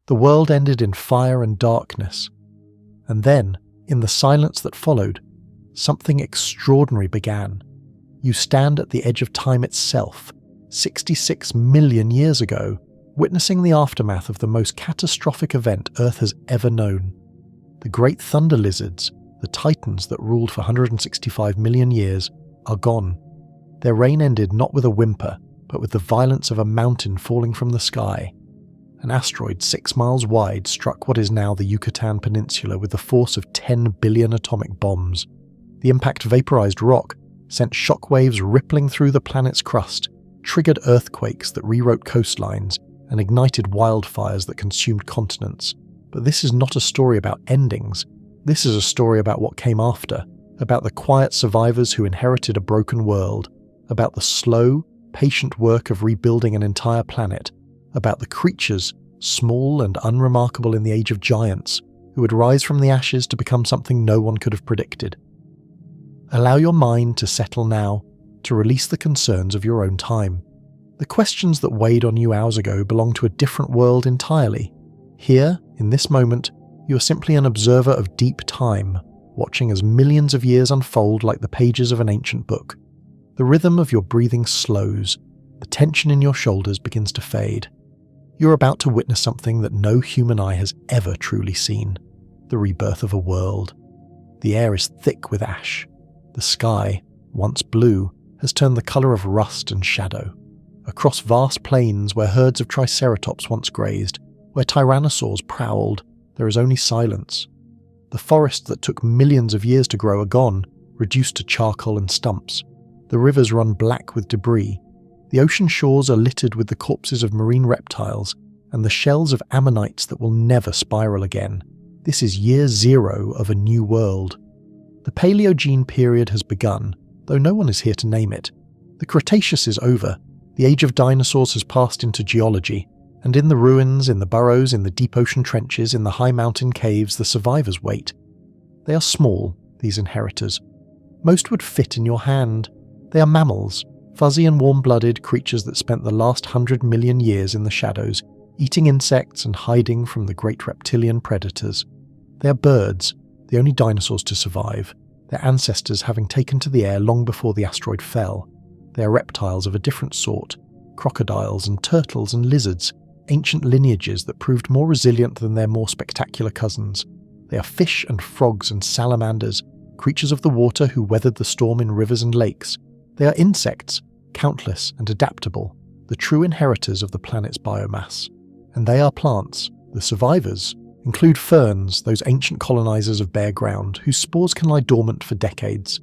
The world ended in fire and darkness. And then, in the silence that followed, something extraordinary began. You stand at the edge of time itself, 66 million years ago, witnessing the aftermath of the most catastrophic event Earth has ever known. The great thunder lizards, the titans that ruled for 165 million years, are gone. Their reign ended not with a whimper, but with the violence of a mountain falling from the sky. An asteroid 6 miles wide struck what is now the Yucatan Peninsula with the force of 10 billion atomic bombs. The impact vaporized rock sent shockwaves rippling through the planet's crust, triggered earthquakes that rewrote coastlines, and ignited wildfires that consumed continents. But this is not a story about endings. This is a story about what came after, about the quiet survivors who inherited a broken world, about the slow, patient work of rebuilding an entire planet, about the creatures, small and unremarkable in the age of giants, who would rise from the ashes to become something no one could have predicted. Allow your mind to settle now, to release the concerns of your own time. The questions that weighed on you hours ago belong to a different world entirely. Here, in this moment, you are simply an observer of deep time, watching as millions of years unfold like the pages of an ancient book. The rhythm of your breathing slows, the tension in your shoulders begins to fade. You're about to witness something that no human eye has ever truly seen, the rebirth of a world. The air is thick with ash. The sky, once blue, has turned the colour of rust and shadow. Across vast plains where herds of triceratops once grazed, where tyrannosaurs prowled, there is only silence. The forests that took millions of years to grow are gone, reduced to charcoal and stumps. The rivers run black with debris. The ocean shores are littered with the corpses of marine reptiles and the shells of ammonites that will never spiral again. This is year zero of a new world. The Paleogene period has begun, though no one is here to name it. The Cretaceous is over. The age of dinosaurs has passed into geology, and in the ruins, in the burrows, in the deep ocean trenches, in the high mountain caves, the survivors wait. They are small, these inheritors. Most would fit in your hand. They are mammals, fuzzy and warm-blooded creatures that spent the last 100 million years in the shadows, eating insects and hiding from the great reptilian predators. They are birds, the only dinosaurs to survive, their ancestors having taken to the air long before the asteroid fell. They are reptiles of a different sort, crocodiles and turtles and lizards, ancient lineages that proved more resilient than their more spectacular cousins. They are fish and frogs and salamanders, creatures of the water who weathered the storm in rivers and lakes. They are insects, countless and adaptable, the true inheritors of the planet's biomass. And they are plants, the survivors, include ferns, those ancient colonizers of bare ground, whose spores can lie dormant for decades.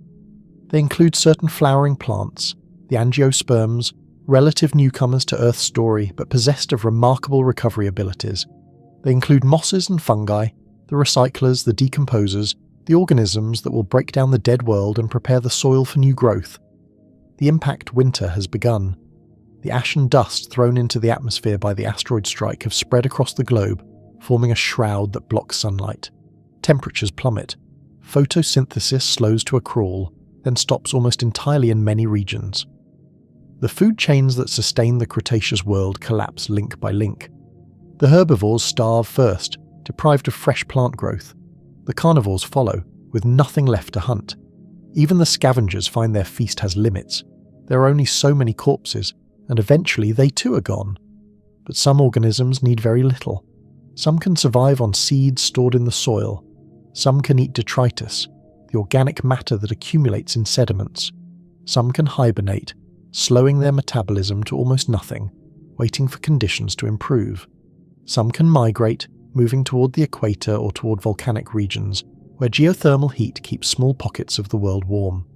They include certain flowering plants, the angiosperms, relative newcomers to Earth's story but possessed of remarkable recovery abilities. They include mosses and fungi, the recyclers, the decomposers, the organisms that will break down the dead world and prepare the soil for new growth. The impact winter has begun. The ash and dust thrown into the atmosphere by the asteroid strike have spread across the globe, forming a shroud that blocks sunlight. Temperatures plummet. Photosynthesis slows to a crawl, then stops almost entirely in many regions. The food chains that sustain the Cretaceous world collapse link by link. The herbivores starve first, deprived of fresh plant growth. The carnivores follow, with nothing left to hunt. Even the scavengers find their feast has limits. There are only so many corpses, and eventually they too are gone. But some organisms need very little. Some can survive on seeds stored in the soil. Some can eat detritus, the organic matter that accumulates in sediments. Some can hibernate, slowing their metabolism to almost nothing, waiting for conditions to improve. Some can migrate, moving toward the equator or toward volcanic regions, where geothermal heat keeps small pockets of the world warm.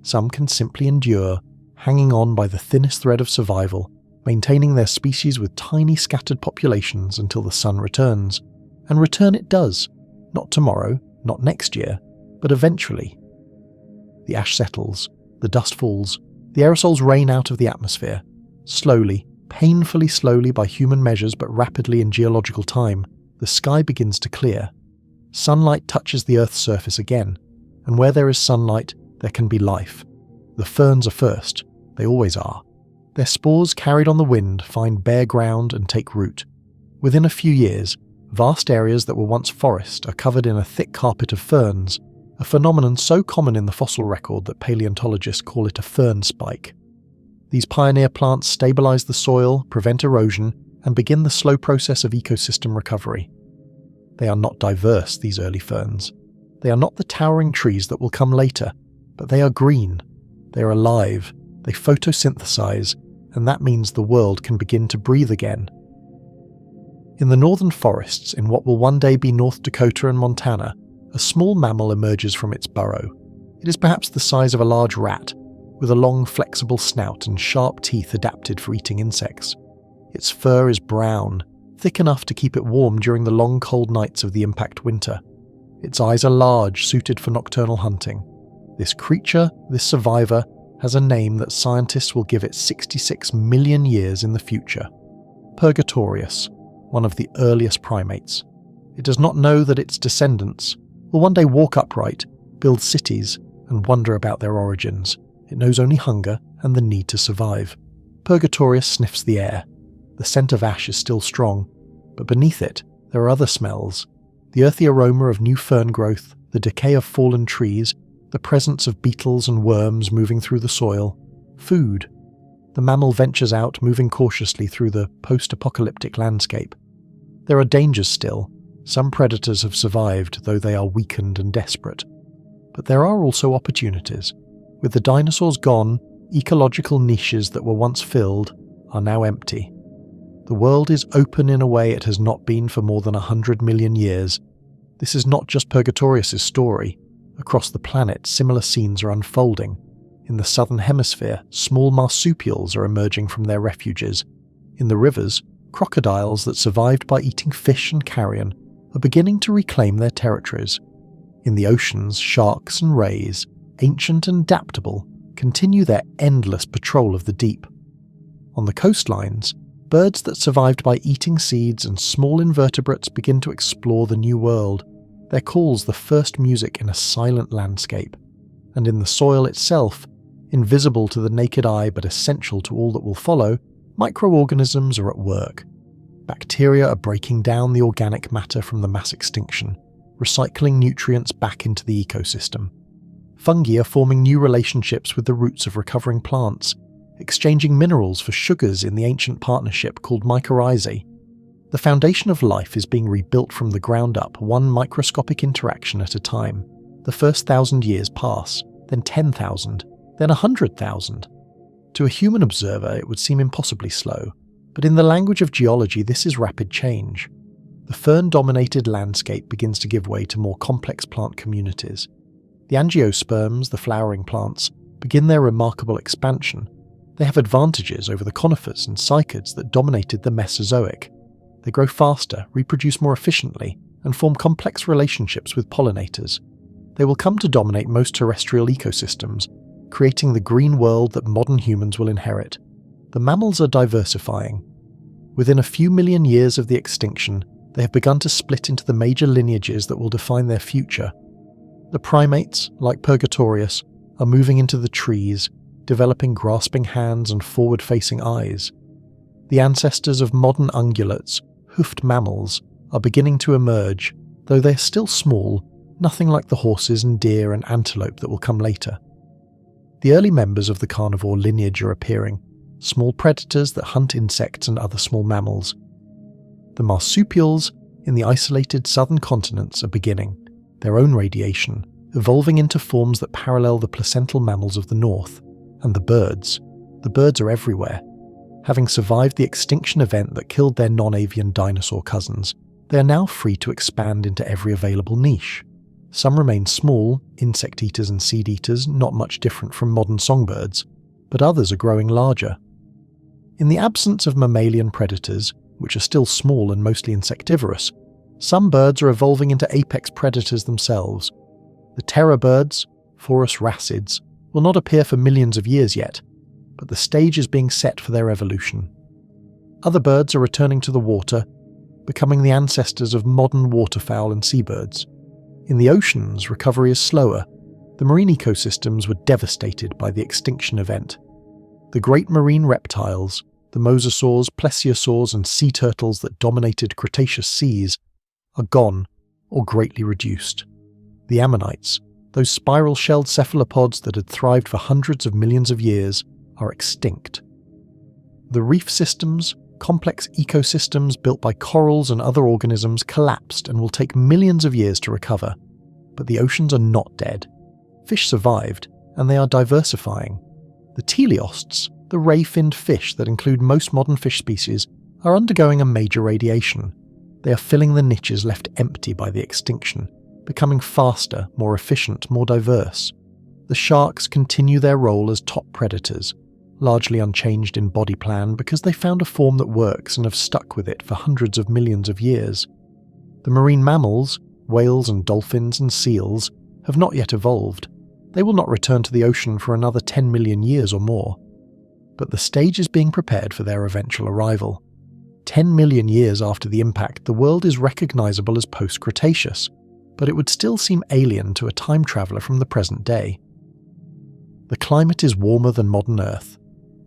Some can simply endure, hanging on by the thinnest thread of survival, maintaining their species with tiny scattered populations until the sun returns. And return it does. Not tomorrow, not next year, but eventually. The ash settles, the dust falls, the aerosols rain out of the atmosphere. Slowly, painfully slowly by human measures but rapidly in geological time, the sky begins to clear. Sunlight touches the Earth's surface again, and where there is sunlight, there can be life. The ferns are first, they always are. Their spores carried on the wind find bare ground and take root. Within a few years, Vast areas that were once forest are covered in a thick carpet of ferns, a phenomenon so common in the fossil record that paleontologists call it a fern spike. These pioneer plants stabilize the soil, prevent erosion, and begin the slow process of ecosystem recovery. They are not diverse, these early ferns. They are not the towering trees that will come later, but they are green. They are alive, they photosynthesize, and that means the world can begin to breathe again. In the northern forests in what will one day be North Dakota and Montana, a small mammal emerges from its burrow. It is perhaps the size of a large rat, with a long flexible snout and sharp teeth adapted for eating insects. Its fur is brown, thick enough to keep it warm during the long cold nights of the impact winter. Its eyes are large, suited for nocturnal hunting. This creature, this survivor, has a name that scientists will give it 66 million years in the future. Purgatorius, one of the earliest primates. It does not know that its descendants will one day walk upright, build cities, and wonder about their origins. It knows only hunger and the need to survive. Purgatorius sniffs the air. The scent of ash is still strong, but beneath it there are other smells. The earthy aroma of new fern growth, the decay of fallen trees, the presence of beetles and worms moving through the soil. Food. The mammal ventures out, moving cautiously through the post-apocalyptic landscape. There are dangers still. Some predators have survived, though they are weakened and desperate. But there are also opportunities. With the dinosaurs gone, ecological niches that were once filled are now empty. The world is open in a way it has not been for more than 100 million years. This is not just Purgatorius' story. Across the planet, similar scenes are unfolding. In the southern hemisphere, small marsupials are emerging from their refuges. In the rivers, crocodiles that survived by eating fish and carrion are beginning to reclaim their territories. In the oceans, sharks and rays, ancient and adaptable, continue their endless patrol of the deep. On the coastlines, birds that survived by eating seeds and small invertebrates begin to explore the new world, their calls the first music in a silent landscape. And in the soil itself, invisible to the naked eye but essential to all that will follow, microorganisms are at work. Bacteria are breaking down the organic matter from the mass extinction, recycling nutrients back into the ecosystem. Fungi are forming new relationships with the roots of recovering plants, exchanging minerals for sugars in the ancient partnership called mycorrhizae. The foundation of life is being rebuilt from the ground up, one microscopic interaction at a time. The first 1,000 years pass, then 10,000, then 100,000. To a human observer, it would seem impossibly slow, but in the language of geology, this is rapid change. The fern-dominated landscape begins to give way to more complex plant communities. The angiosperms, the flowering plants, begin their remarkable expansion. They have advantages over the conifers and cycads that dominated the Mesozoic. They grow faster, reproduce more efficiently, and form complex relationships with pollinators. They will come to dominate most terrestrial ecosystems, creating the green world that modern humans will inherit. The mammals are diversifying. Within a few million years of the extinction, they have begun to split into the major lineages that will define their future. The primates, like Purgatorius, are moving into the trees, developing grasping hands and forward-facing eyes. The ancestors of modern ungulates, hoofed mammals, are beginning to emerge, though they are still small, nothing like the horses and deer and antelope that will come later. The early members of the carnivore lineage are appearing, small predators that hunt insects and other small mammals. The marsupials in the isolated southern continents are beginning their own radiation, evolving into forms that parallel the placental mammals of the north. And the birds are everywhere. Having survived the extinction event that killed their non-avian dinosaur cousins, they are now free to expand into every available niche. Some remain small, insect eaters and seed eaters, not much different from modern songbirds, but others are growing larger. In the absence of mammalian predators, which are still small and mostly insectivorous, some birds are evolving into apex predators themselves. The terror birds, Phorus racids, will not appear for millions of years yet, but the stage is being set for their evolution. Other birds are returning to the water, becoming the ancestors of modern waterfowl and seabirds. In the oceans, recovery is slower. The marine ecosystems were devastated by the extinction event. The great marine reptiles, the mosasaurs, plesiosaurs, and sea turtles that dominated Cretaceous seas, are gone or greatly reduced. The ammonites, those spiral-shelled cephalopods that had thrived for hundreds of millions of years, are extinct. The reef systems, complex ecosystems built by corals and other organisms, collapsed and will take millions of years to recover. But the oceans are not dead. Fish survived, and they are diversifying. The teleosts, the ray-finned fish that include most modern fish species, are undergoing a major radiation. They are filling the niches left empty by the extinction, becoming faster, more efficient, more diverse. The sharks continue their role as top predators, largely unchanged in body plan because they found a form that works and have stuck with it for hundreds of millions of years. The marine mammals, whales and dolphins and seals, have not yet evolved. They will not return to the ocean for another 10 million years or more. But the stage is being prepared for their eventual arrival. 10 million years after the impact, the world is recognizable as post-Cretaceous, but it would still seem alien to a time traveler from the present day. The climate is warmer than modern Earth,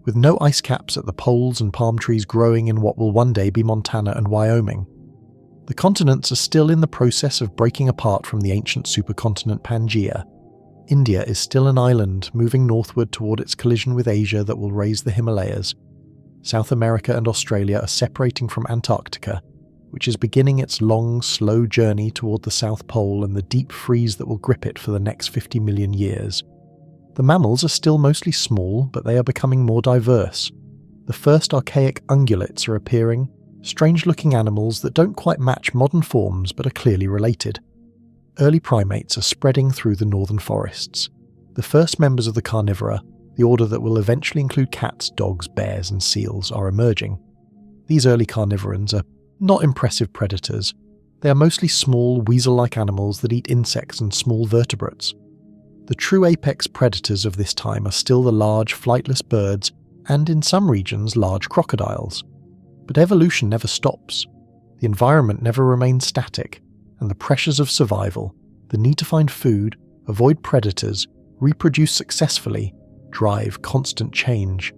with no ice caps at the poles and palm trees growing in what will one day be Montana and Wyoming. The continents are still in the process of breaking apart from the ancient supercontinent Pangaea. India is still an island moving northward toward its collision with Asia that will raise the Himalayas. South America and Australia are separating from Antarctica, which is beginning its long, slow journey toward the South Pole and the deep freeze that will grip it for the next 50 million years. The mammals are still mostly small, but they are becoming more diverse. The first archaic ungulates are appearing, strange-looking animals that don't quite match modern forms but are clearly related. Early primates are spreading through the northern forests. The first members of the carnivora, the order that will eventually include cats, dogs, bears and seals, are emerging. These early carnivorans are not impressive predators. They are mostly small, weasel-like animals that eat insects and small vertebrates. The true apex predators of this time are still the large, flightless birds and, in some regions, large crocodiles. But evolution never stops. The environment never remains static, and the pressures of survival, the need to find food, avoid predators, reproduce successfully, drive constant change.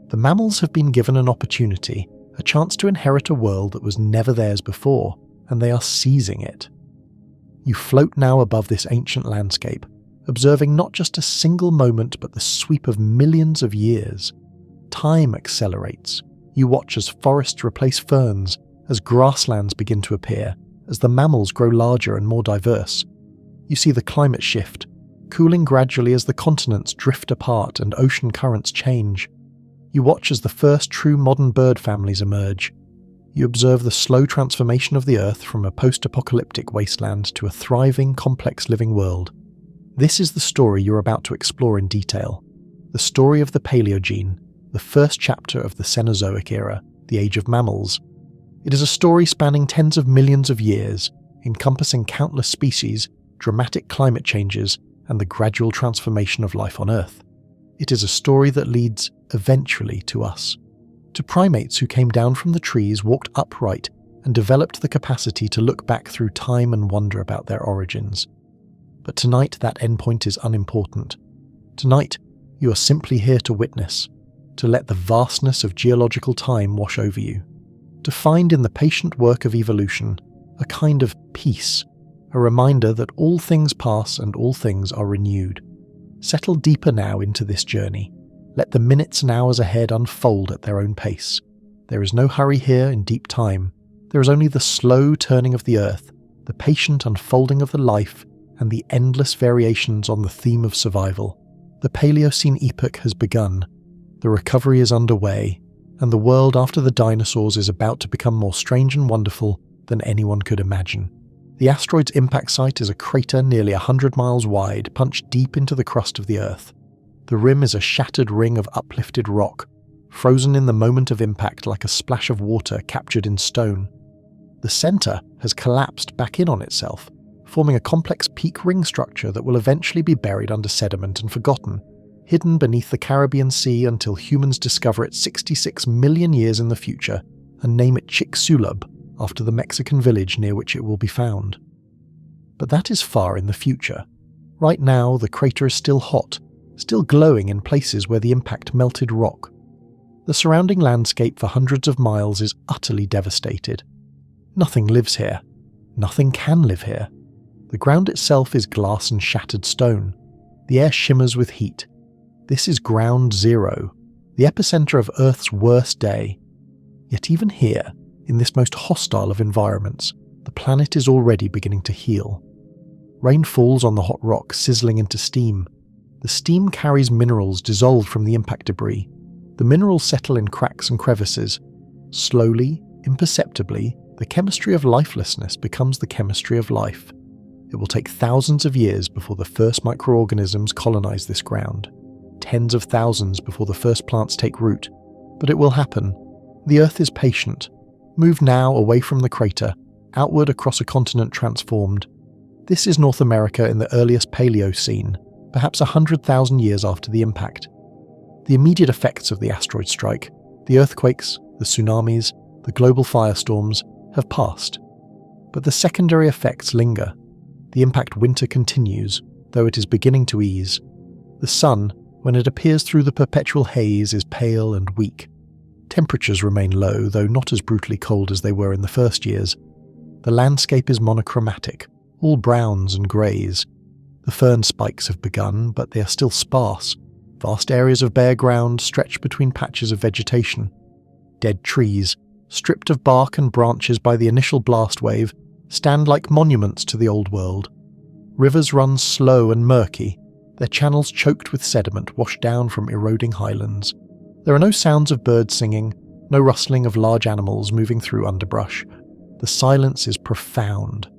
The mammals have been given an opportunity, a chance to inherit a world that was never theirs before, and they are seizing it. You float now above this ancient landscape, observing not just a single moment but the sweep of millions of years. Time accelerates. You watch as forests replace ferns, as grasslands begin to appear, as the mammals grow larger and more diverse. You see the climate shift, cooling gradually as the continents drift apart and ocean currents change. You watch as the first true modern bird families emerge. You observe the slow transformation of the Earth from a post-apocalyptic wasteland to a thriving, complex living world. This is the story you're about to explore in detail. The story of the Paleogene, the first chapter of the Cenozoic era, the age of mammals. It is a story spanning tens of millions of years, encompassing countless species, dramatic climate changes, and the gradual transformation of life on Earth. It is a story that leads, eventually, to us. To primates who came down from the trees, walked upright, and developed the capacity to look back through time and wonder about their origins. But tonight that endpoint is unimportant. Tonight, you are simply here to witness, to let the vastness of geological time wash over you, to find in the patient work of evolution a kind of peace, a reminder that all things pass and all things are renewed. Settle deeper now into this journey. Let the minutes and hours ahead unfold at their own pace. There is no hurry here in deep time. There is only the slow turning of the earth, the patient unfolding of the life, and the endless variations on the theme of survival. The Paleocene epoch has begun. The recovery is underway, and the world after the dinosaurs is about to become more strange and wonderful than anyone could imagine. The asteroid's impact site is a crater nearly 100 miles wide, punched deep into the crust of the Earth. The rim is a shattered ring of uplifted rock, frozen in the moment of impact like a splash of water captured in stone. The center has collapsed back in on itself, forming a complex peak ring structure that will eventually be buried under sediment and forgotten, hidden beneath the Caribbean Sea until humans discover it 66 million years in the future and name it Chicxulub, after the Mexican village near which it will be found. But that is far in the future. Right now, the crater is still hot, still glowing in places where the impact melted rock. The surrounding landscape for hundreds of miles is utterly devastated. Nothing lives here. Nothing can live here. The ground itself is glass and shattered stone. The air shimmers with heat. This is ground zero, the epicenter of Earth's worst day. Yet even here, in this most hostile of environments, the planet is already beginning to heal. Rain falls on the hot rock, sizzling into steam. The steam carries minerals dissolved from the impact debris. The minerals settle in cracks and crevices. Slowly, imperceptibly, the chemistry of lifelessness becomes the chemistry of life. It will take thousands of years before the first microorganisms colonize this ground. Tens of thousands before the first plants take root. But it will happen. The Earth is patient. Move now away from the crater, outward across a continent transformed. This is North America in the earliest Paleocene, perhaps 100,000 years after the impact. The immediate effects of the asteroid strike, the earthquakes, the tsunamis, the global firestorms, have passed. But the secondary effects linger. The impact winter continues, though it is beginning to ease. The sun, when it appears through the perpetual haze, is pale and weak. Temperatures remain low, though not as brutally cold as they were in the first years. The landscape is monochromatic, all browns and greys. The fern spikes have begun, but they are still sparse. Vast areas of bare ground stretch between patches of vegetation. Dead trees, stripped of bark and branches by the initial blast wave, stand like monuments to the old world. Rivers run slow and murky, their channels choked with sediment washed down from eroding highlands. There are no sounds of birds singing, no rustling of large animals moving through underbrush. The silence is profound.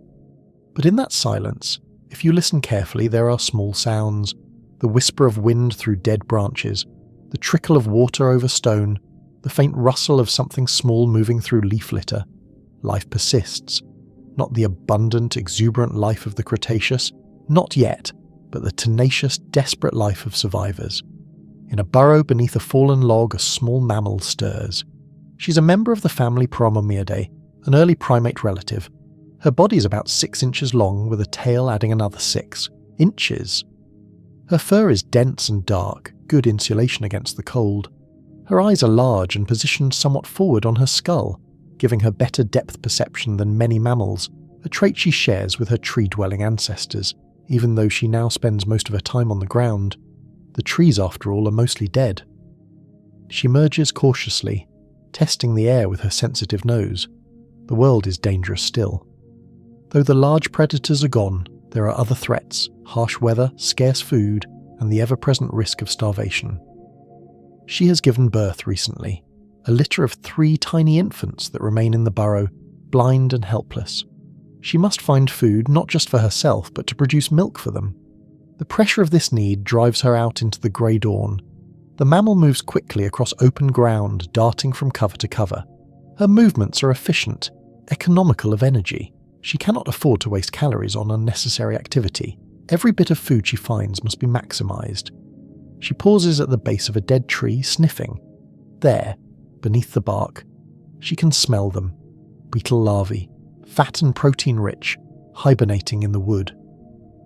But in that silence, if you listen carefully, there are small sounds. The whisper of wind through dead branches, the trickle of water over stone, the faint rustle of something small moving through leaf litter. Life persists. Not the abundant, exuberant life of the Cretaceous, not yet, but the tenacious, desperate life of survivors. In a burrow beneath a fallen log, a small mammal stirs. She's a member of the family Promomyidae, an early primate relative. Her body is about 6 inches long, with a tail adding another 6 inches. Her fur is dense and dark, good insulation against the cold. Her eyes are large and positioned somewhat forward on her skull, giving her better depth perception than many mammals, a trait she shares with her tree-dwelling ancestors, even though she now spends most of her time on the ground. The trees, after all, are mostly dead. She emerges cautiously, testing the air with her sensitive nose. The world is dangerous still. Though the large predators are gone, there are other threats: harsh weather, scarce food, and the ever-present risk of starvation. She has given birth recently, a litter of 3 tiny infants that remain in the burrow, blind and helpless. She must find food not just for herself, but to produce milk for them. The pressure of this need drives her out into the grey dawn. The mammal moves quickly across open ground, darting from cover to cover. Her movements are efficient, economical of energy. She cannot afford to waste calories on unnecessary activity. Every bit of food she finds must be maximised. She pauses at the base of a dead tree, sniffing. There, beneath the bark, she can smell them. Beetle larvae, fat and protein-rich, hibernating in the wood.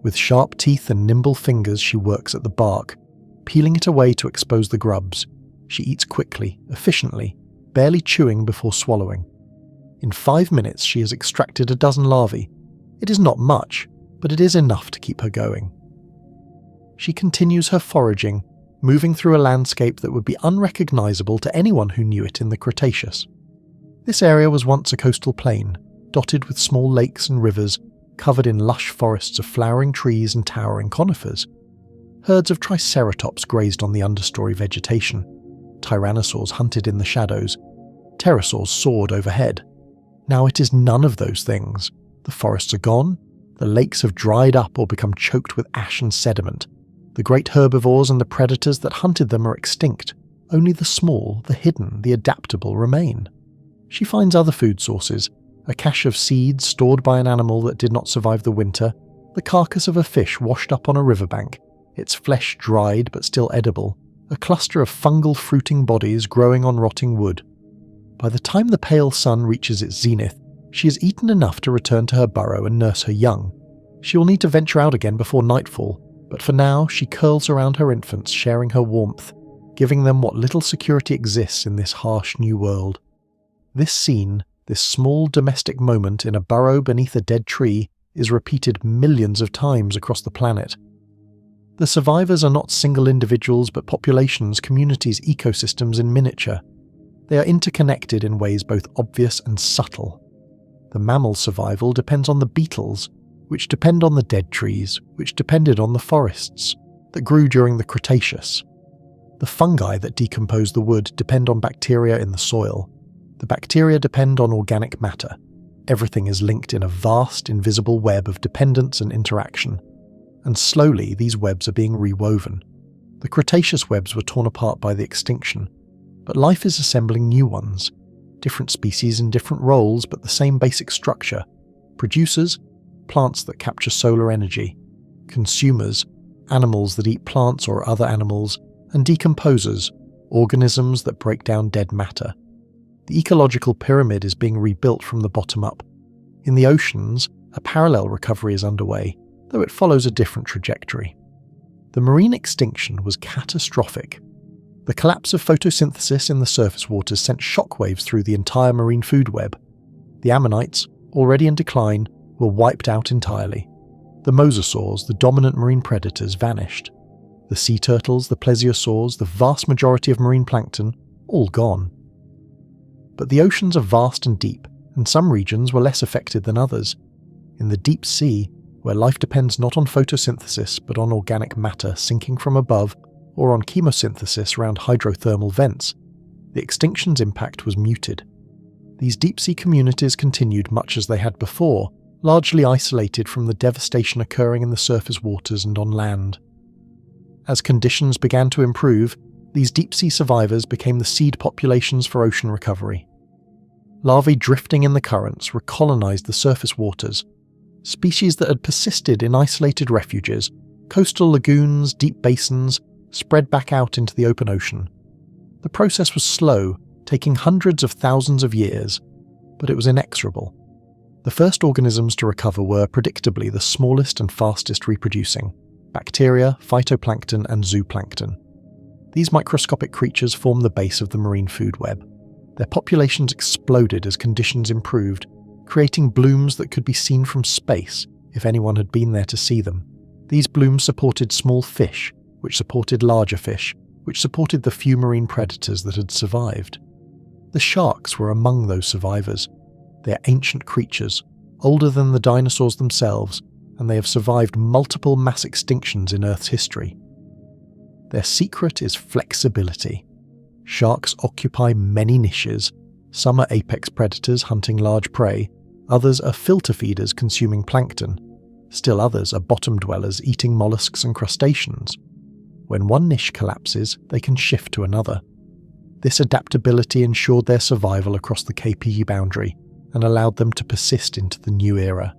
With sharp teeth and nimble fingers, she works at the bark, peeling it away to expose the grubs. She eats quickly, efficiently, barely chewing before swallowing. In 5 minutes, she has extracted a dozen larvae. It is not much, but it is enough to keep her going. She continues her foraging, moving through a landscape that would be unrecognizable to anyone who knew it in the Cretaceous. This area was once a coastal plain, dotted with small lakes and rivers, covered in lush forests of flowering trees and towering conifers. Herds of triceratops grazed on the understory vegetation. Tyrannosaurs hunted in the shadows. Pterosaurs soared overhead. Now it is none of those things. The forests are gone. The lakes have dried up or become choked with ash and sediment. The great herbivores and the predators that hunted them are extinct. Only the small, the hidden, the adaptable remain. She finds other food sources: a cache of seeds stored by an animal that did not survive the winter, the carcass of a fish washed up on a riverbank, its flesh dried but still edible, a cluster of fungal fruiting bodies growing on rotting wood. By the time the pale sun reaches its zenith, she has eaten enough to return to her burrow and nurse her young. She will need to venture out again before nightfall, but for now she curls around her infants, sharing her warmth, giving them what little security exists in this harsh new world. This scene, This small domestic moment in a burrow beneath a dead tree is repeated millions of times across the planet. The survivors are not single individuals but populations, communities, ecosystems in miniature. They are interconnected in ways both obvious and subtle. The mammal survival depends on the beetles, which depend on the dead trees, which depended on the forests that grew during the Cretaceous. The fungi that decompose the wood depend on bacteria in the soil. The bacteria depend on organic matter. Everything is linked in a vast, invisible web of dependence and interaction. And slowly, these webs are being rewoven. The Cretaceous webs were torn apart by the extinction, but life is assembling new ones. Different species in different roles, but the same basic structure. Producers, plants that capture solar energy. Consumers, animals that eat plants or other animals. And decomposers, organisms that break down dead matter. The ecological pyramid is being rebuilt from the bottom up. In the oceans, a parallel recovery is underway, though it follows a different trajectory. The marine extinction was catastrophic. The collapse of photosynthesis in the surface waters sent shockwaves through the entire marine food web. The ammonites, already in decline, were wiped out entirely. The mosasaurs, the dominant marine predators, vanished. The sea turtles, the plesiosaurs, the vast majority of marine plankton, all gone. But the oceans are vast and deep, and some regions were less affected than others. In the deep sea, where life depends not on photosynthesis but on organic matter sinking from above or on chemosynthesis around hydrothermal vents, the extinction's impact was muted. These deep-sea communities continued much as they had before, largely isolated from the devastation occurring in the surface waters and on land. As conditions began to improve, these deep-sea survivors became the seed populations for ocean recovery. Larvae drifting in the currents recolonized the surface waters. Species that had persisted in isolated refuges, coastal lagoons, deep basins, spread back out into the open ocean. The process was slow, taking hundreds of thousands of years, but it was inexorable. The first organisms to recover were, predictably, the smallest and fastest reproducing: bacteria, phytoplankton, and zooplankton. These microscopic creatures form the base of the marine food web. Their populations exploded as conditions improved, creating blooms that could be seen from space if anyone had been there to see them. These blooms supported small fish, which supported larger fish, which supported the few marine predators that had survived. The sharks were among those survivors. They are ancient creatures, older than the dinosaurs themselves, and they have survived multiple mass extinctions in Earth's history. Their secret is flexibility. Sharks occupy many niches. Some are apex predators hunting large prey, others are filter feeders consuming plankton, still others are bottom dwellers eating mollusks and crustaceans. When one niche collapses, they can shift to another. This adaptability ensured their survival across the KP boundary and allowed them to persist into the new era.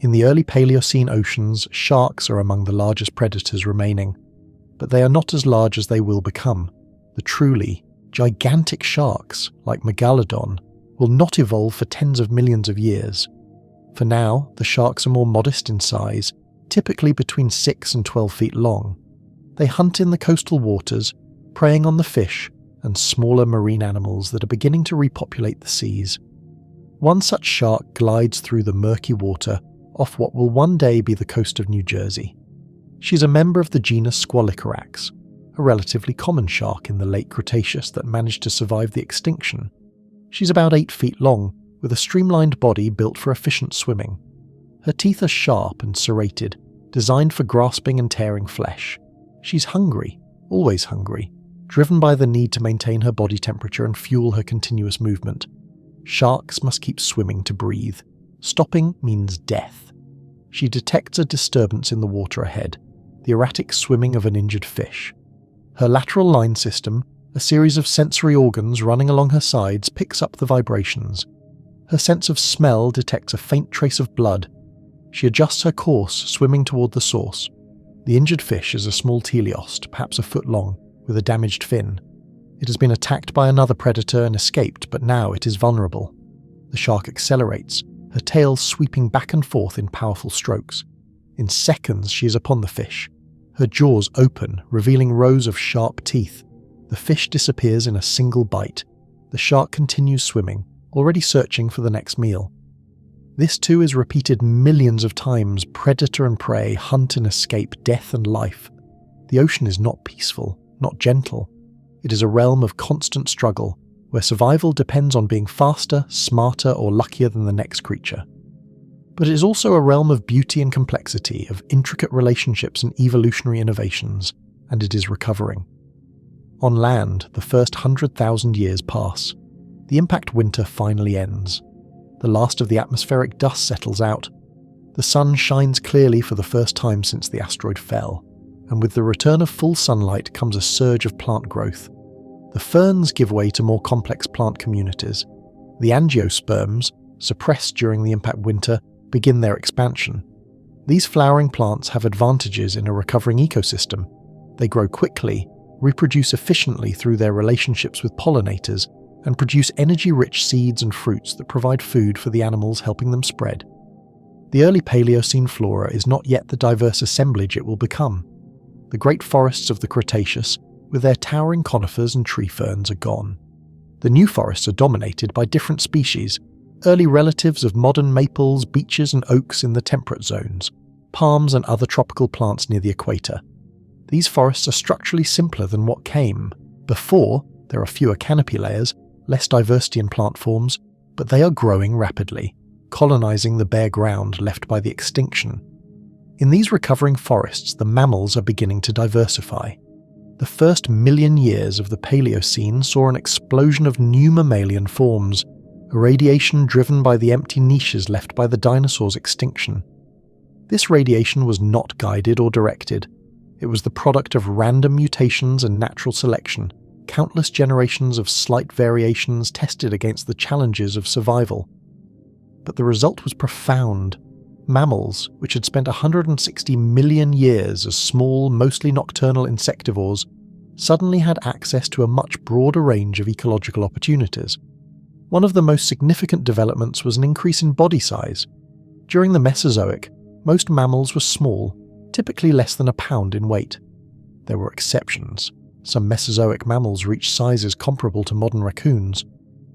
In the early Paleocene oceans, sharks are among the largest predators remaining, but they are not as large as they will become. The truly gigantic sharks, like Megalodon, will not evolve for tens of millions of years. For now, the sharks are more modest in size, typically between 6 and 12 feet long. They hunt in the coastal waters, preying on the fish and smaller marine animals that are beginning to repopulate the seas. One such shark glides through the murky water off what will one day be the coast of New Jersey. She's a member of the genus Squalicerax, a relatively common shark in the late Cretaceous that managed to survive the extinction. She's about 8 feet long, with a streamlined body built for efficient swimming. Her teeth are sharp and serrated, designed for grasping and tearing flesh. She's hungry, always hungry, driven by the need to maintain her body temperature and fuel her continuous movement. Sharks must keep swimming to breathe. Stopping means death. She detects a disturbance in the water ahead, the erratic swimming of an injured fish. Her lateral line system, a series of sensory organs running along her sides, picks up the vibrations. Her sense of smell detects a faint trace of blood. She adjusts her course, swimming toward the source. The injured fish is a small teleost, perhaps a foot long, with a damaged fin. It has been attacked by another predator and escaped, but now it is vulnerable. The shark accelerates, her tail sweeping back and forth in powerful strokes. In seconds, she is upon the fish. Her jaws open, revealing rows of sharp teeth. The fish disappears in a single bite. The shark continues swimming, already searching for the next meal. This too is repeated millions of times. Predator and prey hunt and escape death and life. The ocean is not peaceful, not gentle. It is a realm of constant struggle, where survival depends on being faster, smarter, or luckier than the next creature. But it is also a realm of beauty and complexity, of intricate relationships and evolutionary innovations, and it is recovering. On land, the first 100,000 years pass. The impact winter finally ends. The last of the atmospheric dust settles out. The sun shines clearly for the first time since the asteroid fell, and with the return of full sunlight comes a surge of plant growth. The ferns give way to more complex plant communities. The angiosperms, suppressed during the impact winter, begin their expansion. These flowering plants have advantages in a recovering ecosystem. They grow quickly, reproduce efficiently through their relationships with pollinators, and produce energy-rich seeds and fruits that provide food for the animals helping them spread. The early Paleocene flora is not yet the diverse assemblage it will become. The great forests of the Cretaceous, with their towering conifers and tree ferns, are gone. The new forests are dominated by different species, early relatives of modern maples, beeches and oaks in the temperate zones, palms and other tropical plants near the equator. These forests are structurally simpler than what came. Before, there are fewer canopy layers, less diversity in plant forms, but they are growing rapidly, colonizing the bare ground left by the extinction. In these recovering forests, the mammals are beginning to diversify. The first million years of the Paleocene saw an explosion of new mammalian forms, a radiation driven by the empty niches left by the dinosaurs' extinction. This radiation was not guided or directed. It was the product of random mutations and natural selection, countless generations of slight variations tested against the challenges of survival. But the result was profound. Mammals, which had spent 160 million years as small, mostly nocturnal insectivores, suddenly had access to a much broader range of ecological opportunities. One of the most significant developments was an increase in body size. During the Mesozoic, most mammals were small, typically less than a pound in weight. There were exceptions. Some Mesozoic mammals reached sizes comparable to modern raccoons,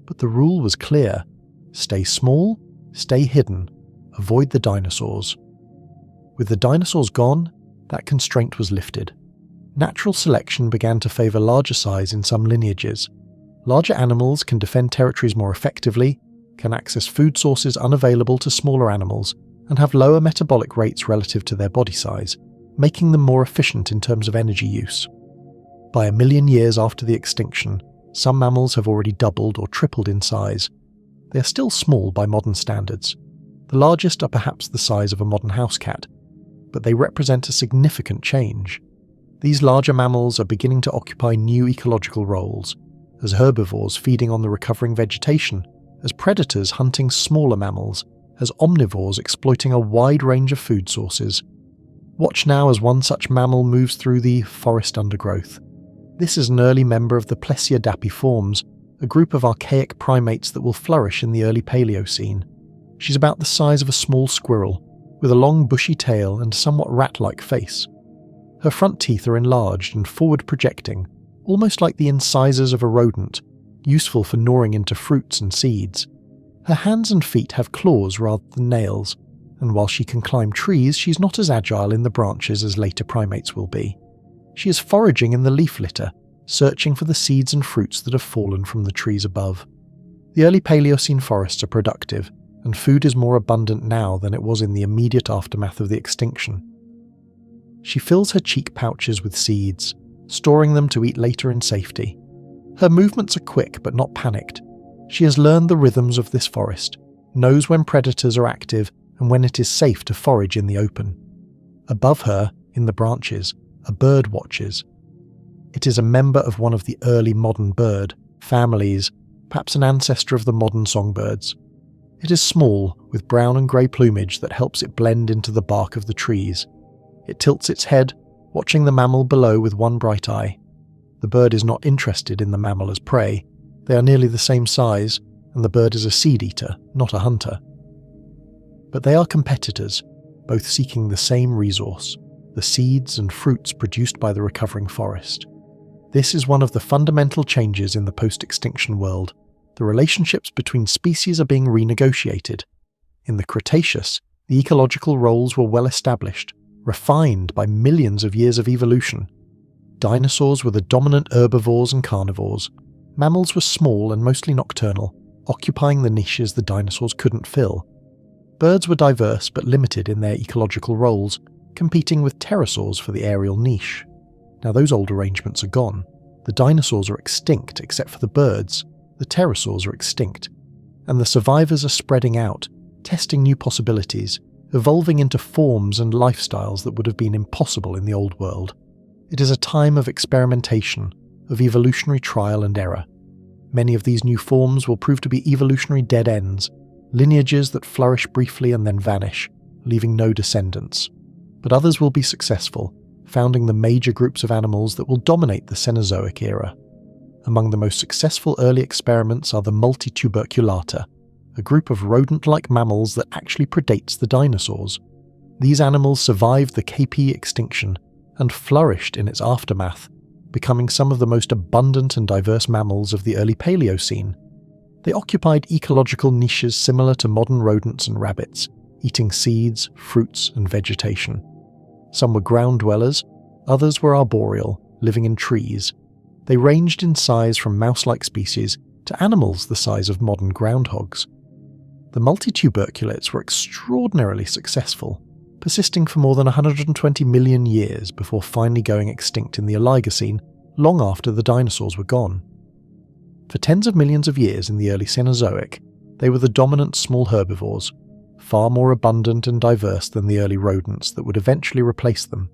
but the rule was clear: stay small, stay hidden, avoid the dinosaurs. With the dinosaurs gone, that constraint was lifted. Natural selection began to favour larger size in some lineages. Larger animals can defend territories more effectively, can access food sources unavailable to smaller animals, and have lower metabolic rates relative to their body size, making them more efficient in terms of energy use. By 1 million years after the extinction, some mammals have already doubled or tripled in size. They are still small by modern standards. The largest are perhaps the size of a modern house cat, but they represent a significant change. These larger mammals are beginning to occupy new ecological roles, as herbivores feeding on the recovering vegetation, as predators hunting smaller mammals, as omnivores exploiting a wide range of food sources. Watch now as one such mammal moves through the forest undergrowth. This is an early member of the Plesiadapiformes, a group of archaic primates that will flourish in the early Paleocene. She's about the size of a small squirrel, with a long bushy tail and somewhat rat-like face. Her front teeth are enlarged and forward-projecting, almost like the incisors of a rodent, useful for gnawing into fruits and seeds. Her hands and feet have claws rather than nails, and while she can climb trees, she's not as agile in the branches as later primates will be. She is foraging in the leaf litter, searching for the seeds and fruits that have fallen from the trees above. The early Paleocene forests are productive, and food is more abundant now than it was in the immediate aftermath of the extinction. She fills her cheek pouches with seeds, storing them to eat later in safety. Her movements are quick but not panicked. She has learned the rhythms of this forest, knows when predators are active and when it is safe to forage in the open. Above her, in the branches, a bird watches. It is a member of one of the early modern bird families, perhaps an ancestor of the modern songbirds. It is small, with brown and grey plumage that helps it blend into the bark of the trees. It tilts its head, watching the mammal below with one bright eye. The bird is not interested in the mammal as prey. They are nearly the same size, and the bird is a seed eater, not a hunter. But they are competitors, both seeking the same resource, the seeds and fruits produced by the recovering forest. This is one of the fundamental changes in the post-extinction world. The relationships between species are being renegotiated. In the Cretaceous, the ecological roles were well established, refined by millions of years of evolution. Dinosaurs were the dominant herbivores and carnivores. Mammals were small and mostly nocturnal, occupying the niches the dinosaurs couldn't fill. Birds were diverse but limited in their ecological roles, competing with pterosaurs for the aerial niche. Now those old arrangements are gone. The dinosaurs are extinct except for the birds. The pterosaurs are extinct. And the survivors are spreading out, testing new possibilities, evolving into forms and lifestyles that would have been impossible in the old world. It is a time of experimentation, of evolutionary trial and error. Many of these new forms will prove to be evolutionary dead ends, lineages that flourish briefly and then vanish, leaving no descendants. But others will be successful, founding the major groups of animals that will dominate the Cenozoic era. Among the most successful early experiments are the multituberculata, a group of rodent-like mammals that actually predates the dinosaurs. These animals survived the KP extinction and flourished in its aftermath, becoming some of the most abundant and diverse mammals of the early Paleocene. They occupied ecological niches similar to modern rodents and rabbits, eating seeds, fruits, and vegetation. Some were ground dwellers, others were arboreal, living in trees. They ranged in size from mouse-like species to animals the size of modern groundhogs. The multituberculates were extraordinarily successful, persisting for more than 120 million years before finally going extinct in the Oligocene, long after the dinosaurs were gone. For tens of millions of years in the early Cenozoic, they were the dominant small herbivores, far more abundant and diverse than the early rodents that would eventually replace them.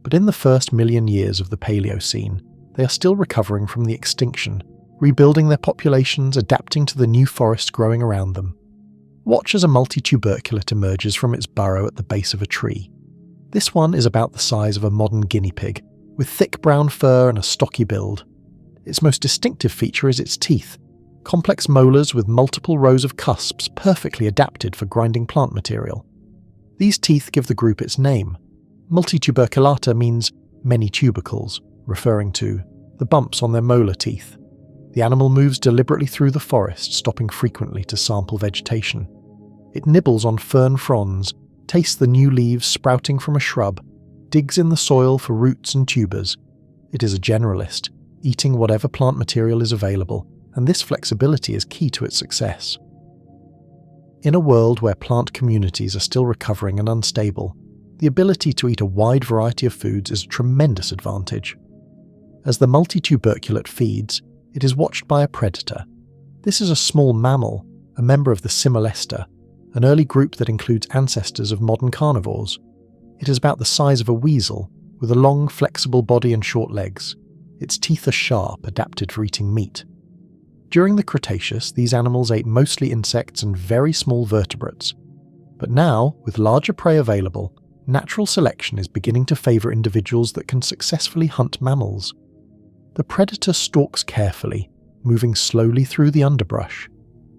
But in the first million years of the Paleocene, they are still recovering from the extinction, rebuilding their populations, adapting to the new forests growing around them. Watch as a multituberculate emerges from its burrow at the base of a tree. This one is about the size of a modern guinea pig, with thick brown fur and a stocky build. Its most distinctive feature is its teeth, complex molars with multiple rows of cusps perfectly adapted for grinding plant material. These teeth give the group its name. Multituberculata means many tubercles, referring to the bumps on their molar teeth. The animal moves deliberately through the forest, stopping frequently to sample vegetation. It nibbles on fern fronds, tastes the new leaves sprouting from a shrub, digs in the soil for roots and tubers. It is a generalist, eating whatever plant material is available, and this flexibility is key to its success. In a world where plant communities are still recovering and unstable, the ability to eat a wide variety of foods is a tremendous advantage. As the multituberculate feeds, it is watched by a predator. This is a small mammal, a member of the Simolesta, an early group that includes ancestors of modern carnivores. It is about the size of a weasel, with a long, flexible body and short legs. Its teeth are sharp, adapted for eating meat. During the Cretaceous, these animals ate mostly insects and very small vertebrates. But now, with larger prey available, natural selection is beginning to favour individuals that can successfully hunt mammals. The predator stalks carefully, moving slowly through the underbrush.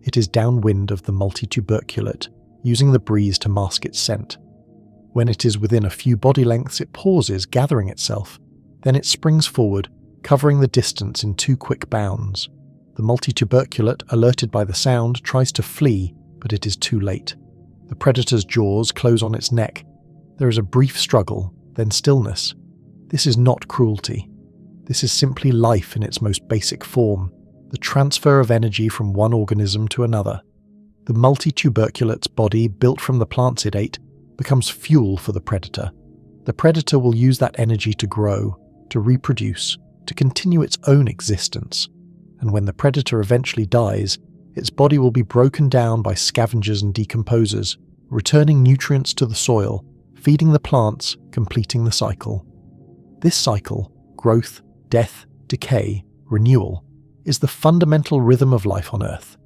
It is downwind of the multituberculate, using the breeze to mask its scent. When it is within a few body lengths, it pauses, gathering itself. Then it springs forward, covering the distance in 2 quick bounds. The multituberculate, alerted by the sound, tries to flee, but it is too late. The predator's jaws close on its neck. There is a brief struggle, then stillness. This is not cruelty. This is simply life in its most basic form, the transfer of energy from one organism to another. The multituberculate's body, built from the plants it ate, becomes fuel for the predator. The predator will use that energy to grow, to reproduce, to continue its own existence. And when the predator eventually dies, its body will be broken down by scavengers and decomposers, returning nutrients to the soil, feeding the plants, completing the cycle. This cycle, growth, death, decay, renewal, is the fundamental rhythm of life on Earth.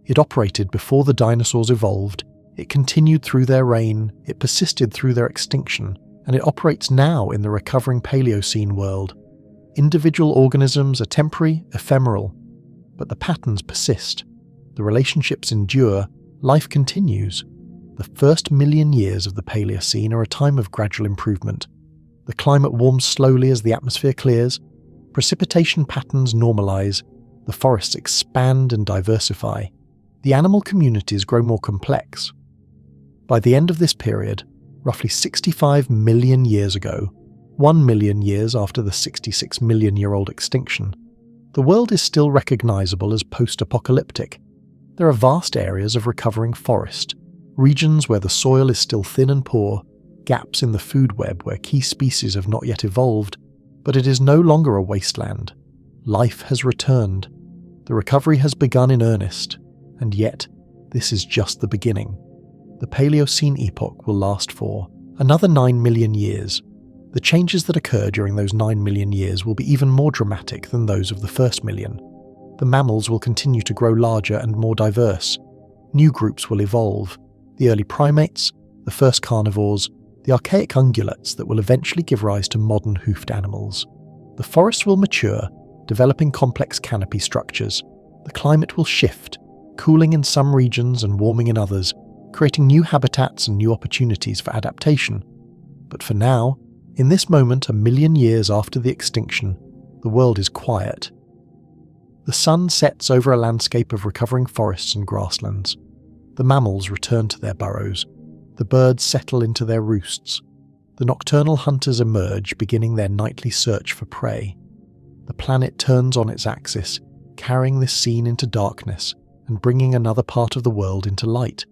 It operated before the dinosaurs evolved, it continued through their reign, it persisted through their extinction, and it operates now in the recovering Paleocene world. Individual organisms are temporary, ephemeral, but the patterns persist. The relationships endure, life continues. The first million years of the Paleocene are a time of gradual improvement. The climate warms slowly as the atmosphere clears, precipitation patterns normalize, the forests expand and diversify, the animal communities grow more complex. By the end of this period, roughly 65 million years ago, 1 million years after the 66 million-year-old extinction, the world is still recognizable as post-apocalyptic. There are vast areas of recovering forest, regions where the soil is still thin and poor, gaps in the food web where key species have not yet evolved, but it is no longer a wasteland. Life has returned. The recovery has begun in earnest, and yet, this is just the beginning. The Paleocene epoch will last for another 9 million years. The changes that occur during those 9 million years will be even more dramatic than those of the first million. The mammals will continue to grow larger and more diverse. New groups will evolve. The early primates, the first carnivores, the archaic ungulates that will eventually give rise to modern hoofed animals. The forests will mature, developing complex canopy structures. The climate will shift, cooling in some regions and warming in others, creating new habitats and new opportunities for adaptation. But for now, in this moment 1 million years after the extinction, the world is quiet. The sun sets over a landscape of recovering forests and grasslands. The mammals return to their burrows. The birds settle into their roosts. The nocturnal hunters emerge, beginning their nightly search for prey. The planet turns on its axis, carrying this scene into darkness and bringing another part of the world into light.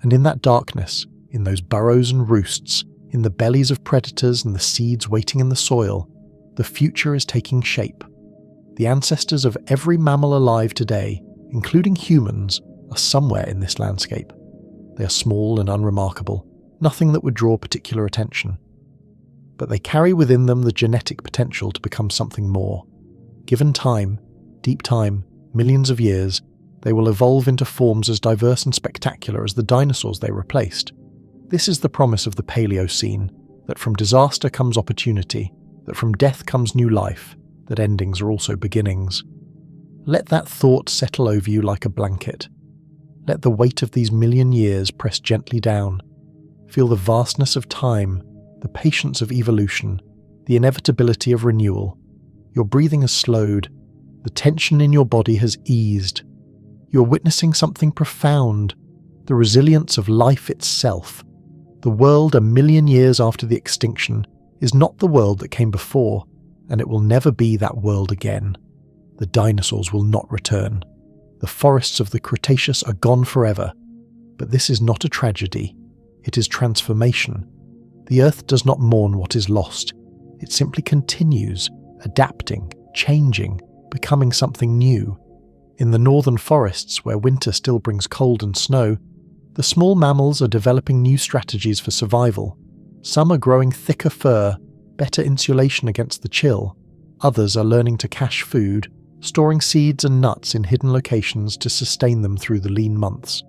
And in that darkness, in those burrows and roosts, in the bellies of predators and the seeds waiting in the soil, the future is taking shape. The ancestors of every mammal alive today, including humans, are somewhere in this landscape. They are small and unremarkable, nothing that would draw particular attention. But they carry within them the genetic potential to become something more. Given time, deep time, millions of years, they will evolve into forms as diverse and spectacular as the dinosaurs they replaced. This is the promise of the Paleocene, that from disaster comes opportunity, that from death comes new life, that endings are also beginnings. Let that thought settle over you like a blanket. Let the weight of these million years press gently down. Feel the vastness of time, the patience of evolution, the inevitability of renewal. Your breathing has slowed. The tension in your body has eased. You're witnessing something profound, the resilience of life itself. The world 1 million years after the extinction is not the world that came before, and it will never be that world again. The dinosaurs will not return. The forests of the Cretaceous are gone forever. But this is not a tragedy. It is transformation. The Earth does not mourn what is lost. It simply continues, adapting, changing, becoming something new. In the northern forests, where winter still brings cold and snow, the small mammals are developing new strategies for survival. Some are growing thicker fur, better insulation against the chill. Others are learning to cache food, storing seeds and nuts in hidden locations to sustain them through the lean months.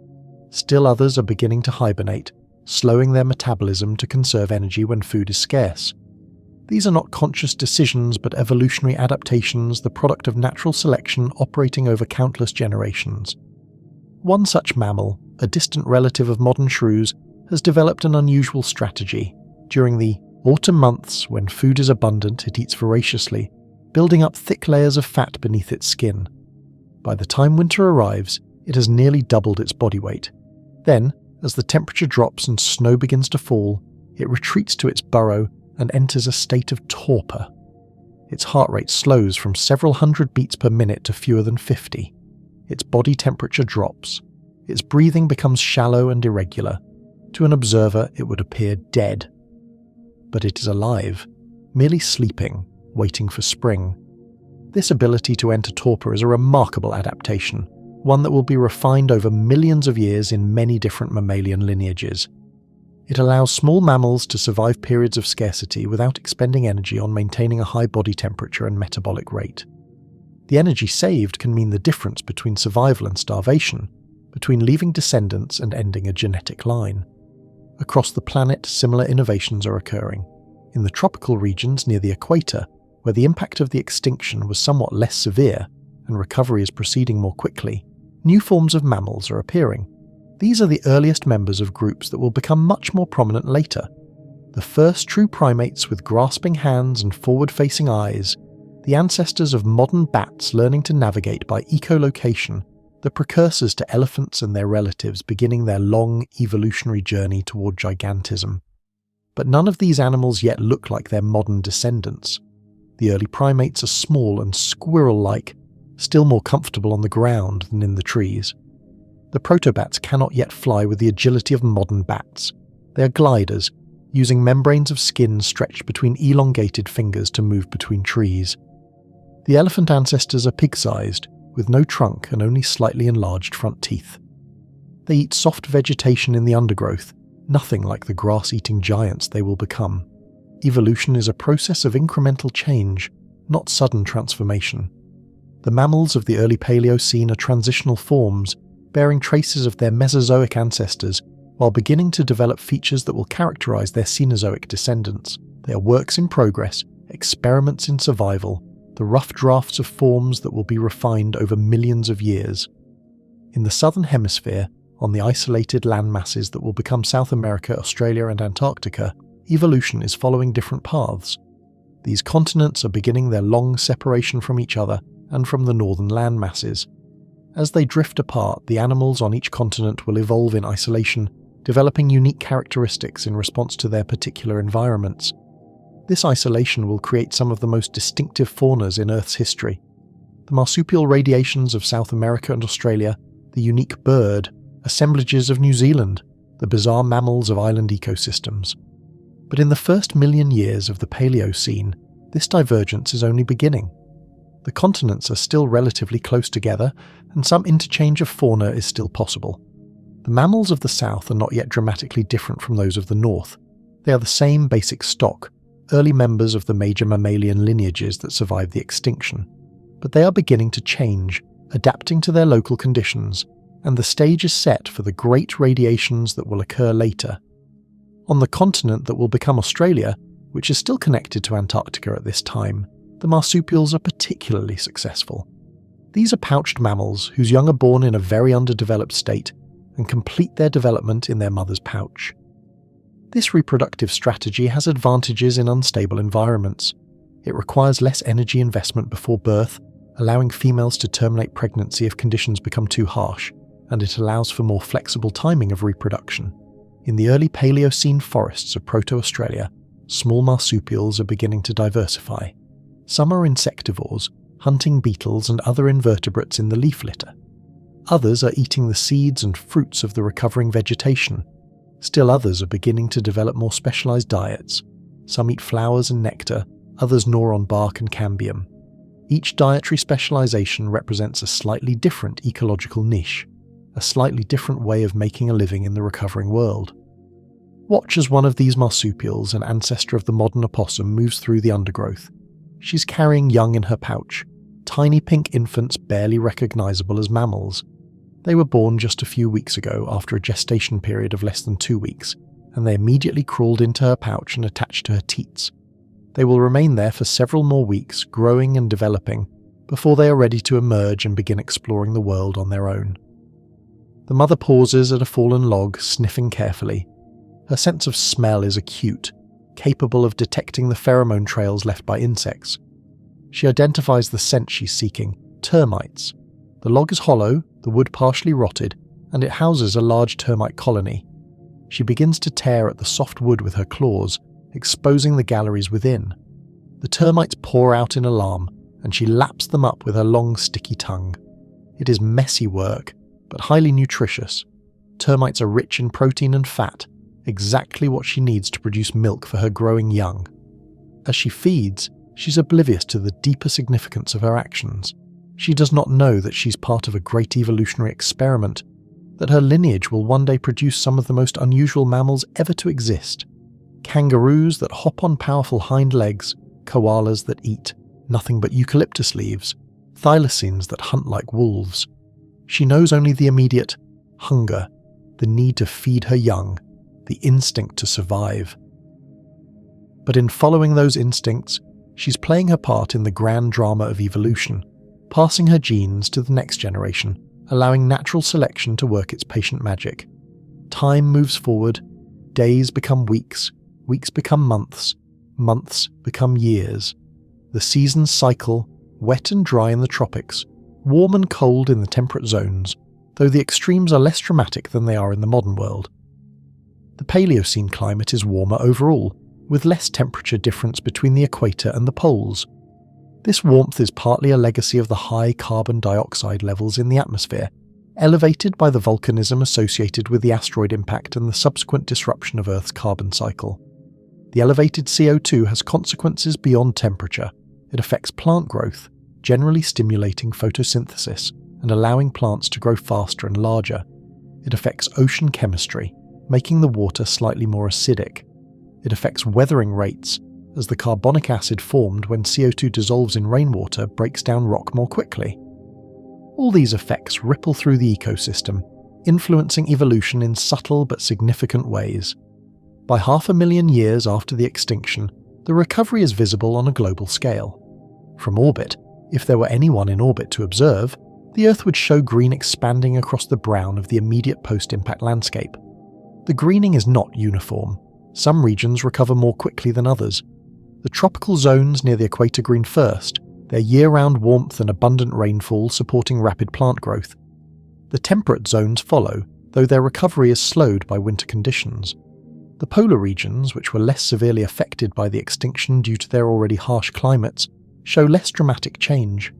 Still others are beginning to hibernate, slowing their metabolism to conserve energy when food is scarce. These are not conscious decisions but evolutionary adaptations, the product of natural selection operating over countless generations. One such mammal, a distant relative of modern shrews, has developed an unusual strategy. During the autumn months, when food is abundant, it eats voraciously, building up thick layers of fat beneath its skin. By the time winter arrives, it has nearly doubled its body weight. Then, as the temperature drops and snow begins to fall, it retreats to its burrow and enters a state of torpor. Its heart rate slows from several hundred beats per minute to fewer than 50. Its body temperature drops. Its breathing becomes shallow and irregular. To an observer, it would appear dead. But it is alive, merely sleeping, waiting for spring. This ability to enter torpor is a remarkable adaptation, one that will be refined over millions of years in many different mammalian lineages. It allows small mammals to survive periods of scarcity without expending energy on maintaining a high body temperature and metabolic rate. The energy saved can mean the difference between survival and starvation, between leaving descendants and ending a genetic line. Across the planet, similar innovations are occurring. In the tropical regions near the equator, where the impact of the extinction was somewhat less severe and recovery is proceeding more quickly, new forms of mammals are appearing. These are the earliest members of groups that will become much more prominent later. The first true primates with grasping hands and forward-facing eyes, the ancestors of modern bats learning to navigate by echolocation, the precursors to elephants and their relatives beginning their long evolutionary journey toward gigantism. But none of these animals yet look like their modern descendants. The early primates are small and squirrel-like, still more comfortable on the ground than in the trees. The protobats cannot yet fly with the agility of modern bats. They are gliders, using membranes of skin stretched between elongated fingers to move between trees. The elephant ancestors are pig-sized, with no trunk and only slightly enlarged front teeth. They eat soft vegetation in the undergrowth, nothing like the grass-eating giants they will become. Evolution is a process of incremental change, not sudden transformation. The mammals of the early Paleocene are transitional forms, bearing traces of their Mesozoic ancestors, while beginning to develop features that will characterize their Cenozoic descendants. They are works in progress, experiments in survival, the rough drafts of forms that will be refined over millions of years. In the southern hemisphere, on the isolated land masses that will become South America, Australia, and Antarctica, evolution is following different paths. These continents are beginning their long separation from each other and from the northern land masses. As they drift apart, the animals on each continent will evolve in isolation, developing unique characteristics in response to their particular environments. This isolation will create some of the most distinctive faunas in Earth's history. The marsupial radiations of South America and Australia, the unique bird, assemblages of New Zealand, the bizarre mammals of island ecosystems. But in the first million years of the Paleocene, this divergence is only beginning. The continents are still relatively close together, and some interchange of fauna is still possible. The mammals of the south are not yet dramatically different from those of the north. They are the same basic stock, early members of the major mammalian lineages that survived the extinction. But they are beginning to change, adapting to their local conditions, and the stage is set for the great radiations that will occur later. On the continent that will become Australia, which is still connected to Antarctica at this time, the marsupials are particularly successful. These are pouched mammals whose young are born in a very underdeveloped state and complete their development in their mother's pouch. This reproductive strategy has advantages in unstable environments. It requires less energy investment before birth, allowing females to terminate pregnancy if conditions become too harsh, and it allows for more flexible timing of reproduction. In the early Paleocene forests of Proto-Australia, small marsupials are beginning to diversify. Some are insectivores, hunting beetles and other invertebrates in the leaf litter. Others are eating the seeds and fruits of the recovering vegetation. Still others are beginning to develop more specialized diets. Some eat flowers and nectar, others gnaw on bark and cambium. Each dietary specialization represents a slightly different ecological niche, a slightly different way of making a living in the recovering world. Watch as one of these marsupials, an ancestor of the modern opossum, moves through the undergrowth. She's carrying young in her pouch, tiny pink infants barely recognizable as mammals. They were born just a few weeks ago after a gestation period of less than 2 weeks, and they immediately crawled into her pouch and attached to her teats. They will remain there for several more weeks, growing and developing, before they are ready to emerge and begin exploring the world on their own. The mother pauses at a fallen log, sniffing carefully. Her sense of smell is acute, capable of detecting the pheromone trails left by insects. She identifies the scent she's seeking: termites. The log is hollow, the wood partially rotted, and it houses a large termite colony. She begins to tear at the soft wood with her claws, exposing the galleries within. The termites pour out in alarm, and she laps them up with her long, sticky tongue. It is messy work, but highly nutritious. Termites are rich in protein and fat, exactly what she needs to produce milk for her growing young. As she feeds, she's oblivious to the deeper significance of her actions. She does not know that she's part of a great evolutionary experiment, that her lineage will one day produce some of the most unusual mammals ever to exist. Kangaroos that hop on powerful hind legs, koalas that eat nothing but eucalyptus leaves, thylacines that hunt like wolves. She knows only the immediate hunger, the need to feed her young, the instinct to survive. But in following those instincts, she's playing her part in the grand drama of evolution, passing her genes to the next generation, allowing natural selection to work its patient magic. Time moves forward, days become weeks, weeks become months, months become years. The seasons cycle, wet and dry in the tropics, warm and cold in the temperate zones, though the extremes are less dramatic than they are in the modern world. The Paleocene climate is warmer overall, with less temperature difference between the equator and the poles. This warmth is partly a legacy of the high carbon dioxide levels in the atmosphere, elevated by the volcanism associated with the asteroid impact and the subsequent disruption of Earth's carbon cycle. The elevated CO2 has consequences beyond temperature. It affects plant growth, generally stimulating photosynthesis and allowing plants to grow faster and larger. It affects ocean chemistry, making the water slightly more acidic. It affects weathering rates, as the carbonic acid formed when CO2 dissolves in rainwater breaks down rock more quickly. All these effects ripple through the ecosystem, influencing evolution in subtle but significant ways. By 500,000 years after the extinction, the recovery is visible on a global scale. From orbit, if there were anyone in orbit to observe, the Earth would show green expanding across the brown of the immediate post-impact landscape. The greening is not uniform. Some regions recover more quickly than others. The tropical zones near the equator green first, their year-round warmth and abundant rainfall supporting rapid plant growth. The temperate zones follow, though their recovery is slowed by winter conditions. The polar regions, which were less severely affected by the extinction due to their already harsh climates, show less dramatic change.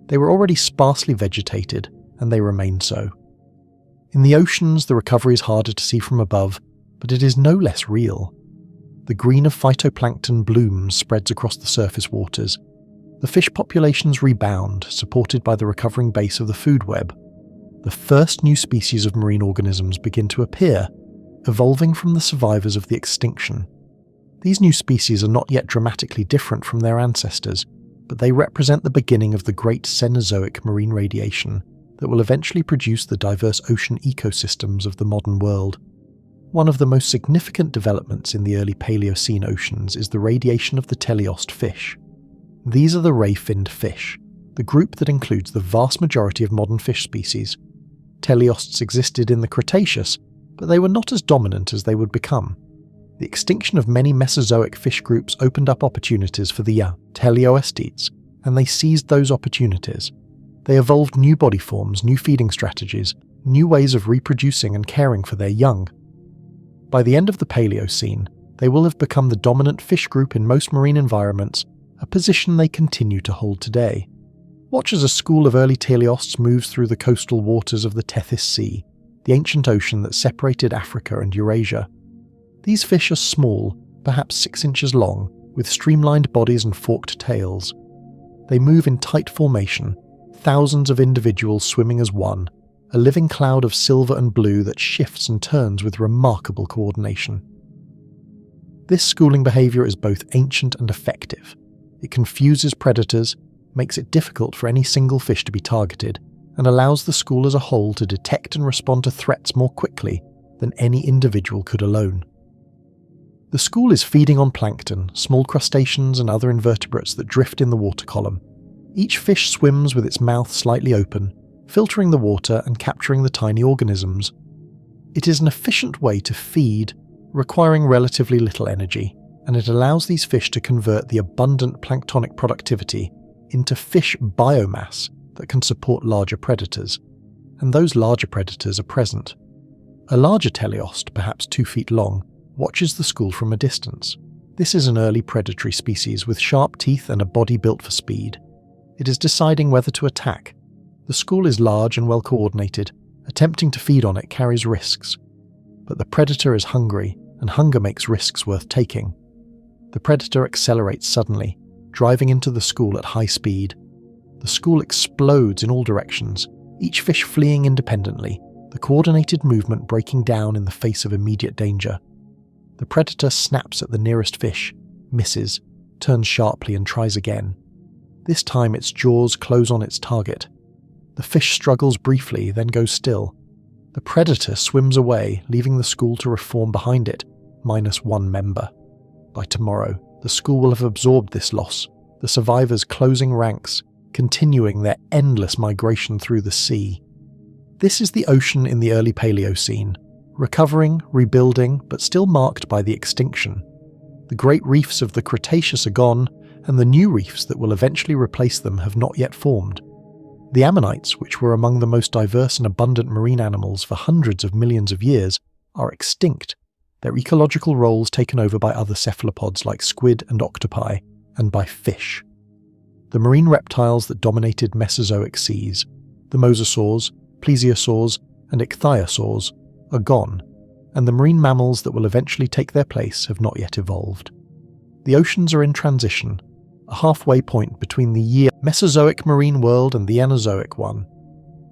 They were already sparsely vegetated, and they remain so. In the oceans, the recovery is harder to see from above, but it is no less real. The green of phytoplankton blooms spreads across the surface waters. The fish populations rebound, supported by the recovering base of the food web. The first new species of marine organisms begin to appear, evolving from the survivors of the extinction. These new species are not yet dramatically different from their ancestors, but they represent the beginning of the great Cenozoic marine radiation that will eventually produce the diverse ocean ecosystems of the modern world. One of the most significant developments in the early Paleocene oceans is the radiation of the teleost fish. These are the ray-finned fish, the group that includes the vast majority of modern fish species. Teleosts existed in the Cretaceous, but they were not as dominant as they would become. The extinction of many Mesozoic fish groups opened up opportunities for the young teleostetes, and they seized those opportunities. They evolved new body forms, new feeding strategies, new ways of reproducing and caring for their young. By the end of the Paleocene, they will have become the dominant fish group in most marine environments, a position they continue to hold today. Watch as a school of early teleosts moves through the coastal waters of the Tethys Sea, the ancient ocean that separated Africa and Eurasia. These fish are small, perhaps 6 inches long, with streamlined bodies and forked tails. They move in tight formation, thousands of individuals swimming as one, a living cloud of silver and blue that shifts and turns with remarkable coordination. This schooling behaviour is both ancient and effective. It confuses predators, makes it difficult for any single fish to be targeted, and allows the school as a whole to detect and respond to threats more quickly than any individual could alone. The school is feeding on plankton, small crustaceans and other invertebrates that drift in the water column. Each fish swims with its mouth slightly open, filtering the water and capturing the tiny organisms. It is an efficient way to feed, requiring relatively little energy, and it allows these fish to convert the abundant planktonic productivity into fish biomass that can support larger predators, and those larger predators are present. A larger teleost, perhaps 2 feet long, watches the school from a distance. This is an early predatory species with sharp teeth and a body built for speed. It is deciding whether to attack. The school is large and well coordinated. Attempting to feed on it carries risks. But the predator is hungry, and hunger makes risks worth taking. The predator accelerates suddenly, driving into the school at high speed. The school explodes in all directions, each fish fleeing independently, the coordinated movement breaking down in the face of immediate danger. The predator snaps at the nearest fish, misses, turns sharply and tries again. This time its jaws close on its target. The fish struggles briefly, then goes still. The predator swims away, leaving the school to reform behind it, minus 1 member. By tomorrow, the school will have absorbed this loss, the survivors closing ranks, continuing their endless migration through the sea. This is the ocean in the early Paleocene, recovering, rebuilding, but still marked by the extinction. The great reefs of the Cretaceous are gone, and the new reefs that will eventually replace them have not yet formed. The ammonites, which were among the most diverse and abundant marine animals for hundreds of millions of years, are extinct, their ecological roles taken over by other cephalopods like squid and octopi, and by fish. The marine reptiles that dominated Mesozoic seas, the mosasaurs, plesiosaurs, and ichthyosaurs, are gone, and the marine mammals that will eventually take their place have not yet evolved. The oceans are in transition, a halfway point between the Mesozoic marine world and the Enozoic one.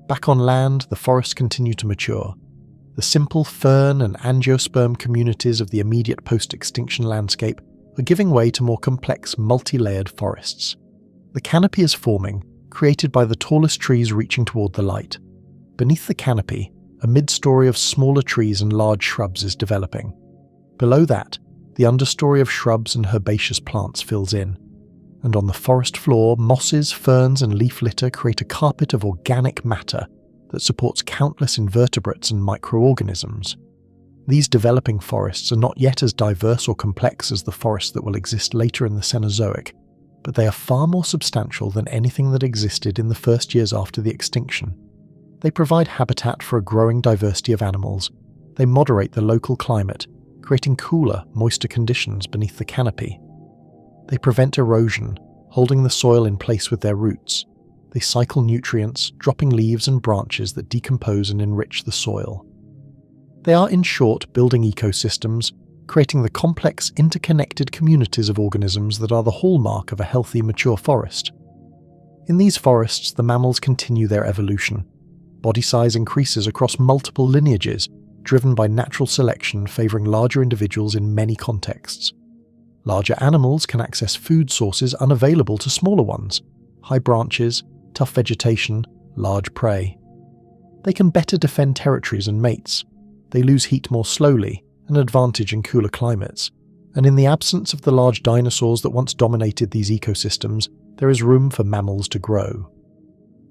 Back on land, the forests continue to mature. The simple fern and angiosperm communities of the immediate post-extinction landscape are giving way to more complex, multi-layered forests. The canopy is forming, created by the tallest trees reaching toward the light. Beneath the canopy, a mid-story of smaller trees and large shrubs is developing. Below that, the understory of shrubs and herbaceous plants fills in. And on the forest floor, mosses, ferns, and leaf litter create a carpet of organic matter that supports countless invertebrates and microorganisms. These developing forests are not yet as diverse or complex as the forests that will exist later in the Cenozoic, but they are far more substantial than anything that existed in the first years after the extinction. They provide habitat for a growing diversity of animals. They moderate the local climate, creating cooler, moister conditions beneath the canopy. They prevent erosion, holding the soil in place with their roots. They cycle nutrients, dropping leaves and branches that decompose and enrich the soil. They are, in short, building ecosystems, creating the complex, interconnected communities of organisms that are the hallmark of a healthy, mature forest. In these forests, the mammals continue their evolution. Body size increases across multiple lineages, driven by natural selection favoring larger individuals in many contexts. Larger animals can access food sources unavailable to smaller ones: high branches, tough vegetation, large prey. They can better defend territories and mates. They lose heat more slowly, an advantage in cooler climates. And in the absence of the large dinosaurs that once dominated these ecosystems, there is room for mammals to grow.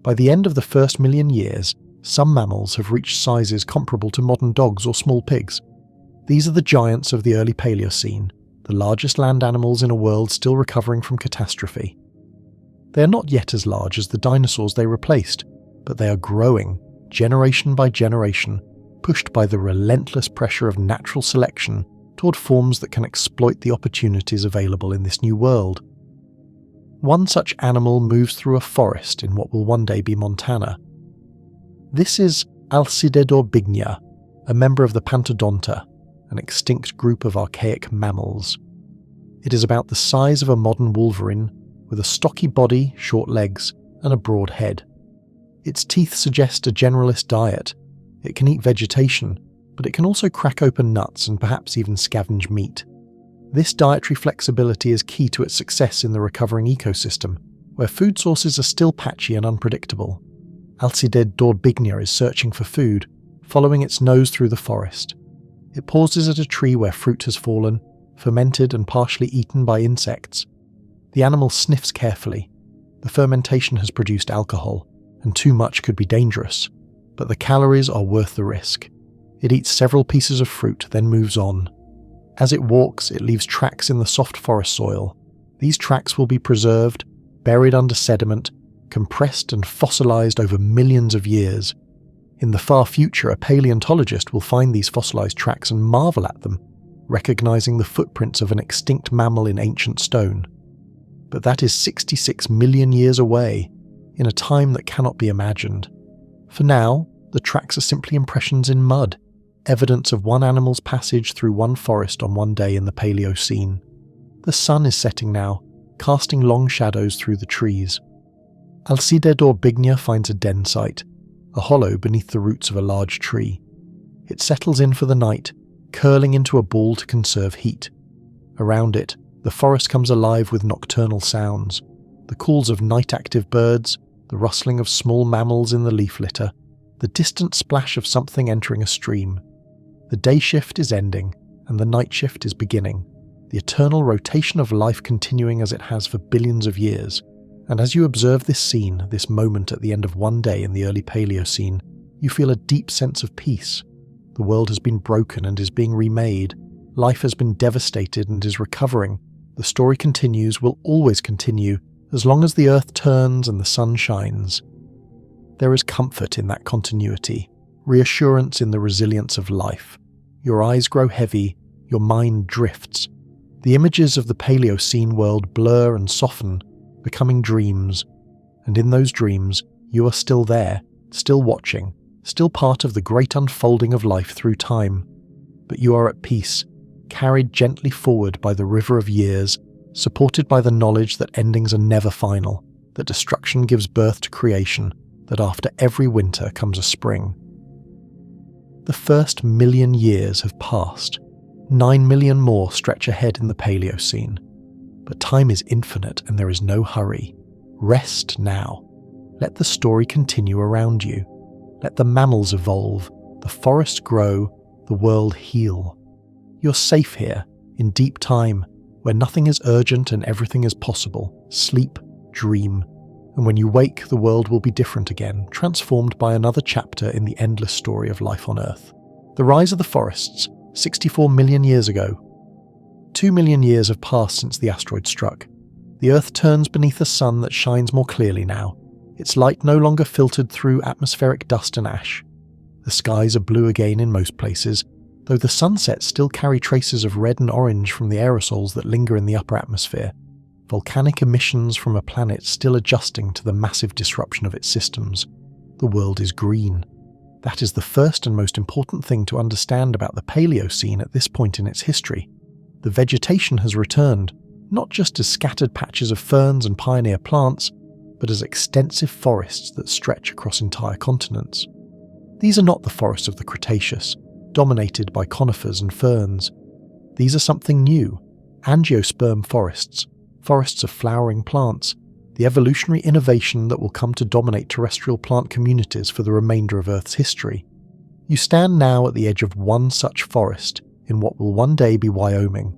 By the end of the first million years, some mammals have reached sizes comparable to modern dogs or small pigs. These are the giants of the early Paleocene, the largest land animals in a world still recovering from catastrophe. They are not yet as large as the dinosaurs they replaced, but they are growing, generation by generation, pushed by the relentless pressure of natural selection toward forms that can exploit the opportunities available in this new world. One such animal moves through a forest in what will one day be Montana. This is Alcidadorbignia, a member of the Pantodonta, an extinct group of archaic mammals. It is about the size of a modern wolverine, with a stocky body, short legs, and a broad head. Its teeth suggest a generalist diet. It can eat vegetation, but it can also crack open nuts and perhaps even scavenge meat. This dietary flexibility is key to its success in the recovering ecosystem, where food sources are still patchy and unpredictable. Alcidadorbignia is searching for food, following its nose through the forest. It pauses at a tree where fruit has fallen, fermented and partially eaten by insects. The animal sniffs carefully. The fermentation has produced alcohol, and too much could be dangerous, but the calories are worth the risk. It eats several pieces of fruit, then moves on. As it walks, it leaves tracks in the soft forest soil. These tracks will be preserved, buried under sediment, compressed and fossilized over millions of years. In the far future, a paleontologist will find these fossilized tracks and marvel at them, recognizing the footprints of an extinct mammal in ancient stone. But that is 66 million years away, in a time that cannot be imagined. For now, the tracks are simply impressions in mud, evidence of one animal's passage through one forest on one day in the Paleocene. The sun is setting now, casting long shadows through the trees. Alcidadorbignia finds a den site, a hollow beneath the roots of a large tree. It settles in for the night, curling into a ball to conserve heat. Around it, the forest comes alive with nocturnal sounds, the calls of night-active birds, the rustling of small mammals in the leaf litter, the distant splash of something entering a stream. The day shift is ending, and the night shift is beginning, the eternal rotation of life continuing as it has for billions of years. And as you observe this scene, this moment at the end of one day in the early Paleocene, you feel a deep sense of peace. The world has been broken and is being remade. Life has been devastated and is recovering, The story continues, will always continue, as long as the earth turns and the sun shines. There is comfort in that continuity, reassurance in the resilience of life. Your eyes grow heavy, your mind drifts. The images of the Paleocene world blur and soften, becoming dreams. And in those dreams, you are still there, still watching, still part of the great unfolding of life through time. But you are at peace, carried gently forward by the river of years, supported by the knowledge that endings are never final, that destruction gives birth to creation, that after every winter comes a spring. The first 1,000,000 years have passed. 9 million more stretch ahead in the Paleocene. But time is infinite and there is no hurry. Rest now. Let the story continue around you. Let the mammals evolve, the forests grow, the world heal. You're safe here, in deep time, where nothing is urgent and everything is possible. Sleep, dream, and when you wake, the world will be different again, transformed by another chapter in the endless story of life on Earth. The rise of the forests, 64 million years ago. 2 million years have passed since the asteroid struck. The Earth turns beneath a sun that shines more clearly now, its light no longer filtered through atmospheric dust and ash. The skies are blue again in most places, though the sunsets still carry traces of red and orange from the aerosols that linger in the upper atmosphere. Volcanic emissions from a planet still adjusting to the massive disruption of its systems. The world is green. That is the first and most important thing to understand about the Paleocene at this point in its history. The vegetation has returned, not just as scattered patches of ferns and pioneer plants, but as extensive forests that stretch across entire continents. These are not the forests of the Cretaceous, dominated by conifers and ferns. These are something new, angiosperm forests, forests of flowering plants, the evolutionary innovation that will come to dominate terrestrial plant communities for the remainder of Earth's history. You stand now at the edge of one such forest in what will one day be Wyoming.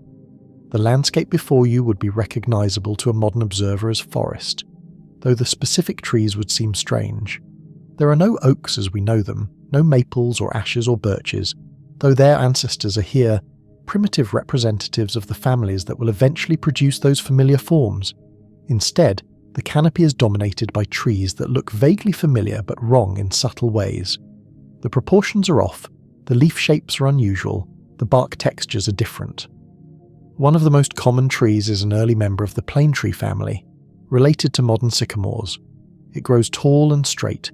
The landscape before you would be recognizable to a modern observer as forest, though the specific trees would seem strange. There are no oaks as we know them, no maples or ashes or birches, though their ancestors are here, primitive representatives of the families that will eventually produce those familiar forms. Instead, the canopy is dominated by trees that look vaguely familiar but wrong in subtle ways. The proportions are off, the leaf shapes are unusual, the bark textures are different. One of the most common trees is an early member of the plane tree family, related to modern sycamores. It grows tall and straight,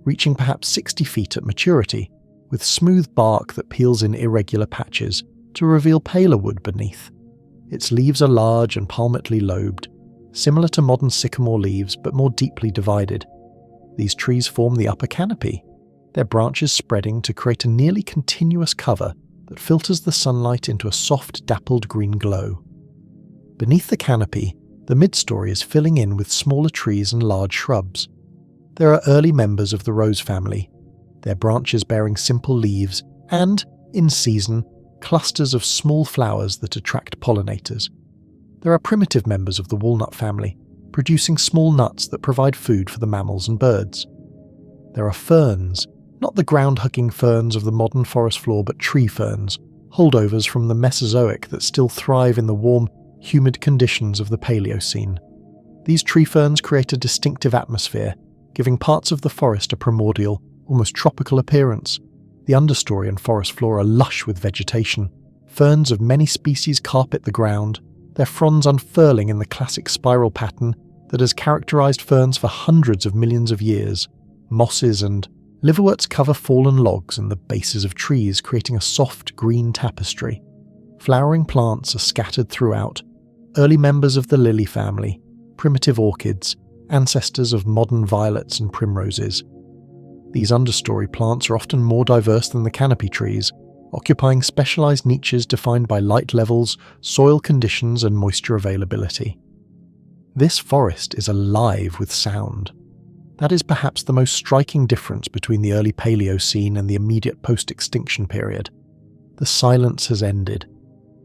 reaching perhaps 60 feet at maturity, with smooth bark that peels in irregular patches to reveal paler wood beneath. Its leaves are large and palmately lobed, similar to modern sycamore leaves but more deeply divided. These trees form the upper canopy, their branches spreading to create a nearly continuous cover that filters the sunlight into a soft dappled green glow. Beneath the canopy, the mid-story is filling in with smaller trees and large shrubs. There are early members of the rose family, their branches bearing simple leaves and, in season, clusters of small flowers that attract pollinators. There are primitive members of the walnut family, producing small nuts that provide food for the mammals and birds. There are ferns, not the ground-hugging ferns of the modern forest floor but tree ferns, holdovers from the Mesozoic that still thrive in the warm, humid conditions of the Paleocene. These tree ferns create a distinctive atmosphere, giving parts of the forest a primordial, almost tropical appearance. The understory and forest floor are lush with vegetation. Ferns of many species carpet the ground, their fronds unfurling in the classic spiral pattern that has characterized ferns for hundreds of millions of years. Mosses and liverworts cover fallen logs and the bases of trees, creating a soft green tapestry. Flowering plants are scattered throughout, early members of the lily family, primitive orchids, ancestors of modern violets and primroses. These understory plants are often more diverse than the canopy trees, occupying specialized niches defined by light levels, soil conditions, and moisture availability. This forest is alive with sound. That is perhaps the most striking difference between the early Paleocene and the immediate post-extinction period. The silence has ended.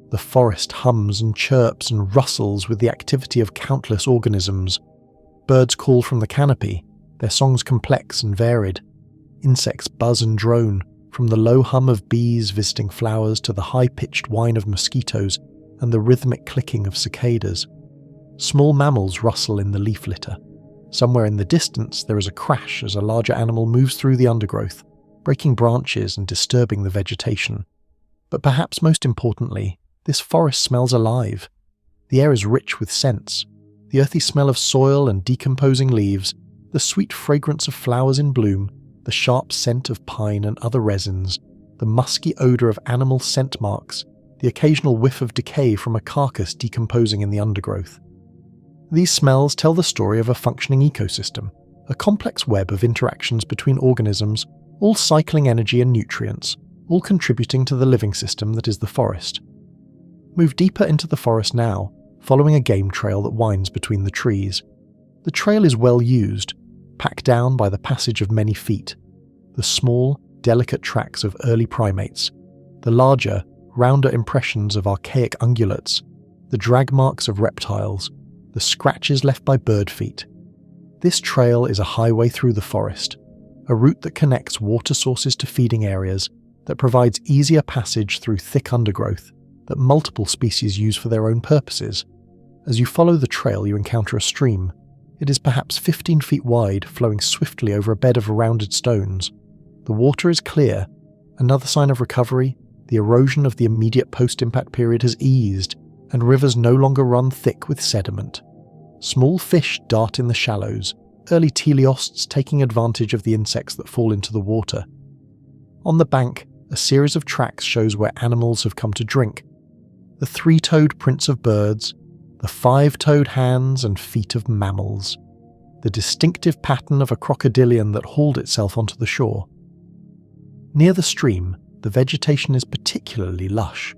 The forest hums and chirps and rustles with the activity of countless organisms. Birds call from the canopy, their songs complex and varied. Insects buzz and drone, from the low hum of bees visiting flowers to the high-pitched whine of mosquitoes, and the rhythmic clicking of cicadas. Small mammals rustle in the leaf litter. Somewhere in the distance there is a crash as a larger animal moves through the undergrowth, breaking branches and disturbing the vegetation. But perhaps most importantly, this forest smells alive. The air is rich with scents. The earthy smell of soil and decomposing leaves, the sweet fragrance of flowers in bloom, the sharp scent of pine and other resins, the musky odour of animal scent marks, the occasional whiff of decay from a carcass decomposing in the undergrowth. These smells tell the story of a functioning ecosystem, a complex web of interactions between organisms, all cycling energy and nutrients, all contributing to the living system that is the forest. Move deeper into the forest now, following a game trail that winds between the trees. The trail is well used, packed down by the passage of many feet. The small, delicate tracks of early primates, the larger, rounder impressions of archaic ungulates, the drag marks of reptiles, the scratches left by bird feet. This trail is a highway through the forest, a route that connects water sources to feeding areas, that provides easier passage through thick undergrowth that multiple species use for their own purposes. As you follow the trail, you encounter a stream. It is perhaps 15 feet wide, flowing swiftly over a bed of rounded stones. The water is clear. Another sign of recovery, the erosion of the immediate post-impact period has eased, and rivers no longer run thick with sediment. Small fish dart in the shallows, early teleosts taking advantage of the insects that fall into the water. On the bank, a series of tracks shows where animals have come to drink. The three-toed prints of birds, the five-toed hands and feet of mammals, the distinctive pattern of a crocodilian that hauled itself onto the shore. Near the stream, the vegetation is particularly lush.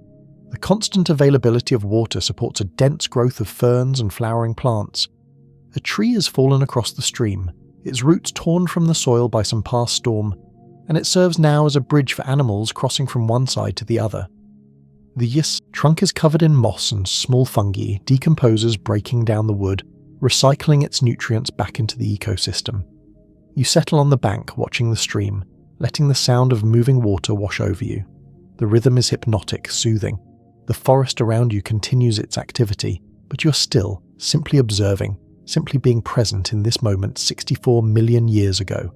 The constant availability of water supports a dense growth of ferns and flowering plants. A tree has fallen across the stream, its roots torn from the soil by some past storm, and it serves now as a bridge for animals crossing from one side to the other. The trunk is covered in moss and small fungi, decomposes breaking down the wood, recycling its nutrients back into the ecosystem. You settle on the bank, watching the stream, letting the sound of moving water wash over you. The rhythm is hypnotic, soothing. The forest around you continues its activity, but you're still, simply observing, simply being present in this moment 64 million years ago.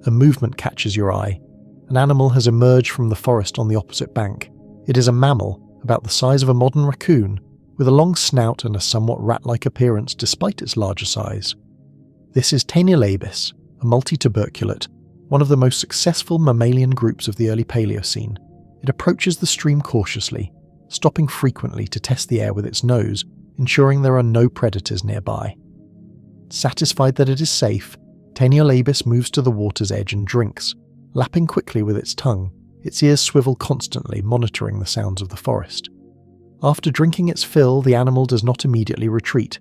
A movement catches your eye. An animal has emerged from the forest on the opposite bank. It is a mammal, about the size of a modern raccoon, with a long snout and a somewhat rat-like appearance despite its larger size. This is Taeniolabis, a multituberculate, one of the most successful mammalian groups of the early Paleocene. It approaches the stream cautiously, stopping frequently to test the air with its nose, ensuring there are no predators nearby. Satisfied that it is safe, Taeniolabis moves to the water's edge and drinks, lapping quickly with its tongue. Its ears swivel constantly, monitoring the sounds of the forest. After drinking its fill, the animal does not immediately retreat.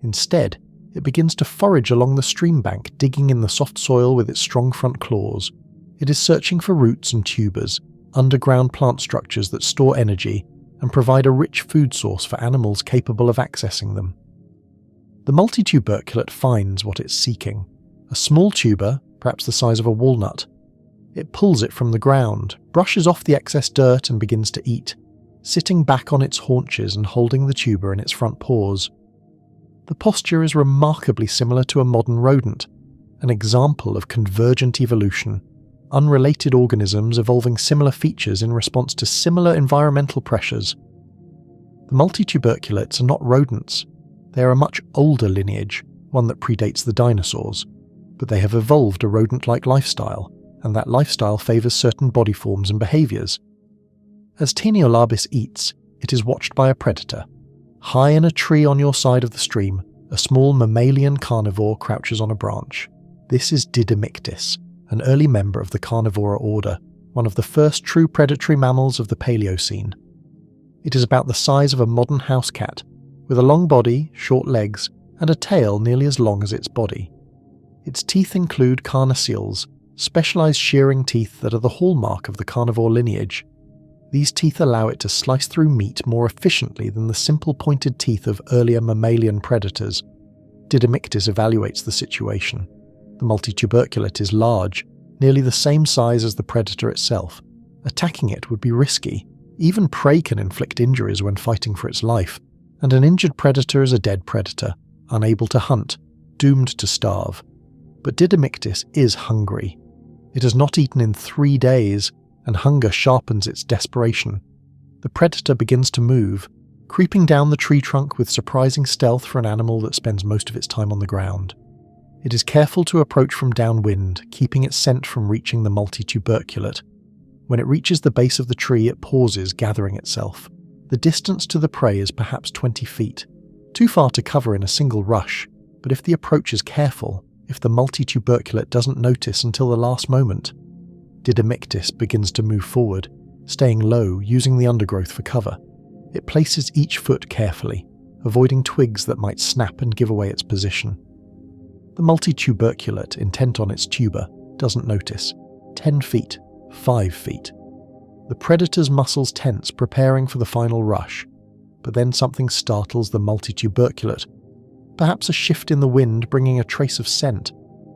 Instead, it begins to forage along the stream bank, digging in the soft soil with its strong front claws. It is searching for roots and tubers, underground plant structures that store energy and provide a rich food source for animals capable of accessing them. The multituberculate finds what it's seeking, a small tuber, perhaps the size of a walnut. It pulls it from the ground, brushes off the excess dirt and begins to eat, sitting back on its haunches and holding the tuber in its front paws. The posture is remarkably similar to a modern rodent, an example of convergent evolution, unrelated organisms evolving similar features in response to similar environmental pressures. The multituberculates are not rodents. They are a much older lineage, one that predates the dinosaurs, but they have evolved a rodent-like lifestyle, and that lifestyle favours certain body forms and behaviours. As Taeniolabis eats, it is watched by a predator. High in a tree on your side of the stream, a small mammalian carnivore crouches on a branch. This is Didymictis, an early member of the carnivora order, one of the first true predatory mammals of the Paleocene. It is about the size of a modern house cat, with a long body, short legs, and a tail nearly as long as its body. Its teeth include carnassials, specialised shearing teeth that are the hallmark of the carnivore lineage. These teeth allow it to slice through meat more efficiently than the simple pointed teeth of earlier mammalian predators. Didymictis evaluates the situation. The multituberculate is large, nearly the same size as the predator itself. Attacking it would be risky, Even prey can inflict injuries when fighting for its life, and an injured predator is a dead predator, unable to hunt, doomed to starve. But Didymictis is hungry. It has not eaten in 3 days, and hunger sharpens its desperation. The predator begins to move, creeping down the tree trunk with surprising stealth for an animal that spends most of its time on the ground. It is careful to approach from downwind, keeping its scent from reaching the multituberculate. When it reaches the base of the tree, it pauses, gathering itself. The distance to the prey is perhaps 20 feet, too far to cover in a single rush, but if the approach is careful, if the multituberculate doesn't notice until the last moment, Didymictis begins to move forward, staying low, using the undergrowth for cover. It places each foot carefully, avoiding twigs that might snap and give away its position. The multituberculate, intent on its tuber, doesn't notice. 10 feet, 5 feet. The predator's muscles tense, preparing for the final rush, but then something startles the multituberculate. Perhaps a shift in the wind bringing a trace of scent,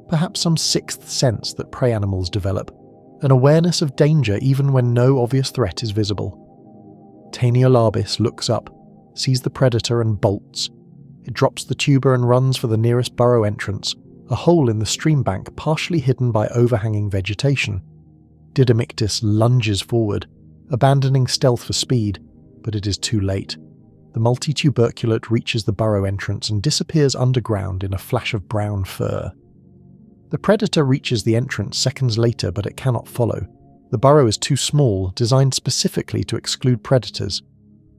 perhaps some sixth sense that prey animals develop, an awareness of danger even when no obvious threat is visible. Taniolabis looks up, sees the predator and bolts. It drops the tuber and runs for the nearest burrow entrance, a hole in the stream bank partially hidden by overhanging vegetation. Didymictis lunges forward, abandoning stealth for speed, but it is too late. The multituberculate reaches the burrow entrance and disappears underground in a flash of brown fur. The predator reaches the entrance seconds later, but it cannot follow. The burrow is too small, designed specifically to exclude predators.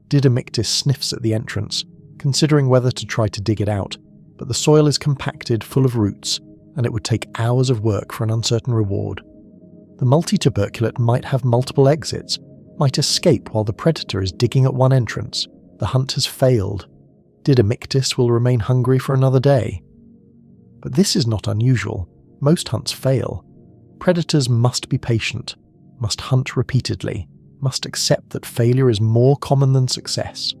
Didymictis sniffs at the entrance, considering whether to try to dig it out, but the soil is compacted, full of roots, and it would take hours of work for an uncertain reward. The multituberculate might have multiple exits, might escape while the predator is digging at one entrance. The hunt has failed. Didymictis will remain hungry for another day. But this is not unusual. Most hunts fail. Predators must be patient, must hunt repeatedly, must accept that failure is more common than success.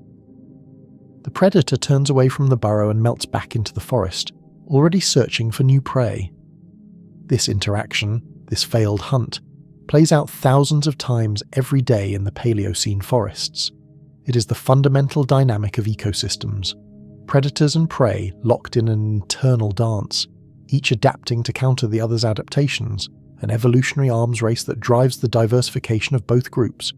The predator turns away from the burrow and melts back into the forest, already searching for new prey. This interaction, this failed hunt, plays out thousands of times every day in the Paleocene forests. It is the fundamental dynamic of ecosystems. Predators and prey locked in an internal dance, each adapting to counter the other's adaptations, an evolutionary arms race that drives the diversification of both groups.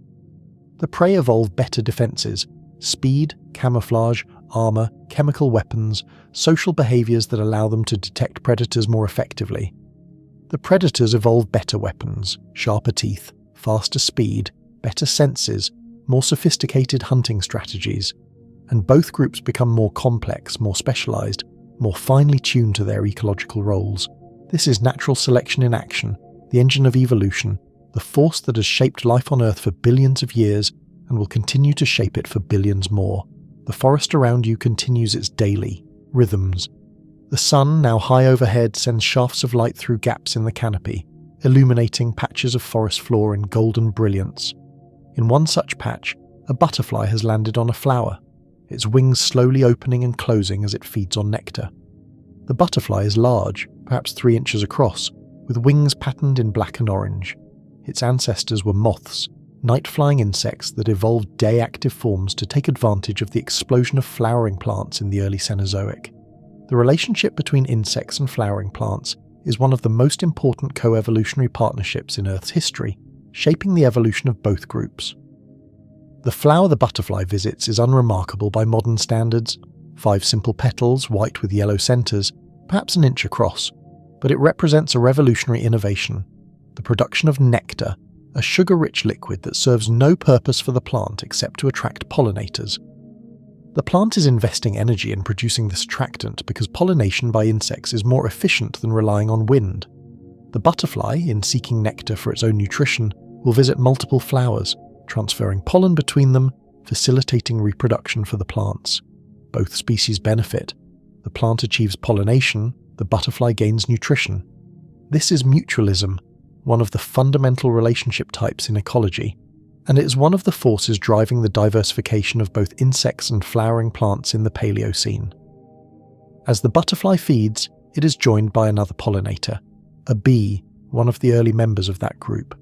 The prey evolve better defenses, speed, camouflage, armor, chemical weapons, social behaviors that allow them to detect predators more effectively. The predators evolve better weapons, sharper teeth, faster speed, better senses, more sophisticated hunting strategies, and both groups become more complex, more specialized, more finely tuned to their ecological roles. This is natural selection in action, the engine of evolution, the force that has shaped life on Earth for billions of years and will continue to shape it for billions more. The forest around you continues its daily rhythms. The sun, now high overhead, sends shafts of light through gaps in the canopy, illuminating patches of forest floor in golden brilliance. In one such patch, a butterfly has landed on a flower, its wings slowly opening and closing as it feeds on nectar. The butterfly is large, perhaps 3 inches across, with wings patterned in black and orange. Its ancestors were moths, night-flying insects that evolved day-active forms to take advantage of the explosion of flowering plants in the early Cenozoic. The relationship between insects and flowering plants is one of the most important co-evolutionary partnerships in Earth's history, shaping the evolution of both groups. The flower the butterfly visits is unremarkable by modern standards, 5 simple petals, white with yellow centers, perhaps an inch across, but it represents a revolutionary innovation, the production of nectar, a sugar-rich liquid that serves no purpose for the plant except to attract pollinators. The plant is investing energy in producing this attractant because pollination by insects is more efficient than relying on wind. The butterfly, in seeking nectar for its own nutrition, will visit multiple flowers, transferring pollen between them, facilitating reproduction for the plants. Both species benefit. The plant achieves pollination, the butterfly gains nutrition. This is mutualism, one of the fundamental relationship types in ecology, and it is one of the forces driving the diversification of both insects and flowering plants in the Paleocene. As the butterfly feeds, it is joined by another pollinator, a bee, one of the early members of that group.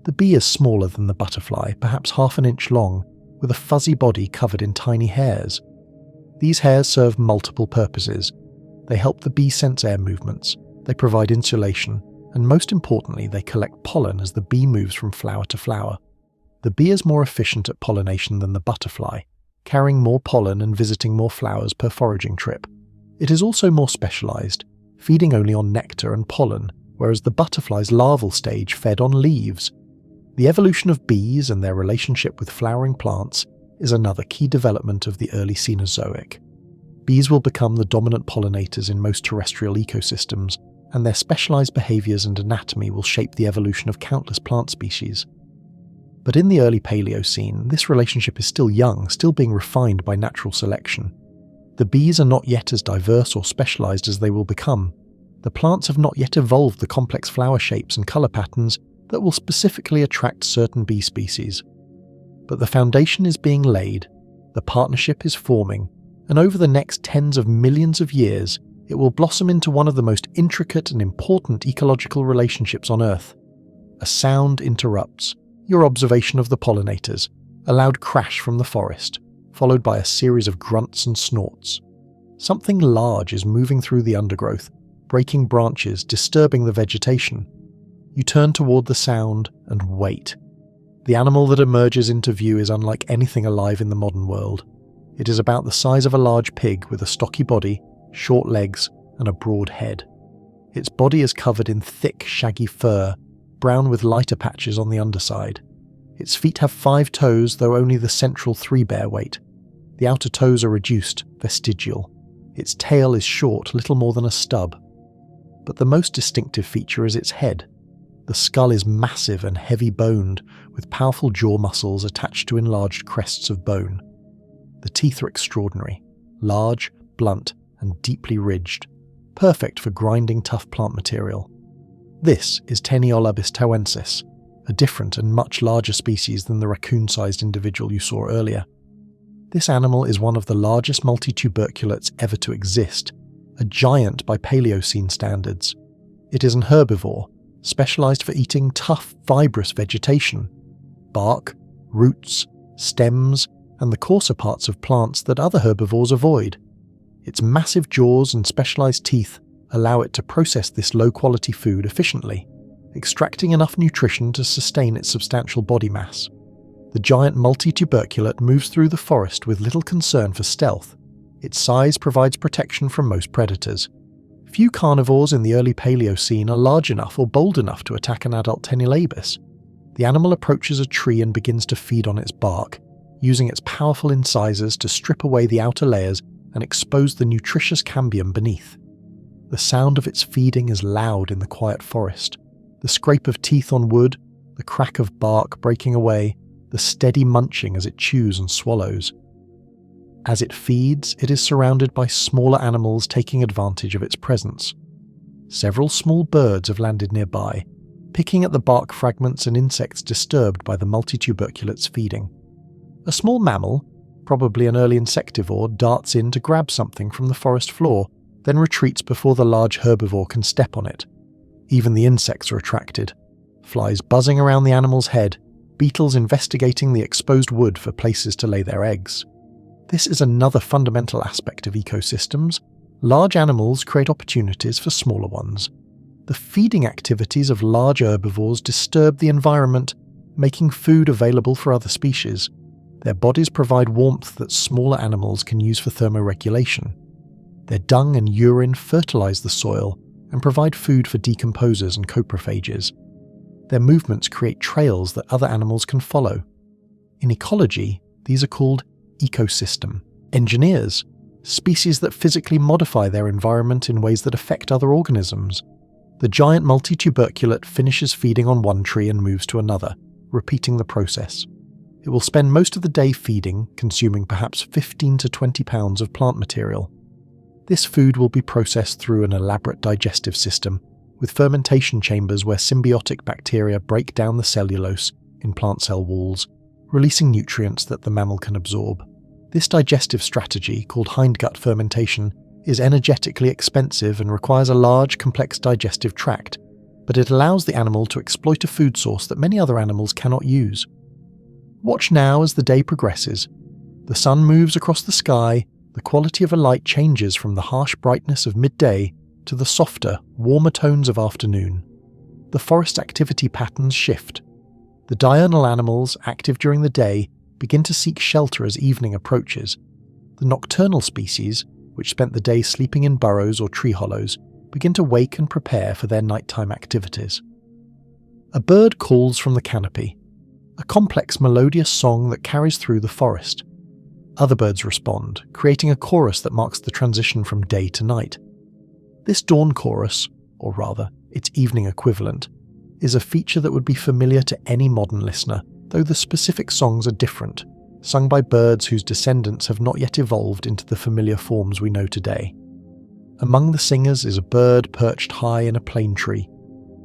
The bee is smaller than the butterfly, perhaps half an inch long, with a fuzzy body covered in tiny hairs. These hairs serve multiple purposes. They help the bee sense air movements, they provide insulation, and most importantly, they collect pollen as the bee moves from flower to flower. The bee is more efficient at pollination than the butterfly, carrying more pollen and visiting more flowers per foraging trip. It is also more specialized, feeding only on nectar and pollen, whereas the butterfly's larval stage fed on leaves. The evolution of bees and their relationship with flowering plants is another key development of the early Cenozoic. Bees will become the dominant pollinators in most terrestrial ecosystems, and their specialized behaviors and anatomy will shape the evolution of countless plant species. But in the early Paleocene, this relationship is still young, still being refined by natural selection. The bees are not yet as diverse or specialized as they will become. The plants have not yet evolved the complex flower shapes and color patterns that will specifically attract certain bee species. But the foundation is being laid, the partnership is forming, and over the next tens of millions of years, it will blossom into one of the most intricate and important ecological relationships on Earth. A sound interrupts your observation of the pollinators, a loud crash from the forest, followed by a series of grunts and snorts. Something large is moving through the undergrowth, breaking branches, disturbing the vegetation. You turn toward the sound and wait. The animal that emerges into view is unlike anything alive in the modern world. It is about the size of a large pig with a stocky body, short legs, and a broad head. Its body is covered in thick, shaggy fur, brown with lighter patches on the underside. Its feet have 5 toes, though only the central 3 bear weight. The outer toes are reduced, vestigial. Its tail is short, little more than a stub. But the most distinctive feature is its head. The skull is massive and heavy-boned, with powerful jaw muscles attached to enlarged crests of bone. The teeth are extraordinary, large, blunt, and deeply ridged, perfect for grinding tough plant material. This is Taeniolabis tauensis, a different and much larger species than the raccoon-sized individual you saw earlier. This animal is one of the largest multituberculates ever to exist, a giant by Paleocene standards. It is an herbivore, specialized for eating tough, fibrous vegetation, bark, roots, stems, and the coarser parts of plants that other herbivores avoid. Its massive jaws and specialized teeth allow it to process this low-quality food efficiently, extracting enough nutrition to sustain its substantial body mass. The giant multituberculate moves through the forest with little concern for stealth. Its size provides protection from most predators. Few carnivores in the early Paleocene are large enough or bold enough to attack an adult Taeniolabis. The animal approaches a tree and begins to feed on its bark, using its powerful incisors to strip away the outer layers and expose the nutritious cambium beneath. The sound of its feeding is loud in the quiet forest. The scrape of teeth on wood, the crack of bark breaking away, the steady munching as it chews and swallows. As it feeds, it is surrounded by smaller animals taking advantage of its presence. Several small birds have landed nearby, picking at the bark fragments and insects disturbed by the multituberculate's feeding. A small mammal, probably an early insectivore, darts in to grab something from the forest floor, then retreats before the large herbivore can step on it. Even the insects are attracted. Flies buzzing around the animal's head, beetles investigating the exposed wood for places to lay their eggs. This is another fundamental aspect of ecosystems. Large animals create opportunities for smaller ones. The feeding activities of large herbivores disturb the environment, making food available for other species. Their bodies provide warmth that smaller animals can use for thermoregulation. Their dung and urine fertilize the soil and provide food for decomposers and coprophages. Their movements create trails that other animals can follow. In ecology, these are called ecosystem engineers, species that physically modify their environment in ways that affect other organisms. The giant multituberculate finishes feeding on one tree and moves to another, repeating the process. It will spend most of the day feeding, consuming perhaps 15 to 20 pounds of plant material. This food will be processed through an elaborate digestive system, with fermentation chambers where symbiotic bacteria break down the cellulose in plant cell walls, releasing nutrients that the mammal can absorb. This digestive strategy, called hindgut fermentation, is energetically expensive and requires a large, complex digestive tract, but it allows the animal to exploit a food source that many other animals cannot use. Watch now as the day progresses. The sun moves across the sky, the quality of a light changes from the harsh brightness of midday to the softer, warmer tones of afternoon. The forest activity patterns shift. The diurnal animals, active during the day, begin to seek shelter as evening approaches. The nocturnal species, which spent the day sleeping in burrows or tree hollows, begin to wake and prepare for their nighttime activities. A bird calls from the canopy, a complex melodious song that carries through the forest. Other birds respond, creating a chorus that marks the transition from day to night. This dawn chorus, or rather, its evening equivalent, is a feature that would be familiar to any modern listener, though the specific songs are different, sung by birds whose descendants have not yet evolved into the familiar forms we know today. Among the singers is a bird perched high in a plane tree.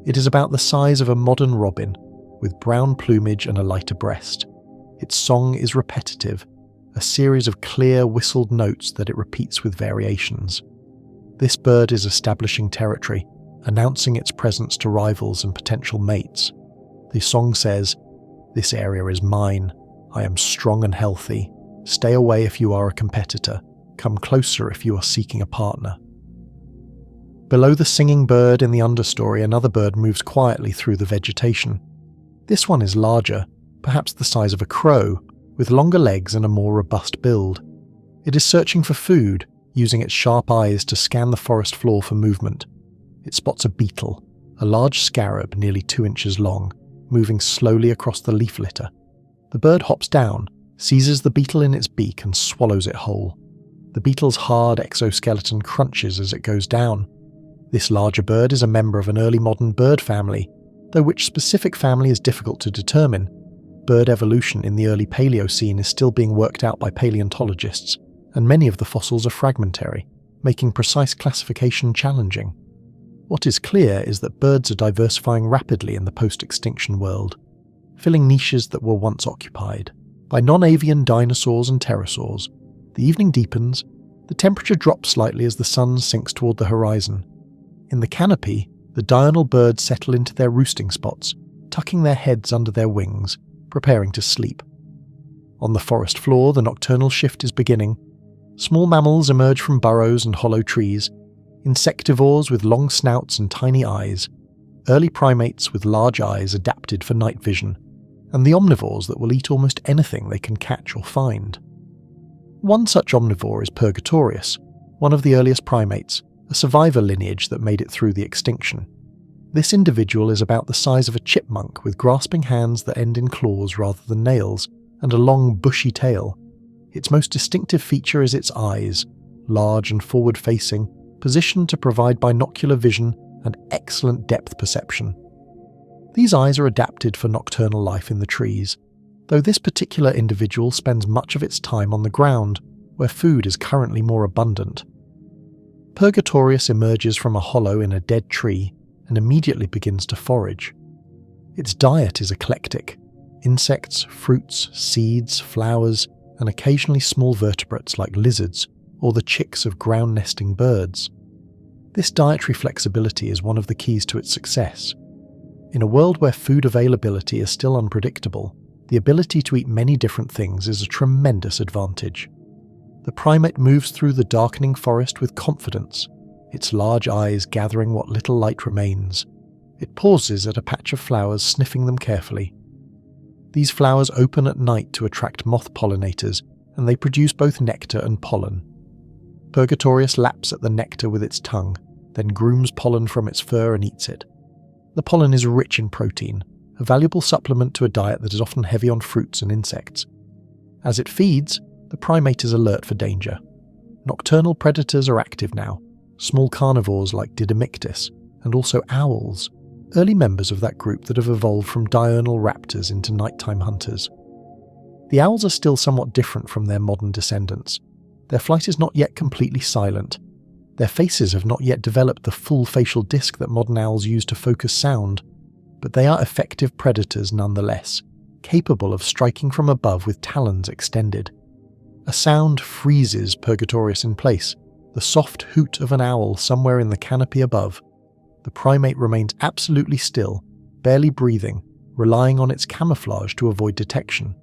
It is about the size of a modern robin, with brown plumage and a lighter breast. Its song is repetitive, a series of clear whistled notes that it repeats with variations. This bird is establishing territory, announcing its presence to rivals and potential mates. The song says, "This area is mine. I am strong and healthy. Stay away if you are a competitor. Come closer if you are seeking a partner." Below the singing bird in the understory, another bird moves quietly through the vegetation. This one is larger, perhaps the size of a crow, with longer legs and a more robust build. It is searching for food, using its sharp eyes to scan the forest floor for movement. It spots a beetle, a large scarab nearly 2 inches long, moving slowly across the leaf litter. The bird hops down, seizes the beetle in its beak and swallows it whole. The beetle's hard exoskeleton crunches as it goes down. This larger bird is a member of an early modern bird family, though which specific family is difficult to determine. Bird evolution in the early Paleocene is still being worked out by paleontologists, and many of the fossils are fragmentary, making precise classification challenging. What is clear is that birds are diversifying rapidly in the post-extinction world, filling niches that were once occupied by non-avian dinosaurs and pterosaurs. The evening deepens, the temperature drops slightly as the sun sinks toward the horizon. In the canopy, the diurnal birds settle into their roosting spots, tucking their heads under their wings, preparing to sleep. On the forest floor, the nocturnal shift is beginning. Small mammals emerge from burrows and hollow trees, insectivores with long snouts and tiny eyes, early primates with large eyes adapted for night vision, and the omnivores that will eat almost anything they can catch or find. One such omnivore is Purgatorius, one of the earliest primates, a survivor lineage that made it through the extinction. This individual is about the size of a chipmunk with grasping hands that end in claws rather than nails, and a long bushy tail. Its most distinctive feature is its eyes, large and forward-facing, positioned to provide binocular vision and excellent depth perception. These eyes are adapted for nocturnal life in the trees, though this particular individual spends much of its time on the ground, where food is currently more abundant. Purgatorius emerges from a hollow in a dead tree and immediately begins to forage. Its diet is eclectic: insects, fruits, seeds, flowers, and occasionally small vertebrates like lizards or the chicks of ground-nesting birds. This dietary flexibility is one of the keys to its success. In a world where food availability is still unpredictable, the ability to eat many different things is a tremendous advantage. The primate moves through the darkening forest with confidence, its large eyes gathering what little light remains. It pauses at a patch of flowers, sniffing them carefully. These flowers open at night to attract moth pollinators, and they produce both nectar and pollen. Purgatorius laps at the nectar with its tongue, then grooms pollen from its fur and eats it. The pollen is rich in protein, a valuable supplement to a diet that is often heavy on fruits and insects. As it feeds, the primate is alert for danger. Nocturnal predators are active now, small carnivores like Didymictis, and also owls, early members of that group that have evolved from diurnal raptors into nighttime hunters. The owls are still somewhat different from their modern descendants. Their flight is not yet completely silent. Their faces have not yet developed the full facial disc that modern owls use to focus sound, but they are effective predators nonetheless, capable of striking from above with talons extended. A sound freezes Purgatorius in place, the soft hoot of an owl somewhere in the canopy above. The primate remains absolutely still, barely breathing, relying on its camouflage to avoid detection.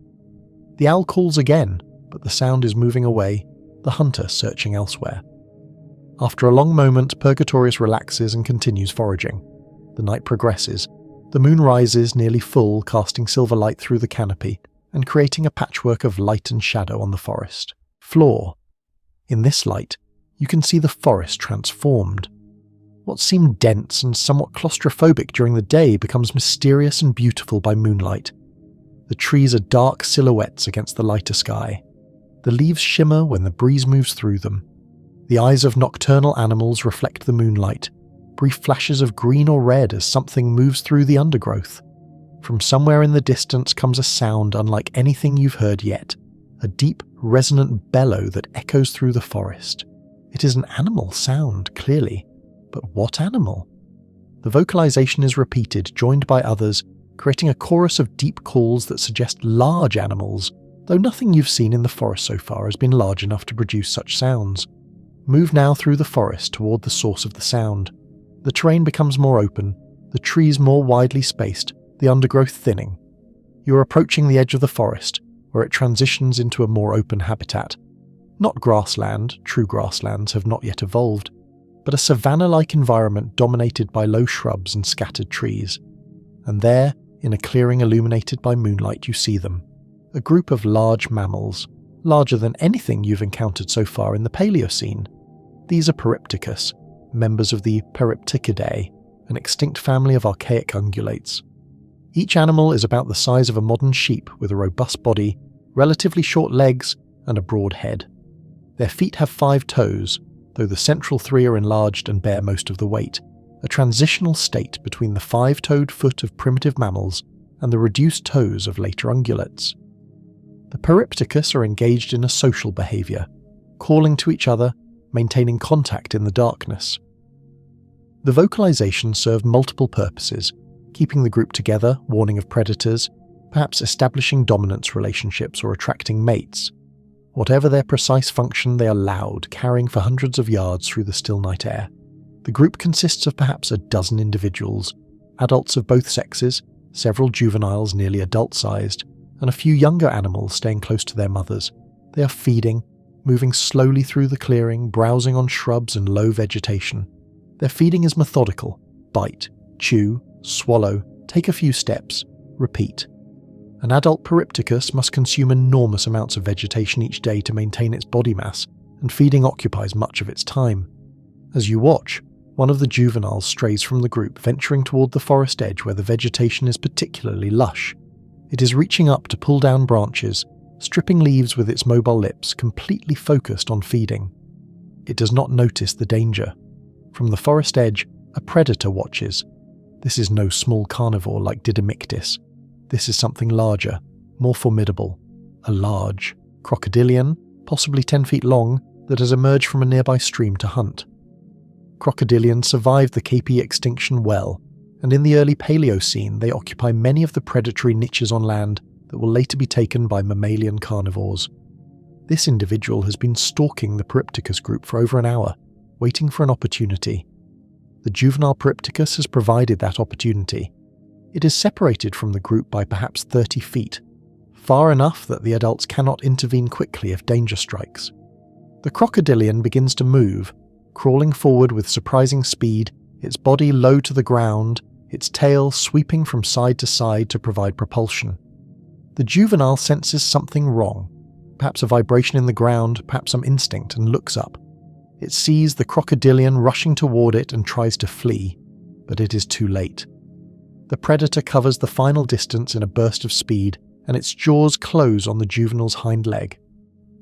The owl calls again, but the sound is moving away, the hunter searching elsewhere. After a long moment, Purgatorius relaxes and continues foraging. The night progresses. The moon rises nearly full, casting silver light through the canopy and creating a patchwork of light and shadow on the forest floor. In this light, you can see the forest transformed. What seemed dense and somewhat claustrophobic during the day becomes mysterious and beautiful by moonlight. The trees are dark silhouettes against the lighter sky. The leaves shimmer when the breeze moves through them. The eyes of nocturnal animals reflect the moonlight, brief flashes of green or red as something moves through the undergrowth. From somewhere in the distance comes a sound unlike anything you've heard yet, a deep, resonant bellow that echoes through the forest. It is an animal sound, clearly. But what animal? The vocalization is repeated, joined by others, creating a chorus of deep calls that suggest large animals, though nothing you've seen in the forest so far has been large enough to produce such sounds. Move now through the forest toward the source of the sound. The terrain becomes more open, the trees more widely spaced, the undergrowth thinning. You are approaching the edge of the forest, where it transitions into a more open habitat. Not grassland, true grasslands have not yet evolved, but a savanna-like environment dominated by low shrubs and scattered trees. And there, in a clearing illuminated by moonlight, you see them. A group of large mammals, larger than anything you've encountered so far in the Paleocene. These are Peripticus, members of the Peripticidae, an extinct family of archaic ungulates. Each animal is about the size of a modern sheep with a robust body, relatively short legs, and a broad head. Their feet have 5 toes, though the central 3 are enlarged and bear most of the weight, a transitional state between the 5-toed foot of primitive mammals and the reduced toes of later ungulates. The Peripticus are engaged in a social behaviour, calling to each other, maintaining contact in the darkness. The vocalization served multiple purposes, keeping the group together, warning of predators, perhaps establishing dominance relationships or attracting mates. Whatever their precise function, they are loud, carrying for hundreds of yards through the still night air. The group consists of perhaps a dozen individuals, adults of both sexes, several juveniles nearly adult-sized, and a few younger animals staying close to their mothers. They are feeding, moving slowly through the clearing, browsing on shrubs and low vegetation. Their feeding is methodical: bite, chew, swallow, take a few steps, repeat. An adult Peripticus must consume enormous amounts of vegetation each day to maintain its body mass, and feeding occupies much of its time. As you watch, one of the juveniles strays from the group, venturing toward the forest edge where the vegetation is particularly lush. It is reaching up to pull down branches, stripping leaves with its mobile lips, completely focused on feeding. It does not notice the danger. From the forest edge, a predator watches. This is no small carnivore like Didymictis. This is something larger, more formidable. A large crocodilian, possibly 10 feet long, that has emerged from a nearby stream to hunt. Crocodilians survived the KP extinction well, and in the early Paleocene they occupy many of the predatory niches on land that will later be taken by mammalian carnivores. This individual has been stalking the Peripticus group for over an hour, waiting for an opportunity. The juvenile Peripticus has provided that opportunity. It is separated from the group by perhaps 30 feet, far enough that the adults cannot intervene quickly if danger strikes. The crocodilian begins to move, crawling forward with surprising speed, its body low to the ground, its tail sweeping from side to side to provide propulsion. The juvenile senses something wrong, perhaps a vibration in the ground, perhaps some instinct, and looks up. It sees the crocodilian rushing toward it and tries to flee, but it is too late. The predator covers the final distance in a burst of speed, and its jaws close on the juvenile's hind leg.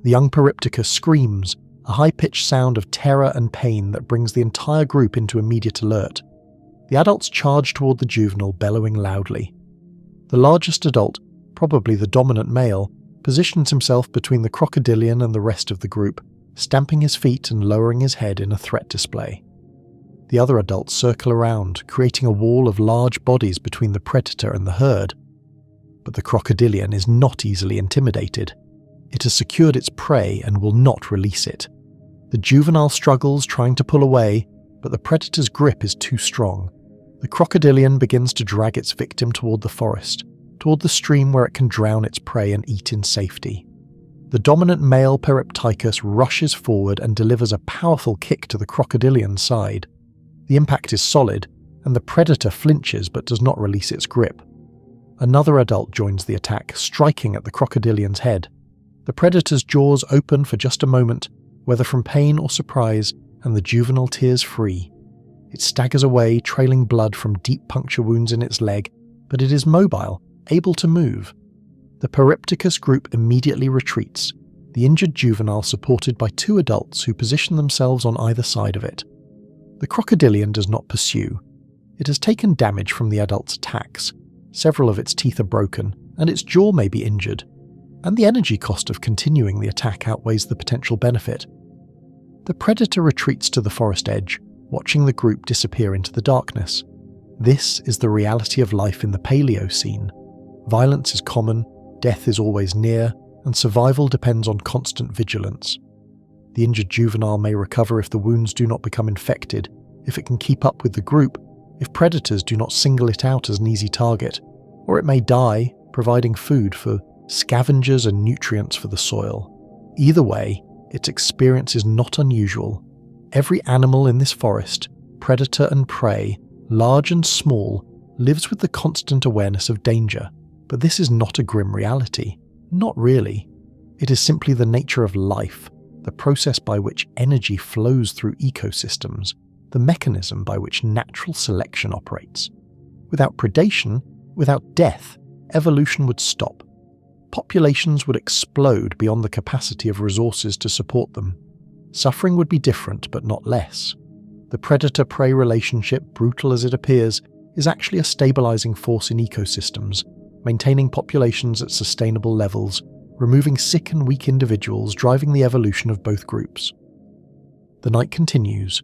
The young Peripticus screams, a high-pitched sound of terror and pain that brings the entire group into immediate alert. The adults charge toward the juvenile, bellowing loudly. The largest adult, probably the dominant male, positions himself between the crocodilian and the rest of the group, stamping his feet and lowering his head in a threat display. The other adults circle around, creating a wall of large bodies between the predator and the herd. But the crocodilian is not easily intimidated. It has secured its prey and will not release it. The juvenile struggles, trying to pull away, but the predator's grip is too strong. The crocodilian begins to drag its victim toward the forest, toward the stream where it can drown its prey and eat in safety. The dominant male Periptychus rushes forward and delivers a powerful kick to the crocodilian's side. The impact is solid, and the predator flinches but does not release its grip. Another adult joins the attack, striking at the crocodilian's head. The predator's jaws open for just a moment, whether from pain or surprise, and the juvenile tears free. It staggers away, trailing blood from deep puncture wounds in its leg, but it is mobile, able to move. The Periptychus group immediately retreats, the injured juvenile supported by two adults who position themselves on either side of it. The crocodilian does not pursue. It has taken damage from the adult's attacks. Several of its teeth are broken, and its jaw may be injured, and the energy cost of continuing the attack outweighs the potential benefit. The predator retreats to the forest edge, watching the group disappear into the darkness. This is the reality of life in the Paleocene. Violence is common, death is always near, and survival depends on constant vigilance. The injured juvenile may recover if the wounds do not become infected, if it can keep up with the group, if predators do not single it out as an easy target, or it may die, providing food for scavengers and nutrients for the soil. Either way, its experience is not unusual. Every animal in this forest, predator and prey, large and small, lives with the constant awareness of danger. But this is not a grim reality. Not really. It is simply the nature of life, the process by which energy flows through ecosystems, the mechanism by which natural selection operates. Without predation, without death, evolution would stop. Populations would explode beyond the capacity of resources to support them. Suffering would be different, but not less. The predator-prey relationship, brutal as it appears, is actually a stabilizing force in ecosystems, maintaining populations at sustainable levels, removing sick and weak individuals, driving the evolution of both groups. The night continues.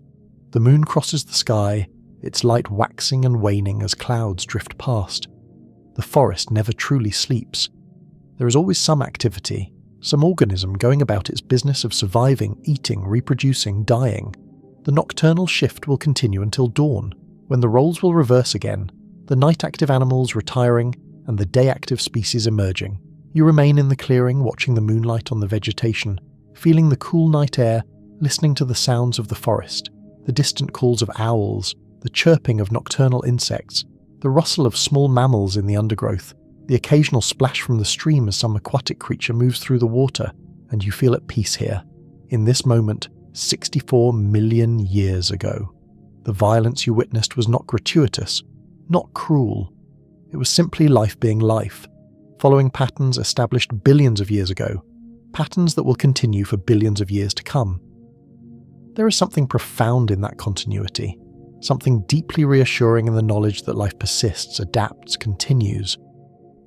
The moon crosses the sky, its light waxing and waning as clouds drift past. The forest never truly sleeps. There is always some activity, some organism going about its business of surviving, eating, reproducing, dying. The nocturnal shift will continue until dawn, when the roles will reverse again, the night-active animals retiring and the day-active species emerging. You remain in the clearing, watching the moonlight on the vegetation, feeling the cool night air, listening to the sounds of the forest, the distant calls of owls, the chirping of nocturnal insects, the rustle of small mammals in the undergrowth, the occasional splash from the stream as some aquatic creature moves through the water, and you feel at peace here, in this moment, 64 million years ago. The violence you witnessed was not gratuitous, not cruel. It was simply life being life, following patterns established billions of years ago, patterns that will continue for billions of years to come. There is something profound in that continuity, something deeply reassuring in the knowledge that life persists, adapts, continues.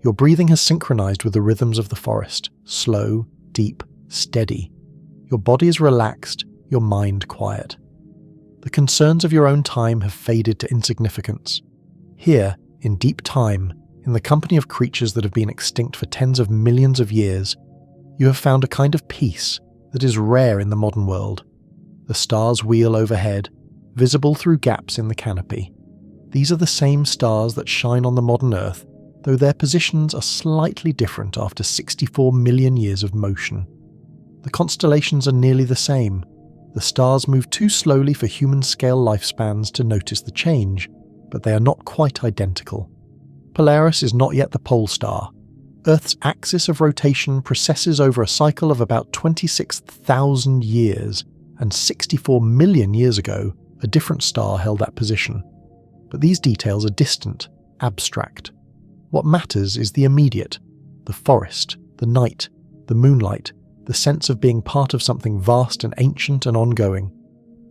Your breathing has synchronized with the rhythms of the forest, slow, deep, steady. Your body is relaxed, your mind quiet. The concerns of your own time have faded to insignificance. Here, in deep time, in the company of creatures that have been extinct for tens of millions of years, you have found a kind of peace that is rare in the modern world. The stars wheel overhead, visible through gaps in the canopy. These are the same stars that shine on the modern Earth, though their positions are slightly different after 64 million years of motion. The constellations are nearly the same. The stars move too slowly for human-scale lifespans to notice the change, but they are not quite identical. Polaris is not yet the pole star. Earth's axis of rotation precesses over a cycle of about 26,000 years, and 64 million years ago, a different star held that position. But these details are distant, abstract. What matters is the immediate, the forest, the night, the moonlight, the sense of being part of something vast and ancient and ongoing.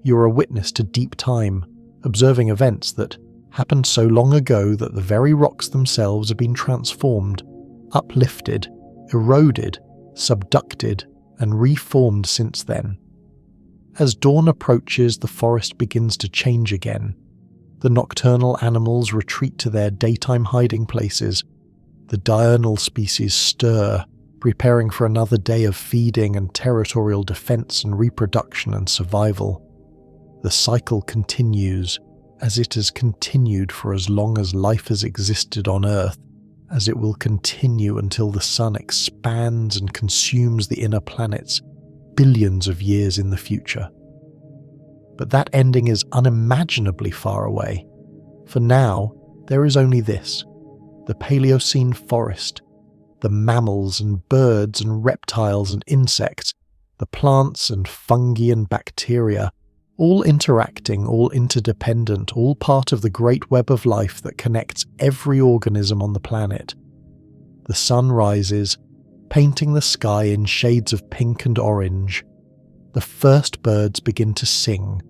You are a witness to deep time, observing events that happened so long ago that the very rocks themselves have been transformed, uplifted, eroded, subducted, and reformed since then. As dawn approaches, the forest begins to change again. The nocturnal animals retreat to their daytime hiding places. The diurnal species stir, preparing for another day of feeding and territorial defense and reproduction and survival. The cycle continues, as it has continued for as long as life has existed on Earth, as it will continue until the sun expands and consumes the inner planets billions of years in the future. But that ending is unimaginably far away. For now, there is only this: the Paleocene forest, the mammals and birds and reptiles and insects, the plants and fungi and bacteria, all interacting, all interdependent, all part of the great web of life that connects every organism on the planet. The sun rises, painting the sky in shades of pink and orange. The first birds begin to sing,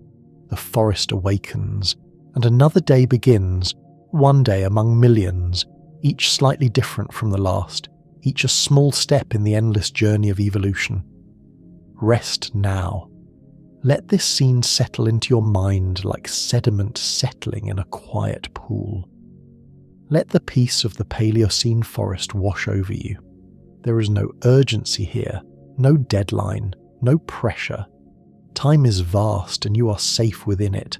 the forest awakens, and another day begins, one day among millions, each slightly different from the last, each a small step in the endless journey of evolution. Rest now. Let this scene settle into your mind like sediment settling in a quiet pool. Let the peace of the Paleocene forest wash over you. There is no urgency here, no deadline, no pressure. Time is vast and you are safe within it,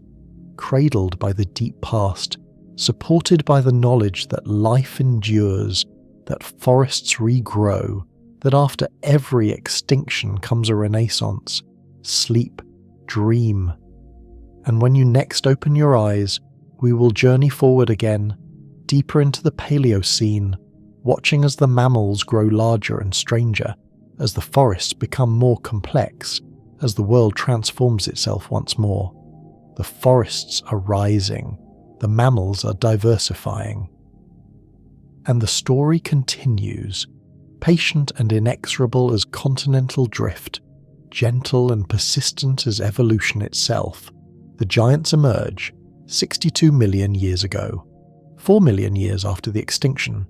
cradled by the deep past, supported by the knowledge that life endures, that forests regrow, that after every extinction comes a renaissance. Sleep, dream. And when you next open your eyes, we will journey forward again, deeper into the Paleocene, watching as the mammals grow larger and stranger, as the forests become more complex, as the world transforms itself once more. The forests are rising, the mammals are diversifying. And the story continues, patient and inexorable as continental drift, gentle and persistent as evolution itself. The giants emerge 62 million years ago, 4 million years after the extinction.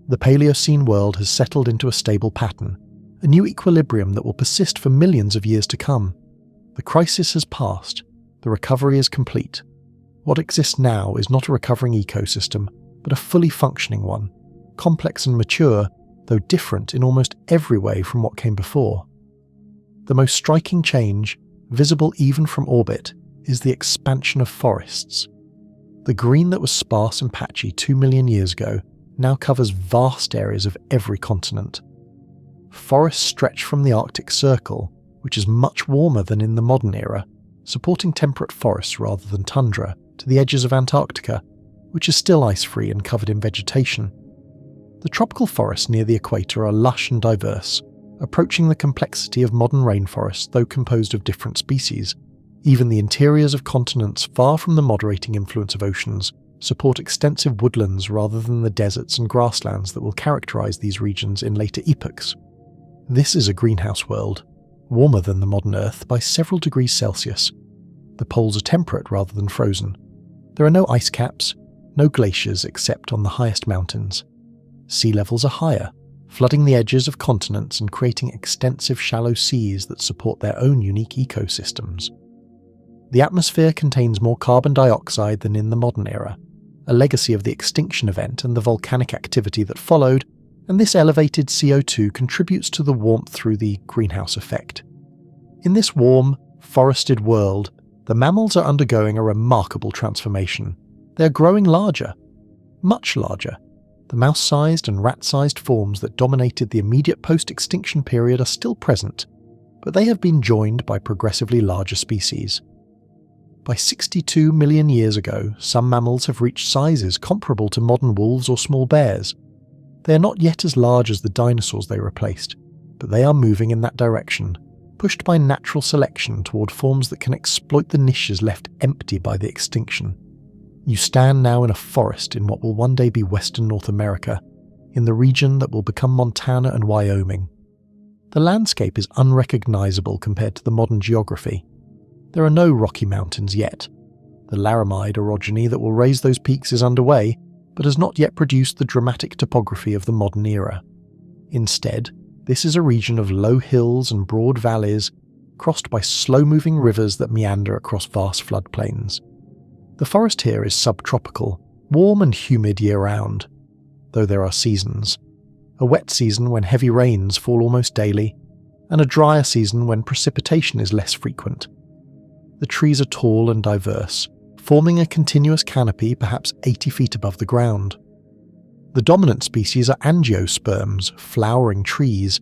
The Paleocene world has settled into a stable pattern, a new equilibrium that will persist for millions of years to come. The crisis has passed, the recovery is complete. What exists now is not a recovering ecosystem, but a fully functioning one, complex and mature, though different in almost every way from what came before. The most striking change, visible even from orbit, is the expansion of forests. The green that was sparse and patchy 2 million years ago now covers vast areas of every continent. Forests stretch from the Arctic Circle, which is much warmer than in the modern era, supporting temperate forests rather than tundra, to the edges of Antarctica, which is still ice-free and covered in vegetation. The tropical forests near the equator are lush and diverse, approaching the complexity of modern rainforests though composed of different species. Even the interiors of continents far from the moderating influence of oceans support extensive woodlands rather than the deserts and grasslands that will characterize these regions in later epochs. This is a greenhouse world, warmer than the modern Earth by several degrees Celsius. The poles are temperate rather than frozen. There are no ice caps, no glaciers except on the highest mountains. Sea levels are higher, flooding the edges of continents and creating extensive shallow seas that support their own unique ecosystems. The atmosphere contains more carbon dioxide than in the modern era, a legacy of the extinction event and the volcanic activity that followed, and this elevated CO2 contributes to the warmth through the greenhouse effect. In this warm, forested world, the mammals are undergoing a remarkable transformation. They are growing larger, much larger. The mouse-sized and rat-sized forms that dominated the immediate post-extinction period are still present, but they have been joined by progressively larger species. By 62 million years ago, some mammals have reached sizes comparable to modern wolves or small bears. They are not yet as large as the dinosaurs they replaced, but they are moving in that direction, pushed by natural selection toward forms that can exploit the niches left empty by the extinction. You stand now in a forest in what will one day be Western North America, in the region that will become Montana and Wyoming. The landscape is unrecognizable compared to the modern geography. There are no Rocky Mountains yet. The Laramide orogeny that will raise those peaks is underway, but has not yet produced the dramatic topography of the modern era. Instead, this is a region of low hills and broad valleys, crossed by slow-moving rivers that meander across vast floodplains. The forest here is subtropical, warm and humid year-round, though there are seasons. A wet season when heavy rains fall almost daily, and a drier season when precipitation is less frequent. The trees are tall and diverse, forming a continuous canopy perhaps 80 feet above the ground. The dominant species are angiosperms, flowering trees,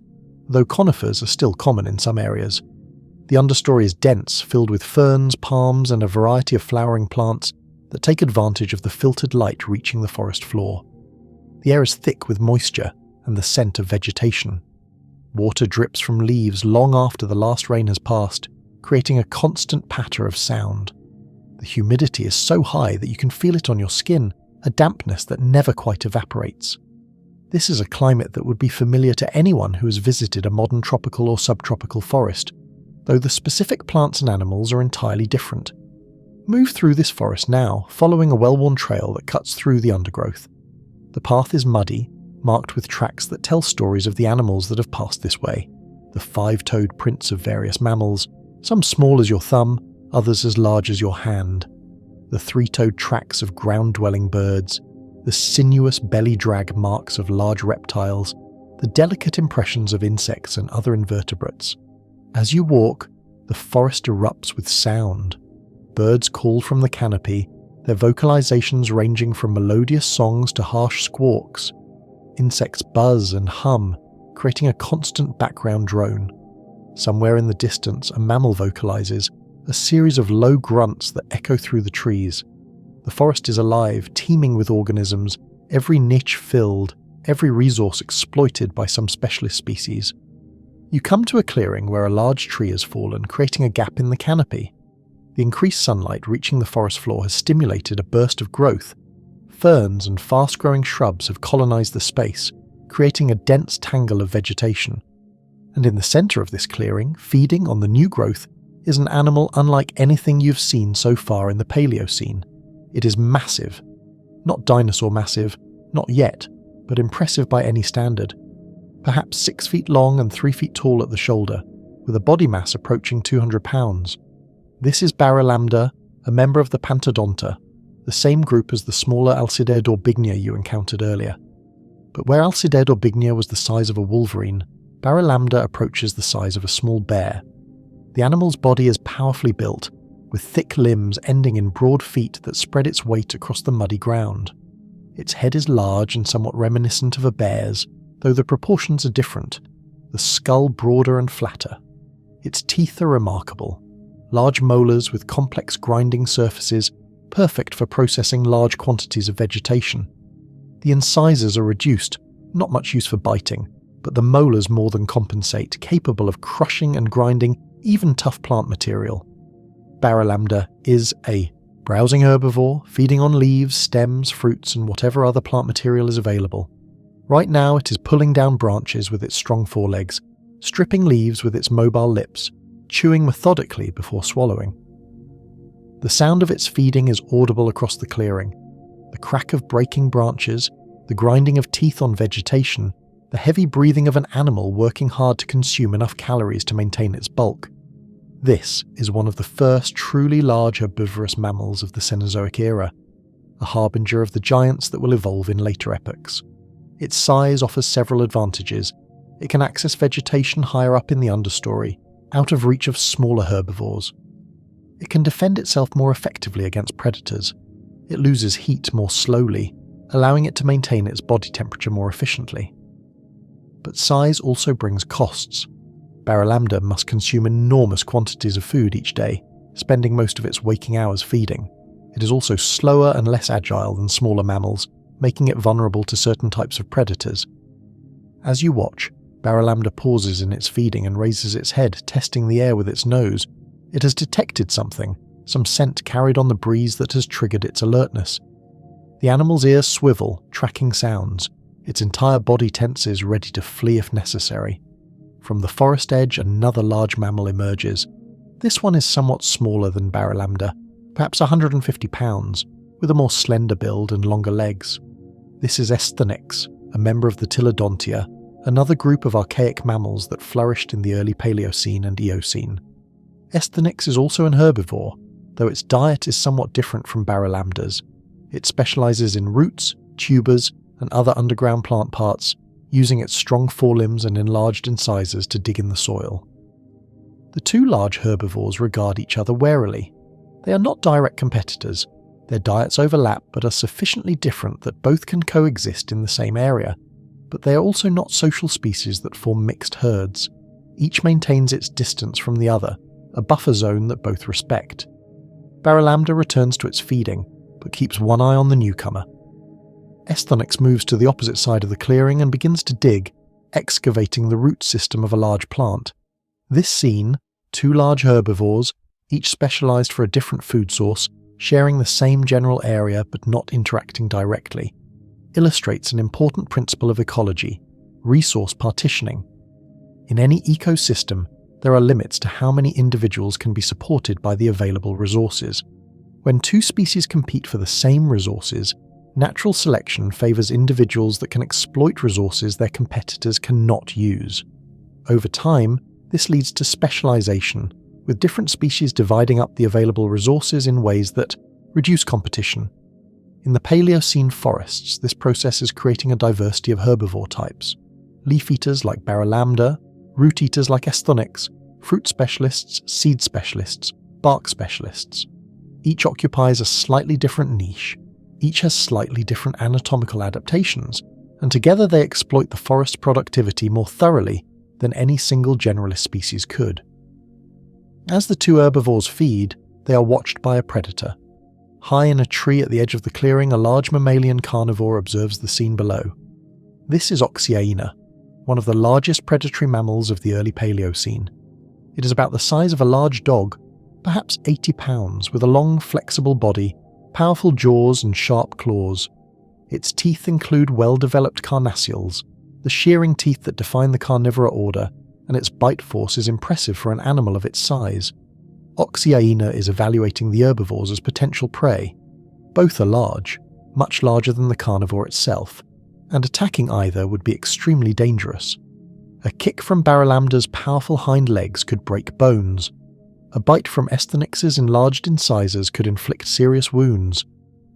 though conifers are still common in some areas. The understory is dense, filled with ferns, palms, and a variety of flowering plants that take advantage of the filtered light reaching the forest floor. The air is thick with moisture and the scent of vegetation. Water drips from leaves long after the last rain has passed, creating a constant patter of sound. The humidity is so high that you can feel it on your skin, a dampness that never quite evaporates. This is a climate that would be familiar to anyone who has visited a modern tropical or subtropical forest, though the specific plants and animals are entirely different. Move through this forest now, following a well-worn trail that cuts through the undergrowth. The path is muddy, marked with tracks that tell stories of the animals that have passed this way. The 5-toed prints of various mammals, some small as your thumb, others as large as your hand. The 3-toed tracks of ground-dwelling birds, the sinuous belly drag marks of large reptiles, the delicate impressions of insects and other invertebrates. As you walk, the forest erupts with sound. Birds call from the canopy, their vocalizations ranging from melodious songs to harsh squawks. Insects buzz and hum, creating a constant background drone. Somewhere in the distance, a mammal vocalizes, a series of low grunts that echo through the trees. The forest is alive, teeming with organisms, every niche filled, every resource exploited by some specialist species. You come to a clearing where a large tree has fallen, creating a gap in the canopy. The increased sunlight reaching the forest floor has stimulated a burst of growth. Ferns and fast-growing shrubs have colonized the space, creating a dense tangle of vegetation. And in the center of this clearing, feeding on the new growth, is an animal unlike anything you've seen so far in the Paleocene. It is massive. Not dinosaur massive, not yet, but impressive by any standard. Perhaps 6 feet long and 3 feet tall at the shoulder, with a body mass approaching 200 pounds. This is Barolambda, a member of the Pantodonta, the same group as the smaller Alcidae dorbignia you encountered earlier. But where Alcidae dorbignia was the size of a wolverine, Barolambda approaches the size of a small bear. The animal's body is powerfully built, with thick limbs ending in broad feet that spread its weight across the muddy ground. Its head is large and somewhat reminiscent of a bear's, though the proportions are different, the skull broader and flatter. Its teeth are remarkable, large molars with complex grinding surfaces, perfect for processing large quantities of vegetation. The incisors are reduced, not much use for biting, but the molars more than compensate, capable of crushing and grinding even tough plant material. Barolambda is a browsing herbivore, feeding on leaves, stems, fruits, and whatever other plant material is available. Right now it is pulling down branches with its strong forelegs, stripping leaves with its mobile lips, chewing methodically before swallowing. The sound of its feeding is audible across the clearing. The crack of breaking branches, the grinding of teeth on vegetation, the heavy breathing of an animal working hard to consume enough calories to maintain its bulk. This is one of the first truly large herbivorous mammals of the Cenozoic era, a harbinger of the giants that will evolve in later epochs. Its size offers several advantages. It can access vegetation higher up in the understory, out of reach of smaller herbivores. It can defend itself more effectively against predators. It loses heat more slowly, allowing it to maintain its body temperature more efficiently. But size also brings costs. Barolambda must consume enormous quantities of food each day, spending most of its waking hours feeding. It is also slower and less agile than smaller mammals, making it vulnerable to certain types of predators. As you watch, Barolambda pauses in its feeding and raises its head, testing the air with its nose. It has detected something, some scent carried on the breeze that has triggered its alertness. The animal's ears swivel, tracking sounds. Its entire body tenses, ready to flee if necessary. From the forest edge, another large mammal emerges. This one is somewhat smaller than Barolambda, perhaps 150 pounds, with a more slender build and longer legs. This is Extinction, a member of the Tilodontia, another group of archaic mammals that flourished in the early Paleocene and Eocene. Extinction is also an herbivore, though its diet is somewhat different from Barolambda's. It specializes in roots, tubers, and other underground plant parts, using its strong forelimbs and enlarged incisors to dig in the soil. The two large herbivores regard each other warily. They are not direct competitors. Their diets overlap but are sufficiently different that both can coexist in the same area. But they are also not social species that form mixed herds. Each maintains its distance from the other, a buffer zone that both respect. Baralambda returns to its feeding, but keeps one eye on the newcomer. Esthonyx moves to the opposite side of the clearing and begins to dig, excavating the root system of a large plant. This scene, two large herbivores, each specialized for a different food source, sharing the same general area but not interacting directly, illustrates an important principle of ecology: resource partitioning. In any ecosystem, there are limits to how many individuals can be supported by the available resources. When two species compete for the same resources, natural selection favors individuals that can exploit resources their competitors cannot use. Over time, this leads to specialization, with different species dividing up the available resources in ways that reduce competition. In the Paleocene forests, this process is creating a diversity of herbivore types: leaf eaters like Baralambda, root eaters like Esthonyx, fruit specialists, seed specialists, bark specialists. Each occupies a slightly different niche. Each has slightly different anatomical adaptations, and together they exploit the forest productivity more thoroughly than any single generalist species could. As the two herbivores feed, they are watched by a predator. High in a tree at the edge of the clearing, a large mammalian carnivore observes the scene below. This is Oxyaena, one of the largest predatory mammals of the early Paleocene. It is about the size of a large dog, perhaps 80 pounds, with a long, flexible body, powerful jaws and sharp claws. Its teeth include well-developed carnassials, the shearing teeth that define the carnivora order, and its bite force is impressive for an animal of its size. Oxyaena is evaluating the herbivores as potential prey. Both are large, much larger than the carnivore itself, and attacking either would be extremely dangerous. A kick from Baralambda's powerful hind legs could break bones. A bite from Esthonyx's enlarged incisors could inflict serious wounds.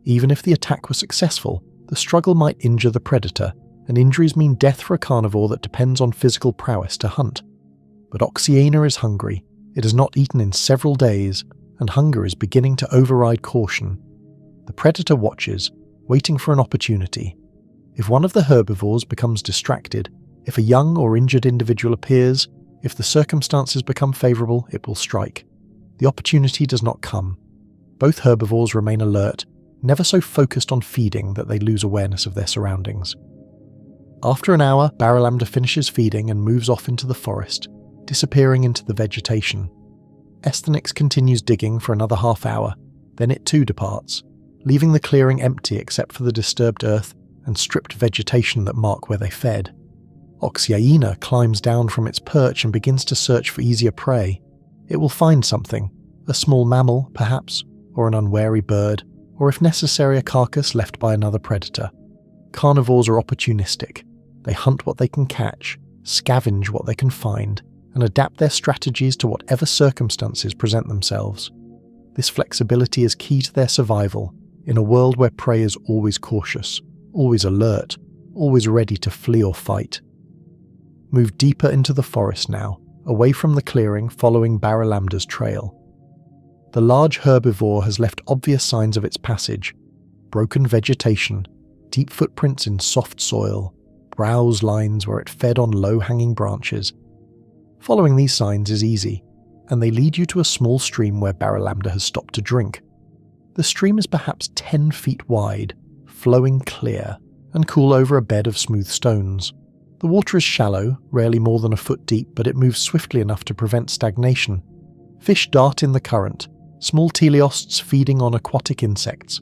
Even if the attack was successful, the struggle might injure the predator, and injuries mean death for a carnivore that depends on physical prowess to hunt. But Oxyaena is hungry. It has not eaten in several days, and hunger is beginning to override caution. The predator watches, waiting for an opportunity. If one of the herbivores becomes distracted, if a young or injured individual appears, if the circumstances become favorable, it will strike. The opportunity does not come. Both herbivores remain alert, never so focused on feeding that they lose awareness of their surroundings. After an hour, Baralambda finishes feeding and moves off into the forest, disappearing into the vegetation. Esthonyx continues digging for another half hour, then it too departs, leaving the clearing empty except for the disturbed earth and stripped vegetation that mark where they fed. Oxyaena climbs down from its perch and begins to search for easier prey. It will find something, a small mammal, perhaps, or an unwary bird, or if necessary a carcass left by another predator. Carnivores are opportunistic. They hunt what they can catch, scavenge what they can find, and adapt their strategies to whatever circumstances present themselves. This flexibility is key to their survival in a world where prey is always cautious, always alert, always ready to flee or fight. Move deeper into the forest now, away from the clearing following Baralambda's trail. The large herbivore has left obvious signs of its passage: broken vegetation, deep footprints in soft soil, browse lines where it fed on low-hanging branches. Following these signs is easy, and they lead you to a small stream where Baralambda has stopped to drink. The stream is perhaps 10 feet wide, flowing clear, and cool over a bed of smooth stones. The water is shallow, rarely more than a foot deep, but it moves swiftly enough to prevent stagnation. Fish dart in the current, small teleosts feeding on aquatic insects.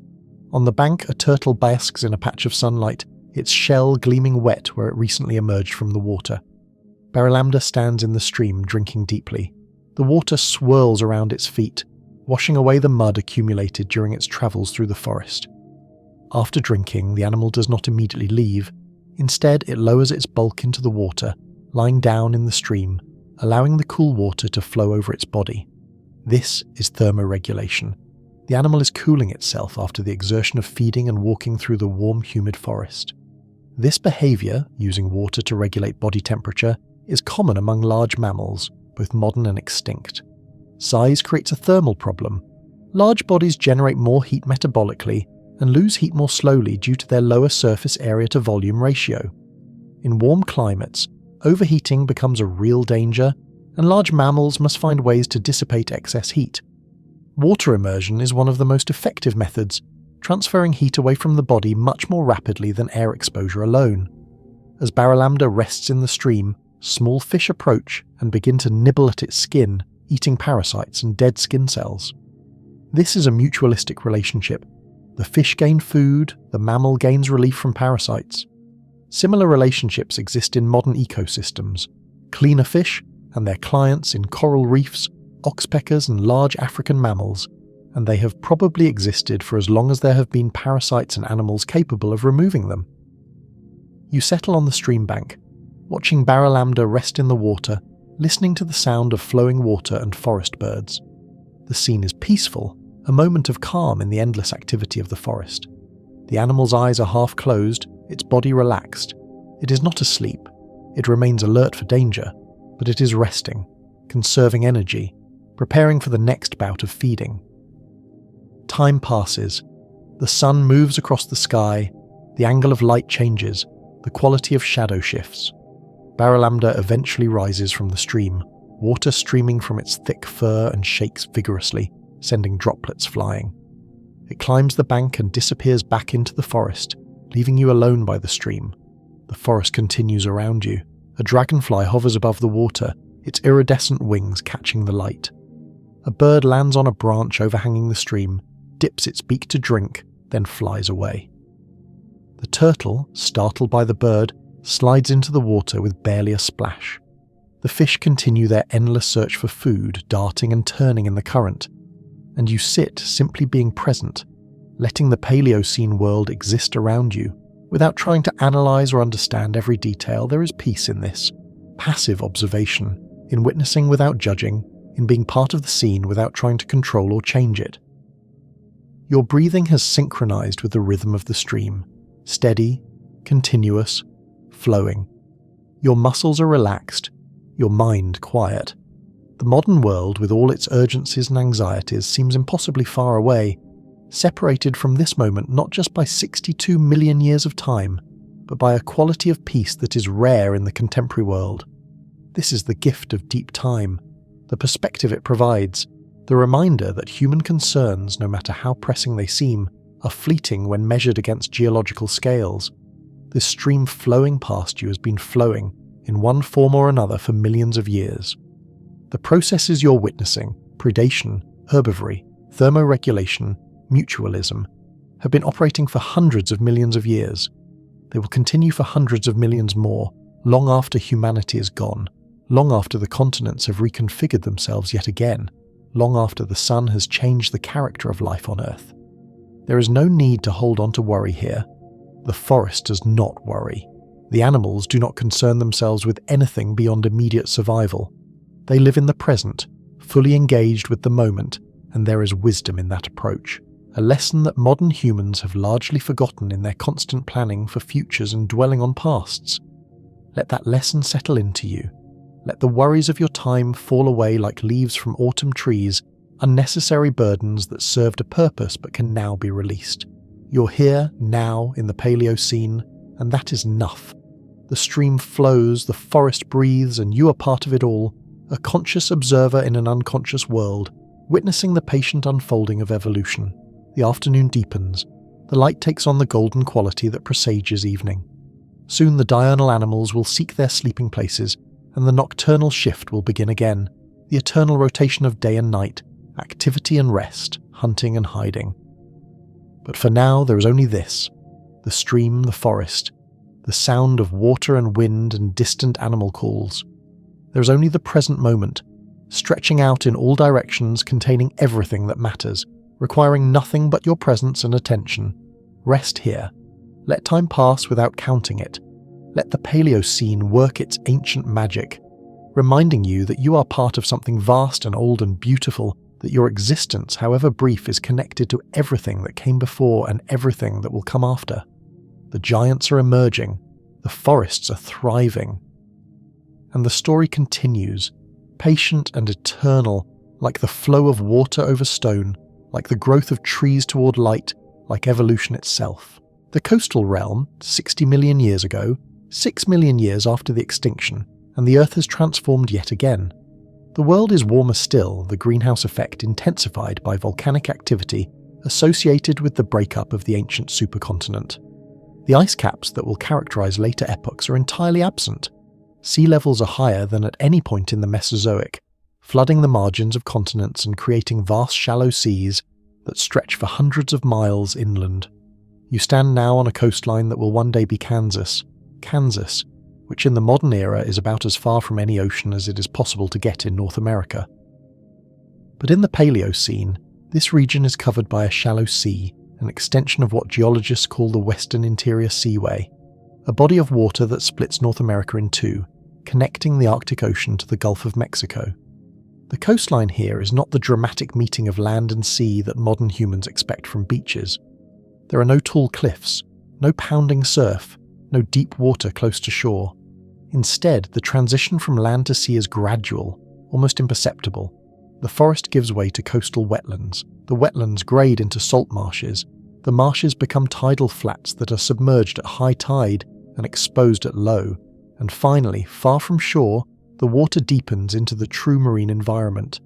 On the bank, a turtle basks in a patch of sunlight, its shell gleaming wet where it recently emerged from the water. Baralambda stands in the stream, drinking deeply. The water swirls around its feet, washing away the mud accumulated during its travels through the forest. After drinking, the animal does not immediately leave. Instead, it lowers its bulk into the water, lying down in the stream, allowing the cool water to flow over its body. This is thermoregulation. The animal is cooling itself after the exertion of feeding and walking through the warm, humid forest. This behavior, using water to regulate body temperature, is common among large mammals, both modern and extinct. Size creates a thermal problem. Large bodies generate more heat metabolically and lose heat more slowly due to their lower surface area to volume ratio. In warm climates, overheating becomes a real danger, and large mammals must find ways to dissipate excess heat. Water immersion is one of the most effective methods, transferring heat away from the body much more rapidly than air exposure alone. As Barralamda rests in the stream, small fish approach and begin to nibble at its skin, eating parasites and dead skin cells. This is a mutualistic relationship. The fish gain food, the mammal gains relief from parasites. Similar relationships exist in modern ecosystems. Cleaner fish and their clients in coral reefs, oxpeckers and large African mammals, and they have probably existed for as long as there have been parasites and animals capable of removing them. You settle on the stream bank, watching Barralamda rest in the water, listening to the sound of flowing water and forest birds. The scene is peaceful, a moment of calm in the endless activity of the forest. The animal's eyes are half closed, its body relaxed. It is not asleep. It remains alert for danger, but it is resting, conserving energy, preparing for the next bout of feeding. Time passes. The sun moves across the sky, the angle of light changes, the quality of shadow shifts. Barralamda eventually rises from the stream, water streaming from its thick fur and shakes vigorously, sending droplets flying. It climbs the bank and disappears back into the forest, leaving you alone by the stream. The forest continues around you. A dragonfly hovers above the water, its iridescent wings catching the light. A bird lands on a branch overhanging the stream, dips its beak to drink, then flies away. The turtle, startled by the bird, slides into the water with barely a splash. The fish continue their endless search for food, darting and turning in the current, and you sit simply being present, letting the Paleocene world exist around you. Without trying to analyze or understand every detail, there is peace in this. Passive observation, in witnessing without judging, in being part of the scene without trying to control or change it. Your breathing has synchronized with the rhythm of the stream, steady, continuous, flowing. Your muscles are relaxed, your mind quiet. The modern world, with all its urgencies and anxieties, seems impossibly far away, separated from this moment not just by 62 million years of time, but by a quality of peace that is rare in the contemporary world. This is the gift of deep time, the perspective it provides, the reminder that human concerns, no matter how pressing they seem, are fleeting when measured against geological scales. This stream flowing past you has been flowing, in one form or another, for millions of years. The processes you're witnessing, predation, herbivory, thermoregulation, mutualism, have been operating for hundreds of millions of years. They will continue for hundreds of millions more, long after humanity is gone, long after the continents have reconfigured themselves yet again, long after the sun has changed the character of life on Earth. There is no need to hold on to worry here. The forest does not worry. The animals do not concern themselves with anything beyond immediate survival. They live in the present, fully engaged with the moment, and there is wisdom in that approach, a lesson that modern humans have largely forgotten in their constant planning for futures and dwelling on pasts. Let that lesson settle into you. Let the worries of your time fall away like leaves from autumn trees, unnecessary burdens that served a purpose but can now be released. You're here, now, in the Paleocene, and that is enough. The stream flows, the forest breathes, and you are part of it all, a conscious observer in an unconscious world, witnessing the patient unfolding of evolution. The afternoon deepens. The light takes on the golden quality that presages evening. Soon the diurnal animals will seek their sleeping places, and the nocturnal shift will begin again, the eternal rotation of day and night, activity and rest, hunting and hiding. But for now there is only this, the stream, the forest, the sound of water and wind and distant animal calls. There is only the present moment, stretching out in all directions, containing everything that matters, requiring nothing but your presence and attention. Rest here. Let time pass without counting it. Let the Paleocene work its ancient magic, reminding you that you are part of something vast and old and beautiful, that your existence, however brief, is connected to everything that came before and everything that will come after. The giants are emerging, the forests are thriving. And the story continues, patient and eternal, like the flow of water over stone, like the growth of trees toward light, like evolution itself. The coastal realm, 60 million years ago, 6 million years after the extinction, and the Earth has transformed yet again. The world is warmer still, the greenhouse effect intensified by volcanic activity associated with the breakup of the ancient supercontinent. The ice caps that will characterize later epochs are entirely absent. Sea levels are higher than at any point in the Mesozoic, flooding the margins of continents and creating vast shallow seas that stretch for hundreds of miles inland. You stand now on a coastline that will one day be Kansas, which in the modern era is about as far from any ocean as it is possible to get in North America. But in the Paleocene, this region is covered by a shallow sea, an extension of what geologists call the Western Interior Seaway, a body of water that splits North America in two, connecting the Arctic Ocean to the Gulf of Mexico. The coastline here is not the dramatic meeting of land and sea that modern humans expect from beaches. There are no tall cliffs, no pounding surf, no deep water close to shore. Instead, the transition from land to sea is gradual, almost imperceptible. The forest gives way to coastal wetlands. The wetlands grade into salt marshes. The marshes become tidal flats that are submerged at high tide and exposed at low. And finally, far from shore, the water deepens into the true marine environment.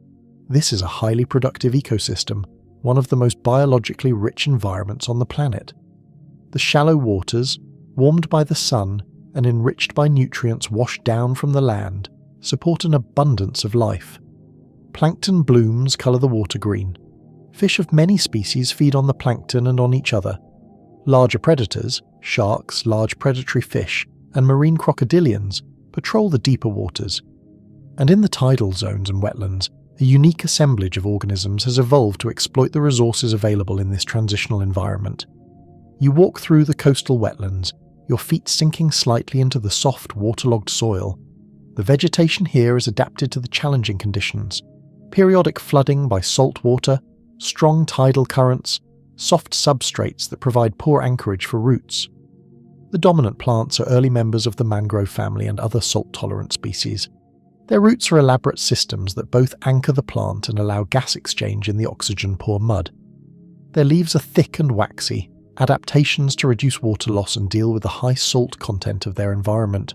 This is a highly productive ecosystem, one of the most biologically rich environments on the planet. The shallow waters, warmed by the sun and enriched by nutrients washed down from the land, support an abundance of life. Plankton blooms colour the water green. Fish of many species feed on the plankton and on each other. Larger predators, sharks, large predatory fish, and marine crocodilians patrol the deeper waters. And in the tidal zones and wetlands, a unique assemblage of organisms has evolved to exploit the resources available in this transitional environment. You walk through the coastal wetlands, your feet sinking slightly into the soft, waterlogged soil. The vegetation here is adapted to the challenging conditions. Periodic flooding by salt water, strong tidal currents, soft substrates that provide poor anchorage for roots. The dominant plants are early members of the mangrove family and other salt-tolerant species. Their roots are elaborate systems that both anchor the plant and allow gas exchange in the oxygen-poor mud. Their leaves are thick and waxy, adaptations to reduce water loss and deal with the high salt content of their environment.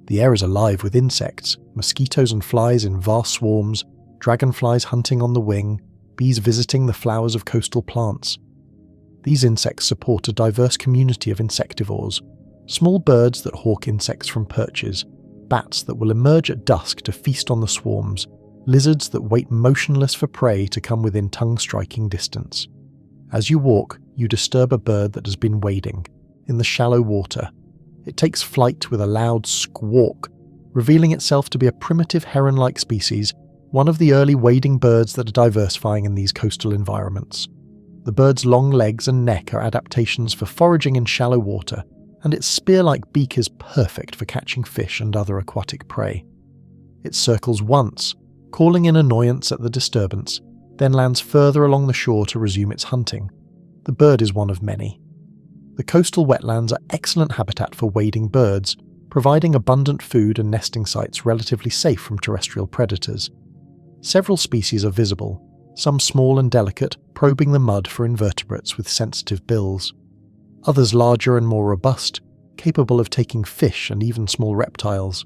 The air is alive with insects, mosquitoes and flies in vast swarms, dragonflies hunting on the wing, bees visiting the flowers of coastal plants. These insects support a diverse community of insectivores, small birds that hawk insects from perches, bats that will emerge at dusk to feast on the swarms, lizards that wait motionless for prey to come within tongue-striking distance. As you walk, you disturb a bird that has been wading, in the shallow water. It takes flight with a loud squawk, revealing itself to be a primitive heron-like species, one of the early wading birds that are diversifying in these coastal environments. The bird's long legs and neck are adaptations for foraging in shallow water, and its spear-like beak is perfect for catching fish and other aquatic prey. It circles once, calling in annoyance at the disturbance, then lands further along the shore to resume its hunting. The bird is one of many. The coastal wetlands are excellent habitat for wading birds, providing abundant food and nesting sites relatively safe from terrestrial predators. Several species are visible, some small and delicate, probing the mud for invertebrates with sensitive bills. Others larger and more robust, capable of taking fish and even small reptiles.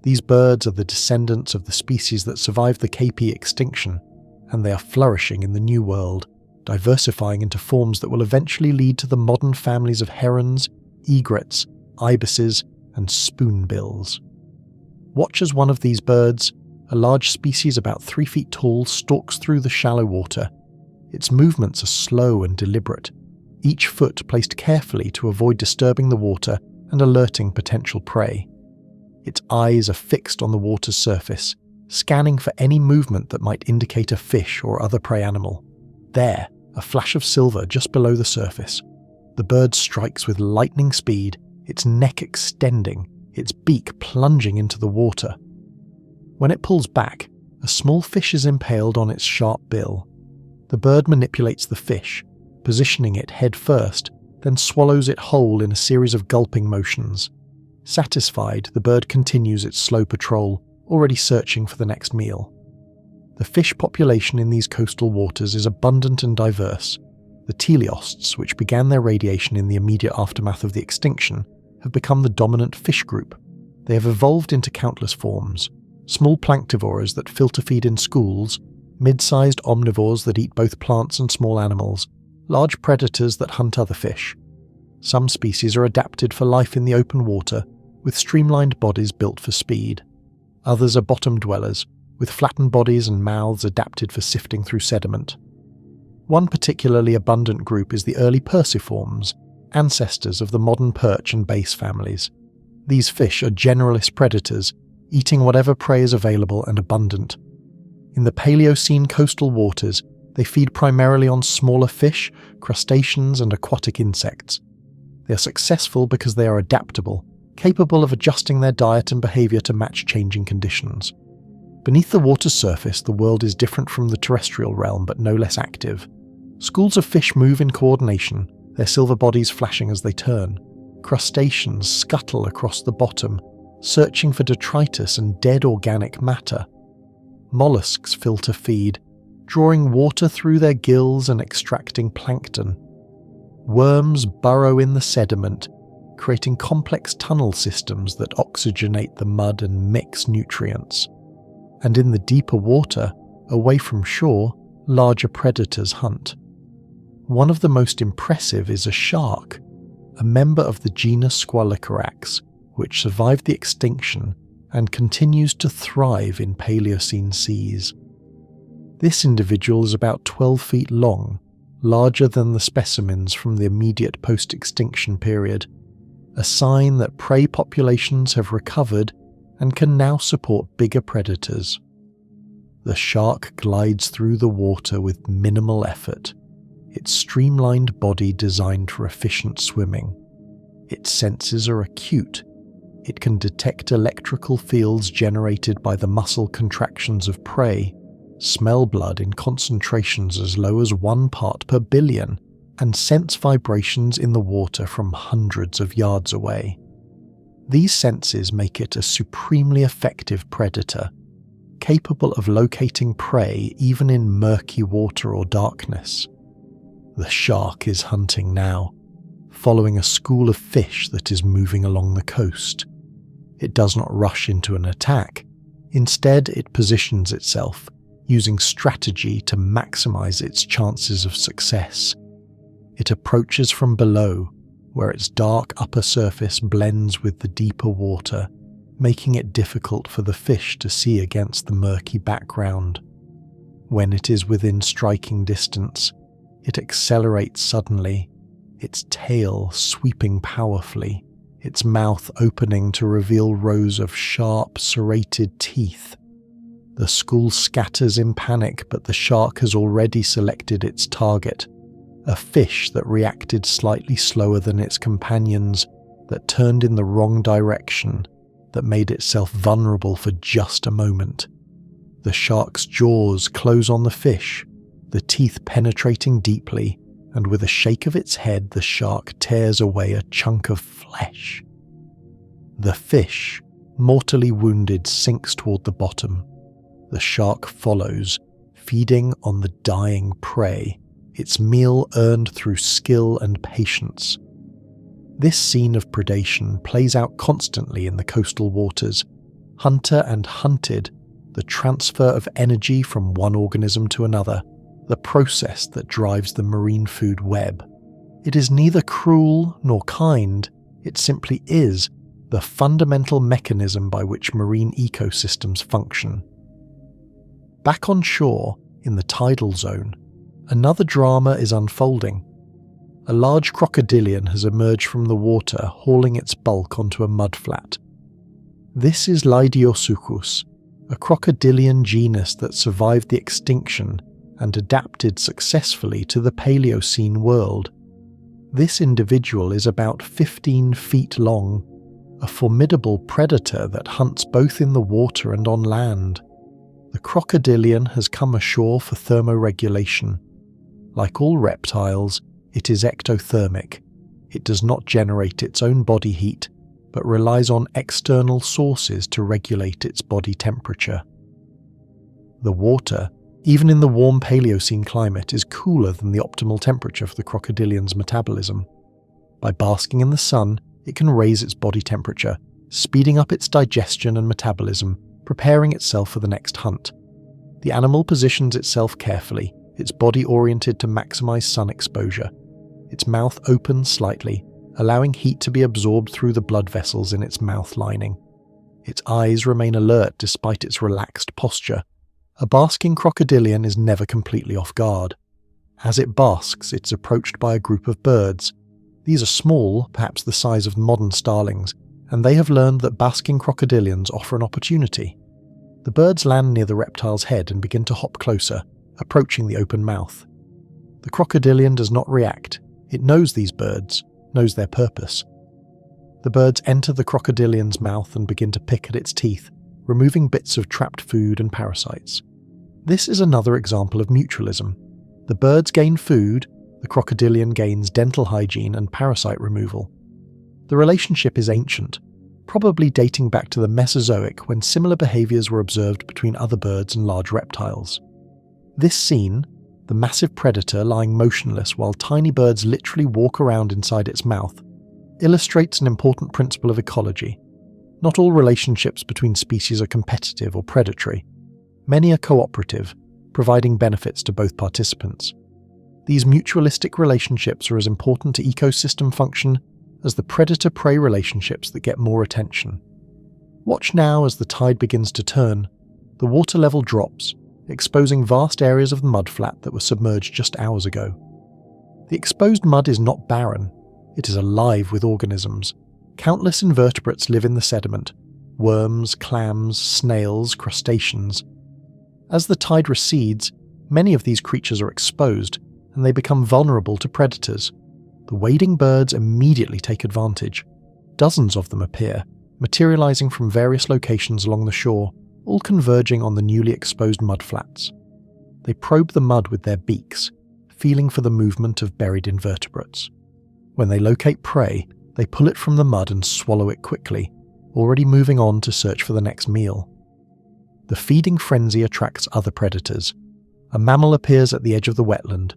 These birds are the descendants of the species that survived the KP extinction, and they are flourishing in the New World, diversifying into forms that will eventually lead to the modern families of herons, egrets, ibises, and spoonbills. Watch as one of these birds, a large species about 3 feet tall, stalks through the shallow water. Its movements are slow and deliberate, each foot placed carefully to avoid disturbing the water and alerting potential prey. Its eyes are fixed on the water's surface, scanning for any movement that might indicate a fish or other prey animal. There, a flash of silver just below the surface. The bird strikes with lightning speed, its neck extending, its beak plunging into the water. When it pulls back, a small fish is impaled on its sharp bill. The bird manipulates the fish, positioning it head first, then swallows it whole in a series of gulping motions. Satisfied, the bird continues its slow patrol, already searching for the next meal. The fish population in these coastal waters is abundant and diverse. The teleosts, which began their radiation in the immediate aftermath of the extinction, have become the dominant fish group. They have evolved into countless forms: small planktivores that filter feed in schools, mid-sized omnivores that eat both plants and small animals, large predators that hunt other fish. Some species are adapted for life in the open water, with streamlined bodies built for speed. Others are bottom dwellers, with flattened bodies and mouths adapted for sifting through sediment. One particularly abundant group is the early perciforms, ancestors of the modern perch and bass families. These fish are generalist predators, eating whatever prey is available and abundant. In the Paleocene coastal waters, they feed primarily on smaller fish, crustaceans, and aquatic insects. They are successful because they are adaptable, capable of adjusting their diet and behavior to match changing conditions. Beneath the water's surface, the world is different from the terrestrial realm, but no less active. Schools of fish move in coordination, their silver bodies flashing as they turn. Crustaceans scuttle across the bottom, searching for detritus and dead organic matter. Mollusks filter feed, drawing water through their gills and extracting plankton. Worms burrow in the sediment, creating complex tunnel systems that oxygenate the mud and mix nutrients. And in the deeper water, away from shore, larger predators hunt. One of the most impressive is a shark, a member of the genus Squalicerax, which survived the extinction and continues to thrive in Paleocene seas. This individual is about 12 feet long, larger than the specimens from the immediate post-extinction period, a sign that prey populations have recovered and can now support bigger predators. The shark glides through the water with minimal effort, its streamlined body designed for efficient swimming. Its senses are acute. It can detect electrical fields generated by the muscle contractions of prey, smell blood in concentrations as low as 1 part per billion, and sense vibrations in the water from hundreds of yards away. These senses make it a supremely effective predator, capable of locating prey even in murky water or darkness. The shark is hunting now, following a school of fish that is moving along the coast. It does not rush into an attack. Instead, it positions itself, using strategy to maximize its chances of success. It approaches from below, where its dark upper surface blends with the deeper water, making it difficult for the fish to see against the murky background. When it is within striking distance, it accelerates suddenly, its tail sweeping powerfully, its mouth opening to reveal rows of sharp, serrated teeth. The school scatters in panic, but the shark has already selected its target, a fish that reacted slightly slower than its companions, that turned in the wrong direction, that made itself vulnerable for just a moment. The shark's jaws close on the fish, the teeth penetrating deeply, and with a shake of its head the shark tears away a chunk of flesh. The fish, mortally wounded, sinks toward the bottom. The shark follows, feeding on the dying prey, its meal earned through skill and patience. This scene of predation plays out constantly in the coastal waters. Hunter and hunted, the transfer of energy from one organism to another, the process that drives the marine food web. It is neither cruel nor kind, it simply is the fundamental mechanism by which marine ecosystems function. Back on shore, in the tidal zone, another drama is unfolding. A large crocodilian has emerged from the water, hauling its bulk onto a mudflat. This is Leidiosuchus, a crocodilian genus that survived the extinction and adapted successfully to the Paleocene world. This individual is about 15 feet long, a formidable predator that hunts both in the water and on land. The crocodilian has come ashore for thermoregulation. Like all reptiles, it is ectothermic. It does not generate its own body heat, but relies on external sources to regulate its body temperature. The water, even in the warm Paleocene climate, is cooler than the optimal temperature for the crocodilian's metabolism. By basking in the sun, it can raise its body temperature, speeding up its digestion and metabolism, preparing itself for the next hunt. The animal positions itself carefully, its body oriented to maximize sun exposure. Its mouth opens slightly, allowing heat to be absorbed through the blood vessels in its mouth lining. Its eyes remain alert despite its relaxed posture. A basking crocodilian is never completely off guard. As it basks, it's approached by a group of birds. These are small, perhaps the size of modern starlings, and they have learned that basking crocodilians offer an opportunity. The birds land near the reptile's head and begin to hop closer, approaching the open mouth. The crocodilian does not react. It knows these birds, knows their purpose. The birds enter the crocodilian's mouth and begin to pick at its teeth, removing bits of trapped food and parasites. This is another example of mutualism. The birds gain food, the crocodilian gains dental hygiene and parasite removal. The relationship is ancient, probably dating back to the Mesozoic when similar behaviours were observed between other birds and large reptiles. This scene, the massive predator lying motionless while tiny birds literally walk around inside its mouth, illustrates an important principle of ecology. Not all relationships between species are competitive or predatory. Many are cooperative, providing benefits to both participants. These mutualistic relationships are as important to ecosystem function as the predator-prey relationships that get more attention. Watch now as the tide begins to turn. The water level drops, exposing vast areas of the mudflat that were submerged just hours ago. The exposed mud is not barren. It is alive with organisms. Countless invertebrates live in the sediment: worms, clams, snails, crustaceans. As the tide recedes, many of these creatures are exposed, and they become vulnerable to predators. The wading birds immediately take advantage. Dozens of them appear, materializing from various locations along the shore, all converging on the newly exposed mudflats. They probe the mud with their beaks, feeling for the movement of buried invertebrates. When they locate prey, they pull it from the mud and swallow it quickly, already moving on to search for the next meal. The feeding frenzy attracts other predators. A mammal appears at the edge of the wetland,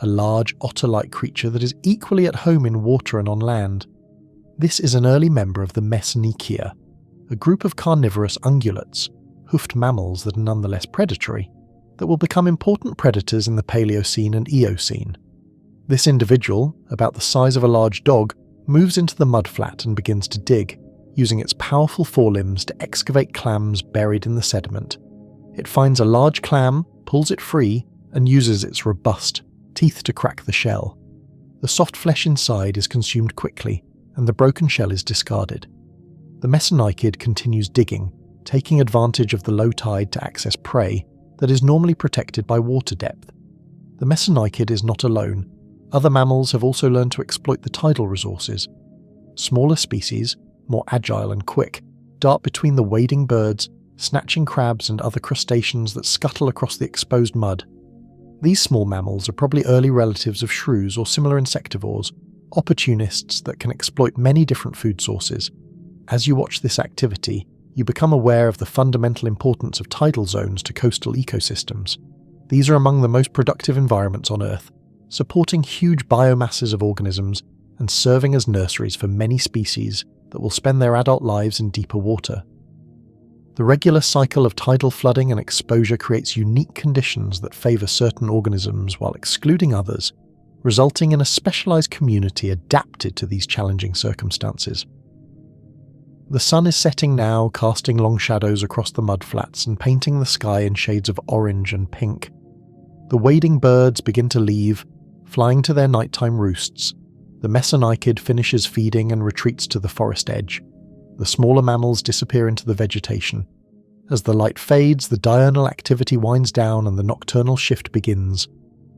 a large otter-like creature that is equally at home in water and on land. This is an early member of the Mesonychia, a group of carnivorous ungulates, hoofed mammals that are nonetheless predatory, that will become important predators in the Paleocene and Eocene. This individual, about the size of a large dog, moves into the mudflat and begins to dig, using its powerful forelimbs to excavate clams buried in the sediment. It finds a large clam, pulls it free, and uses its robust teeth to crack the shell. The soft flesh inside is consumed quickly, and the broken shell is discarded. The mesonychid continues digging, taking advantage of the low tide to access prey that is normally protected by water depth. The mesonychid is not alone. Other mammals have also learned to exploit the tidal resources. Smaller species, more agile and quick, dart between the wading birds, snatching crabs and other crustaceans that scuttle across the exposed mud. These small mammals are probably early relatives of shrews or similar insectivores, opportunists that can exploit many different food sources. As you watch this activity, you become aware of the fundamental importance of tidal zones to coastal ecosystems. These are among the most productive environments on Earth, supporting huge biomasses of organisms and serving as nurseries for many species that will spend their adult lives in deeper water. The regular cycle of tidal flooding and exposure creates unique conditions that favour certain organisms while excluding others, resulting in a specialised community adapted to these challenging circumstances. The sun is setting now, casting long shadows across the mudflats and painting the sky in shades of orange and pink. The wading birds begin to leave, flying to their nighttime roosts. The mesonychid finishes feeding and retreats to the forest edge. The smaller mammals disappear into the vegetation. As the light fades, the diurnal activity winds down and the nocturnal shift begins.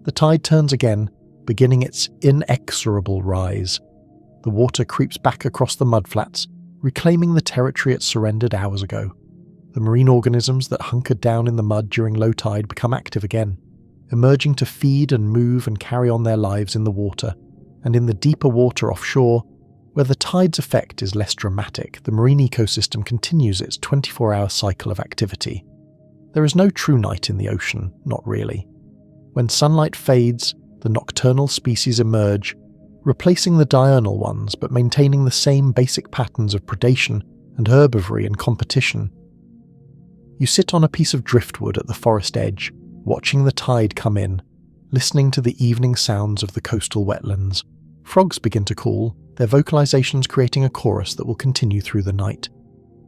The tide turns again, beginning its inexorable rise. The water creeps back across the mudflats, reclaiming the territory it surrendered hours ago. The marine organisms that hunkered down in the mud during low tide become active again, emerging to feed and move and carry on their lives in the water, and in the deeper water offshore, Where the tide's effect is less dramatic, the marine ecosystem continues its 24-hour cycle of activity. There is no true night in the ocean, not really. When sunlight fades, the nocturnal species emerge, replacing the diurnal ones but maintaining the same basic patterns of predation and herbivory and competition. You sit on a piece of driftwood at the forest edge, watching the tide come in, listening to the evening sounds of the coastal wetlands. Frogs begin to call, their vocalizations creating a chorus that will continue through the night.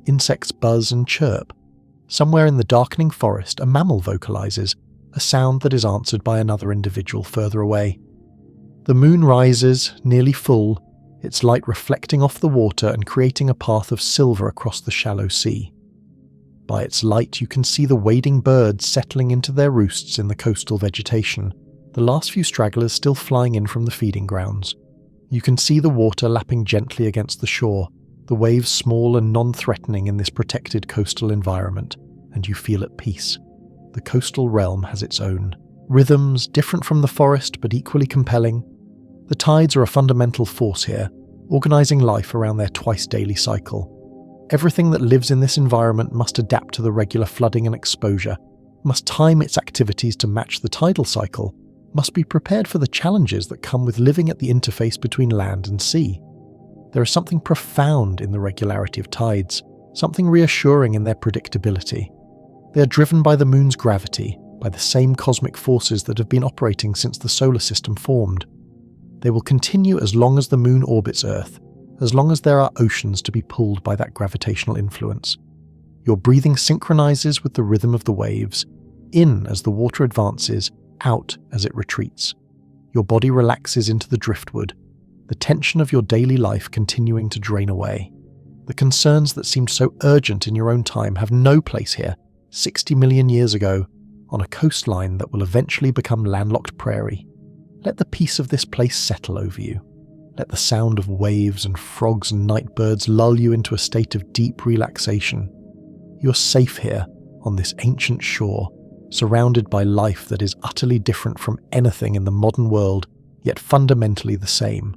Insects buzz and chirp. Somewhere in the darkening forest, a mammal vocalizes, a sound that is answered by another individual further away. The moon rises, nearly full, its light reflecting off the water and creating a path of silver across the shallow sea. By its light you can see the wading birds settling into their roosts in the coastal vegetation, the last few stragglers still flying in from the feeding grounds. You can see the water lapping gently against the shore, the waves small and non-threatening in this protected coastal environment, and you feel at peace. The coastal realm has its own rhythms, different from the forest but equally compelling. The tides are a fundamental force here, organising life around their twice-daily cycle. Everything that lives in this environment must adapt to the regular flooding and exposure, must time its activities to match the tidal cycle, must be prepared for the challenges that come with living at the interface between land and sea. There is something profound in the regularity of tides, something reassuring in their predictability. They are driven by the moon's gravity, by the same cosmic forces that have been operating since the solar system formed. They will continue as long as the moon orbits Earth, as long as there are oceans to be pulled by that gravitational influence. Your breathing synchronizes with the rhythm of the waves, in as the water advances, out as it retreats. Your body relaxes into the driftwood, the tension of your daily life continuing to drain away. The concerns that seemed so urgent in your own time have no place here, 60 million years ago, on a coastline that will eventually become landlocked prairie. Let the peace of this place settle over you. Let the sound of waves and frogs and night birds lull you into a state of deep relaxation. You're safe here, on this ancient shore, surrounded by life that is utterly different from anything in the modern world, yet fundamentally the same.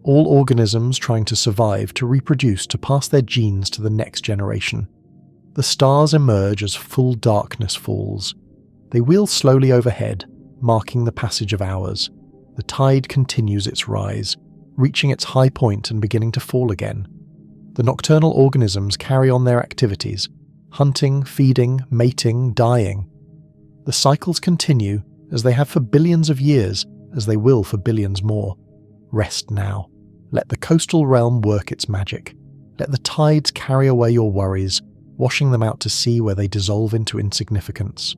All organisms trying to survive, to reproduce, to pass their genes to the next generation. The stars emerge as full darkness falls. They wheel slowly overhead, marking the passage of hours. The tide continues its rise, reaching its high point and beginning to fall again. The nocturnal organisms carry on their activities, hunting, feeding, mating, dying. The cycles continue, as they have for billions of years, as they will for billions more. Rest now. Let the coastal realm work its magic. Let the tides carry away your worries, washing them out to sea where they dissolve into insignificance.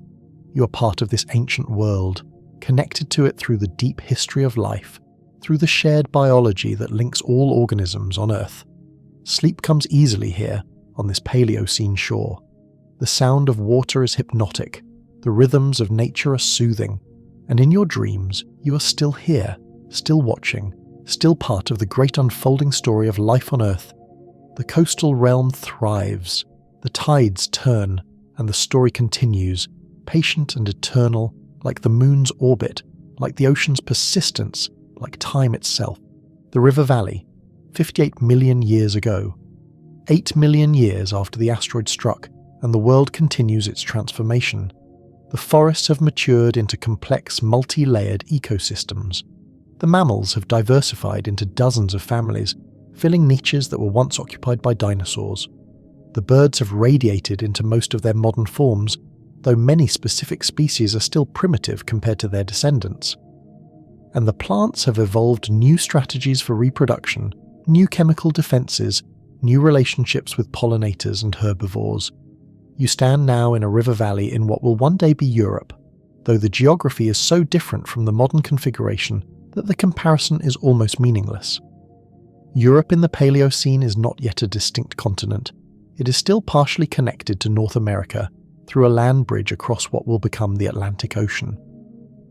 You are part of this ancient world, connected to it through the deep history of life, through the shared biology that links all organisms on Earth. Sleep comes easily here, on this Paleocene shore. The sound of water is hypnotic, the rhythms of nature are soothing, and in your dreams you are still here, still watching, still part of the great unfolding story of life on Earth. The coastal realm thrives, the tides turn, and the story continues, patient and eternal, like the moon's orbit, like the ocean's persistence, like time itself. The river valley, 58 million years ago. 8 million years after the asteroid struck, and the world continues its transformation. The forests have matured into complex, multi-layered ecosystems. The mammals have diversified into dozens of families, filling niches that were once occupied by dinosaurs. The birds have radiated into most of their modern forms, though many specific species are still primitive compared to their descendants. And the plants have evolved new strategies for reproduction, new chemical defenses, new relationships with pollinators and herbivores. You stand now in a river valley in what will one day be Europe, though the geography is so different from the modern configuration that the comparison is almost meaningless. Europe in the Paleocene is not yet a distinct continent. It is still partially connected to North America through a land bridge across what will become the Atlantic Ocean.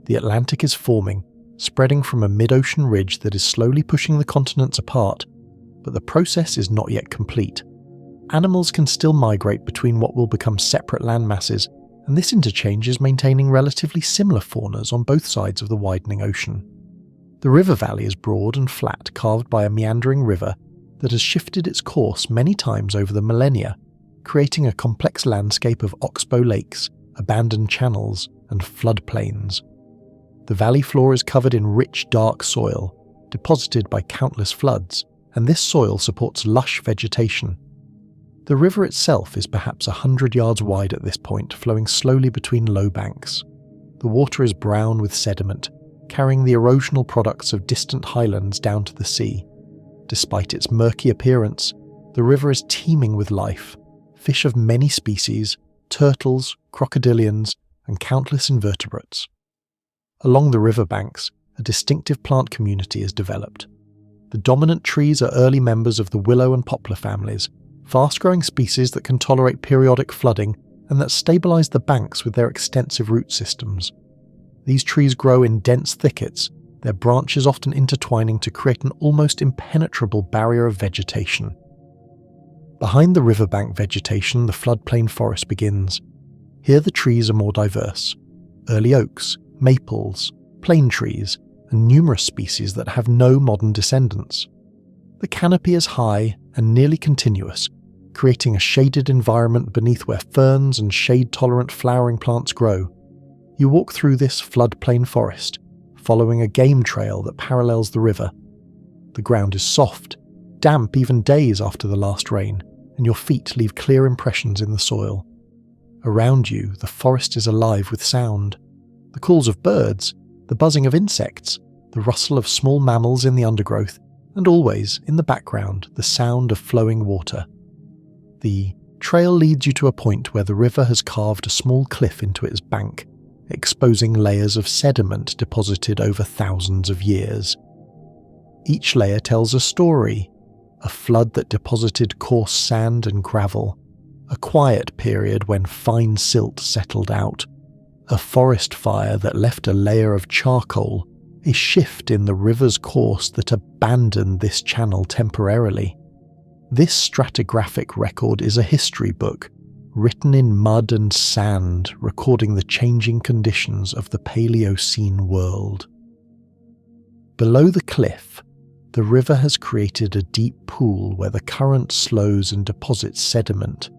The Atlantic is forming, spreading from a mid-ocean ridge that is slowly pushing the continents apart, but the process is not yet complete. Animals can still migrate between what will become separate land masses, and this interchange is maintaining relatively similar faunas on both sides of the widening ocean. The river valley is broad and flat, carved by a meandering river, that has shifted its course many times over the millennia, creating a complex landscape of oxbow lakes, abandoned channels, and floodplains. The valley floor is covered in rich, dark soil, deposited by countless floods, and this soil supports lush vegetation. The river itself is perhaps 100 yards wide at this point, flowing slowly between low banks. The water is brown with sediment, carrying the erosional products of distant highlands down to the sea. Despite its murky appearance, the river is teeming with life. Fish of many species, turtles, crocodilians, and countless invertebrates. Along the riverbanks, a distinctive plant community is developed. The dominant trees are early members of the willow and poplar families, fast-growing species that can tolerate periodic flooding and that stabilize the banks with their extensive root systems. These trees grow in dense thickets, their branches often intertwining to create an almost impenetrable barrier of vegetation. Behind the riverbank vegetation, the floodplain forest begins. Here the trees are more diverse. Early oaks, maples, plane trees, and numerous species that have no modern descendants. The canopy is high and nearly continuous, creating a shaded environment beneath where ferns and shade-tolerant flowering plants grow. You walk through this floodplain forest, following a game trail that parallels the river. The ground is soft, damp even days after the last rain, and your feet leave clear impressions in the soil. Around you, the forest is alive with sound. The calls of birds, the buzzing of insects, the rustle of small mammals in the undergrowth, and always, in the background, the sound of flowing water. The trail leads you to a point where the river has carved a small cliff into its bank, exposing layers of sediment deposited over thousands of years. Each layer tells a story: a flood that deposited coarse sand and gravel, a quiet period when fine silt settled out, a forest fire that left a layer of charcoal, a shift in the river's course that abandoned this channel temporarily. This stratigraphic record is a history book, written in mud and sand, recording the changing conditions of the Paleocene world. Below the cliff, the river has created a deep pool where the current slows and deposits sediment.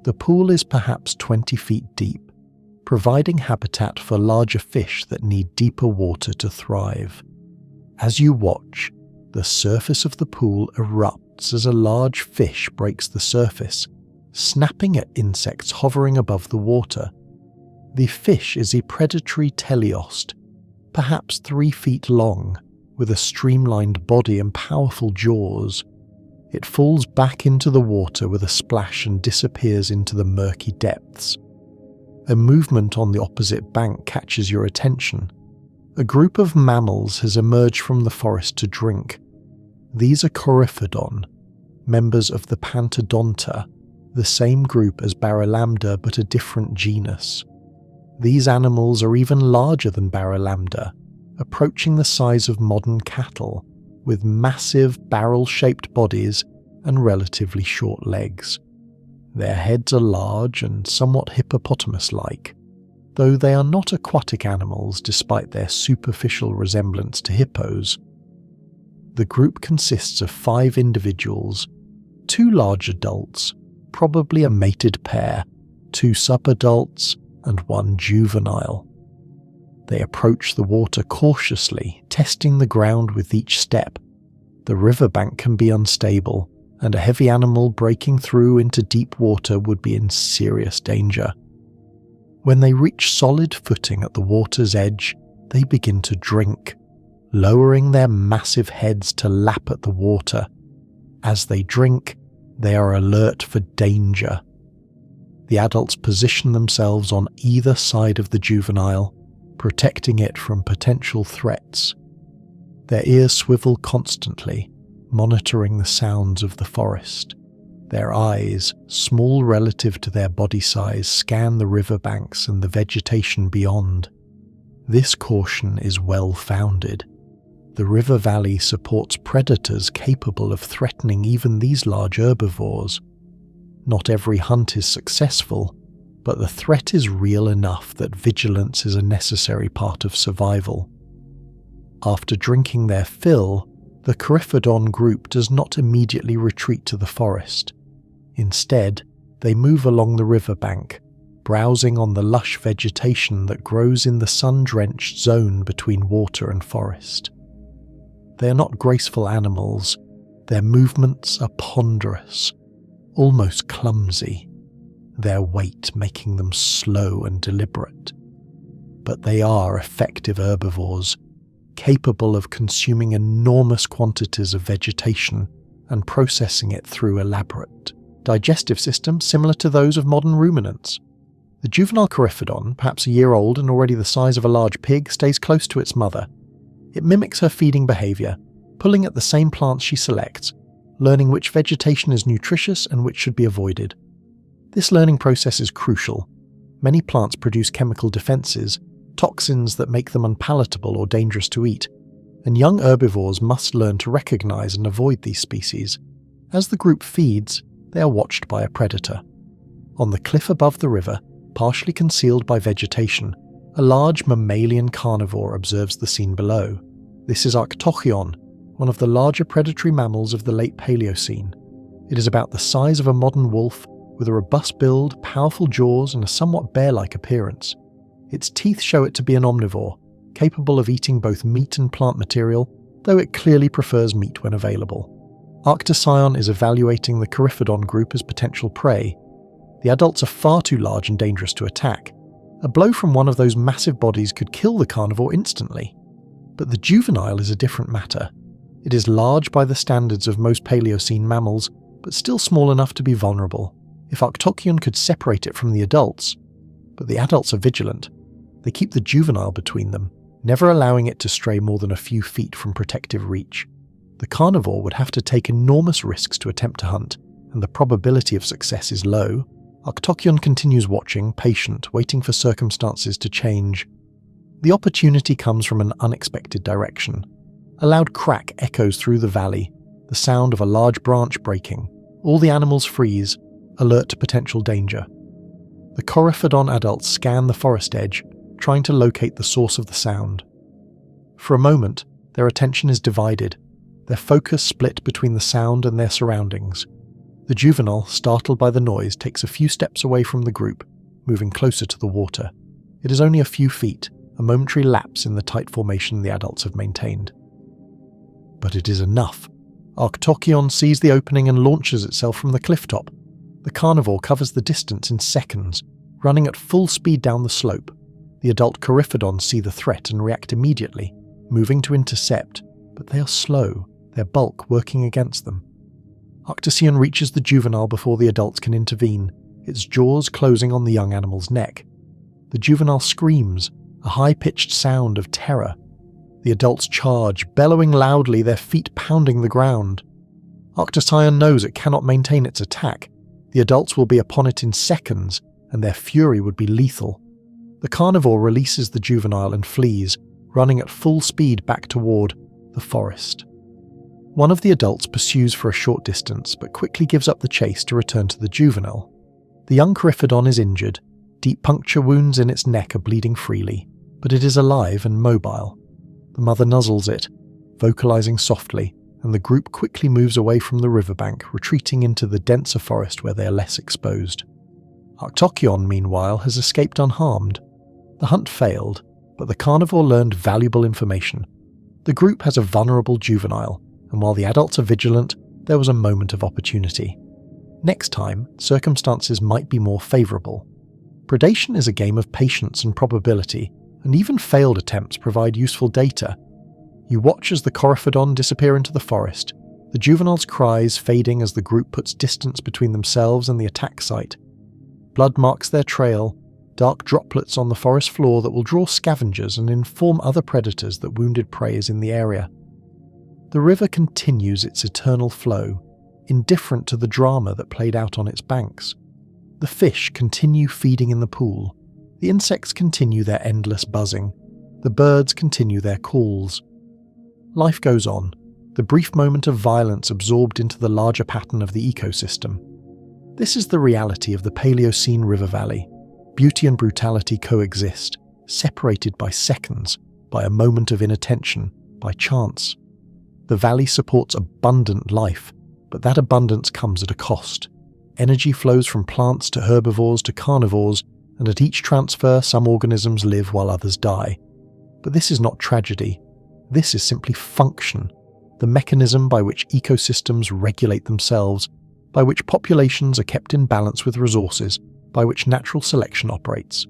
The pool is perhaps 20 feet deep, providing habitat for larger fish that need deeper water to thrive. As you watch, the surface of the pool erupts as a large fish breaks the surface, snapping at insects hovering above the water. The fish is a predatory teleost, perhaps 3 feet long, with a streamlined body and powerful jaws. It falls back into the water with a splash and disappears into the murky depths. A movement on the opposite bank catches your attention. A group of mammals has emerged from the forest to drink. These are Coryphodon, members of the Pantodonta, the same group as Barolambda but a different genus. These animals are even larger than Barolambda, approaching the size of modern cattle, with massive barrel-shaped bodies and relatively short legs. Their heads are large and somewhat hippopotamus-like, though they are not aquatic animals despite their superficial resemblance to hippos. The group consists of 5 individuals, 2 large adults, probably a mated pair, 2 subadults, and 1 juvenile. They approach the water cautiously, testing the ground with each step. The riverbank can be unstable, and a heavy animal breaking through into deep water would be in serious danger. When they reach solid footing at the water's edge, they begin to drink, lowering their massive heads to lap at the water. As they drink, they are alert for danger. The adults position themselves on either side of the juvenile, protecting it from potential threats. Their ears swivel constantly, monitoring the sounds of the forest. Their eyes, small relative to their body size, scan the riverbanks and the vegetation beyond. This caution is well-founded. The river valley supports predators capable of threatening even these large herbivores. Not every hunt is successful, but the threat is real enough that vigilance is a necessary part of survival. After drinking their fill, The Coryphodon group does not immediately retreat to the forest. Instead, they move along the riverbank, browsing on the lush vegetation that grows in the sun-drenched zone between water and forest. They are not graceful animals. Their movements are ponderous, almost clumsy, their weight making them slow and deliberate. But they are effective herbivores, capable of consuming enormous quantities of vegetation and processing it through elaborate digestive systems similar to those of modern ruminants. The juvenile Coryphodon, perhaps a year old and already the size of a large pig, stays close to its mother. It mimics her feeding behaviour, pulling at the same plants she selects, learning which vegetation is nutritious and which should be avoided. This learning process is crucial. Many plants produce chemical defences, toxins that make them unpalatable or dangerous to eat, and young herbivores must learn to recognise and avoid these species. As the group feeds, they are watched by a predator. On the cliff above the river, partially concealed by vegetation, a large mammalian carnivore observes the scene below. This is Arctochion, one of the larger predatory mammals of the late Paleocene. It is about the size of a modern wolf, with a robust build, powerful jaws, and a somewhat bear-like appearance. Its teeth show it to be an omnivore, capable of eating both meat and plant material, though it clearly prefers meat when available. Arctocyon is evaluating the Coryphodon group as potential prey. The adults are far too large and dangerous to attack. A blow from one of those massive bodies could kill the carnivore instantly. But the juvenile is a different matter. It is large by the standards of most Paleocene mammals, but still small enough to be vulnerable. If Arctochion could separate it from the adults, but the adults are vigilant. They keep the juvenile between them, never allowing it to stray more than a few feet from protective reach. The carnivore would have to take enormous risks to attempt to hunt, and the probability of success is low. Arctochion continues watching, patient, waiting for circumstances to change. The opportunity comes from an unexpected direction. A loud crack echoes through the valley, the sound of a large branch breaking. All the animals freeze, alert to potential danger. The Coryphodon adults scan the forest edge, trying to locate the source of the sound. For a moment, their attention is divided, their focus split between the sound and their surroundings. The juvenile, startled by the noise, takes a few steps away from the group, moving closer to the water. It is only a few feet, a momentary lapse in the tight formation the adults have maintained. But it is enough. Arctochion sees the opening and launches itself from the cliff top. The carnivore covers the distance in seconds, running at full speed down the slope. The adult Coryphodons see the threat and react immediately, moving to intercept, but they are slow, their bulk working against them. Arctocyon reaches the juvenile before the adults can intervene, its jaws closing on the young animal's neck. The juvenile screams, a high-pitched sound of terror. The adults charge, bellowing loudly, their feet pounding the ground. Arctocyon knows it cannot maintain its attack. The adults will be upon it in seconds, and their fury would be lethal. The carnivore releases the juvenile and flees, running at full speed back toward the forest. One of the adults pursues for a short distance, but quickly gives up the chase to return to the juvenile. The young Coryphodon is injured. Deep puncture wounds in its neck are bleeding freely, but it is alive and mobile. The mother nuzzles it, vocalizing softly, and the group quickly moves away from the riverbank, retreating into the denser forest where they are less exposed. Arctochion, meanwhile, has escaped unharmed. The hunt failed, but the carnivore learned valuable information. The group has a vulnerable juvenile, and while the adults are vigilant, there was a moment of opportunity. Next time, circumstances might be more favourable. Predation is a game of patience and probability, and even failed attempts provide useful data. You watch as the Coryphodon disappear into the forest, the juvenile's cries fading as the group puts distance between themselves and the attack site. Blood marks their trail, dark droplets on the forest floor that will draw scavengers and inform other predators that wounded prey is in the area. The river continues its eternal flow, indifferent to the drama that played out on its banks. The fish continue feeding in the pool, the insects continue their endless buzzing, the birds continue their calls. Life goes on, the brief moment of violence absorbed into the larger pattern of the ecosystem. This is the reality of the Paleocene river valley. Beauty and brutality coexist, separated by seconds, by a moment of inattention, by chance. The valley supports abundant life, but that abundance comes at a cost. Energy flows from plants to herbivores to carnivores, and at each transfer some organisms live while others die. But this is not tragedy. This is simply function, the mechanism by which ecosystems regulate themselves, by which populations are kept in balance with resources, by which natural selection operates.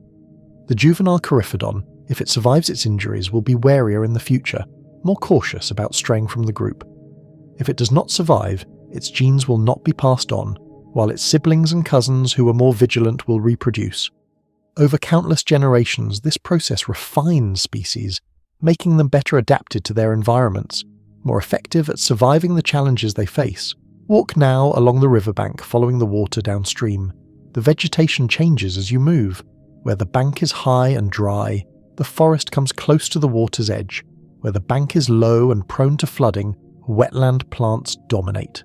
The juvenile Coryphodon, if it survives its injuries, will be warier in the future, more cautious about straying from the group. If it does not survive, its genes will not be passed on, while its siblings and cousins who are more vigilant will reproduce. Over countless generations, this process refines species, making them better adapted to their environments, more effective at surviving the challenges they face. Walk now along the riverbank following the water downstream. The vegetation changes as you move. Where the bank is high and dry, the forest comes close to the water's edge. Where the bank is low and prone to flooding, wetland plants dominate.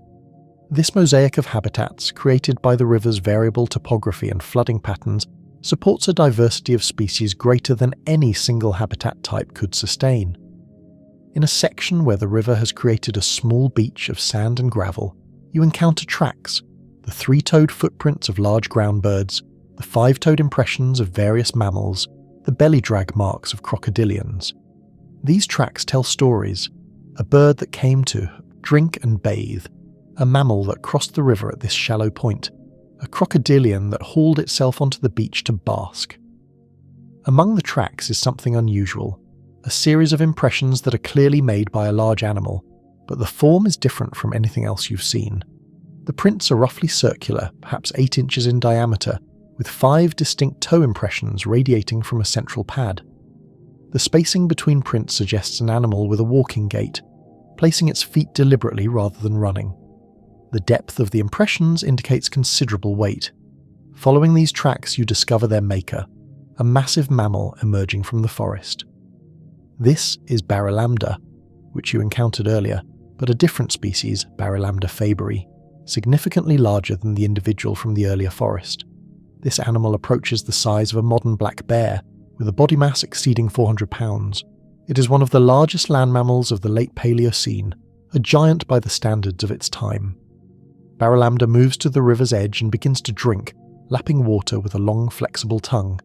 This mosaic of habitats, created by the river's variable topography and flooding patterns, supports a diversity of species greater than any single habitat type could sustain. In a section where the river has created a small beach of sand and gravel, you encounter tracks, the three-toed footprints of large ground birds, the five-toed impressions of various mammals, the belly drag marks of crocodilians. These tracks tell stories: a bird that came to drink and bathe, a mammal that crossed the river at this shallow point, a crocodilian that hauled itself onto the beach to bask. Among the tracks is something unusual, a series of impressions that are clearly made by a large animal, but the form is different from anything else you've seen. The prints are roughly circular, perhaps 8 inches in diameter, with 5 distinct toe impressions radiating from a central pad. The spacing between prints suggests an animal with a walking gait, placing its feet deliberately rather than running. The depth of the impressions indicates considerable weight. Following these tracks, you discover their maker, a massive mammal emerging from the forest. This is Barolambda, which you encountered earlier, but a different species, Barolambda faberi, significantly larger than the individual from the earlier forest. This animal approaches the size of a modern black bear, with a body mass exceeding 400 pounds. It is one of the largest land mammals of the late Paleocene, a giant by the standards of its time. Barolambda moves to the river's edge and begins to drink, lapping water with a long, flexible tongue.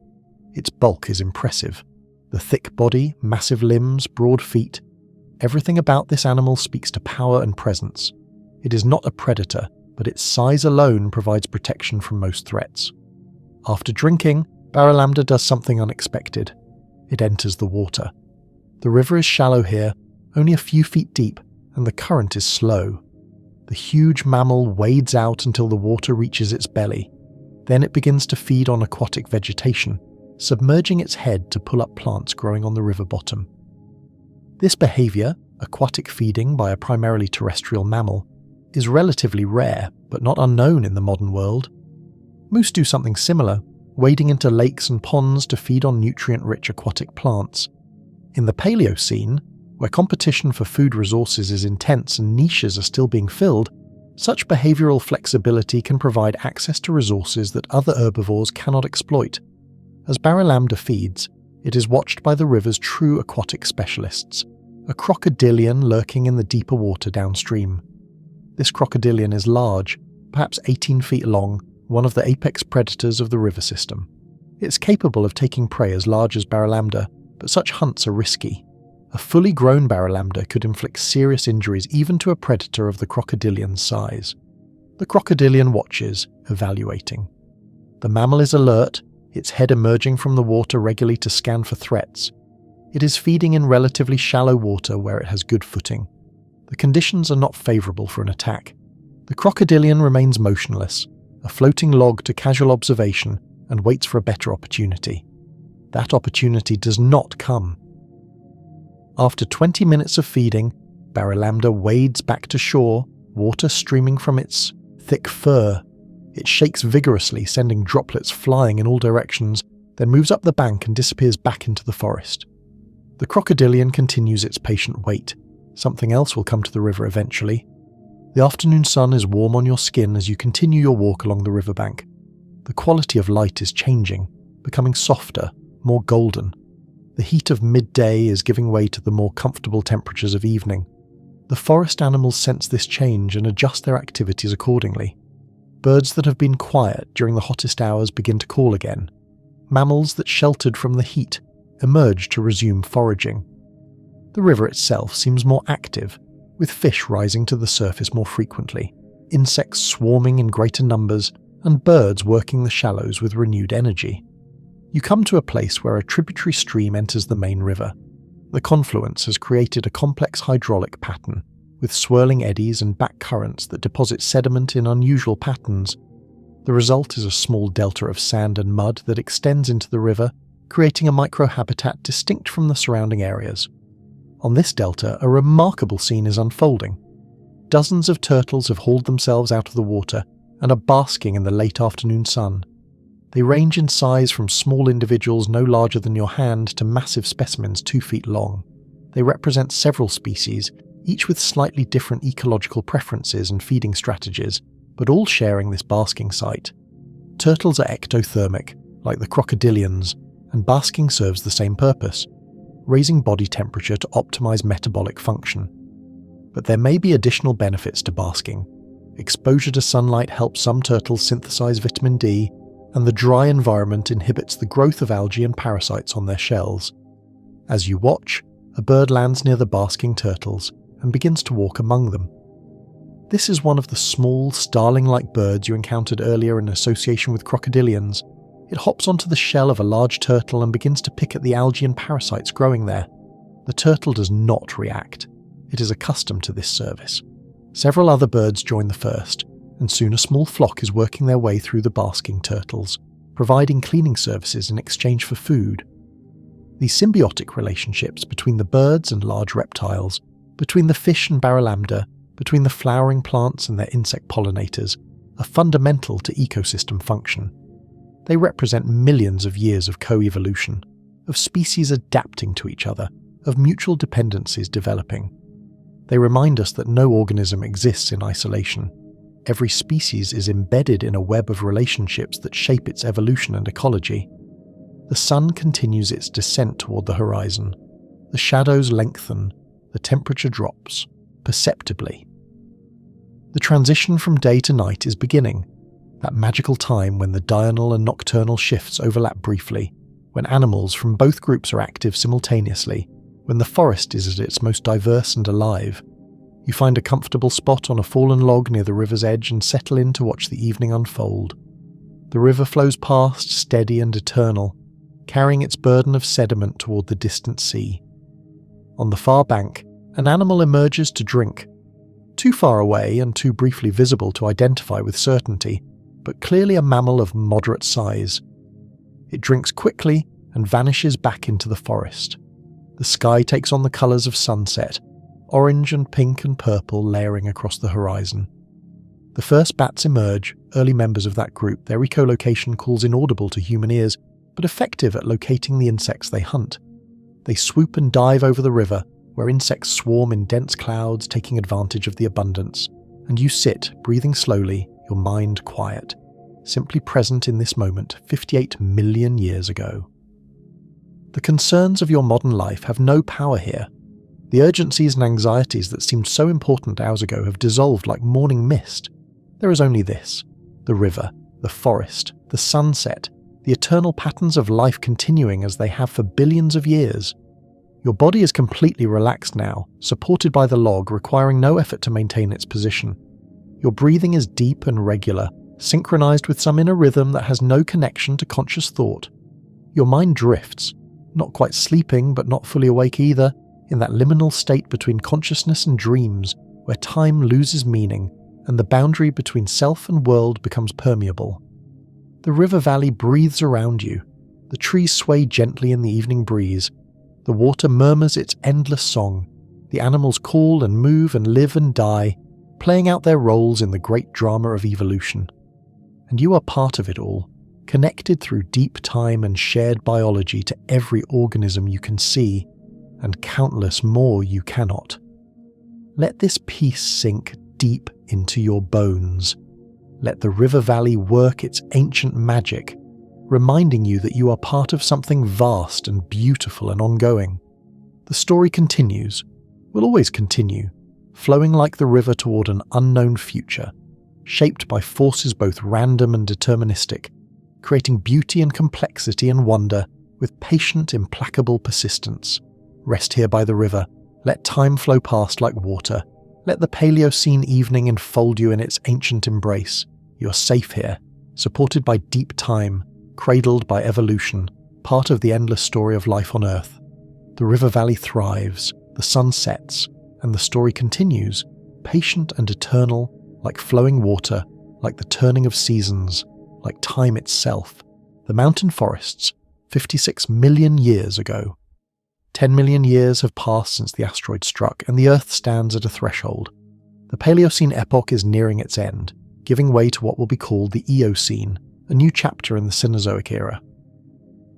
Its bulk is impressive. The thick body, massive limbs, broad feet. Everything about this animal speaks to power and presence. It is not a predator, but its size alone provides protection from most threats. After drinking, Barolambda does something unexpected. It enters the water. The river is shallow here, only a few feet deep, and the current is slow. The huge mammal wades out until the water reaches its belly. Then it begins to feed on aquatic vegetation, submerging its head to pull up plants growing on the river bottom. This behavior, aquatic feeding by a primarily terrestrial mammal, is relatively rare, but not unknown in the modern world. Moose do something similar, wading into lakes and ponds to feed on nutrient-rich aquatic plants. In the Paleocene, where competition for food resources is intense and niches are still being filled, such behavioral flexibility can provide access to resources that other herbivores cannot exploit. As Barolambda feeds, it is watched by the river's true aquatic specialists, a crocodilian lurking in the deeper water downstream. This crocodilian is large, perhaps 18 feet long, one of the apex predators of the river system. It's capable of taking prey as large as Barolambda, but such hunts are risky. A fully grown Barolambda could inflict serious injuries even to a predator of the crocodilian's size. The crocodilian watches, evaluating. The mammal is alert, its head emerging from the water regularly to scan for threats. It is feeding in relatively shallow water where it has good footing. The conditions are not favourable for an attack. The crocodilian remains motionless, a floating log to casual observation, and waits for a better opportunity. That opportunity does not come. After 20 minutes of feeding, Barolambda wades back to shore, water streaming from its thick fur. It shakes vigorously, sending droplets flying in all directions, then moves up the bank and disappears back into the forest. The crocodilian continues its patient wait. Something else will come to the river eventually. The afternoon sun is warm on your skin as you continue your walk along the riverbank. The quality of light is changing, becoming softer, more golden. The heat of midday is giving way to the more comfortable temperatures of evening. The forest animals sense this change and adjust their activities accordingly. Birds that have been quiet during the hottest hours begin to call again. Mammals that sheltered from the heat emerge to resume foraging. The river itself seems more active, with fish rising to the surface more frequently, insects swarming in greater numbers, and birds working the shallows with renewed energy. You come to a place where a tributary stream enters the main river. The confluence has created a complex hydraulic pattern, with swirling eddies and back currents that deposit sediment in unusual patterns. The result is a small delta of sand and mud that extends into the river, creating a microhabitat distinct from the surrounding areas. On this delta, a remarkable scene is unfolding. Dozens of turtles have hauled themselves out of the water and are basking in the late afternoon sun. They range in size from small individuals no larger than your hand to massive specimens 2 feet long. They represent several species, each with slightly different ecological preferences and feeding strategies, but all sharing this basking site. Turtles are ectothermic, like the crocodilians, and basking serves the same purpose, raising body temperature to optimize metabolic function. But there may be additional benefits to basking. Exposure to sunlight helps some turtles synthesize vitamin D, and the dry environment inhibits the growth of algae and parasites on their shells. As you watch, a bird lands near the basking turtles and begins to walk among them. This is one of the small, starling-like birds you encountered earlier in association with crocodilians. It hops onto the shell of a large turtle and begins to pick at the algae and parasites growing there. The turtle does not react. It is accustomed to this service. Several other birds join the first, and soon a small flock is working their way through the basking turtles, providing cleaning services in exchange for food. These symbiotic relationships between the birds and large reptiles, between the fish and barralamda, between the flowering plants and their insect pollinators, are fundamental to ecosystem function. They represent millions of years of co-evolution, of species adapting to each other, of mutual dependencies developing. They remind us that no organism exists in isolation. Every species is embedded in a web of relationships that shape its evolution and ecology. The sun continues its descent toward the horizon. The shadows lengthen, the temperature drops, perceptibly. The transition from day to night is beginning, that magical time when the diurnal and nocturnal shifts overlap briefly, when animals from both groups are active simultaneously, when the forest is at its most diverse and alive. You find a comfortable spot on a fallen log near the river's edge and settle in to watch the evening unfold. The river flows past, steady and eternal, carrying its burden of sediment toward the distant sea. On the far bank, an animal emerges to drink. Too far away and too briefly visible to identify with certainty, but clearly a mammal of moderate size. It drinks quickly and vanishes back into the forest. The sky takes on the colours of sunset, orange and pink and purple layering across the horizon. The first bats emerge, early members of that group, their echolocation calls inaudible to human ears, but effective at locating the insects they hunt. They swoop and dive over the river, where insects swarm in dense clouds, taking advantage of the abundance, and you sit, breathing slowly, your mind quiet, simply present in this moment 58 million years ago. The concerns of your modern life have no power here. The urgencies and anxieties that seemed so important hours ago have dissolved like morning mist. There is only this: the river, the forest, the sunset, the eternal patterns of life continuing as they have for billions of years. Your body is completely relaxed now, supported by the log, requiring no effort to maintain its position. Your breathing is deep and regular, synchronized with some inner rhythm that has no connection to conscious thought. Your mind drifts, not quite sleeping but not fully awake either, in that liminal state between consciousness and dreams, where time loses meaning and the boundary between self and world becomes permeable. The river valley breathes around you. The trees sway gently in the evening breeze. The water murmurs its endless song. The animals call and move and live and die, playing out their roles in the great drama of evolution. And you are part of it all, connected through deep time and shared biology to every organism you can see, and countless more you cannot. Let this peace sink deep into your bones. Let the river valley work its ancient magic, reminding you that you are part of something vast and beautiful and ongoing. The story continues, will always continue, flowing like the river toward an unknown future, shaped by forces both random and deterministic, creating beauty and complexity and wonder with patient, implacable persistence. Rest here by the river, let time flow past like water, let the Paleocene evening enfold you in its ancient embrace. You're safe here, supported by deep time, cradled by evolution, part of the endless story of life on Earth. The river valley thrives, the sun sets, and the story continues, patient and eternal, like flowing water, like the turning of seasons, like time itself. The mountain forests, 56 million years ago. 10 million years have passed since the asteroid struck, and the Earth stands at a threshold. The Paleocene epoch is nearing its end, giving way to what will be called the Eocene, a new chapter in the Cenozoic era.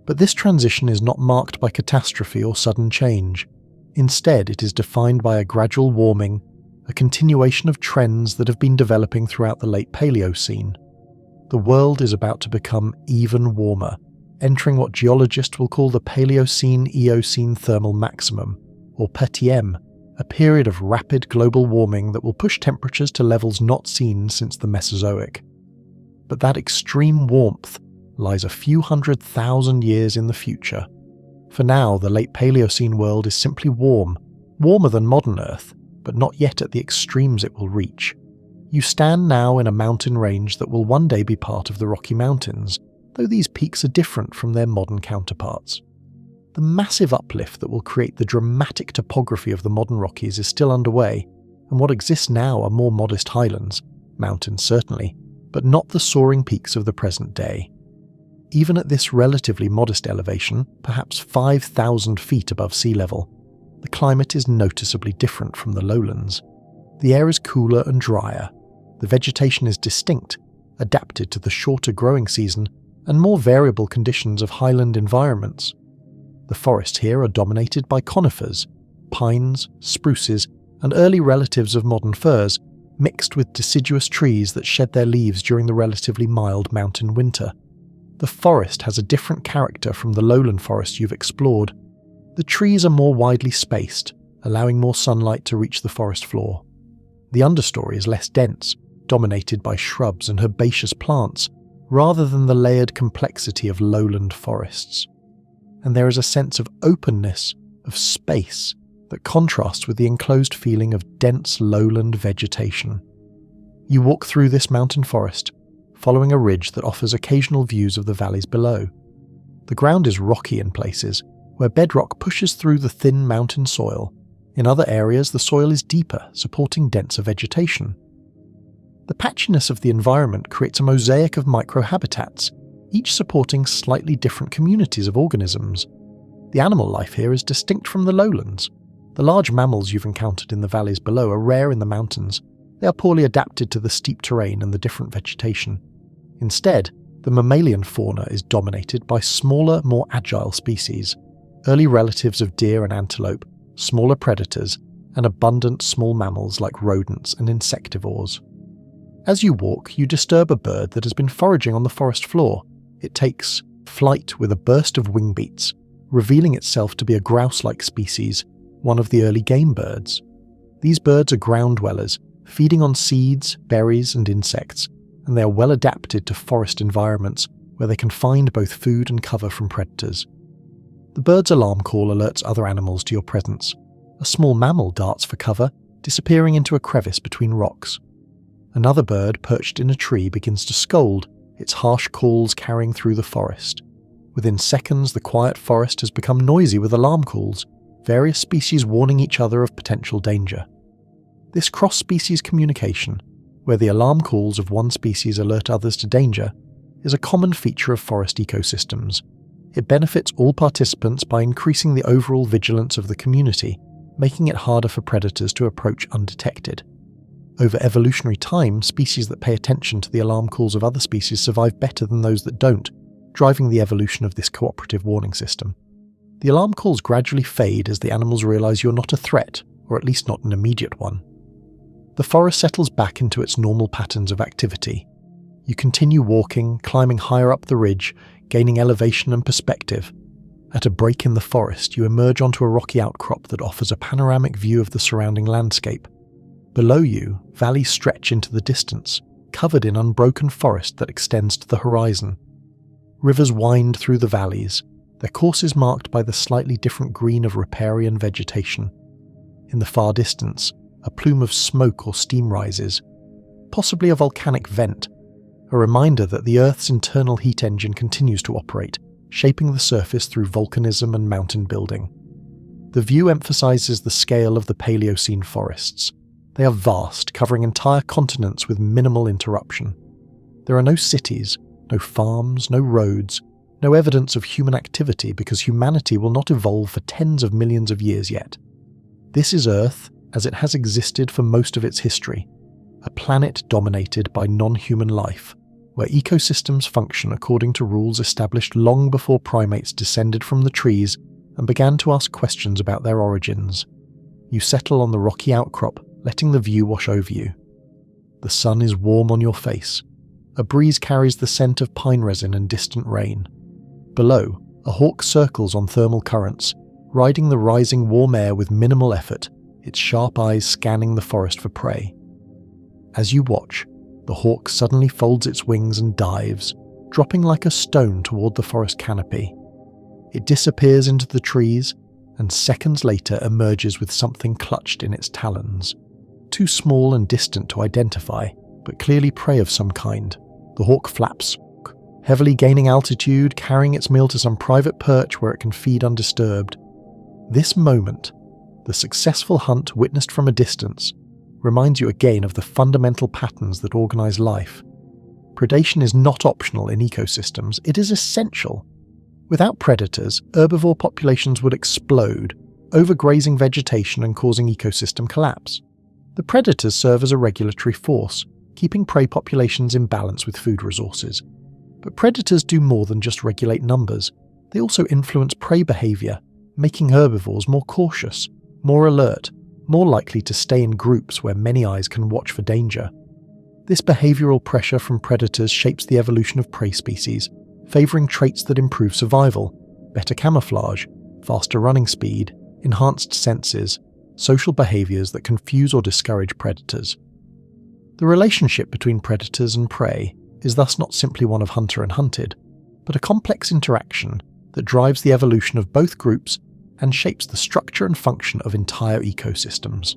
But this transition is not marked by catastrophe or sudden change. Instead, it is defined by a gradual warming, a continuation of trends that have been developing throughout the late Paleocene. The world is about to become even warmer, entering what geologists will call the Paleocene-Eocene thermal maximum, or PTM, a period of rapid global warming that will push temperatures to levels not seen since the Mesozoic. But that extreme warmth lies a few 100,000 years in the future. For now, the late Paleocene world is simply warm, warmer than modern Earth, but not yet at the extremes it will reach. You stand now in a mountain range that will one day be part of the Rocky Mountains, though these peaks are different from their modern counterparts. The massive uplift that will create the dramatic topography of the modern Rockies is still underway, and what exists now are more modest highlands, mountains certainly, but not the soaring peaks of the present day. Even at this relatively modest elevation, perhaps 5,000 feet above sea level, the climate is noticeably different from the lowlands. The air is cooler and drier, the vegetation is distinct, adapted to the shorter growing season and more variable conditions of highland environments. The forests here are dominated by conifers, pines, spruces, and early relatives of modern firs, mixed with deciduous trees that shed their leaves during the relatively mild mountain winter. The forest has a different character from the lowland forest you've explored. The trees are more widely spaced, allowing more sunlight to reach the forest floor. The understory is less dense, dominated by shrubs and herbaceous plants, rather than the layered complexity of lowland forests. And there is a sense of openness, of space, that contrasts with the enclosed feeling of dense lowland vegetation. You walk through this mountain forest, following a ridge that offers occasional views of the valleys below. The ground is rocky in places, where bedrock pushes through the thin mountain soil. In other areas, the soil is deeper, supporting denser vegetation. The patchiness of the environment creates a mosaic of microhabitats, each supporting slightly different communities of organisms. The animal life here is distinct from the lowlands. The large mammals you've encountered in the valleys below are rare in the mountains. They are poorly adapted to the steep terrain and the different vegetation. Instead, the mammalian fauna is dominated by smaller, more agile species, early relatives of deer and antelope, smaller predators, and abundant small mammals like rodents and insectivores. As you walk, you disturb a bird that has been foraging on the forest floor. It takes flight with a burst of wing beats, revealing itself to be a grouse-like species, one of the early game birds. These birds are ground dwellers, feeding on seeds, berries, and insects, and they are well adapted to forest environments where they can find both food and cover from predators. The bird's alarm call alerts other animals to your presence. A small mammal darts for cover, disappearing into a crevice between rocks. Another bird perched in a tree begins to scold, its harsh calls carrying through the forest. Within seconds, the quiet forest has become noisy with alarm calls, various species warning each other of potential danger. This cross-species communication, where the alarm calls of one species alert others to danger, is a common feature of forest ecosystems. It benefits all participants by increasing the overall vigilance of the community, making it harder for predators to approach undetected. Over evolutionary time, species that pay attention to the alarm calls of other species survive better than those that don't, driving the evolution of this cooperative warning system. The alarm calls gradually fade as the animals realize you're not a threat, or at least not an immediate one. The forest settles back into its normal patterns of activity. You continue walking, climbing higher up the ridge, gaining elevation and perspective. At a break in the forest, you emerge onto a rocky outcrop that offers a panoramic view of the surrounding landscape. Below you, valleys stretch into the distance, covered in unbroken forest that extends to the horizon. Rivers wind through the valleys, their courses marked by the slightly different green of riparian vegetation. In the far distance, a plume of smoke or steam rises, possibly a volcanic vent, a reminder that the Earth's internal heat engine continues to operate, shaping the surface through volcanism and mountain building. The view emphasizes the scale of the Paleocene forests. They are vast, covering entire continents with minimal interruption. There are no cities, no farms, no roads, no evidence of human activity because humanity will not evolve for tens of millions of years yet. This is Earth as it has existed for most of its history, a planet dominated by non-human life, where ecosystems function according to rules established long before primates descended from the trees and began to ask questions about their origins. You settle on the rocky outcrop, letting the view wash over you. The sun is warm on your face. A breeze carries the scent of pine resin and distant rain. Below, a hawk circles on thermal currents, riding the rising warm air with minimal effort, its sharp eyes scanning the forest for prey. As you watch, the hawk suddenly folds its wings and dives, dropping like a stone toward the forest canopy. It disappears into the trees, and seconds later emerges with something clutched in its talons. Too small and distant to identify, but clearly prey of some kind. The hawk flaps, heavily gaining altitude, carrying its meal to some private perch where it can feed undisturbed. This moment, the successful hunt witnessed from a distance, reminds you again of the fundamental patterns that organize life. Predation is not optional in ecosystems, it is essential. Without predators, herbivore populations would explode, overgrazing vegetation and causing ecosystem collapse. The predators serve as a regulatory force, keeping prey populations in balance with food resources. But predators do more than just regulate numbers. They also influence prey behavior, making herbivores more cautious, more alert, more likely to stay in groups where many eyes can watch for danger. This behavioral pressure from predators shapes the evolution of prey species, favoring traits that improve survival, better camouflage, faster running speed, enhanced senses, social behaviors that confuse or discourage predators. The relationship between predators and prey is thus not simply one of hunter and hunted, but a complex interaction that drives the evolution of both groups and shapes the structure and function of entire ecosystems.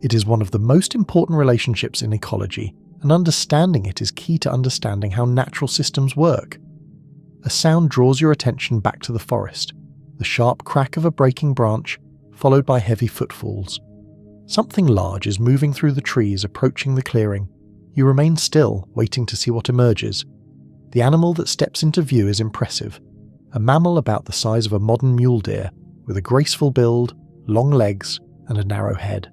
It is one of the most important relationships in ecology, and understanding it is key to understanding how natural systems work. A sound draws your attention back to the forest, the sharp crack of a breaking branch, followed by heavy footfalls. Something large is moving through the trees, approaching the clearing. You remain still, waiting to see what emerges. The animal that steps into view is impressive, a mammal about the size of a modern mule deer, with a graceful build, long legs, and a narrow head.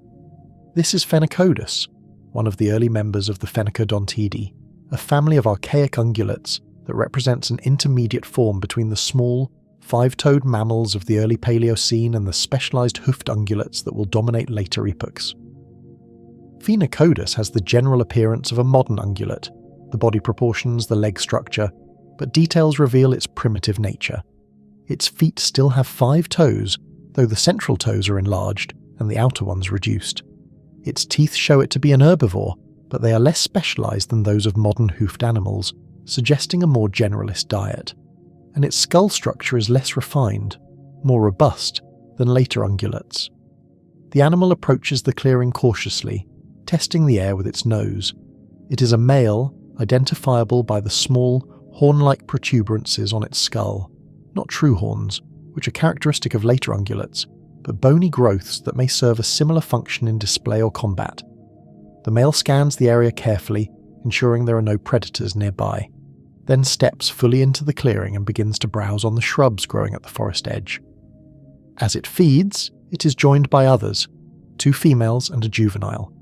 This is Phenacodus, one of the early members of the Phenacodontidae, a family of archaic ungulates that represents an intermediate form between the small, five-toed mammals of the early Paleocene and the specialized hoofed ungulates that will dominate later epochs. Phenacodus has the general appearance of a modern ungulate, the body proportions, the leg structure, but details reveal its primitive nature. Its feet still have 5 toes, though the central toes are enlarged and the outer ones reduced. Its teeth show it to be an herbivore, but they are less specialized than those of modern hoofed animals, suggesting a more generalist diet. And its skull structure is less refined, more robust than later ungulates. The animal approaches the clearing cautiously, testing the air with its nose. It is a male, identifiable by the small, horn-like protuberances on its skull, not true horns, which are characteristic of later ungulates, but bony growths that may serve a similar function in display or combat. The male scans the area carefully, ensuring there are no predators nearby, then steps fully into the clearing and begins to browse on the shrubs growing at the forest edge. As it feeds, it is joined by others, 2 females and a juvenile.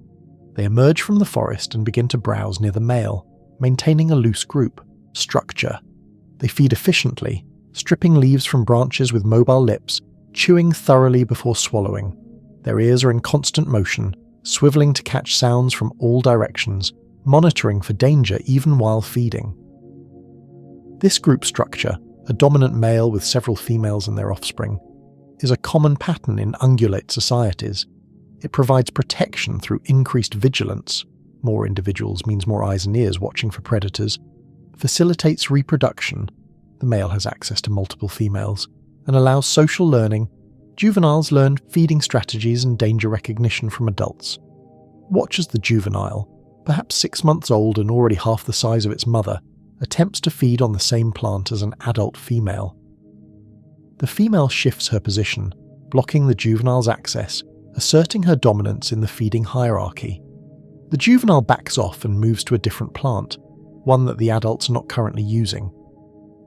They emerge from the forest and begin to browse near the male, maintaining a loose group, structure. They feed efficiently, stripping leaves from branches with mobile lips, chewing thoroughly before swallowing. Their ears are in constant motion, swiveling to catch sounds from all directions, monitoring for danger even while feeding. This group structure, a dominant male with several females and their offspring, is a common pattern in ungulate societies. It provides protection through increased vigilance. More individuals means more eyes and ears watching for predators. Facilitates reproduction. The male has access to multiple females. And allows social learning. Juveniles learn feeding strategies and danger recognition from adults. Watch as the juvenile, perhaps 6 months old and already half the size of its mother, attempts to feed on the same plant as an adult female. The female shifts her position, blocking the juvenile's access, asserting her dominance in the feeding hierarchy. The juvenile backs off and moves to a different plant, one that the adults are not currently using.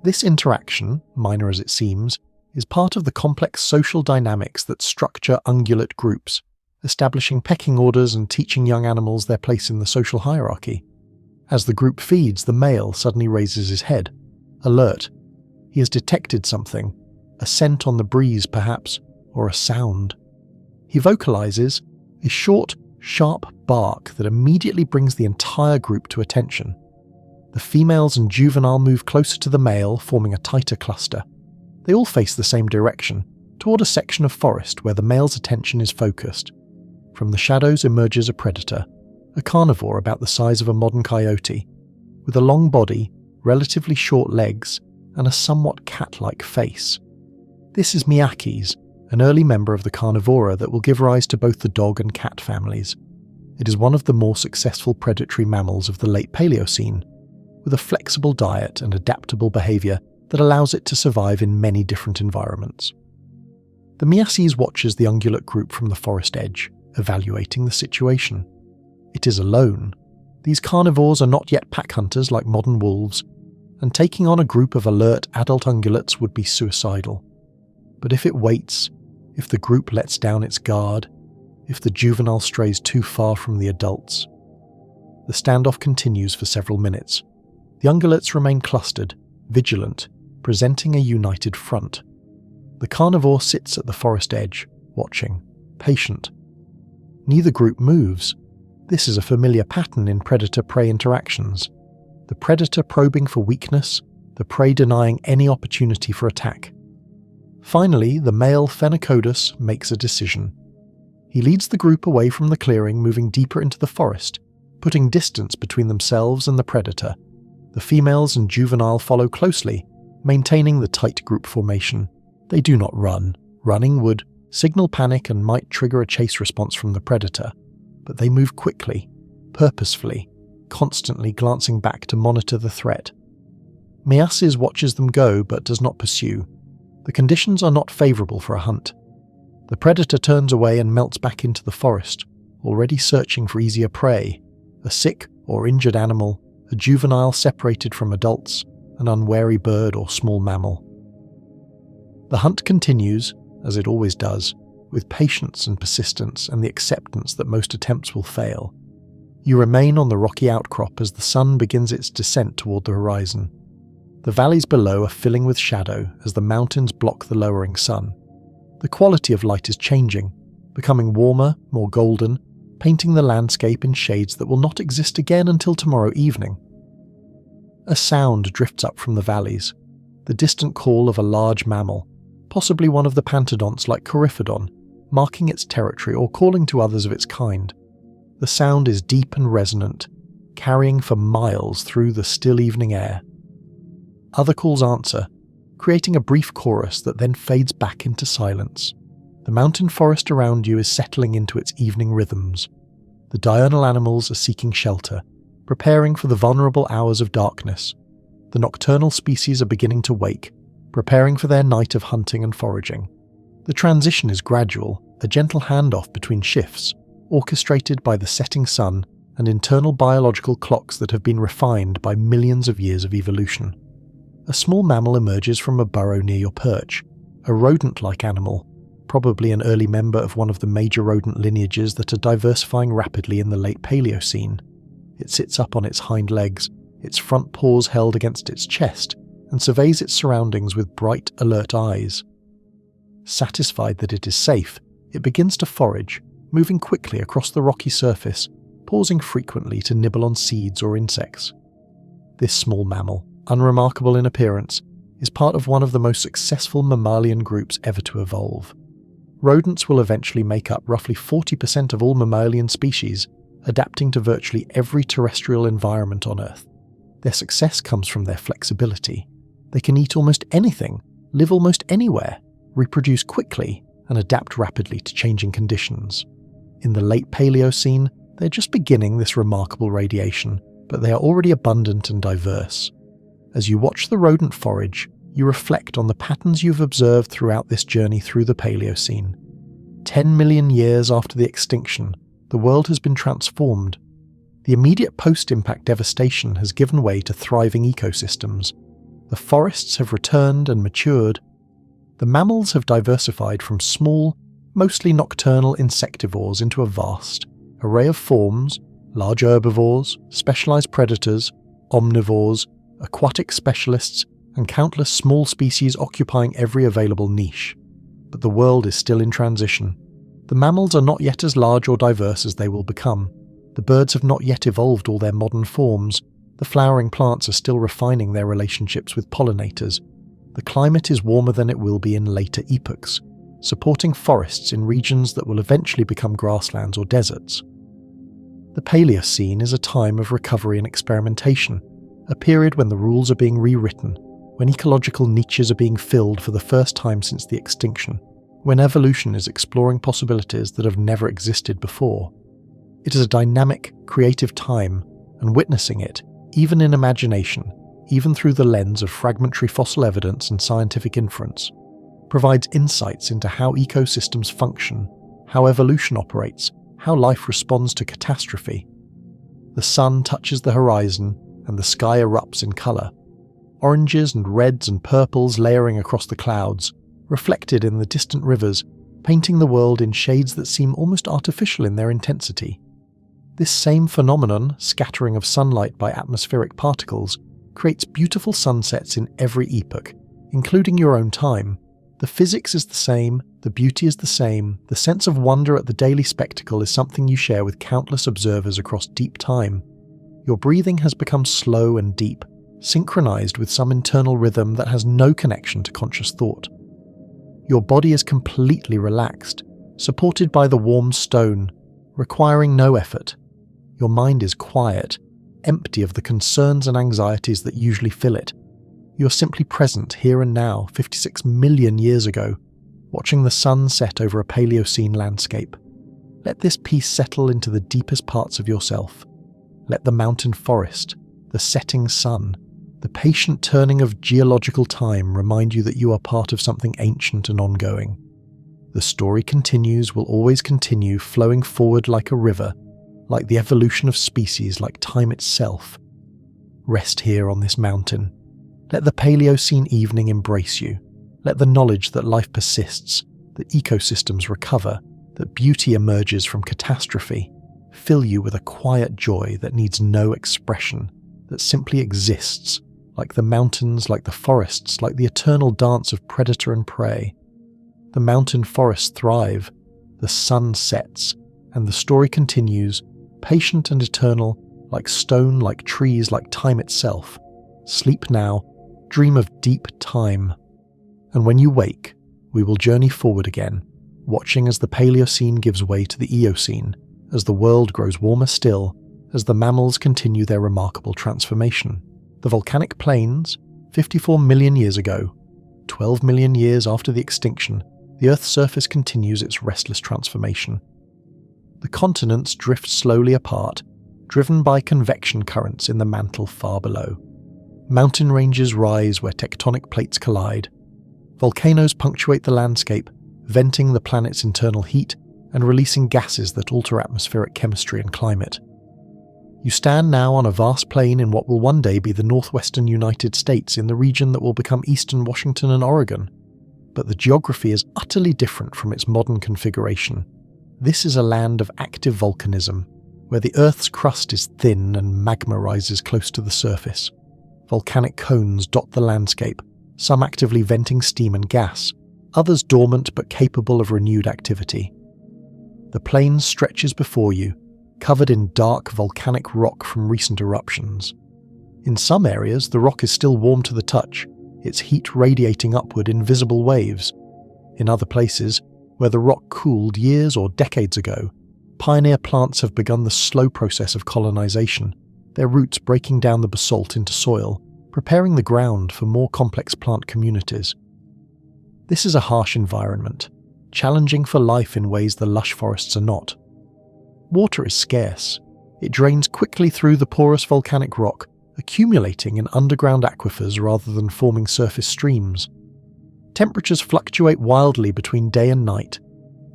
This interaction, minor as it seems, is part of the complex social dynamics that structure ungulate groups, establishing pecking orders and teaching young animals their place in the social hierarchy. As the group feeds, the male suddenly raises his head, alert. He has detected something, a scent on the breeze perhaps, or a sound. He vocalizes a short, sharp bark that immediately brings the entire group to attention. The females and juvenile move closer to the male, forming a tighter cluster. They all face the same direction, toward a section of forest where the male's attention is focused. From the shadows emerges a predator, a carnivore about the size of a modern coyote, with a long body, relatively short legs, and a somewhat cat-like face. This is Miyakis, an early member of the carnivora that will give rise to both the dog and cat families. It is one of the more successful predatory mammals of the late Paleocene, with a flexible diet and adaptable behaviour that allows it to survive in many different environments. The Miyakis watches the ungulate group from the forest edge, evaluating the situation. It is alone. These carnivores are not yet pack hunters like modern wolves, and taking on a group of alert adult ungulates would be suicidal. But if it waits, if the group lets down its guard, if the juvenile strays too far from the adults. The standoff continues for several minutes. The ungulates remain clustered, vigilant, presenting a united front. The carnivore sits at the forest edge, watching, patient. Neither group moves. This is a familiar pattern in predator-prey interactions. The predator probing for weakness, the prey denying any opportunity for attack. Finally, the male Phenacodus makes a decision. He leads the group away from the clearing, moving deeper into the forest, putting distance between themselves and the predator. The females and juvenile follow closely, maintaining the tight group formation. They do not run. Running would signal panic and might trigger a chase response from the predator, but they move quickly, purposefully, constantly glancing back to monitor the threat. Miyakis watches them go but does not pursue. The conditions are not favourable for a hunt. The predator turns away and melts back into the forest, already searching for easier prey, a sick or injured animal, a juvenile separated from adults, an unwary bird or small mammal. The hunt continues, as it always does, with patience and persistence and the acceptance that most attempts will fail. You remain on the rocky outcrop as the sun begins its descent toward the horizon. The valleys below are filling with shadow as the mountains block the lowering sun. The quality of light is changing, becoming warmer, more golden, painting the landscape in shades that will not exist again until tomorrow evening. A sound drifts up from the valleys, the distant call of a large mammal, possibly one of the pantodonts like Coryphodon, marking its territory or calling to others of its kind. The sound is deep and resonant, carrying for miles through the still evening air. Other calls answer, creating a brief chorus that then fades back into silence. The mountain forest around you is settling into its evening rhythms. The diurnal animals are seeking shelter, preparing for the vulnerable hours of darkness. The nocturnal species are beginning to wake, preparing for their night of hunting and foraging. The transition is gradual, a gentle handoff between shifts, orchestrated by the setting sun and internal biological clocks that have been refined by millions of years of evolution. A small mammal emerges from a burrow near your perch, a rodent-like animal, probably an early member of one of the major rodent lineages that are diversifying rapidly in the late Paleocene. It sits up on its hind legs, its front paws held against its chest, and surveys its surroundings with bright, alert eyes. Satisfied that it is safe, it begins to forage, moving quickly across the rocky surface, pausing frequently to nibble on seeds or insects. This small mammal, unremarkable in appearance, is part of one of the most successful mammalian groups ever to evolve. rodents will eventually make up roughly 40% of all mammalian species, adapting to virtually every terrestrial environment on Earth. Their success comes from their flexibility. They can eat almost anything, live almost anywhere, reproduce quickly, and adapt rapidly to changing conditions. In the late Paleocene, they're just beginning this remarkable radiation, but they are already abundant and diverse. As you watch the rodent forage, you reflect on the patterns you've observed throughout this journey through the Paleocene. 10 million years after the extinction, the world has been transformed. The immediate post-impact devastation has given way to thriving ecosystems. The forests have returned and matured. The mammals have diversified from small, mostly nocturnal insectivores into a vast array of forms: large herbivores, specialized predators, omnivores, aquatic specialists, and countless small species occupying every available niche. But the world is still in transition. The mammals are not yet as large or diverse as they will become. The birds have not yet evolved all their modern forms. The flowering plants are still refining their relationships with pollinators. The climate is warmer than it will be in later epochs, supporting forests in regions that will eventually become grasslands or deserts. The Paleocene is a time of recovery and experimentation, a period when the rules are being rewritten, when ecological niches are being filled for the first time since the extinction, when evolution is exploring possibilities that have never existed before. It is a dynamic, creative time, and witnessing it, even in imagination, even through the lens of fragmentary fossil evidence and scientific inference, provides insights into how ecosystems function, how evolution operates, how life responds to catastrophe. The sun touches the horizon, and the sky erupts in colour. Oranges and reds and purples layering across the clouds, reflected in the distant rivers, painting the world in shades that seem almost artificial in their intensity. This same phenomenon, scattering of sunlight by atmospheric particles, creates beautiful sunsets in every epoch, including your own time. The physics is the same, the beauty is the same, the sense of wonder at the daily spectacle is something you share with countless observers across deep time. Your breathing has become slow and deep, synchronized with some internal rhythm that has no connection to conscious thought. Your body is completely relaxed, supported by the warm stone, requiring no effort. Your mind is quiet, empty of the concerns and anxieties that usually fill it. You're simply present here and now, 56 million years ago, watching the sun set over a Paleocene landscape. Let this peace settle into the deepest parts of yourself. Let the mountain forest, the setting sun, the patient turning of geological time remind you that you are part of something ancient and ongoing. The story continues, will always continue, flowing forward like a river, like the evolution of species, like time itself. Rest here on this mountain. Let the Paleocene evening embrace you. Let the knowledge that life persists, that ecosystems recover, that beauty emerges from catastrophe, fill you with a quiet joy that needs no expression, that simply exists, like the mountains, like the forests, like the eternal dance of predator and prey. The mountain forests thrive, the sun sets, and the story continues, patient and eternal, like stone, like trees, like time itself. Sleep now, dream of deep time. And when you wake, we will journey forward again, watching as the Paleocene gives way to the Eocene, as the world grows warmer still, as the mammals continue their remarkable transformation. The volcanic plains, 54 million years ago, 12 million years after the extinction, the Earth's surface continues its restless transformation. The continents drift slowly apart, driven by convection currents in the mantle far below. Mountain ranges rise where tectonic plates collide. Volcanoes punctuate the landscape, venting the planet's internal heat and releasing gases that alter atmospheric chemistry and climate. You stand now on a vast plain in what will one day be the northwestern United States, in the region that will become eastern Washington and Oregon. But the geography is utterly different from its modern configuration. This is a land of active volcanism, where the Earth's crust is thin and magma rises close to the surface. Volcanic cones dot the landscape, some actively venting steam and gas, others dormant but capable of renewed activity. The plain stretches before you, covered in dark volcanic rock from recent eruptions. In some areas, the rock is still warm to the touch, its heat radiating upward in visible waves. In other places, Where the rock cooled years or decades ago, pioneer plants have begun the slow process of colonization, their roots breaking down the basalt into soil, preparing the ground for more complex plant communities. This is a harsh environment, challenging for life in ways the lush forests are not. Water is scarce. It drains quickly through the porous volcanic rock, accumulating in underground aquifers rather than forming surface streams. Temperatures fluctuate wildly between day and night.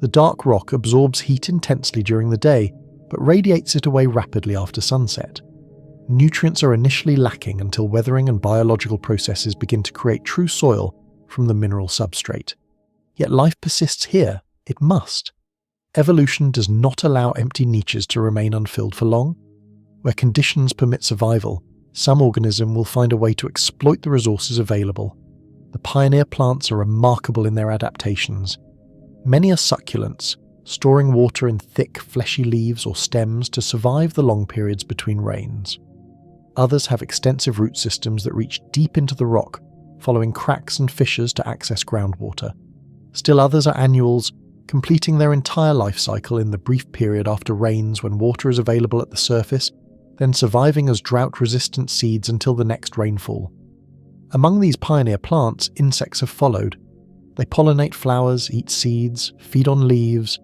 The dark rock absorbs heat intensely during the day, but radiates it away rapidly after sunset. Nutrients are initially lacking until weathering and biological processes begin to create true soil from the mineral substrate. Yet life persists here. It must. Evolution does not allow empty niches to remain unfilled for long. Where conditions permit survival, some organism will find a way to exploit the resources available. The pioneer plants are remarkable in their adaptations. Many are succulents, storing water in thick, fleshy leaves or stems to survive the long periods between rains. Others have extensive root systems that reach deep into the rock, following cracks and fissures to access groundwater. Still others are annuals, completing their entire life cycle in the brief period after rains when water is available at the surface, then surviving as drought-resistant seeds until the next rainfall. Among these pioneer plants, insects have followed. They pollinate flowers, eat seeds, feed on leaves,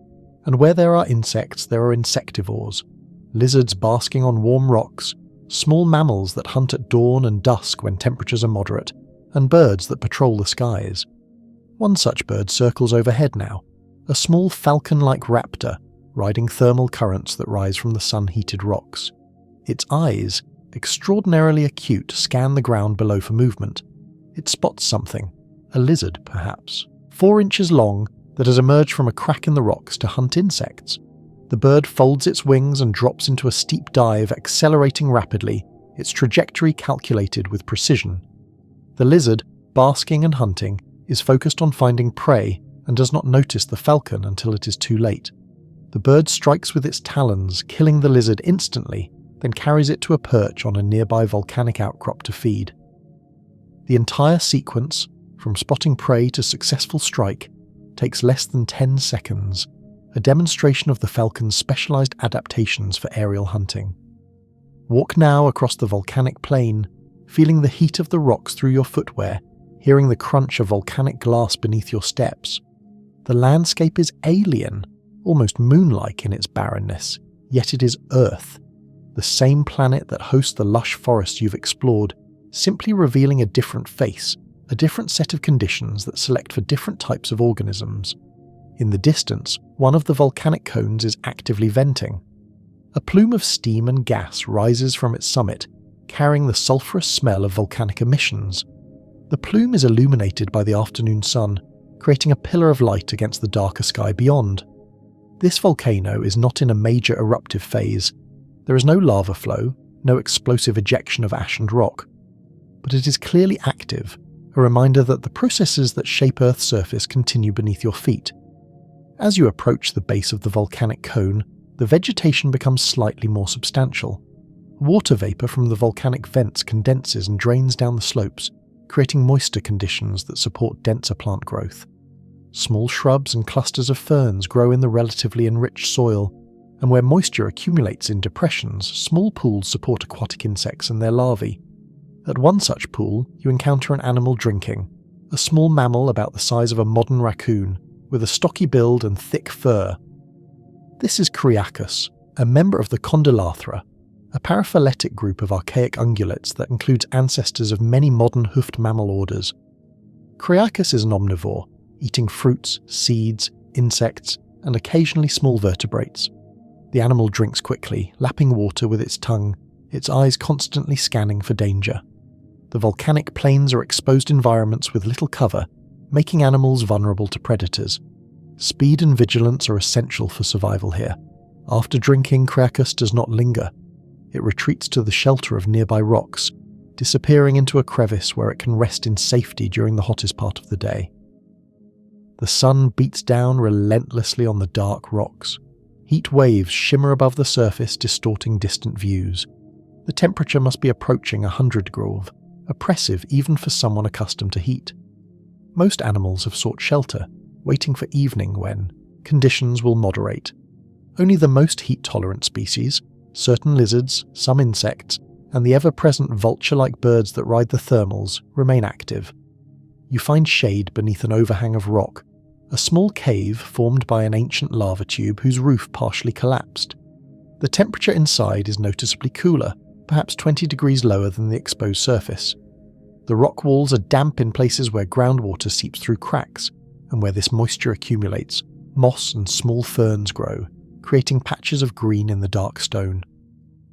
and where there are insects, there are insectivores, lizards basking on warm rocks, small mammals that hunt at dawn and dusk when temperatures are moderate, and birds that patrol the skies. One such bird circles overhead now, a small falcon-like raptor riding thermal currents that rise from the sun-heated rocks. Its eyes, extraordinarily acute, scan the ground below for movement. It spots something, a lizard perhaps, 4 inches long, that has emerged from a crack in the rocks to hunt insects. The bird folds its wings and drops into a steep dive, accelerating rapidly, its trajectory calculated with precision. The lizard, basking and hunting, is focused on finding prey and does not notice the falcon until it is too late. The bird strikes with its talons, killing the lizard instantly, then carries it to a perch on a nearby volcanic outcrop to feed. The entire sequence, from spotting prey to successful strike, takes less than 10 seconds, a demonstration of the falcon's specialized adaptations for aerial hunting. Walk now across the volcanic plain, feeling the heat of the rocks through your footwear, hearing the crunch of volcanic glass beneath your steps. The landscape is alien, almost moon-like in its barrenness, yet it is Earth, the same planet that hosts the lush forests you've explored, simply revealing a different face, a different set of conditions that select for different types of organisms. In the distance, one of the volcanic cones is actively venting. A plume of steam and gas rises from its summit, carrying the sulphurous smell of volcanic emissions. The plume is illuminated by the afternoon sun, creating a pillar of light against the darker sky beyond. This volcano is not in a major eruptive phase. There is no lava flow, no explosive ejection of ash and rock. But it is clearly active, a reminder that the processes that shape Earth's surface continue beneath your feet. As you approach the base of the volcanic cone, the vegetation becomes slightly more substantial. Water vapor from the volcanic vents condenses and drains down the slopes, creating moisture conditions that support denser plant growth. Small shrubs and clusters of ferns grow in the relatively enriched soil, and where moisture accumulates in depressions, small pools support aquatic insects and their larvae. At one such pool, you encounter an animal drinking, a small mammal about the size of a modern raccoon, with a stocky build and thick fur. This is Criacus, a member of the Condylarthra, a paraphyletic group of archaic ungulates that includes ancestors of many modern hoofed mammal orders. Criacus is an omnivore, eating fruits, seeds, insects, and occasionally small vertebrates. The animal drinks quickly, lapping water with its tongue, its eyes constantly scanning for danger. The volcanic plains are exposed environments with little cover, making animals vulnerable to predators. Speed and vigilance are essential for survival here. After drinking, Criacus does not linger. It retreats to the shelter of nearby rocks, disappearing into a crevice where it can rest in safety during the hottest part of the day. The sun beats down relentlessly on the dark rocks. Heat waves shimmer above the surface, distorting distant views. The temperature must be approaching 100 grove, oppressive even for someone accustomed to heat. Most animals have sought shelter, waiting for evening when conditions will moderate. Only the most heat-tolerant species, certain lizards, some insects, and the ever-present vulture-like birds that ride the thermals remain active. You find shade beneath an overhang of rock, a small cave formed by an ancient lava tube whose roof partially collapsed. The temperature inside is noticeably cooler, perhaps 20 degrees lower than the exposed surface. The rock walls are damp in places where groundwater seeps through cracks, and where this moisture accumulates, moss and small ferns grow, creating patches of green in the dark stone.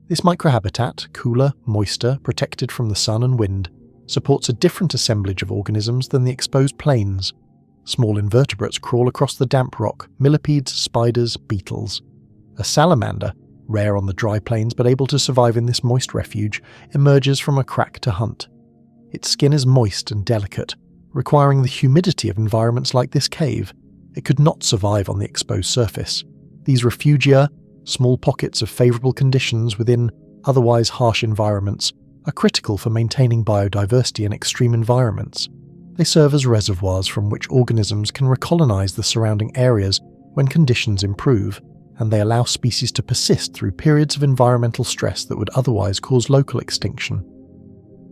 This microhabitat, cooler, moister, protected from the sun and wind, supports a different assemblage of organisms than the exposed plains. Small invertebrates crawl across the damp rock, millipedes, spiders, beetles. A salamander, rare on the dry plains but able to survive in this moist refuge, emerges from a crack to hunt. Its skin is moist and delicate, requiring the humidity of environments like this cave. It could not survive on the exposed surface. These refugia, small pockets of favourable conditions within otherwise harsh environments, are critical for maintaining biodiversity in extreme environments. They serve as reservoirs from which organisms can recolonize the surrounding areas when conditions improve, and they allow species to persist through periods of environmental stress that would otherwise cause local extinction.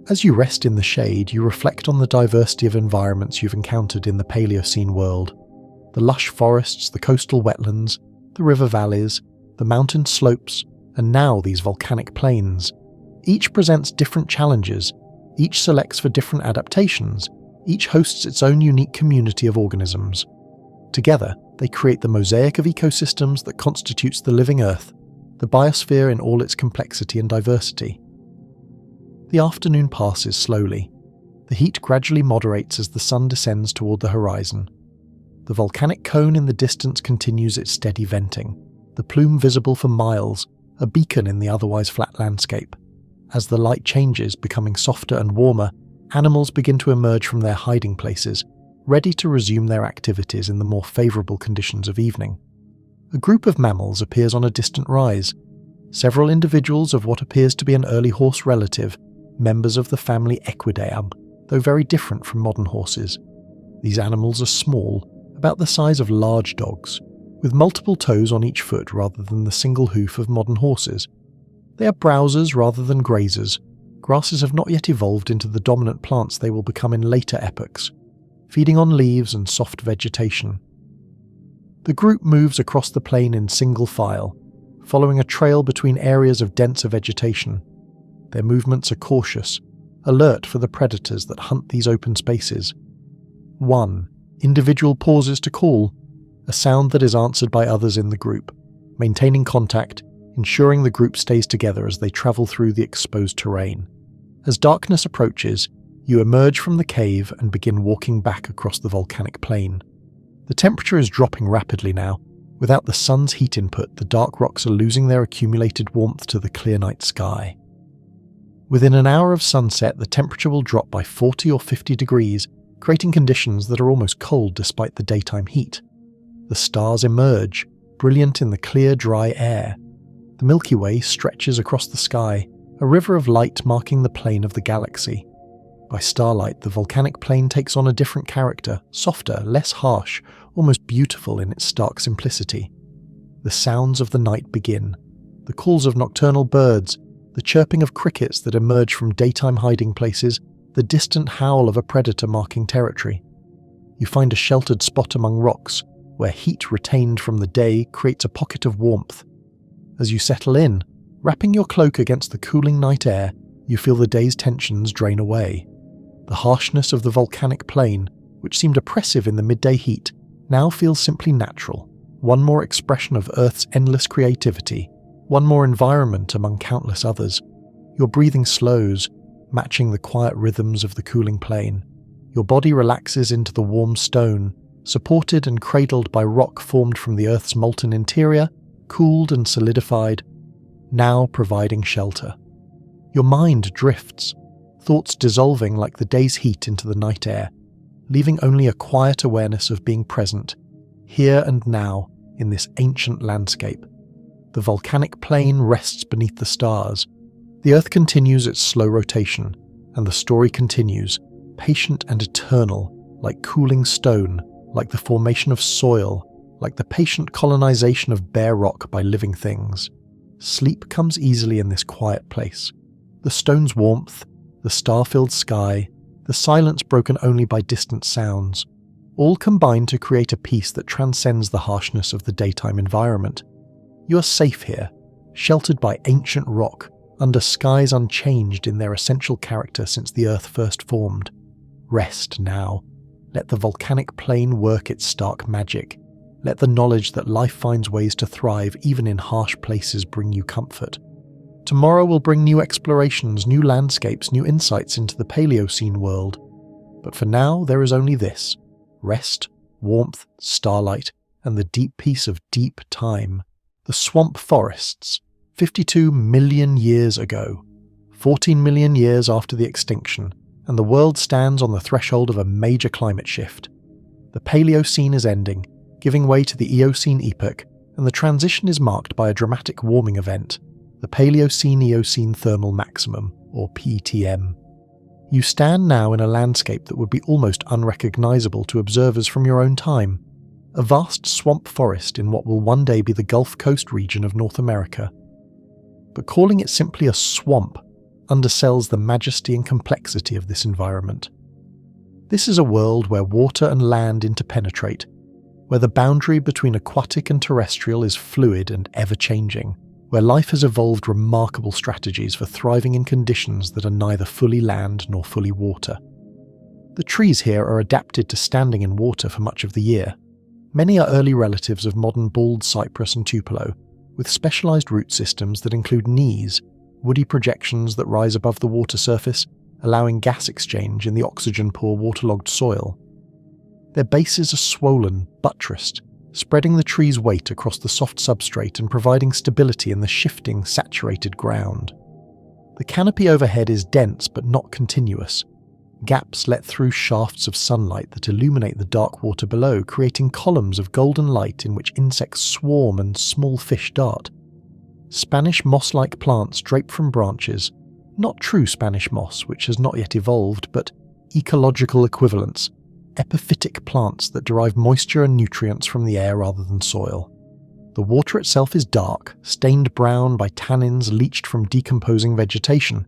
As you rest in the shade, you reflect on the diversity of environments you've encountered in the Paleocene world. The lush forests, the coastal wetlands, the river valleys, the mountain slopes, and now these volcanic plains. Each presents different challenges, each selects for different adaptations, each hosts its own unique community of organisms. Together, they create the mosaic of ecosystems that constitutes the living Earth, the biosphere in all its complexity and diversity. The afternoon passes slowly. The heat gradually moderates as the sun descends toward the horizon. The volcanic cone in the distance continues its steady venting, the plume visible for miles, a beacon in the otherwise flat landscape. As the light changes, becoming softer and warmer, animals begin to emerge from their hiding places, ready to resume their activities in the more favourable conditions of evening. A group of mammals appears on a distant rise. Several individuals of what appears to be an early horse relative, members of the family Equidae, though very different from modern horses. These animals are small, about the size of large dogs, with multiple toes on each foot rather than the single hoof of modern horses. They are browsers rather than grazers. Grasses have not yet evolved into the dominant plants they will become in later epochs, feeding on leaves and soft vegetation. The group moves across the plain in single file, following a trail between areas of denser vegetation. Their movements are cautious, alert for the predators that hunt these open spaces. One individual pauses to call, a sound that is answered by others in the group, maintaining contact, ensuring the group stays together as they travel through the exposed terrain. As darkness approaches, you emerge from the cave and begin walking back across the volcanic plain. The temperature is dropping rapidly now. Without the sun's heat input, the dark rocks are losing their accumulated warmth to the clear night sky. Within an hour of sunset, the temperature will drop by 40 or 50 degrees, creating conditions that are almost cold despite the daytime heat. The stars emerge, brilliant in the clear, dry air. The Milky Way stretches across the sky, a river of light marking the plane of the galaxy. By starlight, the volcanic plain takes on a different character, softer, less harsh, almost beautiful in its stark simplicity. The sounds of the night begin, the calls of nocturnal birds, the chirping of crickets that emerge from daytime hiding places, the distant howl of a predator marking territory. You find a sheltered spot among rocks, where heat retained from the day creates a pocket of warmth. As you settle in, wrapping your cloak against the cooling night air, you feel the day's tensions drain away. The harshness of the volcanic plain, which seemed oppressive in the midday heat, now feels simply natural, one more expression of Earth's endless creativity, one more environment among countless others. Your breathing slows, matching the quiet rhythms of the cooling plain. Your body relaxes into the warm stone, supported and cradled by rock formed from the Earth's molten interior, cooled and solidified, now providing shelter. Your mind drifts, thoughts dissolving like the day's heat into the night air, leaving only a quiet awareness of being present, here and now, in this ancient landscape. The volcanic plain rests beneath the stars. The Earth continues its slow rotation, and the story continues, patient and eternal, like cooling stone, like the formation of soil, like the patient colonization of bare rock by living things. Sleep comes easily in this quiet place. The stone's warmth, the star-filled sky, the silence broken only by distant sounds, all combine to create a peace that transcends the harshness of the daytime environment. You are safe here, sheltered by ancient rock, under skies unchanged in their essential character since the Earth first formed. Rest now. Let the volcanic plain work its stark magic. Let the knowledge that life finds ways to thrive even in harsh places bring you comfort. Tomorrow will bring new explorations, new landscapes, new insights into the Paleocene world. But for now, there is only this: rest, warmth, starlight, and the deep peace of deep time. The swamp forests, 52 million years ago, 14 million years after the extinction, and the world stands on the threshold of a major climate shift. The Paleocene is ending, giving way to the Eocene epoch, and the transition is marked by a dramatic warming event, the Paleocene-Eocene Thermal Maximum, or PTM. You stand now in a landscape that would be almost unrecognizable to observers from your own time, a vast swamp forest in what will one day be the Gulf Coast region of North America. But calling it simply a swamp undersells the majesty and complexity of this environment. This is a world where water and land interpenetrate, where the boundary between aquatic and terrestrial is fluid and ever-changing, where life has evolved remarkable strategies for thriving in conditions that are neither fully land nor fully water. The trees here are adapted to standing in water for much of the year. Many are early relatives of modern bald cypress and tupelo, with specialized root systems that include knees, woody projections that rise above the water surface, allowing gas exchange in the oxygen-poor waterlogged soil. Their bases are swollen, buttressed, spreading the tree's weight across the soft substrate and providing stability in the shifting, saturated ground. The canopy overhead is dense but not continuous. Gaps let through shafts of sunlight that illuminate the dark water below, creating columns of golden light in which insects swarm and small fish dart. Spanish moss-like plants drape from branches, not true Spanish moss, which has not yet evolved, but ecological equivalents, epiphytic plants that derive moisture and nutrients from the air rather than soil. The water itself is dark, stained brown by tannins leached from decomposing vegetation.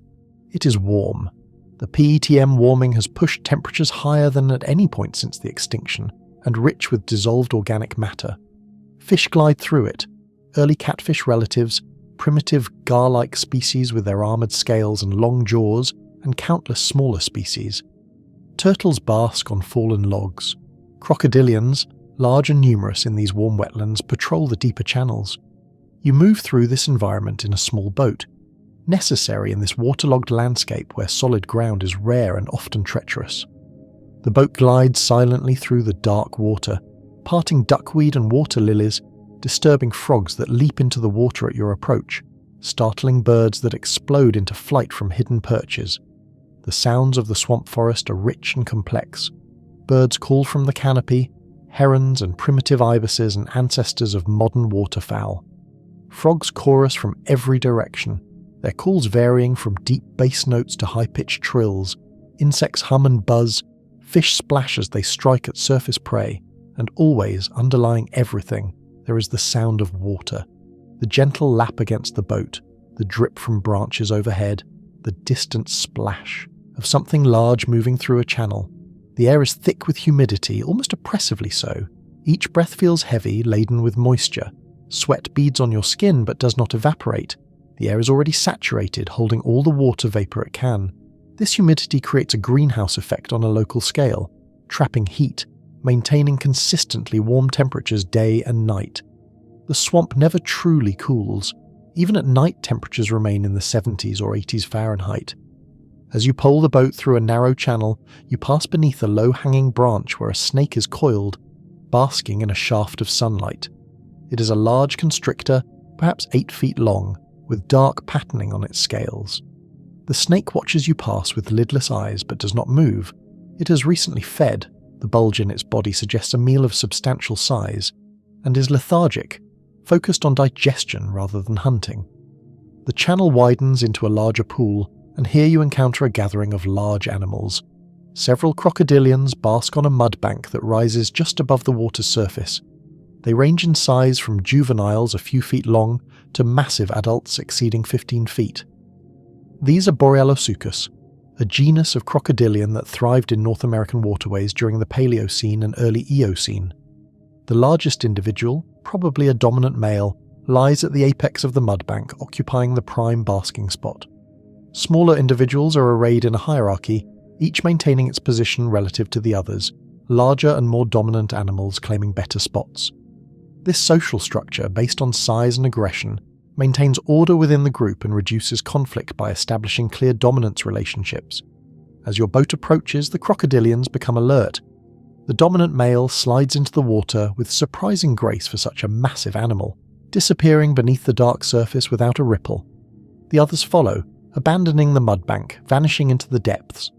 It is warm. The PETM warming has pushed temperatures higher than at any point since the extinction, and rich with dissolved organic matter. Fish glide through it, early catfish relatives, primitive gar-like species with their armoured scales and long jaws, and countless smaller species. Turtles bask on fallen logs. Crocodilians, large and numerous in these warm wetlands, patrol the deeper channels. You move through this environment in a small boat, necessary in this waterlogged landscape where solid ground is rare and often treacherous. The boat glides silently through the dark water, parting duckweed and water lilies, disturbing frogs that leap into the water at your approach, startling birds that explode into flight from hidden perches. The sounds of the swamp forest are rich and complex. Birds call from the canopy, herons and primitive ibises and ancestors of modern waterfowl. Frogs chorus from every direction, their calls varying from deep bass notes to high-pitched trills. Insects hum and buzz, fish splash as they strike at surface prey, and always, underlying everything, there is the sound of water. The gentle lap against the boat, the drip from branches overhead, the distant splash of something large moving through a channel. The air is thick with humidity, almost oppressively so. Each breath feels heavy, laden with moisture. Sweat beads on your skin but does not evaporate. The air is already saturated, holding all the water vapor it can. This humidity creates a greenhouse effect on a local scale, trapping heat, maintaining consistently warm temperatures day and night. The swamp never truly cools. Even at night, temperatures remain in the 70s or 80s Fahrenheit. As you pole the boat through a narrow channel, you pass beneath a low-hanging branch where a snake is coiled, basking in a shaft of sunlight. It is a large constrictor, perhaps 8 feet long, with dark patterning on its scales. The snake watches you pass with lidless eyes but does not move. It has recently fed, the bulge in its body suggests a meal of substantial size, and is lethargic, focused on digestion rather than hunting. The channel widens into a larger pool, and here you encounter a gathering of large animals. Several crocodilians bask on a mud bank that rises just above the water's surface. They range in size from juveniles a few feet long to massive adults exceeding 15 feet. These are Borealosuchus, a genus of crocodilian that thrived in North American waterways during the Paleocene and early Eocene. The largest individual, probably a dominant male, lies at the apex of the mudbank, occupying the prime basking spot. Smaller individuals are arrayed in a hierarchy, each maintaining its position relative to the others, larger and more dominant animals claiming better spots. This social structure, based on size and aggression, maintains order within the group and reduces conflict by establishing clear dominance relationships. As your boat approaches, the crocodilians become alert. The dominant male slides into the water with surprising grace for such a massive animal, disappearing beneath the dark surface without a ripple. The others follow, abandoning the mudbank, vanishing into the depths.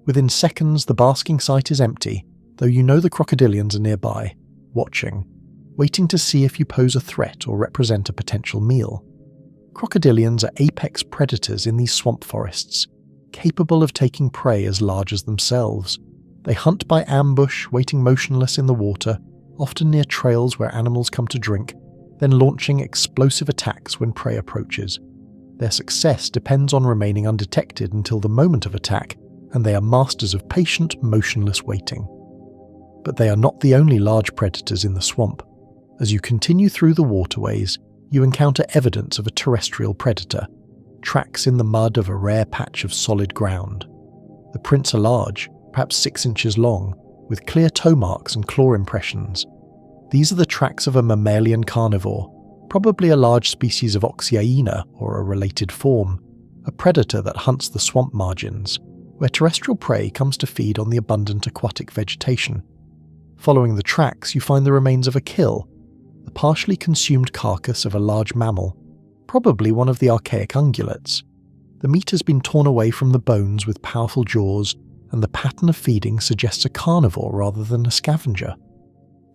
Within seconds, the basking site is empty, though you know the crocodilians are nearby, watching, waiting to see if you pose a threat or represent a potential meal. Crocodilians are apex predators in these swamp forests, capable of taking prey as large as themselves. They hunt by ambush, waiting motionless in the water, often near trails where animals come to drink, then launching explosive attacks when prey approaches. Their success depends on remaining undetected until the moment of attack, and they are masters of patient, motionless waiting. But they are not the only large predators in the swamp. As you continue through the waterways, you encounter evidence of a terrestrial predator, tracks in the mud of a rare patch of solid ground. The prints are large, perhaps 6 inches long, with clear toe marks and claw impressions. These are the tracks of a mammalian carnivore, probably a large species of Oxyaena or a related form, a predator that hunts the swamp margins, where terrestrial prey comes to feed on the abundant aquatic vegetation. Following the tracks, you find the remains of a kill, the partially consumed carcass of a large mammal, probably one of the archaic ungulates. The meat has been torn away from the bones with powerful jaws, and the pattern of feeding suggests a carnivore rather than a scavenger.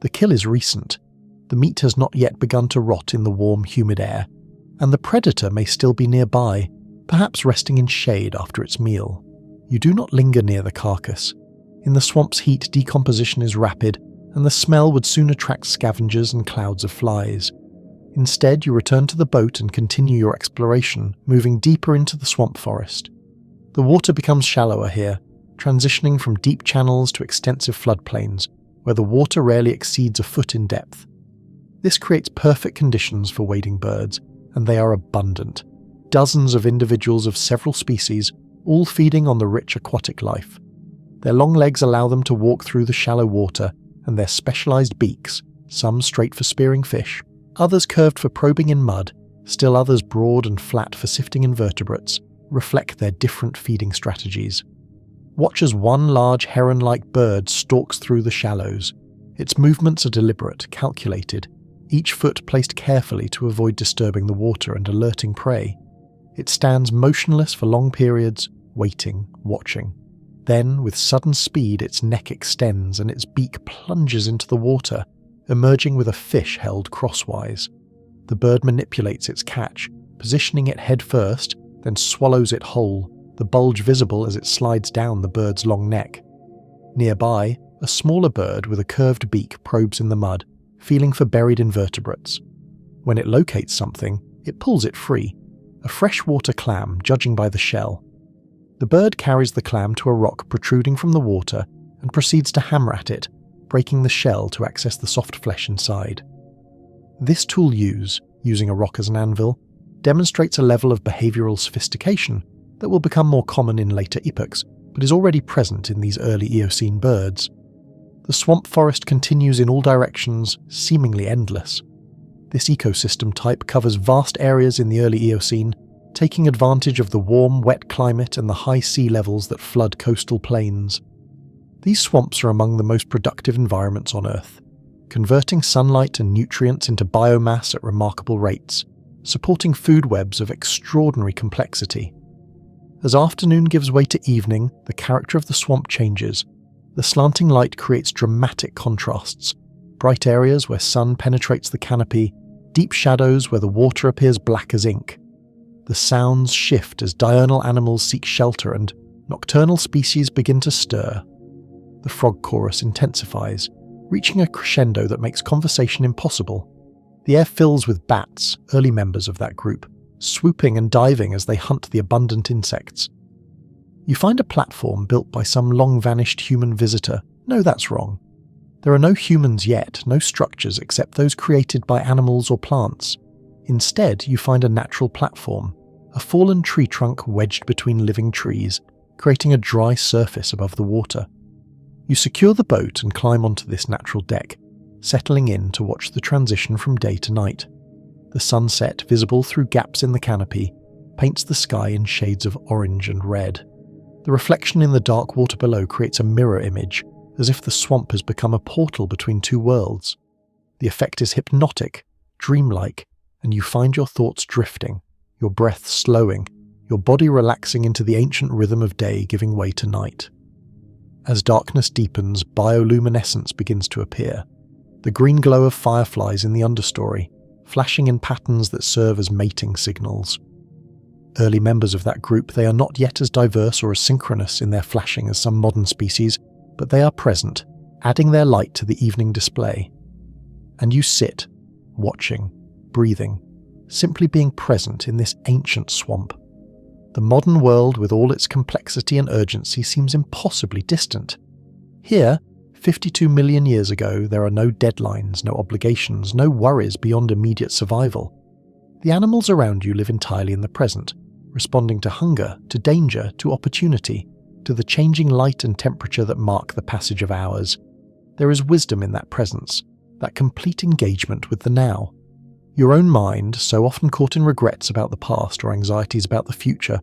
The kill is recent. The meat has not yet begun to rot in the warm, humid air, and the predator may still be nearby, perhaps resting in shade after its meal. You do not linger near the carcass. In the swamp's heat, decomposition is rapid, and the smell would soon attract scavengers and clouds of flies. Instead, you return to the boat and continue your exploration, moving deeper into the swamp forest. The water becomes shallower here, transitioning from deep channels to extensive floodplains, where the water rarely exceeds a foot in depth. This creates perfect conditions for wading birds, and they are abundant. Dozens of individuals of several species, all feeding on the rich aquatic life. Their long legs allow them to walk through the shallow water, and their specialized beaks, some straight for spearing fish, others curved for probing in mud, still others broad and flat for sifting invertebrates, reflect their different feeding strategies. Watch as one large heron-like bird stalks through the shallows. Its movements are deliberate, calculated, each foot placed carefully to avoid disturbing the water and alerting prey. It stands motionless for long periods, waiting, watching. Then, with sudden speed, its neck extends and its beak plunges into the water, emerging with a fish held crosswise. The bird manipulates its catch, positioning it head first, then swallows it whole, the bulge visible as it slides down the bird's long neck. Nearby, a smaller bird with a curved beak probes in the mud, feeling for buried invertebrates. When it locates something, it pulls it free, a freshwater clam, judging by the shell. The bird carries the clam to a rock protruding from the water and proceeds to hammer at it, breaking the shell to access the soft flesh inside. This tool using a rock as an anvil, demonstrates a level of behavioral sophistication that will become more common in later epochs, but is already present in these early Eocene birds. The swamp forest continues in all directions, seemingly endless. This ecosystem type covers vast areas in the early Eocene, taking advantage of the warm, wet climate and the high sea levels that flood coastal plains. These swamps are among the most productive environments on Earth, converting sunlight and nutrients into biomass at remarkable rates, supporting food webs of extraordinary complexity. As afternoon gives way to evening, the character of the swamp changes. The slanting light creates dramatic contrasts, bright areas where sun penetrates the canopy, deep shadows where the water appears black as ink. The sounds shift as diurnal animals seek shelter and, nocturnal species begin to stir. The frog chorus intensifies, reaching a crescendo that makes conversation impossible. The air fills with bats, early members of that group, swooping and diving as they hunt the abundant insects. You find a platform built by some long-vanished human visitor. No, that's wrong. There are no humans yet, no structures except those created by animals or plants. Instead, you find a natural platform, a fallen tree trunk wedged between living trees, creating a dry surface above the water. You secure the boat and climb onto this natural deck, settling in to watch the transition from day to night. The sunset, visible through gaps in the canopy, paints the sky in shades of orange and red. The reflection in the dark water below creates a mirror image, as if the swamp has become a portal between two worlds. The effect is hypnotic, dreamlike, and you find your thoughts drifting, your breath slowing, your body relaxing into the ancient rhythm of day giving way to night. As darkness deepens, bioluminescence begins to appear. The green glow of fireflies in the understory, flashing in patterns that serve as mating signals. Early members of that group, they are not yet as diverse or as synchronous in their flashing as some modern species, but they are present, adding their light to the evening display. And you sit, watching, breathing, simply being present in this ancient swamp. The modern world, with all its complexity and urgency, seems impossibly distant. Here, 52 million years ago, there are no deadlines, no obligations, no worries beyond immediate survival. The animals around you live entirely in the present, responding to hunger, to danger, to opportunity, to the changing light and temperature that mark the passage of hours. There is wisdom in that presence, that complete engagement with the now. Your own mind, so often caught in regrets about the past or anxieties about the future,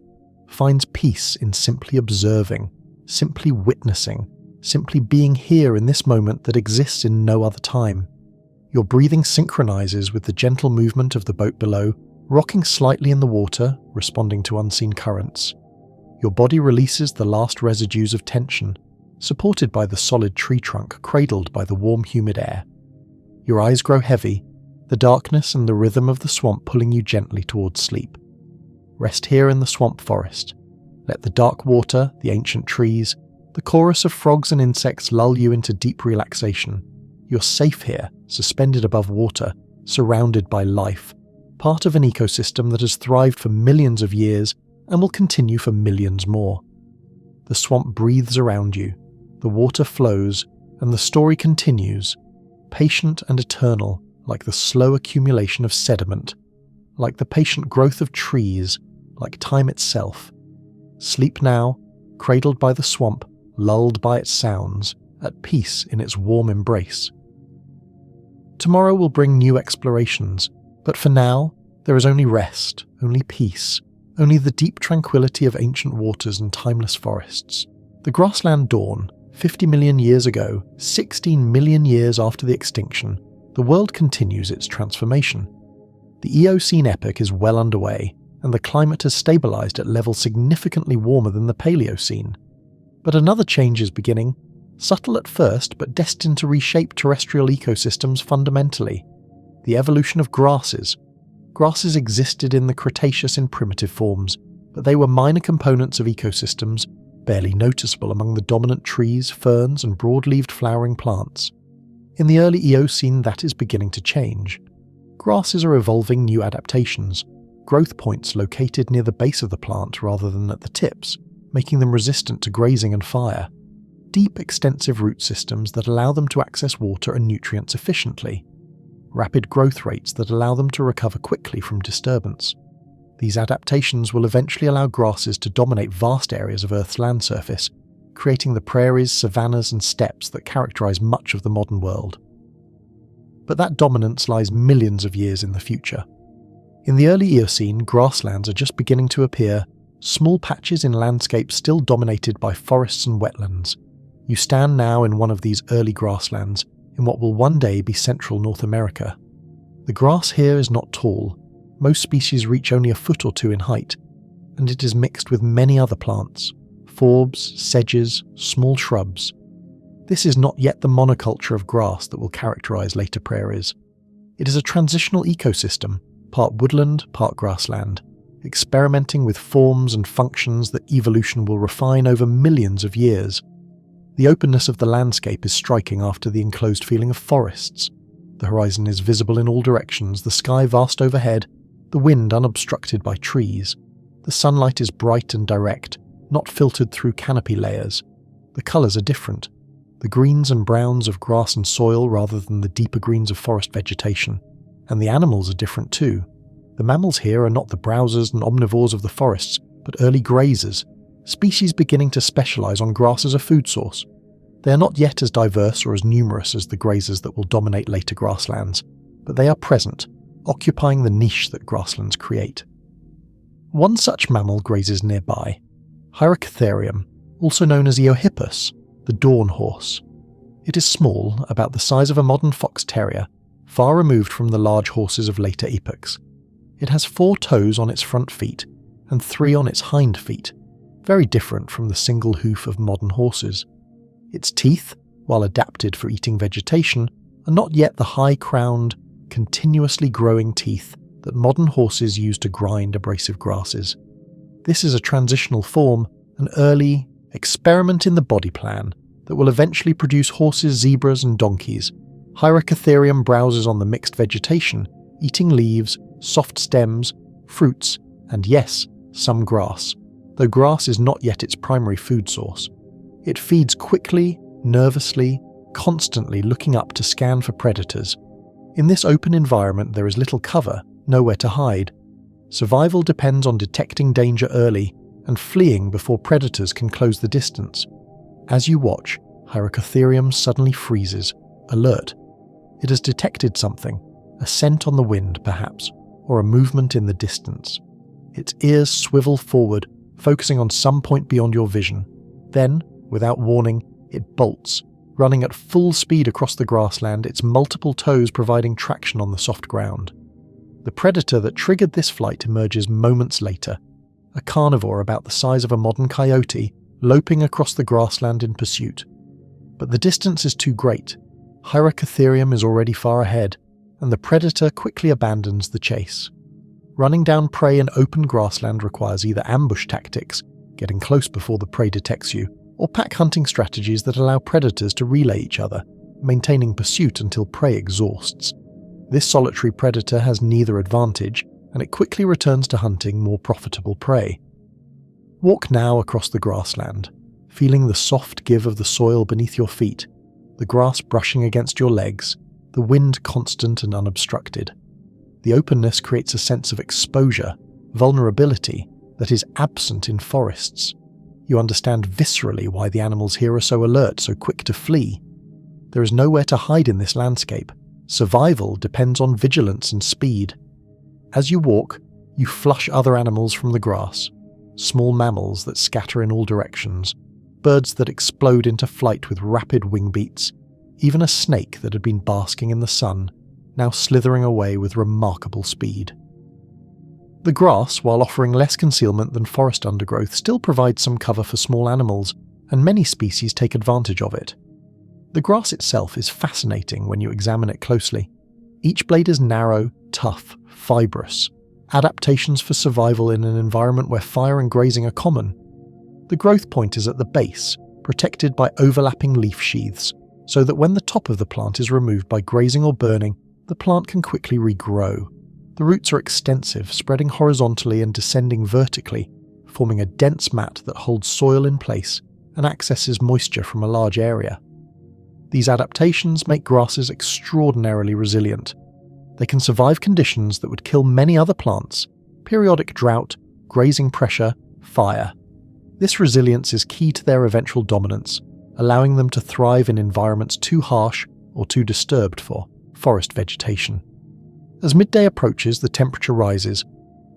finds peace in simply observing, simply witnessing, simply being here in this moment that exists in no other time. Your breathing synchronizes with the gentle movement of the boat below, rocking slightly in the water, responding to unseen currents. Your body releases the last residues of tension, supported by the solid tree trunk cradled by the warm, humid air. Your eyes grow heavy, the darkness and the rhythm of the swamp pulling you gently towards sleep. Rest here in the swamp forest. Let the dark water, the ancient trees, the chorus of frogs and insects lull you into deep relaxation. You're safe here, suspended above water, surrounded by life, part of an ecosystem that has thrived for millions of years and will continue for millions more. The swamp breathes around you, the water flows, and the story continues, patient and eternal, like the slow accumulation of sediment, like the patient growth of trees, like time itself. Sleep now, cradled by the swamp, lulled by its sounds, at peace in its warm embrace. Tomorrow will bring new explorations, but for now, there is only rest, only peace, only the deep tranquility of ancient waters and timeless forests. The grassland dawn, 50 million years ago, 16 million years after the extinction, the world continues its transformation. The Eocene epoch is well underway, and the climate has stabilized at levels significantly warmer than the Paleocene. But another change is beginning, subtle at first but destined to reshape terrestrial ecosystems fundamentally. The evolution of grasses. Grasses existed in the Cretaceous in primitive forms, but they were minor components of ecosystems, barely noticeable among the dominant trees, ferns, and broad-leaved flowering plants. In the early Eocene, that is beginning to change. Grasses are evolving new adaptations, growth points located near the base of the plant rather than at the tips, making them resistant to grazing and fire. Deep, extensive root systems that allow them to access water and nutrients efficiently. Rapid growth rates that allow them to recover quickly from disturbance. These adaptations will eventually allow grasses to dominate vast areas of Earth's land surface, creating the prairies, savannas, and steppes that characterize much of the modern world. But that dominance lies millions of years in the future. In the early Eocene, grasslands are just beginning to appear, small patches in landscapes still dominated by forests and wetlands. You stand now in one of these early grasslands, in what will one day be central North America. The grass here is not tall. Most species reach only a foot or two in height, and it is mixed with many other plants, forbs, sedges, small shrubs. This is not yet the monoculture of grass that will characterize later prairies. It is a transitional ecosystem, part woodland, part grassland. experimenting with forms and functions that evolution will refine over millions of years. The openness of the landscape is striking after the enclosed feeling of forests. The horizon is visible in all directions, the sky vast overhead, the wind unobstructed by trees. The sunlight is bright and direct, not filtered through canopy layers. The colours are different. The greens and browns of grass and soil rather than the deeper greens of forest vegetation. And the animals are different too. The mammals here are not the browsers and omnivores of the forests, but early grazers, species beginning to specialise on grass as a food source. They are not yet as diverse or as numerous as the grazers that will dominate later grasslands, but they are present, occupying the niche that grasslands create. One such mammal grazes nearby, Hyracotherium, also known as Eohippus, the dawn horse. It is small, about the size of a modern fox terrier, far removed from the large horses of later epochs. It has 4 toes on its front feet and 3 on its hind feet, very different from the single hoof of modern horses. Its teeth, while adapted for eating vegetation, are not yet the high-crowned, continuously growing teeth that modern horses use to grind abrasive grasses. This is a transitional form, an early experiment in the body plan that will eventually produce horses, zebras and donkeys. Hyracotherium browses on the mixed vegetation, eating leaves, soft stems, fruits, and yes, some grass, though grass is not yet its primary food source. It feeds quickly, nervously, constantly looking up to scan for predators. In this open environment there is little cover, nowhere to hide. Survival depends on detecting danger early and fleeing before predators can close the distance. As you watch, Hyracotherium suddenly freezes, alert. It has detected something, a scent on the wind perhaps, or a movement in the distance. Its ears swivel forward, focusing on some point beyond your vision. Then, without warning, it bolts, running at full speed across the grassland, its multiple toes providing traction on the soft ground. The predator that triggered this flight emerges moments later, a carnivore about the size of a modern coyote, loping across the grassland in pursuit. But the distance is too great. Hyracotherium is already far ahead, and the predator quickly abandons the chase. Running down prey in open grassland requires either ambush tactics, getting close before the prey detects you, or pack hunting strategies that allow predators to relay each other, maintaining pursuit until prey exhausts. This solitary predator has neither advantage, and it quickly returns to hunting more profitable prey. Walk now across the grassland, feeling the soft give of the soil beneath your feet, the grass brushing against your legs, the wind constant and unobstructed. The openness creates a sense of exposure, vulnerability, that is absent in forests. You understand viscerally why the animals here are so alert, so quick to flee. There is nowhere to hide in this landscape. Survival depends on vigilance and speed. As you walk, you flush other animals from the grass, small mammals that scatter in all directions, birds that explode into flight with rapid wing beats, even a snake that had been basking in the sun, now slithering away with remarkable speed. The grass, while offering less concealment than forest undergrowth, still provides some cover for small animals, and many species take advantage of it. The grass itself is fascinating when you examine it closely. Each blade is narrow, tough, fibrous, adaptations for survival in an environment where fire and grazing are common. The growth point is at the base, protected by overlapping leaf sheaths, so that when the top of the plant is removed by grazing or burning, the plant can quickly regrow. The roots are extensive, spreading horizontally and descending vertically, forming a dense mat that holds soil in place and accesses moisture from a large area. These adaptations make grasses extraordinarily resilient. They can survive conditions that would kill many other plants: periodic drought, grazing pressure, fire. This resilience is key to their eventual dominance, allowing them to thrive in environments too harsh or too disturbed for forest vegetation. As midday approaches, the temperature rises.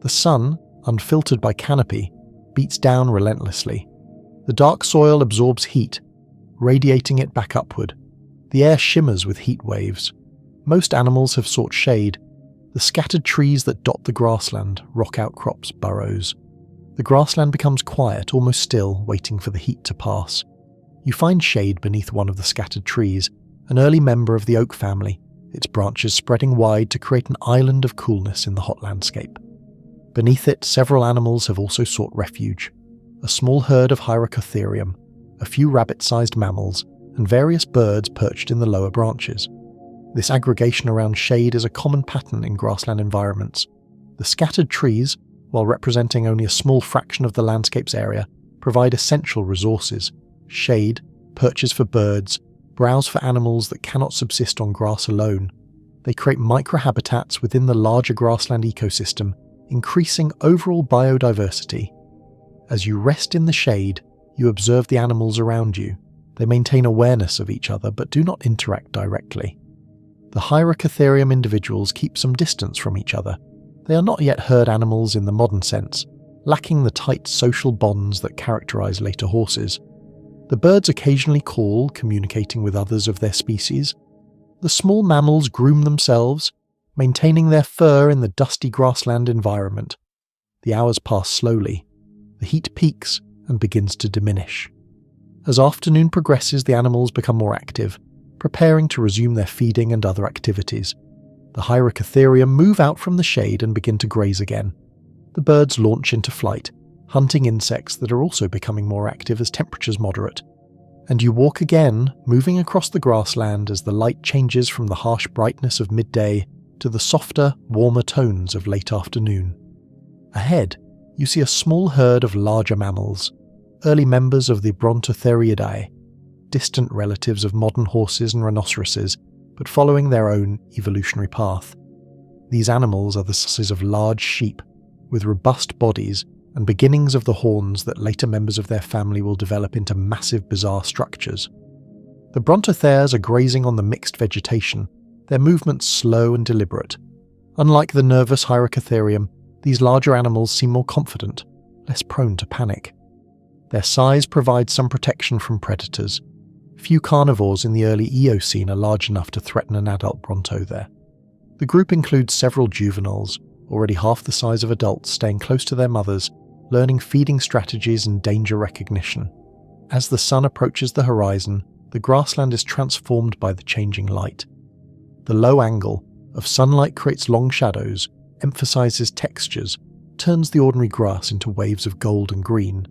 The sun, unfiltered by canopy, beats down relentlessly. The dark soil absorbs heat, radiating it back upward. The air shimmers with heat waves. Most animals have sought shade. The scattered trees that dot the grassland, rock outcrops, burrows. The grassland becomes quiet, almost still, waiting for the heat to pass. You find shade beneath one of the scattered trees, an early member of the oak family, its branches spreading wide to create an island of coolness in the hot landscape. Beneath it, several animals have also sought refuge. A small herd of Hyracotherium, a few rabbit-sized mammals, and various birds perched in the lower branches. This aggregation around shade is a common pattern in grassland environments. The scattered trees, while representing only a small fraction of the landscape's area, provide essential resources: shade, perches for birds, browse for animals that cannot subsist on grass alone. They create microhabitats within the larger grassland ecosystem, increasing overall biodiversity. As you rest in the shade, you observe the animals around you. They maintain awareness of each other but do not interact directly. The Hyracotherium individuals keep some distance from each other. They are not yet herd animals in the modern sense, lacking the tight social bonds that characterize later horses. The birds occasionally call, communicating with others of their species. The small mammals groom themselves, maintaining their fur in the dusty grassland environment. The hours pass slowly. The heat peaks and begins to diminish. As afternoon progresses, the animals become more active, preparing to resume their feeding and other activities. The Hyracotherium move out from the shade and begin to graze again. The birds launch into flight, hunting insects that are also becoming more active as temperatures moderate. And you walk again, moving across the grassland as the light changes from the harsh brightness of midday to the softer, warmer tones of late afternoon. Ahead, you see a small herd of larger mammals, early members of the Brontotheriidae, distant relatives of modern horses and rhinoceroses, but following their own evolutionary path. These animals are the sizes of large sheep, with robust bodies and beginnings of the horns that later members of their family will develop into massive bizarre structures. The Brontotheres are grazing on the mixed vegetation, their movements slow and deliberate. Unlike the nervous Hyracotherium, these larger animals seem more confident, less prone to panic. Their size provides some protection from predators. Few carnivores in the early Eocene are large enough to threaten an adult Bronto there. The group includes several juveniles, already half the size of adults, staying close to their mothers, learning feeding strategies and danger recognition. As the sun approaches the horizon, the grassland is transformed by the changing light. The low angle of sunlight creates long shadows, emphasizes textures, turns the ordinary grass into waves of gold and green.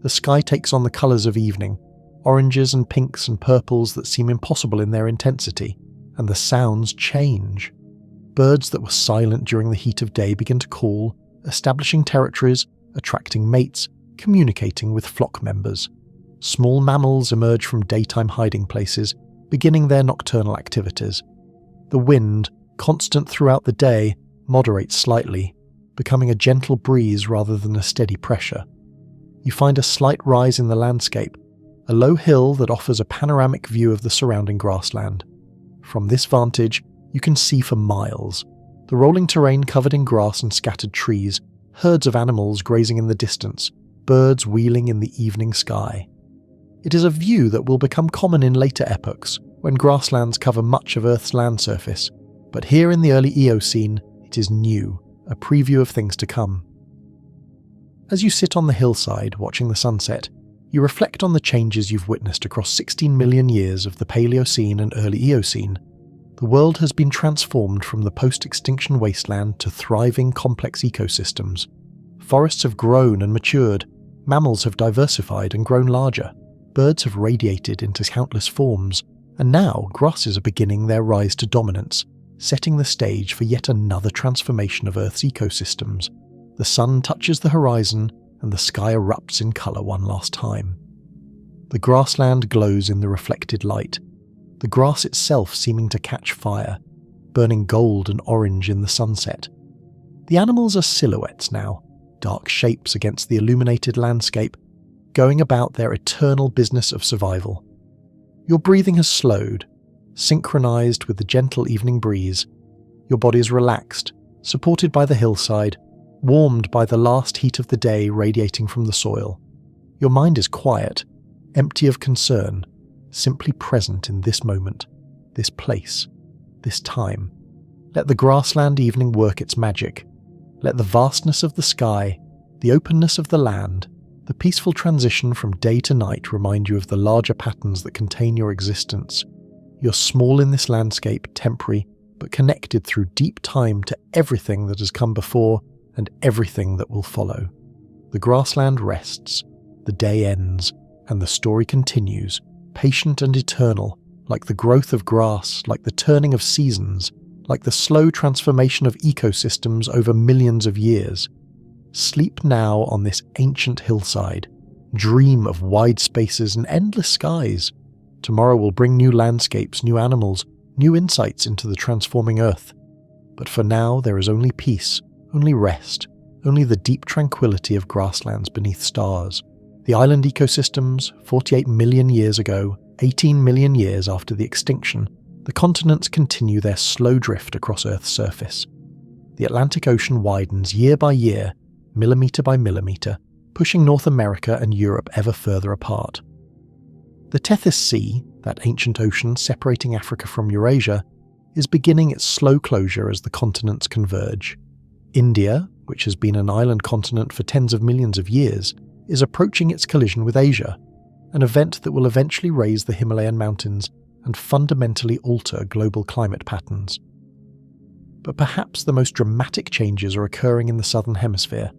The sky takes on the colors of evening, oranges and pinks and purples that seem impossible in their intensity, and the sounds change. Birds that were silent during the heat of day begin to call, establishing territories, attracting mates, communicating with flock members. Small mammals emerge from daytime hiding places, beginning their nocturnal activities. The wind, constant throughout the day, moderates slightly, becoming a gentle breeze rather than a steady pressure. You find a slight rise in the landscape, a low hill that offers a panoramic view of the surrounding grassland. From this vantage, you can see for miles. The rolling terrain covered in grass and scattered trees, herds of animals grazing in the distance, birds wheeling in the evening sky. It is a view that will become common in later epochs, when grasslands cover much of Earth's land surface, but here in the early Eocene, it is new, a preview of things to come. As you sit on the hillside watching the sunset, you reflect on the changes you've witnessed across 16 million years of the Paleocene and early Eocene. The world has been transformed from the post-extinction wasteland to thriving, complex ecosystems. Forests have grown and matured, mammals have diversified and grown larger, birds have radiated into countless forms, and now grasses are beginning their rise to dominance, setting the stage for yet another transformation of Earth's ecosystems. The sun touches the horizon, and the sky erupts in colour one last time. The grassland glows in the reflected light, the grass itself seeming to catch fire, burning gold and orange in the sunset. The animals are silhouettes now, dark shapes against the illuminated landscape, going about their eternal business of survival. Your breathing has slowed, synchronized with the gentle evening breeze. Your body is relaxed, supported by the hillside, warmed by the last heat of the day radiating from the soil. Your mind is quiet, empty of concern, simply present in this moment, this place, this time. Let the grassland evening work its magic. Let the vastness of the sky, the openness of the land, the peaceful transition from day to night remind you of the larger patterns that contain your existence. You're small in this landscape, temporary, but connected through deep time to everything that has come before and everything that will follow. The grassland rests, the day ends, and the story continues, patient and eternal, like the growth of grass, like the turning of seasons, like the slow transformation of ecosystems over millions of years. Sleep now on this ancient hillside. Dream of wide spaces and endless skies. Tomorrow will bring new landscapes, new animals, new insights into the transforming earth. But for now there is only peace, only rest, only the deep tranquility of grasslands beneath stars. The island ecosystems, 48 million years ago, 18 million years after the extinction, the continents continue their slow drift across Earth's surface. The Atlantic Ocean widens year by year, millimetre by millimetre, pushing North America and Europe ever further apart. The Tethys Sea, that ancient ocean separating Africa from Eurasia, is beginning its slow closure as the continents converge. India, which has been an island continent for tens of millions of years, is approaching its collision with Asia, an event that will eventually raise the Himalayan mountains and fundamentally alter global climate patterns. But perhaps the most dramatic changes are occurring in the southern hemisphere,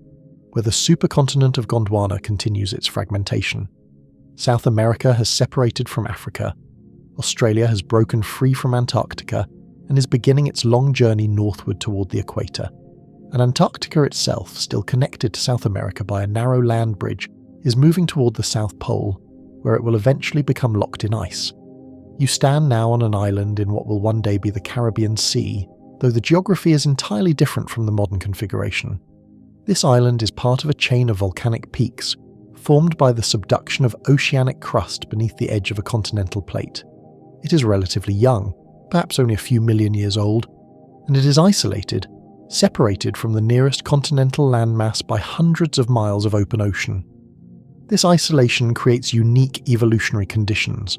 where the supercontinent of Gondwana continues its fragmentation. South America has separated from Africa, Australia has broken free from Antarctica and is beginning its long journey northward toward the equator. And Antarctica itself, still connected to South America by a narrow land bridge, is moving toward the South Pole, where it will eventually become locked in ice. You stand now on an island in what will one day be the Caribbean Sea, though the geography is entirely different from the modern configuration. This island is part of a chain of volcanic peaks, formed by the subduction of oceanic crust beneath the edge of a continental plate. It is relatively young, perhaps only a few million years old, and it is isolated, separated from the nearest continental landmass by hundreds of miles of open ocean. This isolation creates unique evolutionary conditions.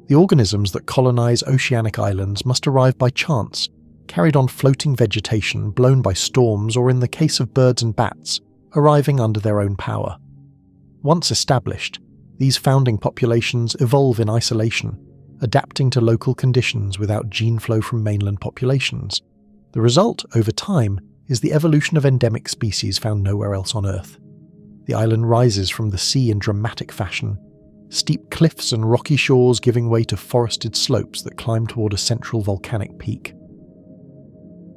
The organisms that colonize oceanic islands must arrive by chance, carried on floating vegetation blown by storms, or in the case of birds and bats, arriving under their own power. Once established, these founding populations evolve in isolation, adapting to local conditions without gene flow from mainland populations. The result, over time, is the evolution of endemic species found nowhere else on Earth. The island rises from the sea in dramatic fashion, steep cliffs and rocky shores giving way to forested slopes that climb toward a central volcanic peak.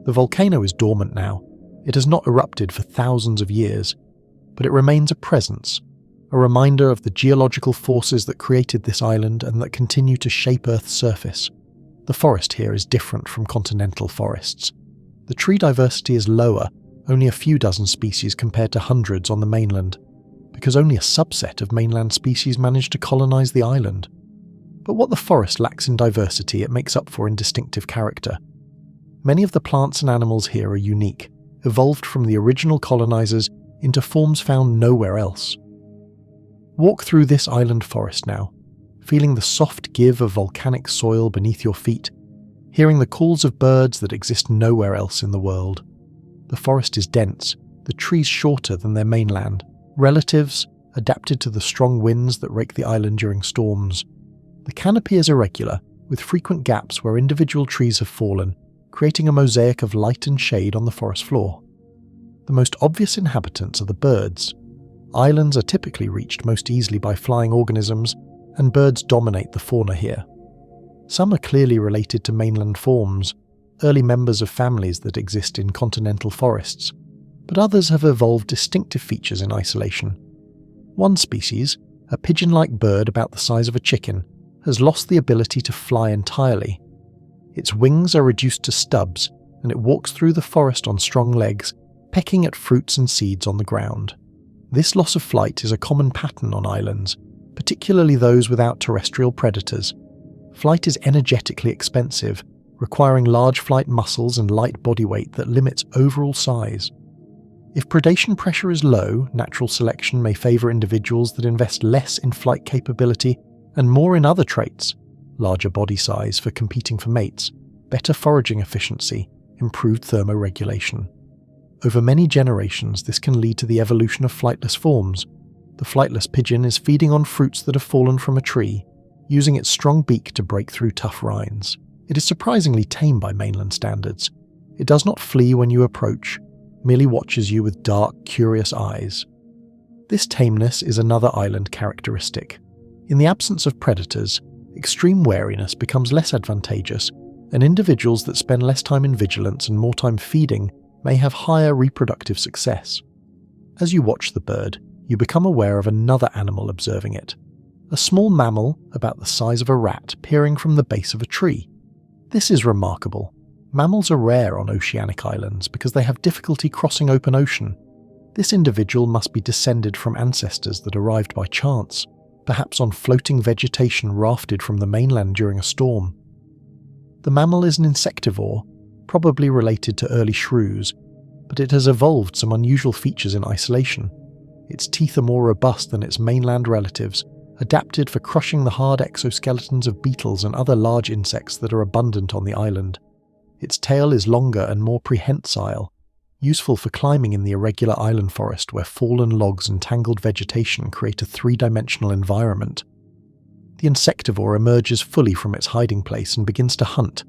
The volcano is dormant now. It has not erupted for thousands of years, but it remains a presence, a reminder of the geological forces that created this island and that continue to shape Earth's surface. The forest here is different from continental forests. The tree diversity is lower, only a few dozen species compared to hundreds on the mainland, because only a subset of mainland species managed to colonize the island. But what the forest lacks in diversity, it makes up for in distinctive character. Many of the plants and animals here are unique, evolved from the original colonizers into forms found nowhere else. Walk through this island forest now, feeling the soft give of volcanic soil beneath your feet, hearing the calls of birds that exist nowhere else in the world. The forest is dense, the trees shorter than their mainland, relatives adapted to the strong winds that rake the island during storms. The canopy is irregular, with frequent gaps where individual trees have fallen, creating a mosaic of light and shade on the forest floor. The most obvious inhabitants are the birds. Islands are typically reached most easily by flying organisms, and birds dominate the fauna here. Some are clearly related to mainland forms, early members of families that exist in continental forests, but others have evolved distinctive features in isolation. One species, a pigeon-like bird about the size of a chicken, has lost the ability to fly entirely. Its wings are reduced to stubs, and it walks through the forest on strong legs, pecking at fruits and seeds on the ground. This loss of flight is a common pattern on islands, particularly those without terrestrial predators. Flight is energetically expensive, requiring large flight muscles and light body weight that limits overall size. If predation pressure is low, natural selection may favour individuals that invest less in flight capability and more in other traits: larger body size for competing for mates, better foraging efficiency, improved thermoregulation. Over many generations, this can lead to the evolution of flightless forms. The flightless pigeon is feeding on fruits that have fallen from a tree, using its strong beak to break through tough rinds. It is surprisingly tame by mainland standards. It does not flee when you approach, merely watches you with dark, curious eyes. This tameness is another island characteristic. In the absence of predators, extreme wariness becomes less advantageous, and individuals that spend less time in vigilance and more time feeding may have higher reproductive success. As you watch the bird, you become aware of another animal observing it. A small mammal about the size of a rat peering from the base of a tree. This is remarkable. Mammals are rare on oceanic islands because they have difficulty crossing open ocean. This individual must be descended from ancestors that arrived by chance, perhaps on floating vegetation rafted from the mainland during a storm. The mammal is an insectivore, probably related to early shrews, but it has evolved some unusual features in isolation. Its teeth are more robust than its mainland relatives, adapted for crushing the hard exoskeletons of beetles and other large insects that are abundant on the island. Its tail is longer and more prehensile, useful for climbing in the irregular island forest where fallen logs and tangled vegetation create a three-dimensional environment. The insectivore emerges fully from its hiding place and begins to hunt,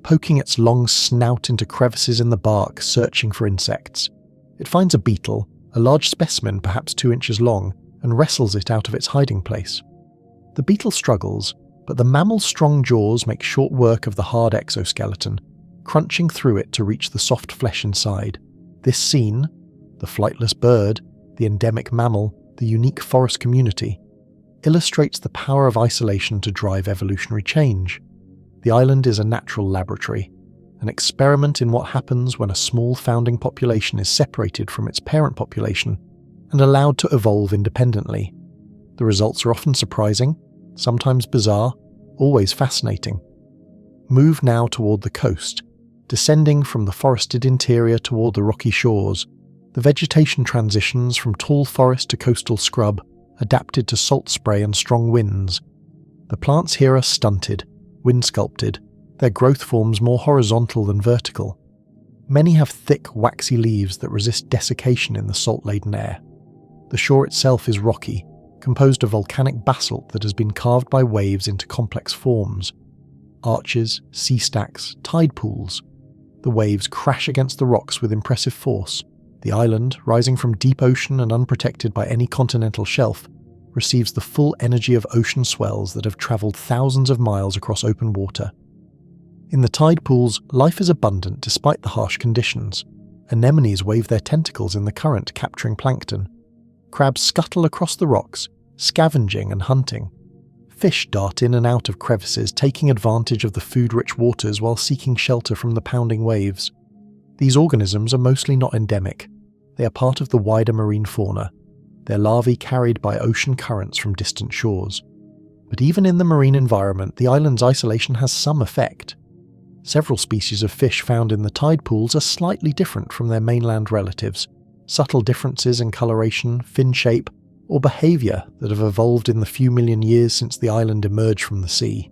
poking its long snout into crevices in the bark, searching for insects. It finds a beetle, a large specimen perhaps 2 inches long, and wrestles it out of its hiding place. The beetle struggles, but the mammal's strong jaws make short work of the hard exoskeleton, crunching through it to reach the soft flesh inside. This scene, the flightless bird, the endemic mammal, the unique forest community, illustrates the power of isolation to drive evolutionary change. The island is a natural laboratory, an experiment in what happens when a small founding population is separated from its parent population and allowed to evolve independently. The results are often surprising, sometimes bizarre, always fascinating. Move now toward the coast, descending from the forested interior toward the rocky shores. The vegetation transitions from tall forest to coastal scrub, adapted to salt spray and strong winds. The plants here are stunted, wind-sculpted, their growth forms more horizontal than vertical. Many have thick, waxy leaves that resist desiccation in the salt-laden air. The shore itself is rocky, composed of volcanic basalt that has been carved by waves into complex forms. Arches, sea stacks, tide pools. The waves crash against the rocks with impressive force. The island, rising from deep ocean and unprotected by any continental shelf, receives the full energy of ocean swells that have travelled thousands of miles across open water. In the tide pools, life is abundant despite the harsh conditions. Anemones wave their tentacles in the current, capturing plankton. Crabs scuttle across the rocks, scavenging and hunting. Fish dart in and out of crevices, taking advantage of the food-rich waters while seeking shelter from the pounding waves. These organisms are mostly not endemic. They are part of the wider marine fauna, their larvae carried by ocean currents from distant shores. But even in the marine environment, the island's isolation has some effect. Several species of fish found in the tide pools are slightly different from their mainland relatives. Subtle differences in coloration, fin shape, or behaviour that have evolved in the few million years since the island emerged from the sea.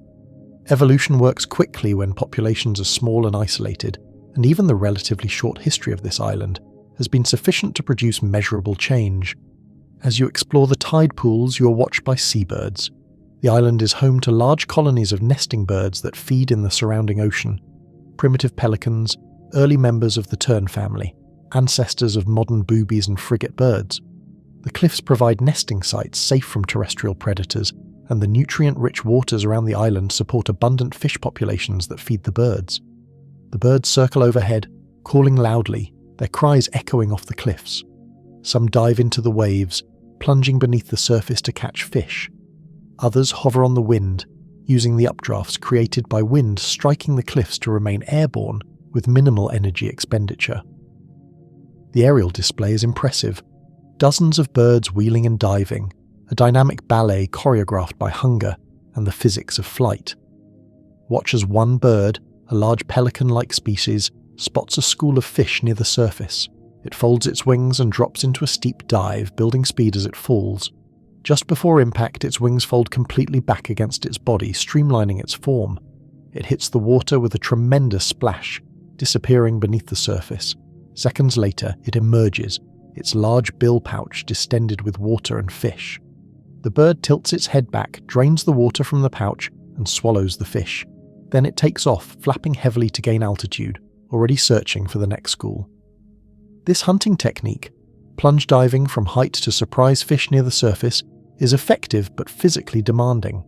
Evolution works quickly when populations are small and isolated, and even the relatively short history of this island has been sufficient to produce measurable change. As you explore the tide pools, you are watched by seabirds. The island is home to large colonies of nesting birds that feed in the surrounding ocean. Primitive pelicans, early members of the tern family, ancestors of modern boobies and frigate birds. The cliffs provide nesting sites safe from terrestrial predators, and the nutrient-rich waters around the island support abundant fish populations that feed the birds. The birds circle overhead, calling loudly, their cries echoing off the cliffs. Some dive into the waves, plunging beneath the surface to catch fish. Others hover on the wind, using the updrafts created by wind striking the cliffs to remain airborne with minimal energy expenditure. The aerial display is impressive. Dozens of birds wheeling and diving, a dynamic ballet choreographed by hunger and the physics of flight. Watch as one bird, a large pelican-like species, spots a school of fish near the surface. It folds its wings and drops into a steep dive, building speed as it falls. Just before impact, its wings fold completely back against its body, streamlining its form. It hits the water with a tremendous splash, disappearing beneath the surface. Seconds later, it emerges, its large bill pouch distended with water and fish. The bird tilts its head back, drains the water from the pouch, and swallows the fish. Then it takes off, flapping heavily to gain altitude, already searching for the next school. This hunting technique, plunge diving from height to surprise fish near the surface, is effective but physically demanding.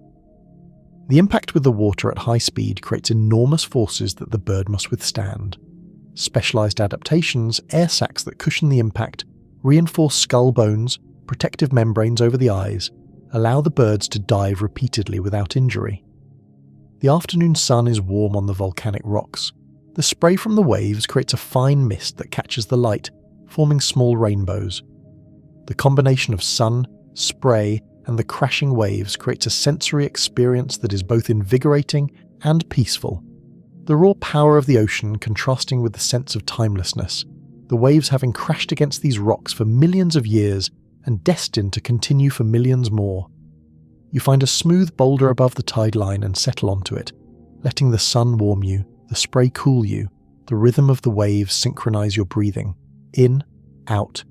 The impact with the water at high speed creates enormous forces that the bird must withstand. Specialized adaptations, air sacs that cushion the impact, reinforce skull bones, protective membranes over the eyes, allow the birds to dive repeatedly without injury. The afternoon sun is warm on the volcanic rocks. The spray from the waves creates a fine mist that catches the light, forming small rainbows. The combination of sun, spray, and the crashing waves creates a sensory experience that is both invigorating and peaceful. The raw power of the ocean contrasting with the sense of timelessness, the waves having crashed against these rocks for millions of years and destined to continue for millions more. You find a smooth boulder above the tide line and settle onto it, letting the sun warm you, the spray cool you, the rhythm of the waves synchronize your breathing. In, out,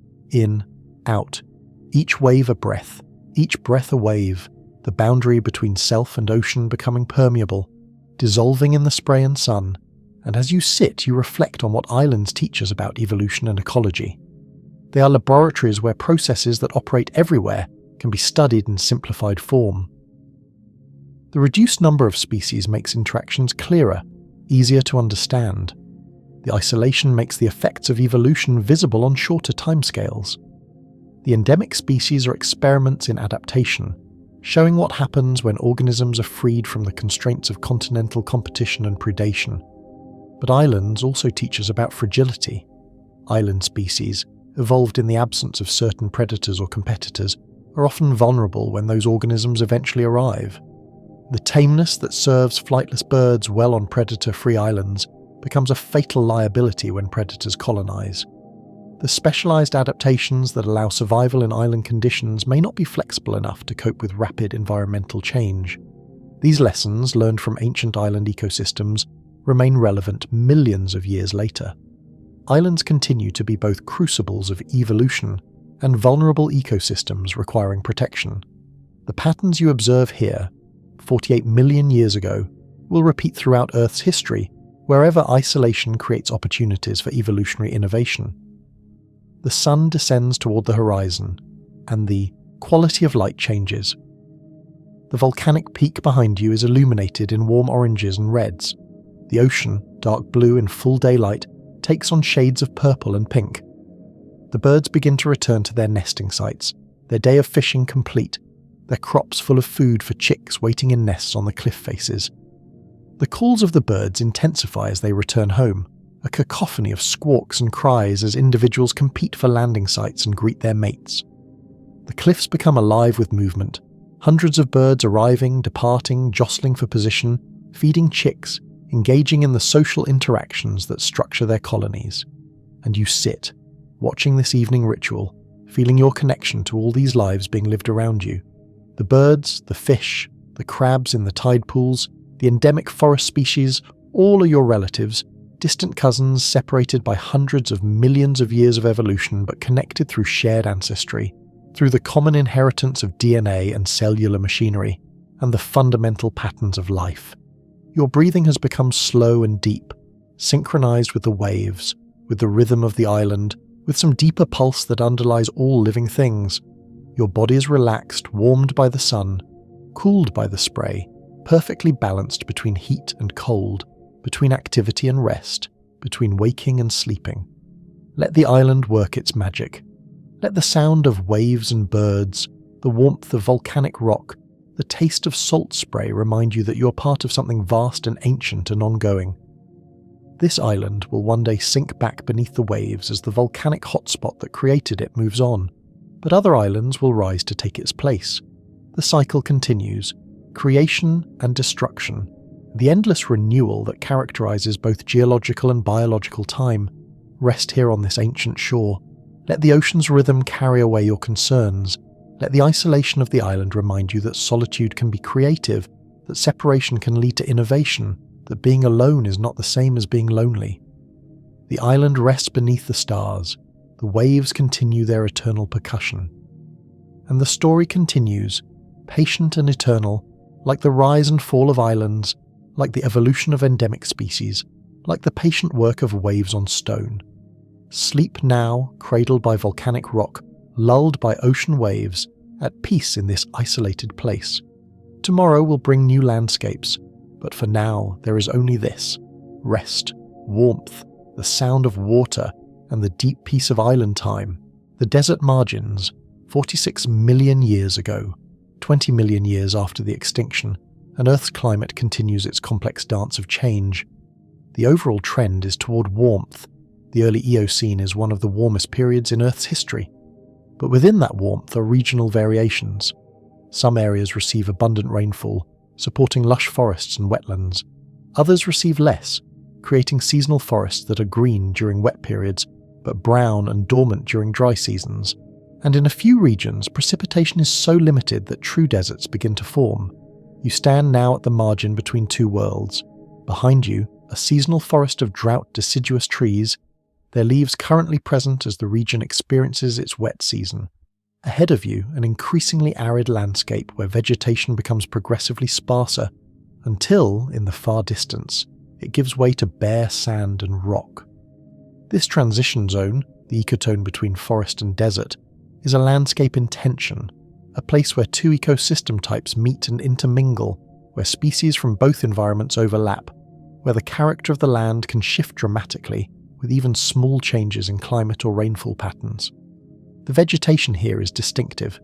each wave a breath, each breath a wave, the boundary between self and ocean becoming permeable, dissolving in the spray and sun, and as you sit you reflect on what islands teach us about evolution and ecology. They are laboratories where processes that operate everywhere can be studied in simplified form. The reduced number of species makes interactions clearer, easier to understand. The isolation makes the effects of evolution visible on shorter timescales. The endemic species are experiments in adaptation, showing what happens when organisms are freed from the constraints of continental competition and predation. But islands also teach us about fragility. Island species, evolved in the absence of certain predators or competitors, are often vulnerable when those organisms eventually arrive. The tameness that serves flightless birds well on predator-free islands becomes a fatal liability when predators colonize. The specialized adaptations that allow survival in island conditions may not be flexible enough to cope with rapid environmental change. These lessons, learned from ancient island ecosystems, remain relevant millions of years later. Islands continue to be both crucibles of evolution and vulnerable ecosystems requiring protection. The patterns you observe here, 48 million years ago, will repeat throughout Earth's history, wherever isolation creates opportunities for evolutionary innovation. The sun descends toward the horizon, and the quality of light changes. The volcanic peak behind you is illuminated in warm oranges and reds. The ocean, dark blue in full daylight, takes on shades of purple and pink. The birds begin to return to their nesting sites, their day of fishing complete, their crops full of food for chicks waiting in nests on the cliff faces. The calls of the birds intensify as they return home, a cacophony of squawks and cries as individuals compete for landing sites and greet their mates. The cliffs become alive with movement, hundreds of birds arriving, departing, jostling for position, feeding chicks, engaging in the social interactions that structure their colonies. And you sit, watching this evening ritual, feeling your connection to all these lives being lived around you. The birds, the fish, the crabs in the tide pools, the endemic forest species, all are your relatives, distant cousins separated by hundreds of millions of years of evolution but connected through shared ancestry, through the common inheritance of DNA and cellular machinery, and the fundamental patterns of life. Your breathing has become slow and deep, synchronized with the waves, with the rhythm of the island, with some deeper pulse that underlies all living things. Your body is relaxed, warmed by the sun, cooled by the spray, perfectly balanced between heat and cold, between activity and rest, between waking and sleeping. Let the island work its magic. Let the sound of waves and birds, the warmth of volcanic rock, the taste of salt spray remind you that you're part of something vast and ancient and ongoing. This island will one day sink back beneath the waves as the volcanic hotspot that created it moves on, but other islands will rise to take its place. The cycle continues, creation and destruction, the endless renewal that characterizes both geological and biological time. Rest here on this ancient shore. Let the ocean's rhythm carry away your concerns. Let the isolation of the island remind you that solitude can be creative, that separation can lead to innovation, that being alone is not the same as being lonely. The island rests beneath the stars. The waves continue their eternal percussion. And the story continues, patient and eternal, like the rise and fall of islands, like the evolution of endemic species, like the patient work of waves on stone. sleep now, cradled by volcanic rock, lulled by ocean waves, at peace in this isolated place. Tomorrow will bring new landscapes, but for now there is only this: rest, warmth, the sound of water, and the deep peace of island time. The desert margins, 46 million years ago, 20 million years after the extinction, and Earth's climate continues its complex dance of change. The overall trend is toward warmth. The early Eocene is one of the warmest periods in Earth's history. But within that warmth are regional variations. Some areas receive abundant rainfall, supporting lush forests and wetlands. Others receive less, creating seasonal forests that are green during wet periods, but brown and dormant during dry seasons. And in a few regions, precipitation is so limited that true deserts begin to form. You stand now at the margin between two worlds. Behind you, a seasonal forest of drought deciduous trees, their leaves currently present as the region experiences its wet season. Ahead of you, an increasingly arid landscape where vegetation becomes progressively sparser, until, in the far distance, it gives way to bare sand and rock. This transition zone, the ecotone between forest and desert, is a landscape in tension, a place where two ecosystem types meet and intermingle, where species from both environments overlap, where the character of the land can shift dramatically, with even small changes in climate or rainfall patterns. The vegetation here is distinctive.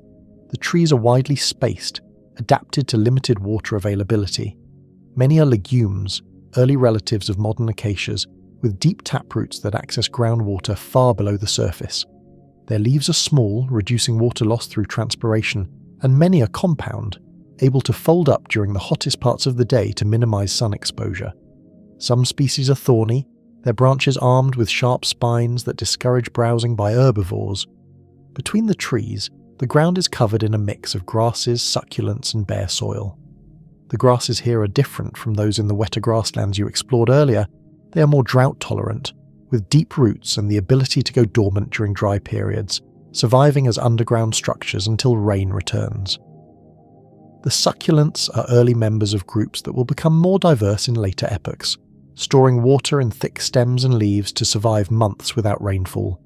The trees are widely spaced, adapted to limited water availability. Many are legumes, early relatives of modern acacias, with deep taproots that access groundwater far below the surface. Their leaves are small, reducing water loss through transpiration, and many are compound, able to fold up during the hottest parts of the day to minimize sun exposure. Some species are thorny, their branches armed with sharp spines that discourage browsing by herbivores. Between the trees, the ground is covered in a mix of grasses, succulents, and bare soil. The grasses here are different from those in the wetter grasslands you explored earlier. They are more drought-tolerant, with deep roots and the ability to go dormant during dry periods, surviving as underground structures until rain returns. The succulents are early members of groups that will become more diverse in later epochs, storing water in thick stems and leaves to survive months without rainfall.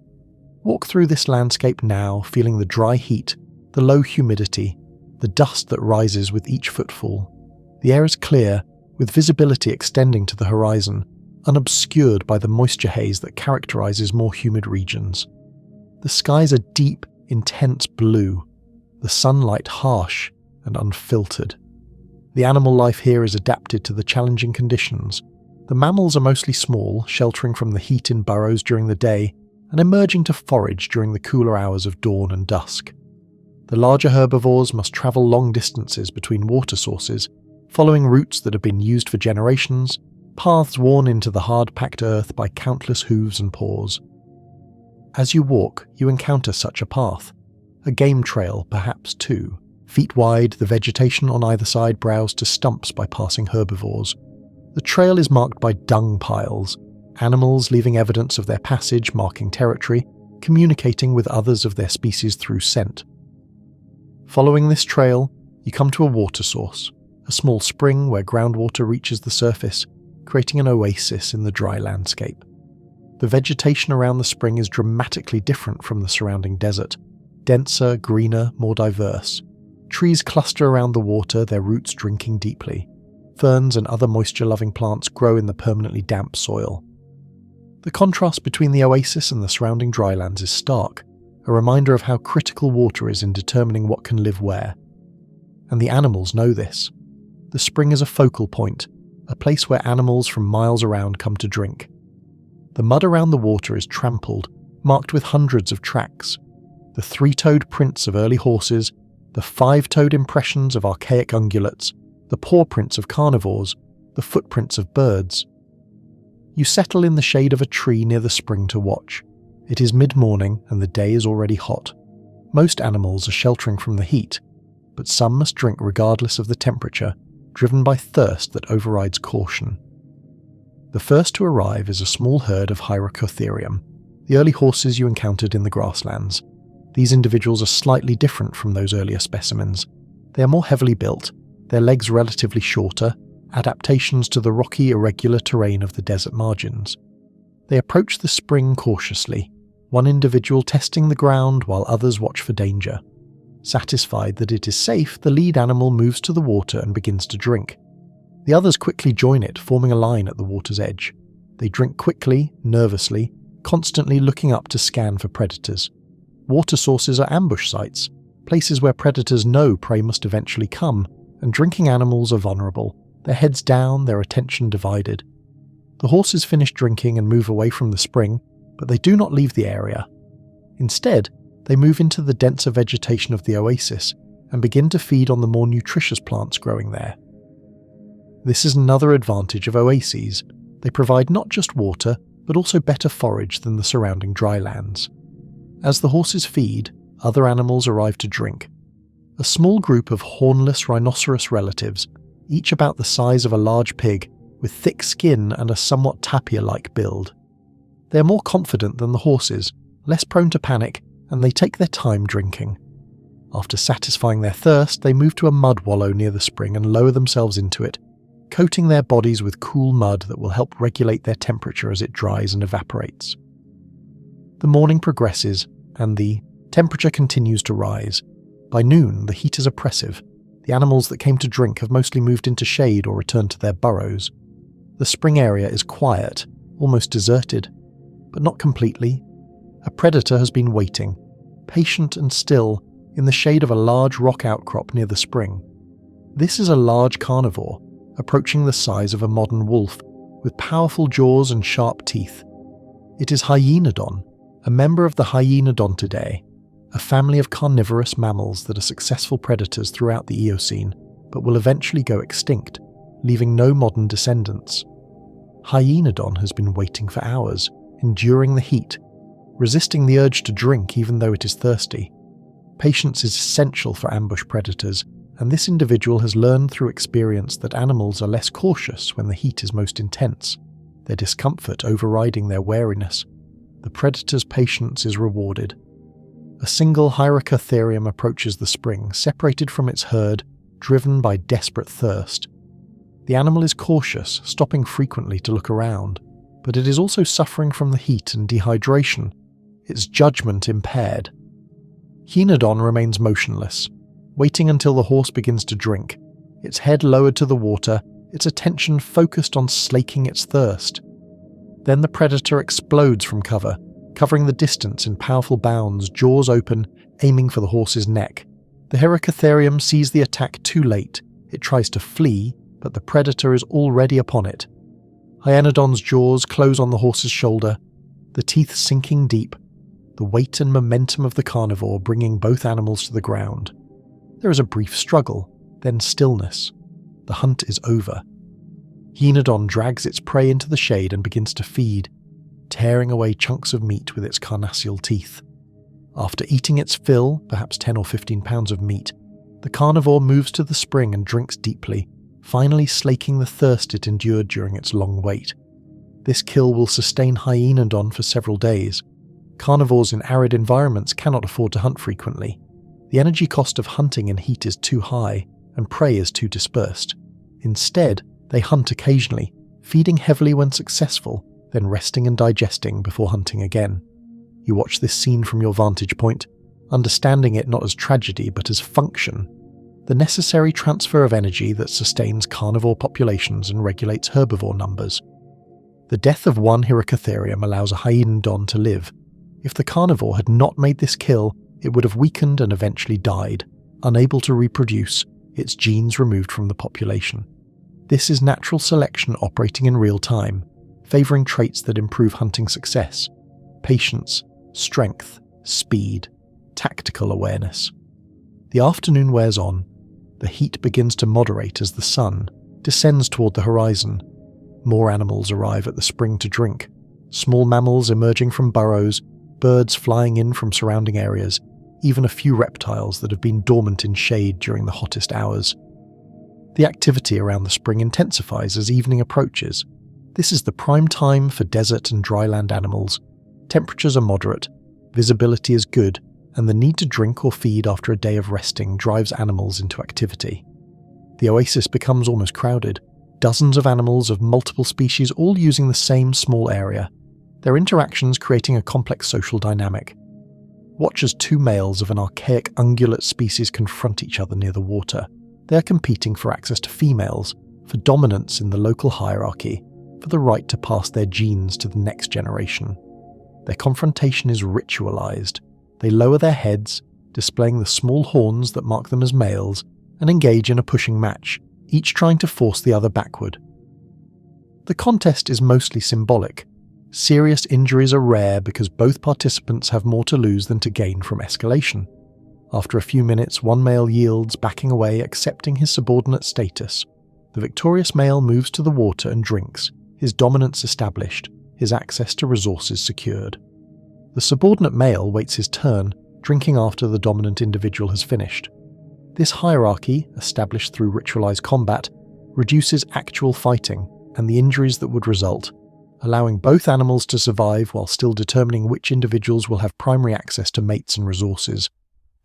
Walk through this landscape now, feeling the dry heat, the low humidity, the dust that rises with each footfall. The air is clear, with visibility extending to the horizon, unobscured by the moisture haze that characterizes more humid regions. The skies are deep, intense blue, the sunlight harsh and unfiltered. The animal life here is adapted to the challenging conditions. The mammals are mostly small, sheltering from the heat in burrows during the day, and emerging to forage during the cooler hours of dawn and dusk. The larger herbivores must travel long distances between water sources, following routes that have been used for generations, paths worn into the hard-packed earth by countless hooves and paws. As you walk, you encounter such a path. A game trail, perhaps two. Feet wide, the vegetation on either side browse to stumps by passing herbivores. The trail is marked by dung piles, animals leaving evidence of their passage, marking territory, communicating with others of their species through scent. Following this trail, you come to a water source, a small spring where groundwater reaches the surface, creating an oasis in the dry landscape. The vegetation around the spring is dramatically different from the surrounding desert, denser, greener, more diverse. Trees cluster around the water, their roots drinking deeply. Ferns and other moisture-loving plants grow in the permanently damp soil. The contrast between the oasis and the surrounding drylands is stark, a reminder of how critical water is in determining what can live where. And the animals know this. The spring is a focal point, a place where animals from miles around come to drink. The mud around the water is trampled, marked with hundreds of tracks. The three-toed prints of early horses, the five-toed impressions of archaic ungulates, the paw prints of carnivores, the footprints of birds. You settle in the shade of a tree near the spring to watch. It is mid-morning and the day is already hot. Most animals are sheltering from the heat, but some must drink regardless of the temperature, driven by thirst that overrides caution. The first to arrive is a small herd of Hyracotherium, the early horses you encountered in the grasslands. These individuals are slightly different from those earlier specimens. They are more heavily built, their legs relatively shorter, adaptations to the rocky, irregular terrain of the desert margins. They approach the spring cautiously, one individual testing the ground while others watch for danger. Satisfied that it is safe, the lead animal moves to the water and begins to drink. The others quickly join it, forming a line at the water's edge. They drink quickly, nervously, constantly looking up to scan for predators. Water sources are ambush sites, places where predators know prey must eventually come, and drinking animals are vulnerable, their heads down, their attention divided. The horses finish drinking and move away from the spring, but they do not leave the area. Instead, they move into the denser vegetation of the oasis and begin to feed on the more nutritious plants growing there. This is another advantage of oases. They provide not just water, but also better forage than the surrounding drylands. As the horses feed, other animals arrive to drink. A small group of hornless rhinoceros relatives, each about the size of a large pig, with thick skin and a somewhat tapir-like build. They are more confident than the horses, less prone to panic, and they take their time drinking. After satisfying their thirst, they move to a mud wallow near the spring and lower themselves into it, coating their bodies with cool mud that will help regulate their temperature as it dries and evaporates. The morning progresses, and the temperature continues to rise. By noon, the heat is oppressive. The animals that came to drink have mostly moved into shade or returned to their burrows. The spring area is quiet, almost deserted, but not completely. A predator has been waiting, patient and still, in the shade of a large rock outcrop near the spring. This is a large carnivore, approaching the size of a modern wolf, with powerful jaws and sharp teeth. It is Hyenodon, a member of the Hyenodontidae, a family of carnivorous mammals that are successful predators throughout the Eocene, but will eventually go extinct, leaving no modern descendants. Hyenodon has been waiting for hours, enduring the heat, resisting the urge to drink even though it is thirsty. Patience is essential for ambush predators, and this individual has learned through experience that animals are less cautious when the heat is most intense, their discomfort overriding their wariness. The predator's patience is rewarded. A single Hyracotherium approaches the spring, separated from its herd, driven by desperate thirst. The animal is cautious, stopping frequently to look around, but it is also suffering from the heat and dehydration, its judgment impaired. Hyenodon remains motionless, waiting until the horse begins to drink, its head lowered to the water, its attention focused on slaking its thirst. Then the predator explodes from cover, covering the distance in powerful bounds, jaws open, aiming for the horse's neck. The Hyracotherium sees the attack too late. It tries to flee, but the predator is already upon it. Hyenodon's jaws close on the horse's shoulder, the teeth sinking deep, the weight and momentum of the carnivore bringing both animals to the ground. There is a brief struggle, then stillness. The hunt is over. Hyenodon drags its prey into the shade and begins to feed, tearing away chunks of meat with its carnassial teeth. After eating its fill, perhaps 10 or 15 pounds of meat, the carnivore moves to the spring and drinks deeply, finally slaking the thirst it endured during its long wait. This kill will sustain Hyenodon for several days. Carnivores in arid environments cannot afford to hunt frequently. The energy cost of hunting in heat is too high, and prey is too dispersed. Instead, they hunt occasionally, feeding heavily when successful, then resting and digesting before hunting again. You watch this scene from your vantage point, understanding it not as tragedy but as function, the necessary transfer of energy that sustains carnivore populations and regulates herbivore numbers. The death of one Hyracotherium allows a Hyenodon to live. If the carnivore had not made this kill, it would have weakened and eventually died, unable to reproduce, its genes removed from the population. This is natural selection operating in real time, favouring traits that improve hunting success: patience, strength, speed, tactical awareness. The afternoon wears on. The heat begins to moderate as the sun descends toward the horizon. More animals arrive at the spring to drink, small mammals emerging from burrows, birds flying in from surrounding areas, even a few reptiles that have been dormant in shade during the hottest hours. The activity around the spring intensifies as evening approaches. This is the prime time for desert and dryland animals. Temperatures are moderate, visibility is good, and the need to drink or feed after a day of resting drives animals into activity. The oasis becomes almost crowded, dozens of animals of multiple species all using the same small area. their interactions creating a complex social dynamic. Watch as two males of an archaic ungulate species confront each other near the water. They are competing for access to females, for dominance in the local hierarchy, for the right to pass their genes to the next generation. Their confrontation is ritualized. They lower their heads, displaying the small horns that mark them as males, and engage in a pushing match, each trying to force the other backward. The contest is mostly symbolic. Serious injuries are rare because both participants have more to lose than to gain from escalation. After a few minutes, one male yields, backing away, accepting his subordinate status. The victorious male moves to the water and drinks, his dominance established, his access to resources secured. The subordinate male waits his turn, drinking after the dominant individual has finished. This hierarchy, established through ritualized combat, reduces actual fighting and the injuries that would result, allowing both animals to survive while still determining which individuals will have primary access to mates and resources.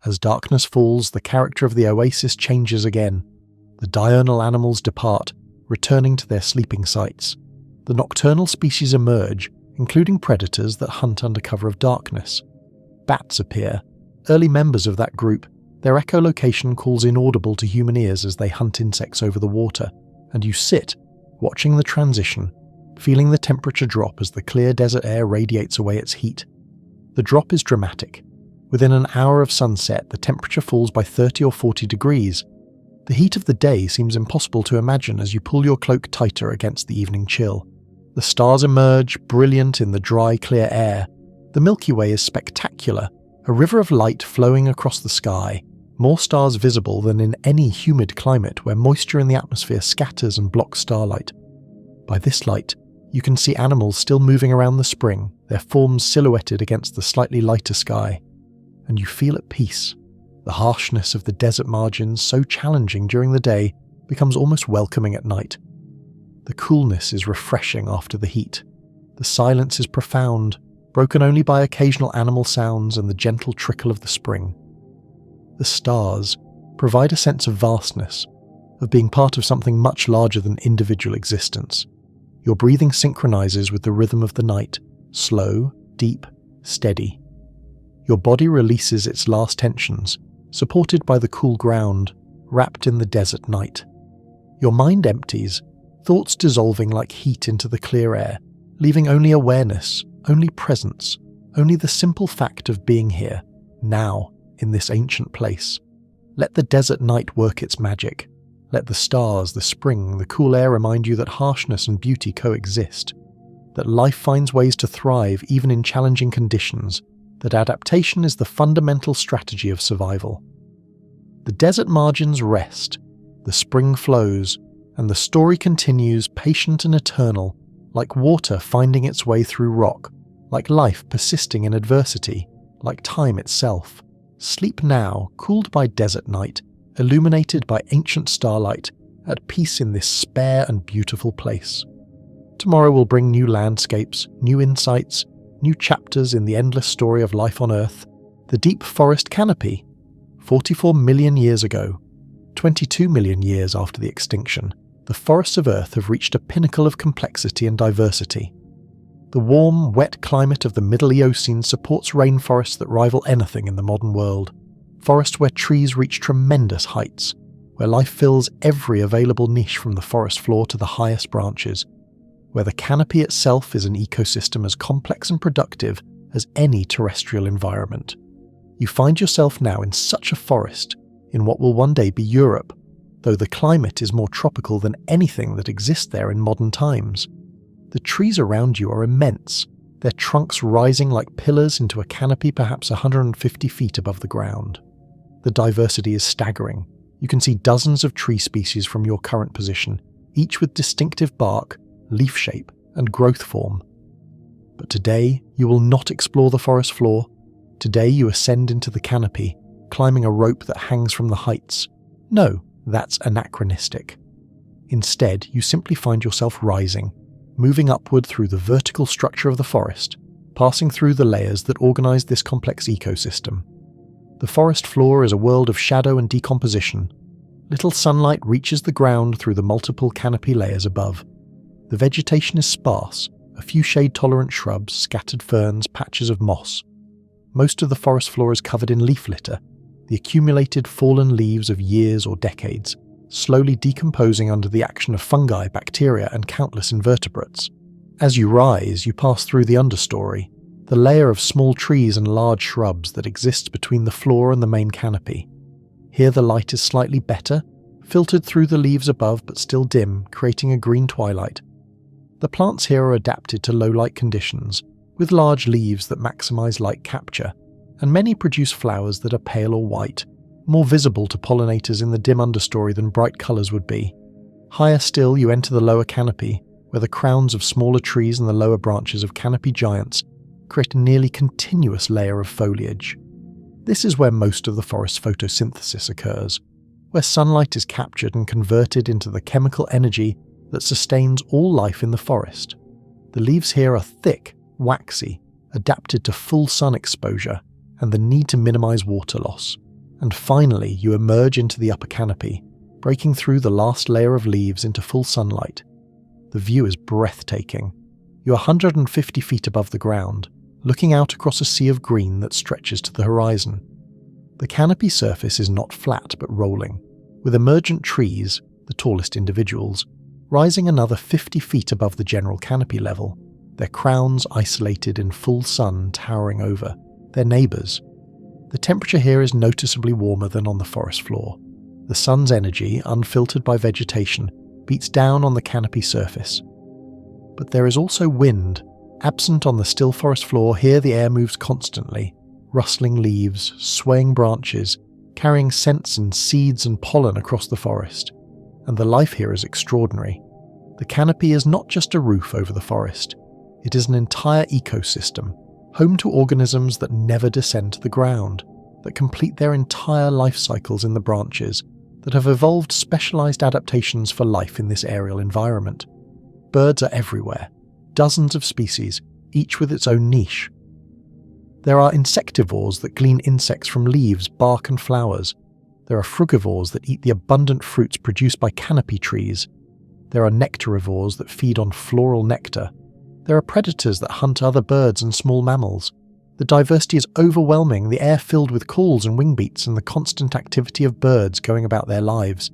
As darkness falls, the character of the oasis changes again. The diurnal animals depart, returning to their sleeping sites. The nocturnal species emerge, including predators that hunt under cover of darkness. Bats appear, early members of that group. Their echolocation calls inaudible to human ears as they hunt insects over the water, and you sit, watching the transition, feeling the temperature drop as the clear desert air radiates away its heat. The drop is dramatic. Within an hour of sunset, the temperature falls by 30 or 40 degrees. The heat of the day seems impossible to imagine as you pull your cloak tighter against the evening chill. The stars emerge, brilliant in the dry, clear air. The Milky Way is spectacular, a river of light flowing across the sky, more stars visible than in any humid climate where moisture in the atmosphere scatters and blocks starlight. By this light, you can see animals still moving around the spring, their forms silhouetted against the slightly lighter sky. And you feel at peace. The harshness of the desert margins, so challenging during the day, becomes almost welcoming at night. The coolness is refreshing after the heat. The silence is profound, broken only by occasional animal sounds and the gentle trickle of the spring. The stars provide a sense of vastness, of being part of something much larger than individual existence. Your breathing synchronizes with the rhythm of the night, slow, deep, steady. Your body releases its last tensions, supported by the cool ground, wrapped in the desert night. Your mind empties, thoughts dissolving like heat into the clear air, leaving only awareness, only presence, only the simple fact of being here, now, in this ancient place. Let the desert night work its magic. Let the stars, the spring, the cool air remind you that harshness and beauty coexist, that life finds ways to thrive even in challenging conditions, that adaptation is the fundamental strategy of survival. The desert margins rest, the spring flows, and the story continues patient and eternal, like water finding its way through rock, like life persisting in adversity, like time itself. Sleep now, cooled by desert night, illuminated by ancient starlight, at peace in this spare and beautiful place. Tomorrow will bring new landscapes, new insights, new chapters in the endless story of life on Earth. The deep forest canopy. 44 million years ago, 22 million years after the extinction, the forests of Earth have reached a pinnacle of complexity and diversity. The warm, wet climate of the Middle Eocene supports rainforests that rival anything in the modern world. Forests where trees reach tremendous heights, where life fills every available niche from the forest floor to the highest branches, where the canopy itself is an ecosystem as complex and productive as any terrestrial environment. You find yourself now in such a forest, in what will one day be Europe, though the climate is more tropical than anything that exists there in modern times. The trees around you are immense, their trunks rising like pillars into a canopy perhaps 150 feet above the ground. The diversity is staggering. You can see dozens of tree species from your current position, each with distinctive bark, leaf shape, and growth form. But today, you will not explore the forest floor. Today you ascend into the canopy, climbing a rope that hangs from the heights. No, that's anachronistic. Instead, you simply find yourself rising, moving upward through the vertical structure of the forest, passing through the layers that organize this complex ecosystem. The forest floor is a world of shadow and decomposition. Little sunlight reaches the ground through the multiple canopy layers above. The vegetation is sparse, a few shade-tolerant shrubs, scattered ferns, patches of moss. Most of the forest floor is covered in leaf litter, the accumulated fallen leaves of years or decades, slowly decomposing under the action of fungi, bacteria, and countless invertebrates. As you rise, you pass through the understory, the layer of small trees and large shrubs that exists between the floor and the main canopy. Here the light is slightly better, filtered through the leaves above but still dim, creating a green twilight. The plants here are adapted to low-light conditions, with large leaves that maximize light capture, and many produce flowers that are pale or white, more visible to pollinators in the dim understory than bright colours would be. Higher still, you enter the lower canopy, where the crowns of smaller trees and the lower branches of canopy giants create a nearly continuous layer of foliage. This is where most of the forest's photosynthesis occurs, where sunlight is captured and converted into the chemical energy that sustains all life in the forest. The leaves here are thick, waxy, adapted to full sun exposure and the need to minimize water loss. And finally, you emerge into the upper canopy, breaking through the last layer of leaves into full sunlight. The view is breathtaking. You're 150 feet above the ground, looking out across a sea of green that stretches to the horizon. The canopy surface is not flat but rolling, with emergent trees, the tallest individuals, rising another 50 feet above the general canopy level, their crowns isolated in full sun towering over, their neighbours. The temperature here is noticeably warmer than on the forest floor. The sun's energy, unfiltered by vegetation, beats down on the canopy surface. But there is also wind. Absent on the still forest floor, here the air moves constantly, rustling leaves, swaying branches, carrying scents and seeds and pollen across the forest. And the life here is extraordinary. The canopy is not just a roof over the forest. It is an entire ecosystem, home to organisms that never descend to the ground, that complete their entire life cycles in the branches, that have evolved specialized adaptations for life in this aerial environment. Birds are everywhere, dozens of species, each with its own niche. There are insectivores that glean insects from leaves, bark and flowers. There are frugivores that eat the abundant fruits produced by canopy trees. There are nectarivores that feed on floral nectar. There are predators that hunt other birds and small mammals. The diversity is overwhelming, the air filled with calls and wingbeats and the constant activity of birds going about their lives.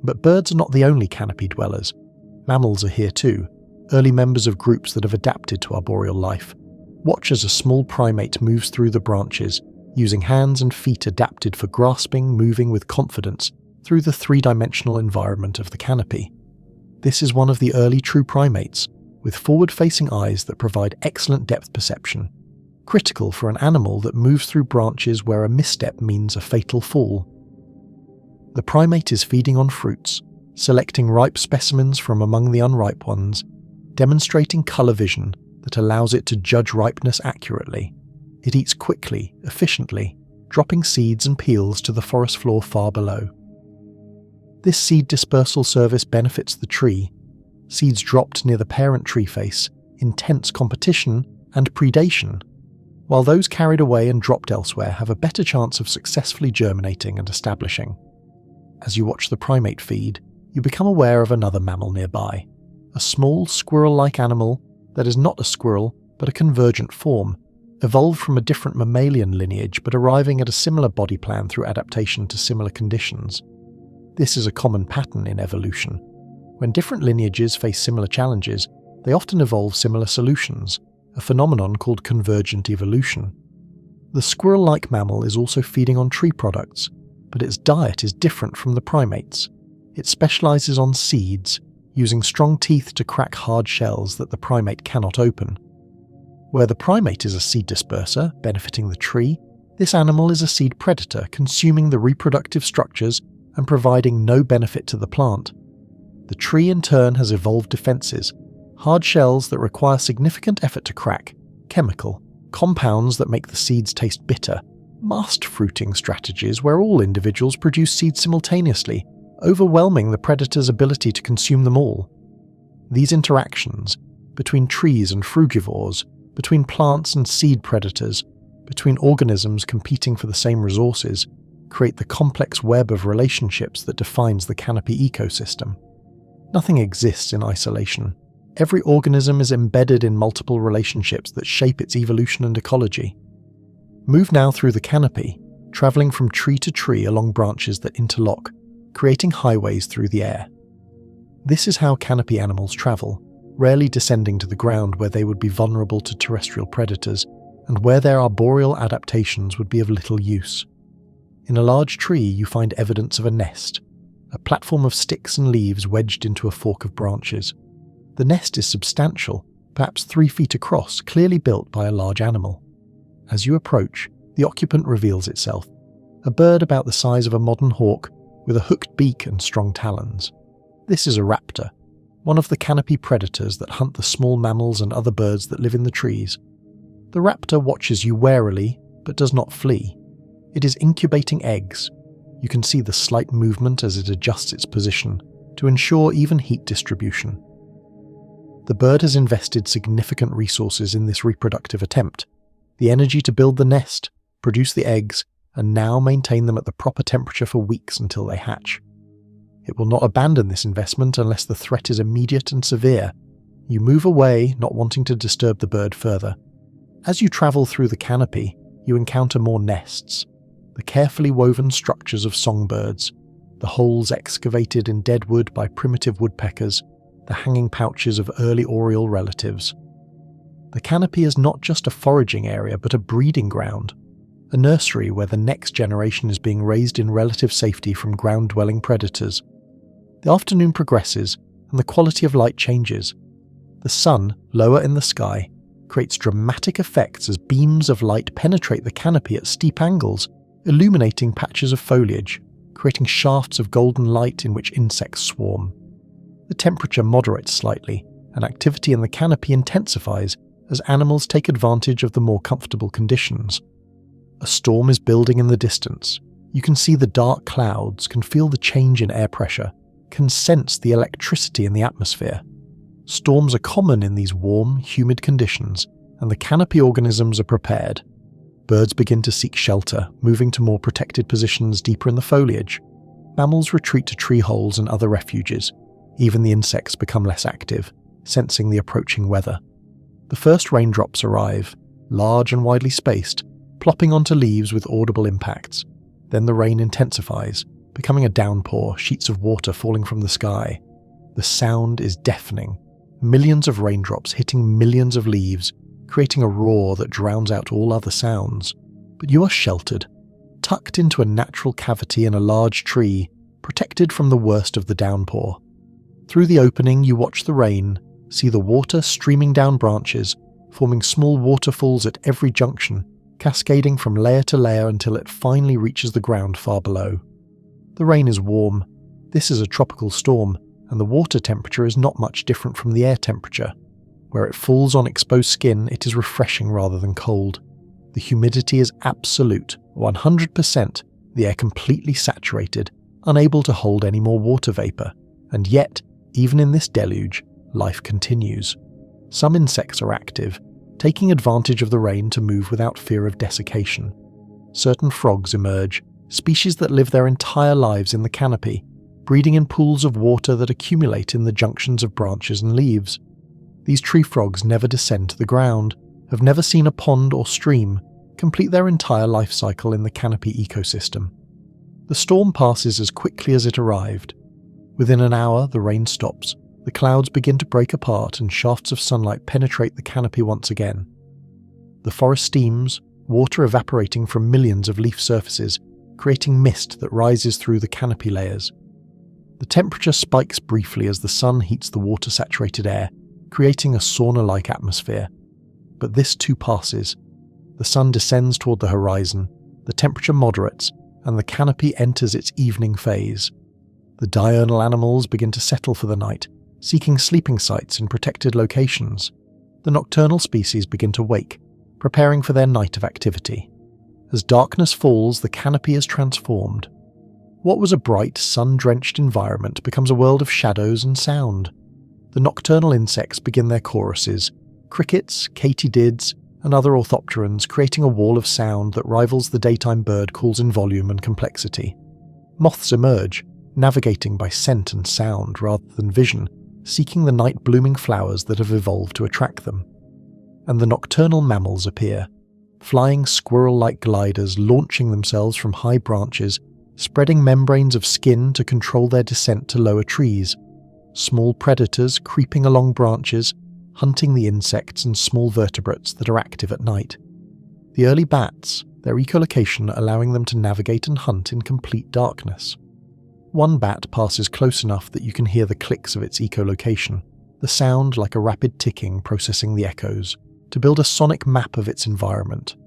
But birds are not the only canopy dwellers. Mammals are here too, early members of groups that have adapted to arboreal life. Watch as a small primate moves through the branches, using hands and feet adapted for grasping, moving with confidence through the three-dimensional environment of the canopy. This is one of the early true primates, with forward-facing eyes that provide excellent depth perception, critical for an animal that moves through branches where a misstep means a fatal fall. The primate is feeding on fruits, selecting ripe specimens from among the unripe ones, demonstrating colour vision that allows it to judge ripeness accurately. It eats quickly, efficiently, dropping seeds and peels to the forest floor far below. This seed dispersal service benefits the tree. Seeds dropped near the parent tree face, intense competition and predation, while those carried away and dropped elsewhere have a better chance of successfully germinating and establishing. As you watch the primate feed, you become aware of another mammal nearby, a small squirrel-like animal that is not a squirrel but a convergent form, evolved from a different mammalian lineage but arriving at a similar body plan through adaptation to similar conditions. This is a common pattern in evolution. When different lineages face similar challenges, they often evolve similar solutions, a phenomenon called convergent evolution. The squirrel-like mammal is also feeding on tree products, but its diet is different from the primates. It specializes on seeds, using strong teeth to crack hard shells that the primate cannot open. Where the primate is a seed disperser, benefiting the tree, this animal is a seed predator, consuming the reproductive structures and providing no benefit to the plant. The tree in turn has evolved defenses, hard shells that require significant effort to crack, chemical, compounds that make the seeds taste bitter, mast fruiting strategies where all individuals produce seeds simultaneously, overwhelming the predator's ability to consume them all. These interactions, between trees and frugivores, between plants and seed predators, between organisms competing for the same resources, create the complex web of relationships that defines the canopy ecosystem. Nothing exists in isolation. Every organism is embedded in multiple relationships that shape its evolution and ecology. Move now through the canopy, travelling from tree to tree along branches that interlock, creating highways through the air. This is how canopy animals travel, rarely descending to the ground where they would be vulnerable to terrestrial predators, and where their arboreal adaptations would be of little use. In a large tree you find evidence of a nest, a platform of sticks and leaves wedged into a fork of branches. The nest is substantial, perhaps 3 feet across, clearly built by a large animal. As you approach, the occupant reveals itself, a bird about the size of a modern hawk with a hooked beak and strong talons. This is a raptor, one of the canopy predators that hunt the small mammals and other birds that live in the trees. The raptor watches you warily, but does not flee. It is incubating eggs. You can see the slight movement as it adjusts its position to ensure even heat distribution. The bird has invested significant resources in this reproductive attempt, the energy to build the nest, produce the eggs, and now maintain them at the proper temperature for weeks until they hatch. It will not abandon this investment unless the threat is immediate and severe. You move away, not wanting to disturb the bird further. As you travel through the canopy, you encounter more nests, the carefully woven structures of songbirds, the holes excavated in dead wood by primitive woodpeckers, the hanging pouches of early oriole relatives. The canopy is not just a foraging area but a breeding ground, a nursery where the next generation is being raised in relative safety from ground-dwelling predators. The afternoon progresses and the quality of light changes. The sun, lower in the sky, creates dramatic effects as beams of light penetrate the canopy at steep angles, illuminating patches of foliage, creating shafts of golden light in which insects swarm. The temperature moderates slightly, and activity in the canopy intensifies as animals take advantage of the more comfortable conditions. A storm is building in the distance. You can see the dark clouds, can feel the change in air pressure, can sense the electricity in the atmosphere. Storms are common in these warm, humid conditions, and the canopy organisms are prepared. Birds begin to seek shelter, moving to more protected positions deeper in the foliage. Mammals retreat to tree holes and other refuges. Even the insects become less active, sensing the approaching weather. The first raindrops arrive, large and widely spaced, plopping onto leaves with audible impacts. Then the rain intensifies, becoming a downpour, sheets of water falling from the sky. The sound is deafening, millions of raindrops hitting millions of leaves, creating a roar that drowns out all other sounds. But you are sheltered, tucked into a natural cavity in a large tree, protected from the worst of the downpour. Through the opening you watch the rain, see the water streaming down branches, forming small waterfalls at every junction, cascading from layer to layer until it finally reaches the ground far below. The rain is warm. This is a tropical storm, and the water temperature is not much different from the air temperature. Where it falls on exposed skin, it is refreshing rather than cold. The humidity is absolute, 100%, the air completely saturated, unable to hold any more water vapour. And yet, even in this deluge, life continues. Some insects are active, taking advantage of the rain to move without fear of desiccation. Certain frogs emerge, species that live their entire lives in the canopy, breeding in pools of water that accumulate in the junctions of branches and leaves. These tree frogs never descend to the ground, have never seen a pond or stream, complete their entire life cycle in the canopy ecosystem. The storm passes as quickly as it arrived. Within an hour, the rain stops, the clouds begin to break apart and shafts of sunlight penetrate the canopy once again. The forest steams, water evaporating from millions of leaf surfaces, creating mist that rises through the canopy layers. The temperature spikes briefly as the sun heats the water-saturated air, creating a sauna-like atmosphere. But this too passes. The sun descends toward the horizon, the temperature moderates, and the canopy enters its evening phase. The diurnal animals begin to settle for the night, seeking sleeping sites in protected locations. The nocturnal species begin to wake, preparing for their night of activity. As darkness falls, the canopy is transformed. What was a bright, sun-drenched environment becomes a world of shadows and sound. The nocturnal insects begin their choruses, crickets, katydids, and other orthopterans, creating a wall of sound that rivals the daytime bird calls in volume and complexity. Moths emerge, navigating by scent and sound rather than vision, seeking the night-blooming flowers that have evolved to attract them. And the nocturnal mammals appear, flying squirrel-like gliders launching themselves from high branches, spreading membranes of skin to control their descent to lower trees, small predators creeping along branches, hunting the insects and small vertebrates that are active at night. The early bats, their echolocation allowing them to navigate and hunt in complete darkness. One bat passes close enough that you can hear the clicks of its echolocation, the sound like a rapid ticking processing the echoes, to build a sonic map of its environment.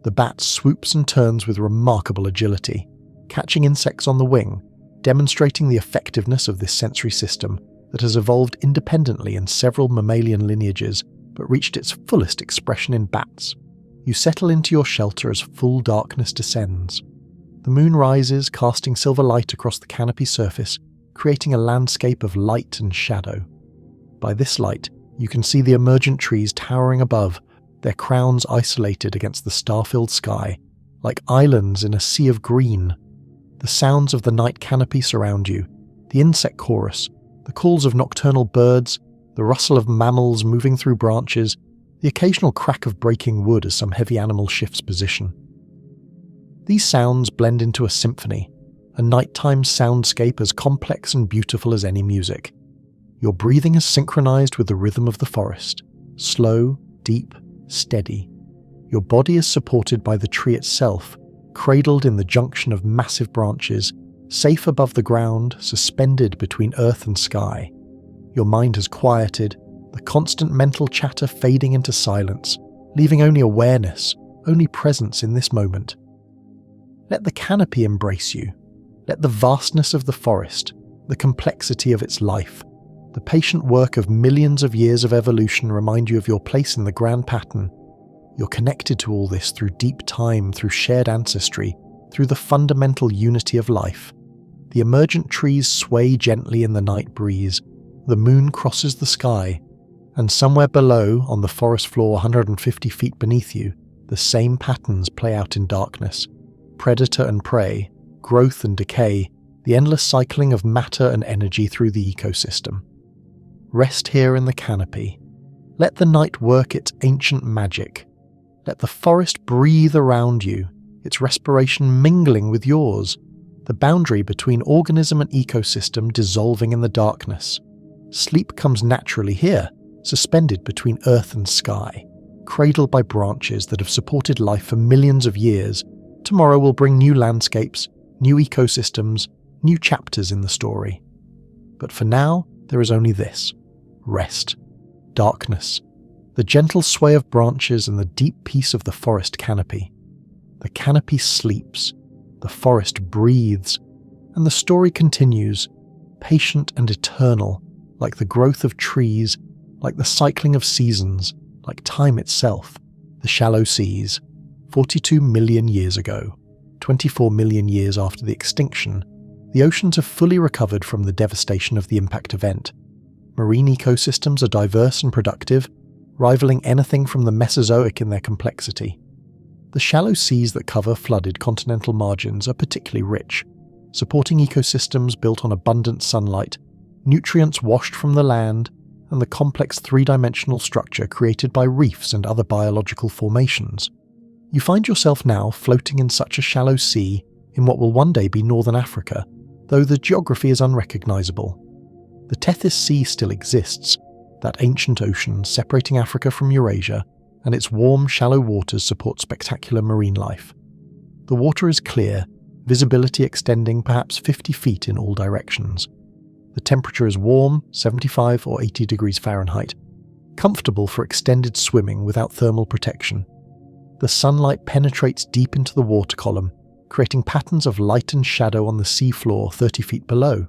The bat swoops and turns with remarkable agility, catching insects on the wing, demonstrating the effectiveness of this sensory system that has evolved independently in several mammalian lineages but reached its fullest expression in bats. You settle into your shelter as full darkness descends. The moon rises, casting silver light across the canopy surface, creating a landscape of light and shadow. By this light, you can see the emergent trees towering above, their crowns isolated against the star-filled sky, like islands in a sea of green. The sounds of the night canopy surround you, the insect chorus, the calls of nocturnal birds, the rustle of mammals moving through branches, the occasional crack of breaking wood as some heavy animal shifts position. These sounds blend into a symphony, a nighttime soundscape as complex and beautiful as any music. Your breathing is synchronized with the rhythm of the forest, slow, deep, steady. Your body is supported by the tree itself, cradled in the junction of massive branches, safe above the ground, suspended between earth and sky. Your mind has quieted, the constant mental chatter fading into silence, leaving only awareness, only presence in this moment. Let the canopy embrace you. Let the vastness of the forest, the complexity of its life, the patient work of millions of years of evolution remind you of your place in the grand pattern. You're connected to all this through deep time, through shared ancestry, through the fundamental unity of life. The emergent trees sway gently in the night breeze. The moon crosses the sky, and somewhere below, on the forest floor 150 feet beneath you, the same patterns play out in darkness. Predator and prey, growth and decay, the endless cycling of matter and energy through the ecosystem. Rest here in the canopy. Let the night work its ancient magic. Let the forest breathe around you, its respiration mingling with yours, the boundary between organism and ecosystem dissolving in the darkness. Sleep comes naturally here, suspended between earth and sky, cradled by branches that have supported life for millions of years. Tomorrow will bring new landscapes, new ecosystems, new chapters in the story. But for now, there is only this: rest, darkness, the gentle sway of branches and the deep peace of the forest canopy. The canopy sleeps, the forest breathes, and the story continues, patient and eternal, like the growth of trees, like the cycling of seasons, like time itself. The shallow seas, 42 million years ago, 24 million years after the extinction, the oceans have fully recovered from the devastation of the impact event. Marine ecosystems are diverse and productive, rivaling anything from the Mesozoic in their complexity. The shallow seas that cover flooded continental margins are particularly rich, supporting ecosystems built on abundant sunlight, nutrients washed from the land, and the complex three-dimensional structure created by reefs and other biological formations. You find yourself now floating in such a shallow sea in what will one day be northern Africa, though the geography is unrecognizable. The Tethys Sea still exists, that ancient ocean separating Africa from Eurasia, and its warm, shallow waters support spectacular marine life. The water is clear, visibility extending perhaps 50 feet in all directions. The temperature is warm, 75 or 80 degrees Fahrenheit, comfortable for extended swimming without thermal protection. The sunlight penetrates deep into the water column, creating patterns of light and shadow on the seafloor 30 feet below.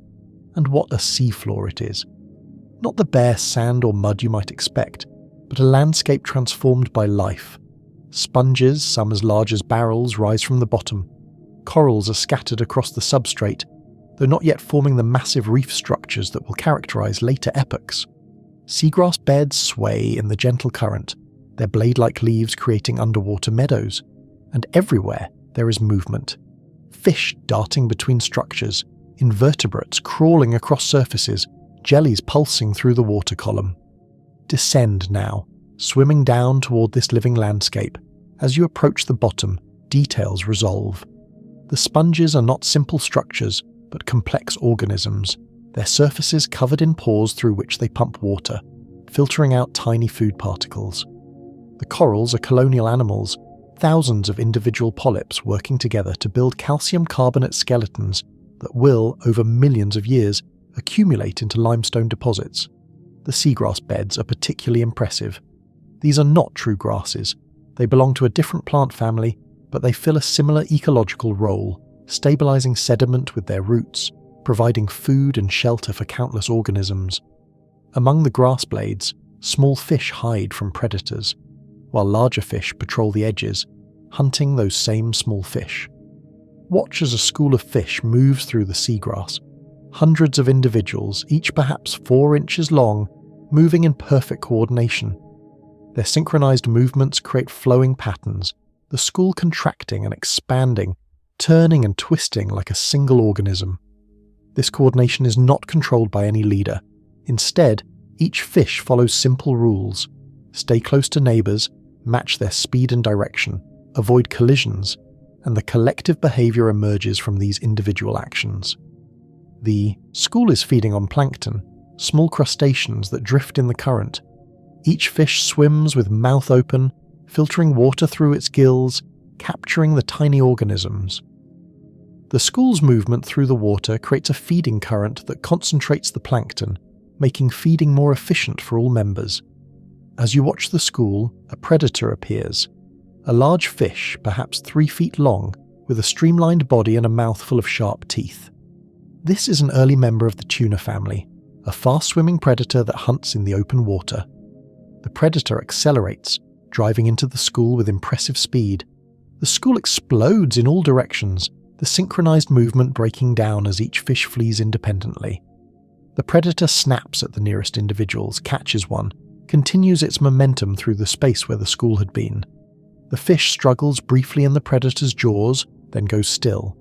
And what a seafloor it is. Not the bare sand or mud you might expect, but a landscape transformed by life. Sponges, some as large as barrels, rise from the bottom. Corals are scattered across the substrate, though not yet forming the massive reef structures that will characterize later epochs. Seagrass beds sway in the gentle current, their blade-like leaves creating underwater meadows, and everywhere there is movement. Fish darting between structures, invertebrates crawling across surfaces, jellies pulsing through the water column. Descend now, swimming down toward this living landscape. As you approach the bottom, details resolve. The sponges are not simple structures, but complex organisms, their surfaces covered in pores through which they pump water, filtering out tiny food particles. The corals are colonial animals, thousands of individual polyps working together to build calcium carbonate skeletons that will, over millions of years, accumulate into limestone deposits. The seagrass beds are particularly impressive. These are not true grasses. They belong to a different plant family, but they fill a similar ecological role, stabilizing sediment with their roots, providing food and shelter for countless organisms. Among the grass blades, small fish hide from predators, while larger fish patrol the edges, hunting those same small fish. Watch as a school of fish moves through the seagrass. Hundreds of individuals, each perhaps 4 inches long, moving in perfect coordination. Their synchronized movements create flowing patterns, the school contracting and expanding, turning and twisting like a single organism. This coordination is not controlled by any leader. Instead, each fish follows simple rules. Stay close to neighbors, match their speed and direction, avoid collisions, and the collective behavior emerges from these individual actions. The school is feeding on plankton, small crustaceans that drift in the current. Each fish swims with mouth open, filtering water through its gills, capturing the tiny organisms. The school's movement through the water creates a feeding current that concentrates the plankton, making feeding more efficient for all members. As you watch the school, a predator appears. A large fish, perhaps 3 feet long, with a streamlined body and a mouth full of sharp teeth. This is an early member of the tuna family, a fast-swimming predator that hunts in the open water. The predator accelerates, driving into the school with impressive speed. The school explodes in all directions, the synchronized movement breaking down as each fish flees independently. The predator snaps at the nearest individuals, catches one, continues its momentum through the space where the school had been. The fish struggles briefly in the predator's jaws, then goes still.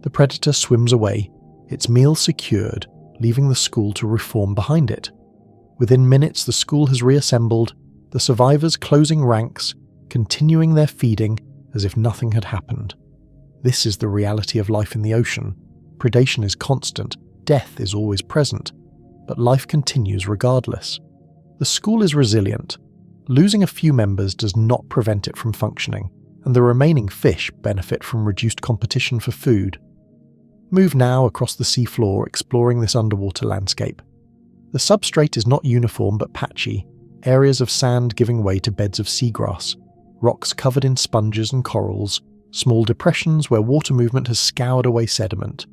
The predator swims away, its meal secured, leaving the school to reform behind it. Within minutes, the school has reassembled, the survivors closing ranks, continuing their feeding as if nothing had happened. This is the reality of life in the ocean. Predation is constant, death is always present, but life continues regardless. The school is resilient. Losing a few members does not prevent it from functioning, and the remaining fish benefit from reduced competition for food. Move now across the seafloor, exploring this underwater landscape. The substrate is not uniform but patchy, areas of sand giving way to beds of seagrass, rocks covered in sponges and corals, small depressions where water movement has scoured away sediment.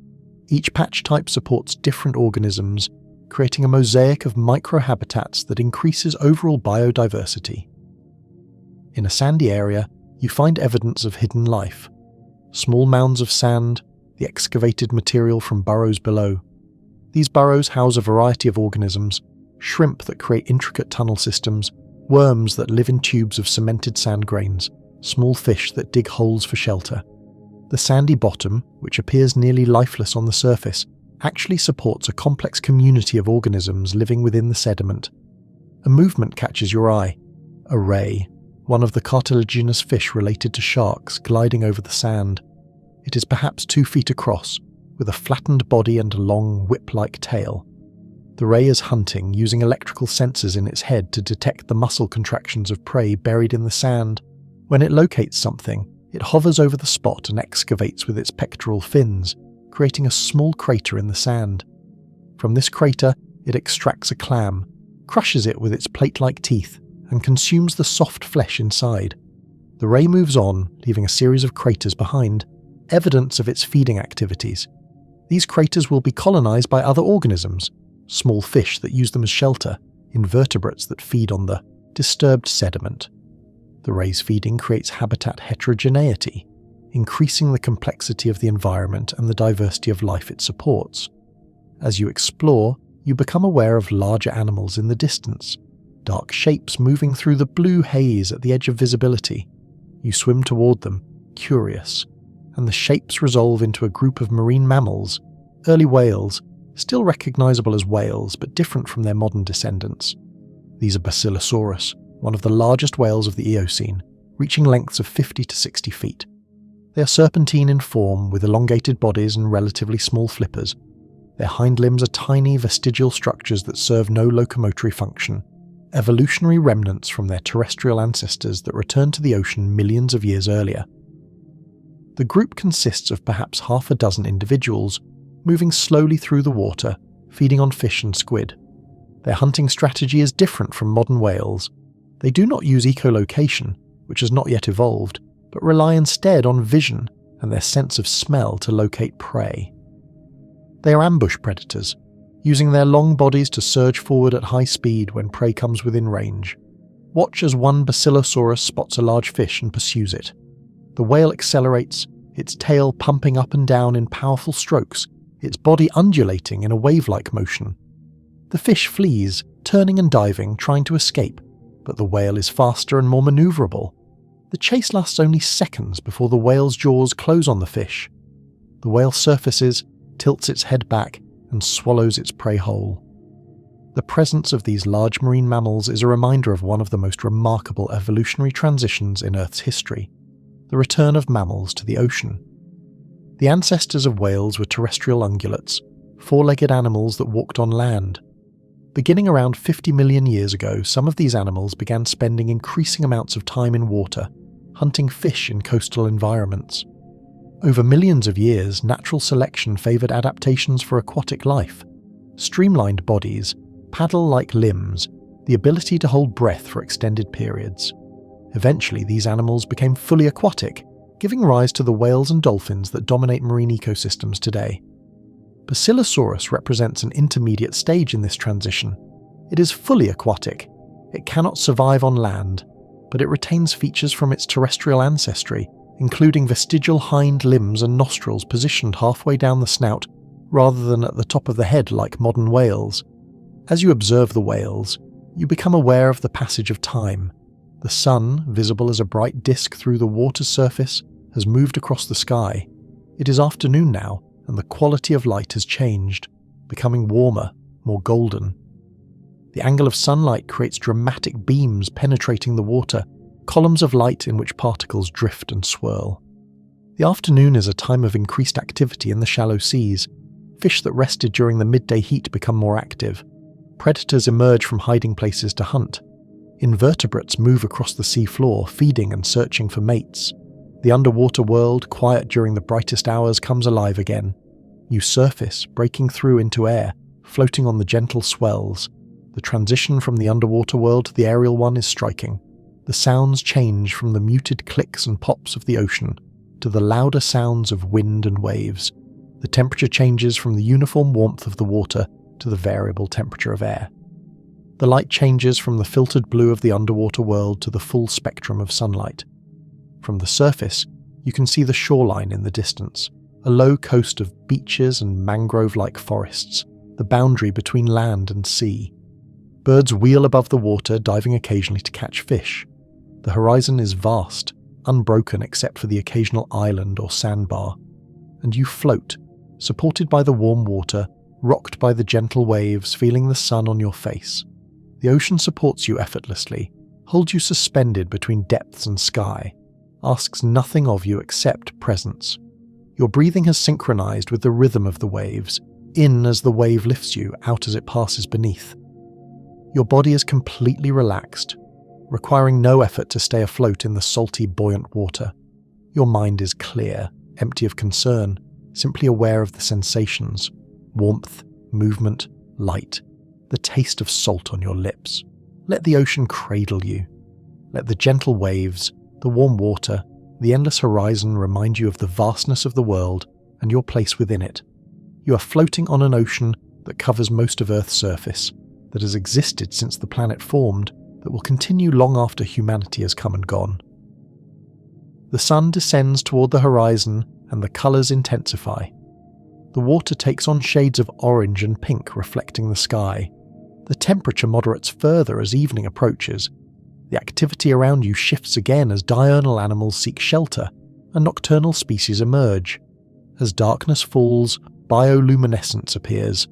Each patch type supports different organisms, creating a mosaic of microhabitats that increases overall biodiversity. In a sandy area, you find evidence of hidden life. Small mounds of sand, the excavated material from burrows below. These burrows house a variety of organisms, shrimp that create intricate tunnel systems, worms that live in tubes of cemented sand grains, small fish that dig holes for shelter. The sandy bottom, which appears nearly lifeless on the surface, actually supports a complex community of organisms living within the sediment. A movement catches your eye. A ray, one of the cartilaginous fish related to sharks, gliding over the sand. It is perhaps 2 feet across, with a flattened body and a long, whip-like tail. The ray is hunting, using electrical sensors in its head to detect the muscle contractions of prey buried in the sand. When it locates something, it hovers over the spot and excavates with its pectoral fins, creating a small crater in the sand. From this crater, it extracts a clam, crushes it with its plate-like teeth, and consumes the soft flesh inside. The ray moves on, leaving a series of craters behind, evidence of its feeding activities. These craters will be colonized by other organisms, small fish that use them as shelter, invertebrates that feed on the disturbed sediment. The ray's feeding creates habitat heterogeneity, increasing the complexity of the environment and the diversity of life it supports. As you explore, you become aware of larger animals in the distance, dark shapes moving through the blue haze at the edge of visibility. You swim toward them, curious, and the shapes resolve into a group of marine mammals, early whales, still recognizable as whales but different from their modern descendants. These are Basilosaurus, one of the largest whales of the Eocene, reaching lengths of 50 to 60 feet. They are serpentine in form with elongated bodies and relatively small flippers. Their hind limbs are tiny vestigial structures that serve no locomotory function, evolutionary remnants from their terrestrial ancestors that returned to the ocean millions of years earlier. The group consists of perhaps half a dozen individuals, moving slowly through the water, feeding on fish and squid. Their hunting strategy is different from modern whales. They do not use echolocation, which has not yet evolved, but rely instead on vision and their sense of smell to locate prey. They are ambush predators, using their long bodies to surge forward at high speed when prey comes within range. Watch as one Basilosaurus spots a large fish and pursues it. The whale accelerates, its tail pumping up and down in powerful strokes, its body undulating in a wave-like motion. The fish flees, turning and diving, trying to escape, but the whale is faster and more maneuverable. The chase lasts only seconds before the whale's jaws close on the fish. The whale surfaces, tilts its head back, and swallows its prey whole. The presence of these large marine mammals is a reminder of one of the most remarkable evolutionary transitions in Earth's history, the return of mammals to the ocean. The ancestors of whales were terrestrial ungulates, four-legged animals that walked on land. Beginning around 50 million years ago, some of these animals began spending increasing amounts of time in water, hunting fish in coastal environments. Over millions of years, natural selection favoured adaptations for aquatic life. Streamlined bodies, paddle-like limbs, the ability to hold breath for extended periods. Eventually, these animals became fully aquatic, giving rise to the whales and dolphins that dominate marine ecosystems today. Basilosaurus represents an intermediate stage in this transition. It is fully aquatic. It cannot survive on land, but it retains features from its terrestrial ancestry, including vestigial hind limbs and nostrils positioned halfway down the snout rather than at the top of the head like modern whales. As you observe the whales, you become aware of the passage of time. The sun, visible as a bright disk through the water's surface, has moved across the sky. It is afternoon now, and the quality of light has changed, becoming warmer, more golden. The angle of sunlight creates dramatic beams penetrating the water, columns of light in which particles drift and swirl. The afternoon is a time of increased activity in the shallow seas. Fish that rested during the midday heat become more active. Predators emerge from hiding places to hunt. Invertebrates move across the sea floor, feeding and searching for mates. The underwater world, quiet during the brightest hours, comes alive again. You surface, breaking through into air, floating on the gentle swells. The transition from the underwater world to the aerial one is striking. The sounds change from the muted clicks and pops of the ocean to the louder sounds of wind and waves. The temperature changes from the uniform warmth of the water to the variable temperature of air. The light changes from the filtered blue of the underwater world to the full spectrum of sunlight. From the surface, you can see the shoreline in the distance, a low coast of beaches and mangrove-like forests, the boundary between land and sea. Birds wheel above the water, diving occasionally to catch fish. The horizon is vast, unbroken except for the occasional island or sandbar, and you float, supported by the warm water, rocked by the gentle waves, feeling the sun on your face. The ocean supports you effortlessly, holds you suspended between depths and sky, asks nothing of you except presence. Your breathing has synchronized with the rhythm of the waves, in as the wave lifts you, out as it passes beneath. Your body is completely relaxed, requiring no effort to stay afloat in the salty, buoyant water. Your mind is clear, empty of concern, simply aware of the sensations: warmth, movement, light, the taste of salt on your lips. Let the ocean cradle you. Let the gentle waves, the warm water, the endless horizon remind you of the vastness of the world and your place within it. You are floating on an ocean that covers most of Earth's surface, that has existed since the planet formed, that will continue long after humanity has come and gone. The sun descends toward the horizon and the colours intensify. The water takes on shades of orange and pink reflecting the sky. The temperature moderates further as evening approaches. The activity around you shifts again as diurnal animals seek shelter and nocturnal species emerge. As darkness falls, bioluminescence appears,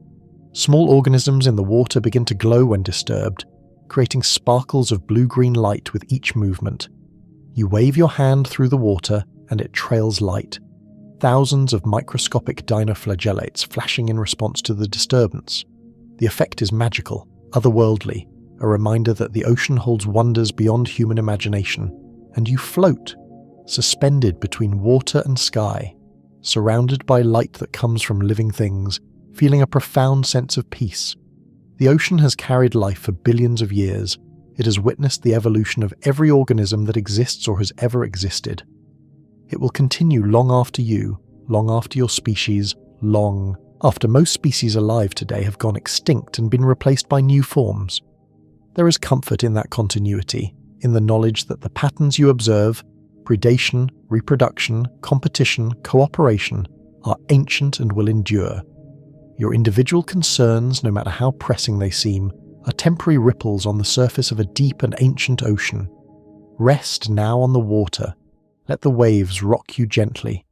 Small organisms in the water begin to glow when disturbed, creating sparkles of blue-green light with each movement. You wave your hand through the water and it trails light. Thousands of microscopic dinoflagellates flashing in response to the disturbance. The effect is magical, otherworldly, a reminder that the ocean holds wonders beyond human imagination, and you float, suspended between water and sky, surrounded by light that comes from living things, feeling a profound sense of peace. The ocean has carried life for billions of years. It has witnessed the evolution of every organism that exists or has ever existed. It will continue long after you, long after your species, long after most species alive today have gone extinct and been replaced by new forms. There is comfort in that continuity, in the knowledge that the patterns you observe, predation, reproduction, competition, cooperation, are ancient and will endure. Your individual concerns, no matter how pressing they seem, are temporary ripples on the surface of a deep and ancient ocean. Rest now on the water. Let the waves rock you gently.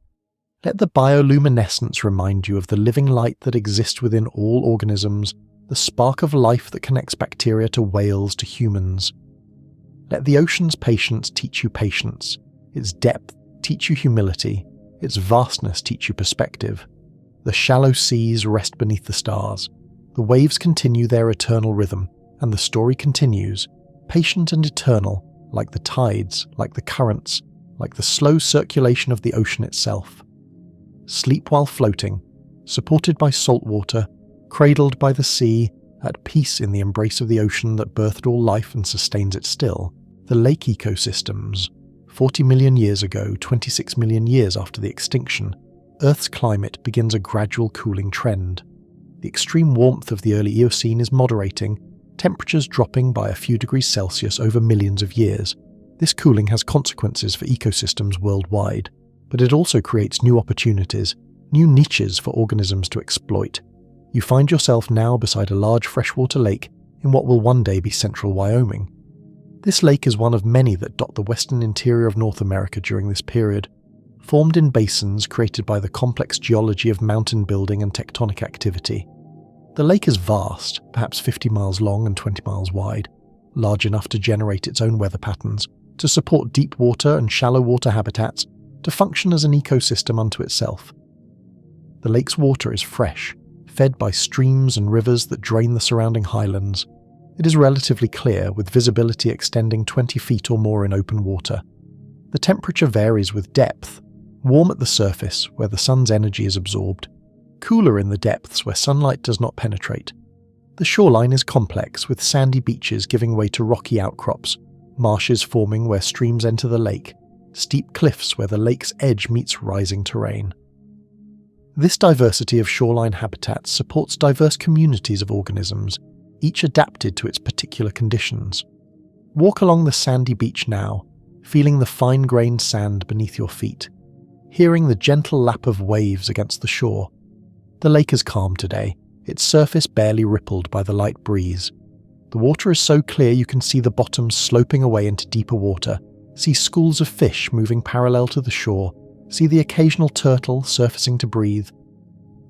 Let the bioluminescence remind you of the living light that exists within all organisms, the spark of life that connects bacteria to whales to humans. Let the ocean's patience teach you patience, its depth teach you humility, its vastness teach you perspective. The shallow seas rest beneath the stars. The waves continue their eternal rhythm, and the story continues, patient and eternal, like the tides, like the currents, like the slow circulation of the ocean itself. Sleep while floating, supported by salt water, cradled by the sea, at peace in the embrace of the ocean that birthed all life and sustains it still. The lake ecosystems. 40 million years ago, 26 million years after the extinction, Earth's climate begins a gradual cooling trend. The extreme warmth of the early Eocene is moderating, temperatures dropping by a few degrees Celsius over millions of years. This cooling has consequences for ecosystems worldwide, but it also creates new opportunities, new niches for organisms to exploit. You find yourself now beside a large freshwater lake in what will one day be central Wyoming. This lake is one of many that dot the western interior of North America during this period, formed in basins created by the complex geology of mountain building and tectonic activity. The lake is vast, perhaps 50 miles long and 20 miles wide, large enough to generate its own weather patterns, to support deep water and shallow water habitats, to function as an ecosystem unto itself. The lake's water is fresh, fed by streams and rivers that drain the surrounding highlands. It is relatively clear, with visibility extending 20 feet or more in open water. The temperature varies with depth, warm at the surface where the sun's energy is absorbed, cooler in the depths where sunlight does not penetrate. The shoreline is complex, with sandy beaches giving way to rocky outcrops, marshes forming where streams enter the lake, steep cliffs where the lake's edge meets rising terrain. This diversity of shoreline habitats supports diverse communities of organisms, each adapted to its particular conditions. Walk along the sandy beach now, feeling the fine-grained sand beneath your feet, hearing the gentle lap of waves against the shore. The lake is calm today, its surface barely rippled by the light breeze. The water is so clear you can see the bottom sloping away into deeper water, see schools of fish moving parallel to the shore, see the occasional turtle surfacing to breathe.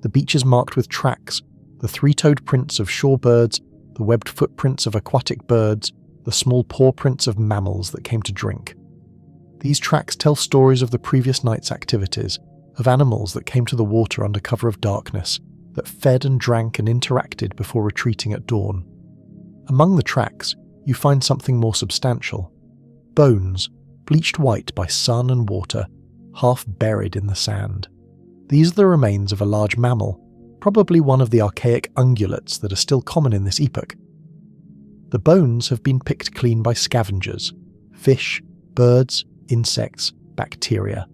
The beach is marked with tracks, the three-toed prints of shorebirds, the webbed footprints of aquatic birds, the small paw prints of mammals that came to drink. These tracks tell stories of the previous night's activities, of animals that came to the water under cover of darkness, that fed and drank and interacted before retreating at dawn. Among the tracks, you find something more substantial. Bones, bleached white by sun and water, half buried in the sand. These are the remains of a large mammal, probably one of the archaic ungulates that are still common in this epoch. The bones have been picked clean by scavengers, fish, birds, insects, bacteria.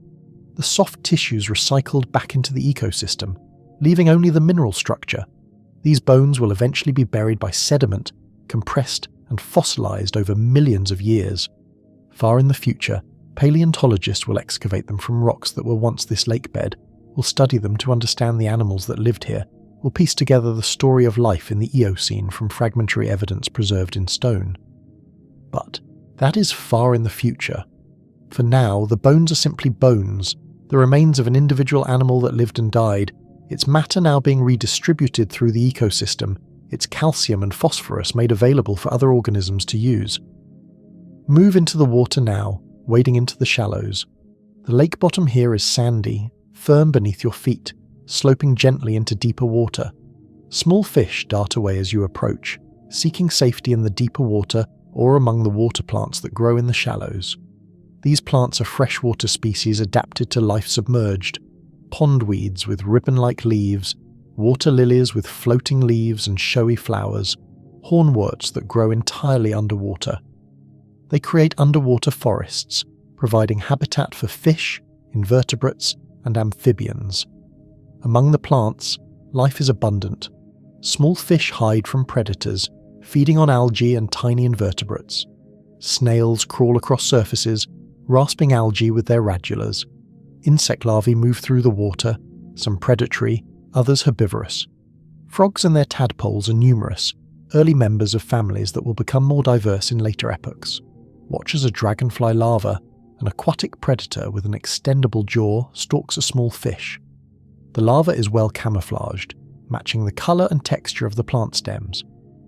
The soft tissues recycled back into the ecosystem, leaving only the mineral structure. These bones will eventually be buried by sediment, compressed and fossilized over millions of years. Far in the future, paleontologists will excavate them from rocks that were once this lake bed, will study them to understand the animals that lived here, will piece together the story of life in the Eocene from fragmentary evidence preserved in stone. But that is far in the future. For now, the bones are simply bones, the remains of an individual animal that lived and died, its matter now being redistributed through the ecosystem, its calcium and phosphorus made available for other organisms to use. Move into the water now, wading into the shallows. The lake bottom here is sandy, firm beneath your feet, sloping gently into deeper water. Small fish dart away as you approach, seeking safety in the deeper water or among the water plants that grow in the shallows. These plants are freshwater species adapted to life submerged: pondweeds with ribbon-like leaves, water lilies with floating leaves and showy flowers, hornworts that grow entirely underwater. They create underwater forests, providing habitat for fish, invertebrates, and amphibians. Among the plants, life is abundant. Small fish hide from predators, feeding on algae and tiny invertebrates. Snails crawl across surfaces, rasping algae with their radulars. Insect larvae move through the water, some predatory, others herbivorous. Frogs and their tadpoles are numerous, early members of families that will become more diverse in later epochs. Watch as a dragonfly larva, an aquatic predator with an extendable jaw, stalks a small fish. The larva is well camouflaged, matching the colour and texture of the plant stems.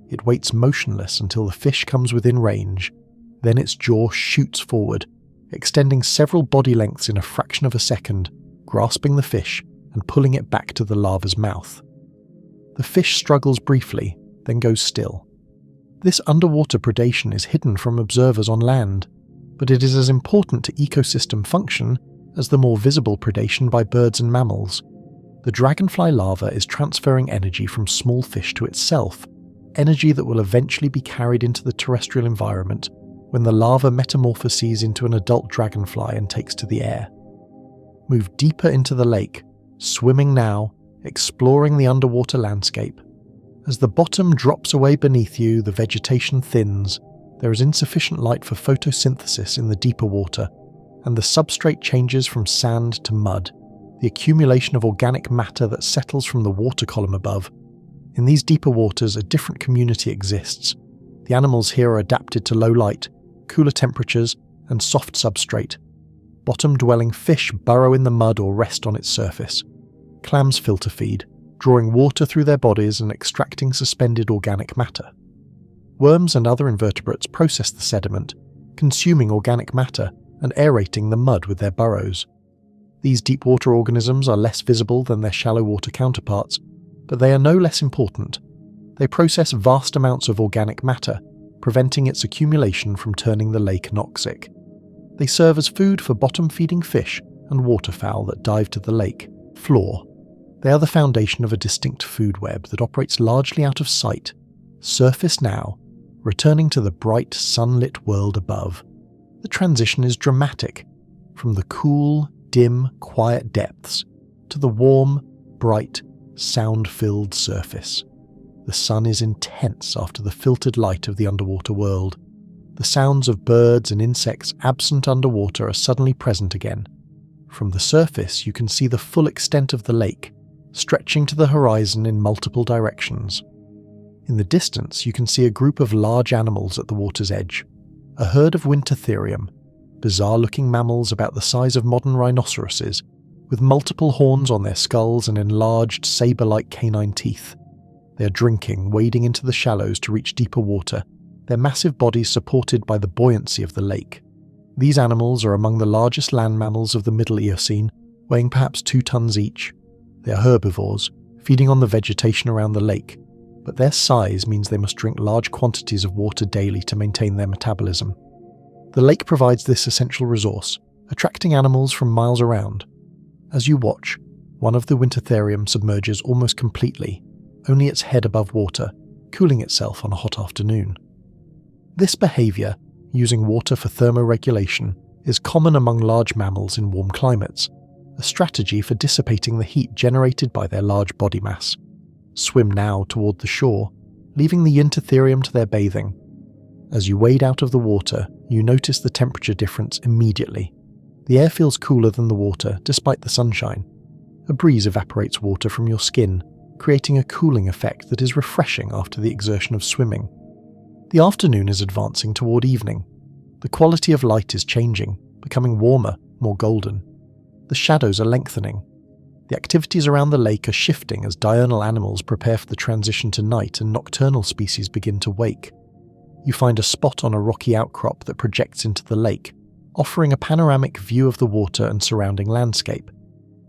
It waits motionless until the fish comes within range, then its jaw shoots forward, extending several body lengths in a fraction of a second, grasping the fish and pulling it back to the larva's mouth. The fish struggles briefly, then goes still. This underwater predation is hidden from observers on land, but it is as important to ecosystem function as the more visible predation by birds and mammals. The dragonfly larva is transferring energy from small fish to itself, energy that will eventually be carried into the terrestrial environment when the larva metamorphoses into an adult dragonfly and takes to the air. Move deeper into the lake, swimming now, exploring the underwater landscape. As the bottom drops away beneath you, the vegetation thins, there is insufficient light for photosynthesis in the deeper water, and the substrate changes from sand to mud, the accumulation of organic matter that settles from the water column above. In these deeper waters, a different community exists. The animals here are adapted to low light, cooler temperatures, and soft substrate. Bottom-dwelling fish burrow in the mud or rest on its surface. Clams filter feed, drawing water through their bodies and extracting suspended organic matter. Worms and other invertebrates process the sediment, consuming organic matter and aerating the mud with their burrows. These deep-water organisms are less visible than their shallow-water counterparts, but they are no less important. They process vast amounts of organic matter, preventing its accumulation from turning the lake anoxic. They serve as food for bottom-feeding fish and waterfowl that dive to the lake floor. They are the foundation of a distinct food web that operates largely out of sight, surface now, returning to the bright, sunlit world above. The transition is dramatic, from the cool, dim, quiet depths to the warm, bright, sound-filled surface. The sun is intense after the filtered light of the underwater world. The sounds of birds and insects absent underwater are suddenly present again. From the surface, you can see the full extent of the lake, stretching to the horizon in multiple directions. In the distance, you can see a group of large animals at the water's edge. A herd of wintertherium, bizarre-looking mammals about the size of modern rhinoceroses, with multiple horns on their skulls and enlarged saber-like canine teeth. They are drinking, wading into the shallows to reach deeper water, their massive bodies supported by the buoyancy of the lake. These animals are among the largest land mammals of the Middle Eocene, weighing perhaps 2 tons each. They are herbivores, feeding on the vegetation around the lake, but their size means they must drink large quantities of water daily to maintain their metabolism. The lake provides this essential resource, attracting animals from miles around. As you watch, one of the wintertherium submerges almost completely, only its head above water, cooling itself on a hot afternoon. This behaviour, using water for thermoregulation, is common among large mammals in warm climates, a strategy for dissipating the heat generated by their large body mass. Swim now toward the shore, leaving the wintertherium to their bathing. As you wade out of the water, you notice the temperature difference immediately. The air feels cooler than the water, despite the sunshine. A breeze evaporates water from your skin, creating a cooling effect that is refreshing after the exertion of swimming. The afternoon is advancing toward evening. The quality of light is changing, becoming warmer, more golden. The shadows are lengthening. The activities around the lake are shifting as diurnal animals prepare for the transition to night and nocturnal species begin to wake. You find a spot on a rocky outcrop that projects into the lake, offering a panoramic view of the water and surrounding landscape.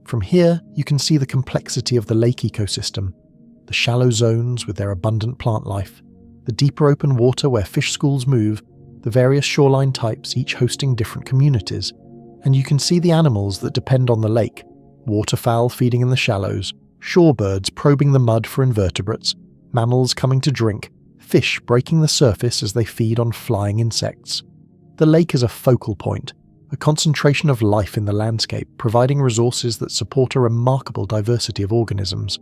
From here, you can see the complexity of the lake ecosystem, the shallow zones with their abundant plant life, the deeper open water where fish schools move, the various shoreline types each hosting different communities, and you can see the animals that depend on the lake, waterfowl feeding in the shallows, shorebirds probing the mud for invertebrates, mammals coming to drink, fish breaking the surface as they feed on flying insects. The lake is a focal point, a concentration of life in the landscape, providing resources that support a remarkable diversity of organisms.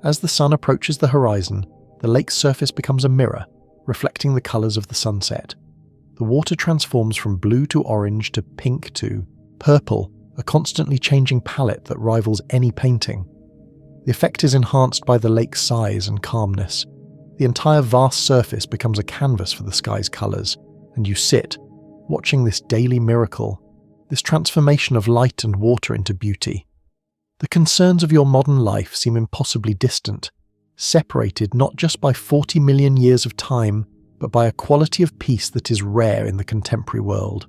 As the sun approaches the horizon, the lake's surface becomes a mirror, reflecting the colours of the sunset. The water transforms from blue to orange to pink to purple, a constantly changing palette that rivals any painting. The effect is enhanced by the lake's size and calmness. The entire vast surface becomes a canvas for the sky's colours, and you sit, watching this daily miracle, this transformation of light and water into beauty. The concerns of your modern life seem impossibly distant, separated not just by 40 million years of time, but by a quality of peace that is rare in the contemporary world.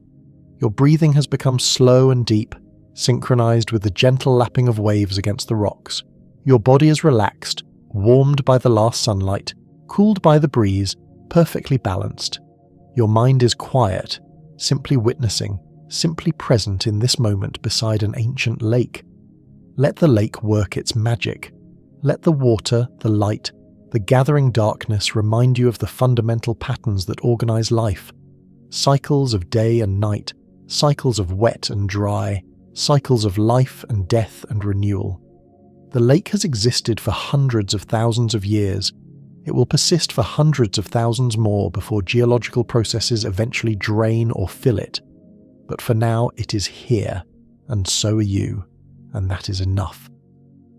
Your breathing has become slow and deep, synchronized with the gentle lapping of waves against the rocks. Your body is relaxed, warmed by the last sunlight, cooled by the breeze, perfectly balanced. Your mind is quiet, simply witnessing, simply present in this moment beside an ancient lake. Let the lake work its magic. Let the water, the light, the gathering darkness remind you of the fundamental patterns that organize life. Cycles of day and night, cycles of wet and dry, cycles of life and death and renewal. The lake has existed for hundreds of thousands of years. It will persist for hundreds of thousands more before geological processes eventually drain or fill it. But for now, it is here, and so are you, and that is enough.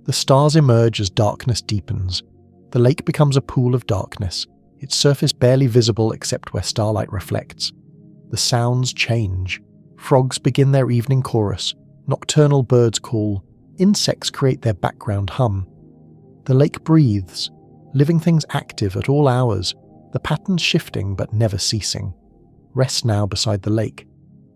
The stars emerge as darkness deepens. The lake becomes a pool of darkness, its surface barely visible except where starlight reflects. The sounds change. Frogs begin their evening chorus, nocturnal birds call, insects create their background hum. The lake breathes, living things active at all hours, the patterns shifting but never ceasing. Rest now beside the lake.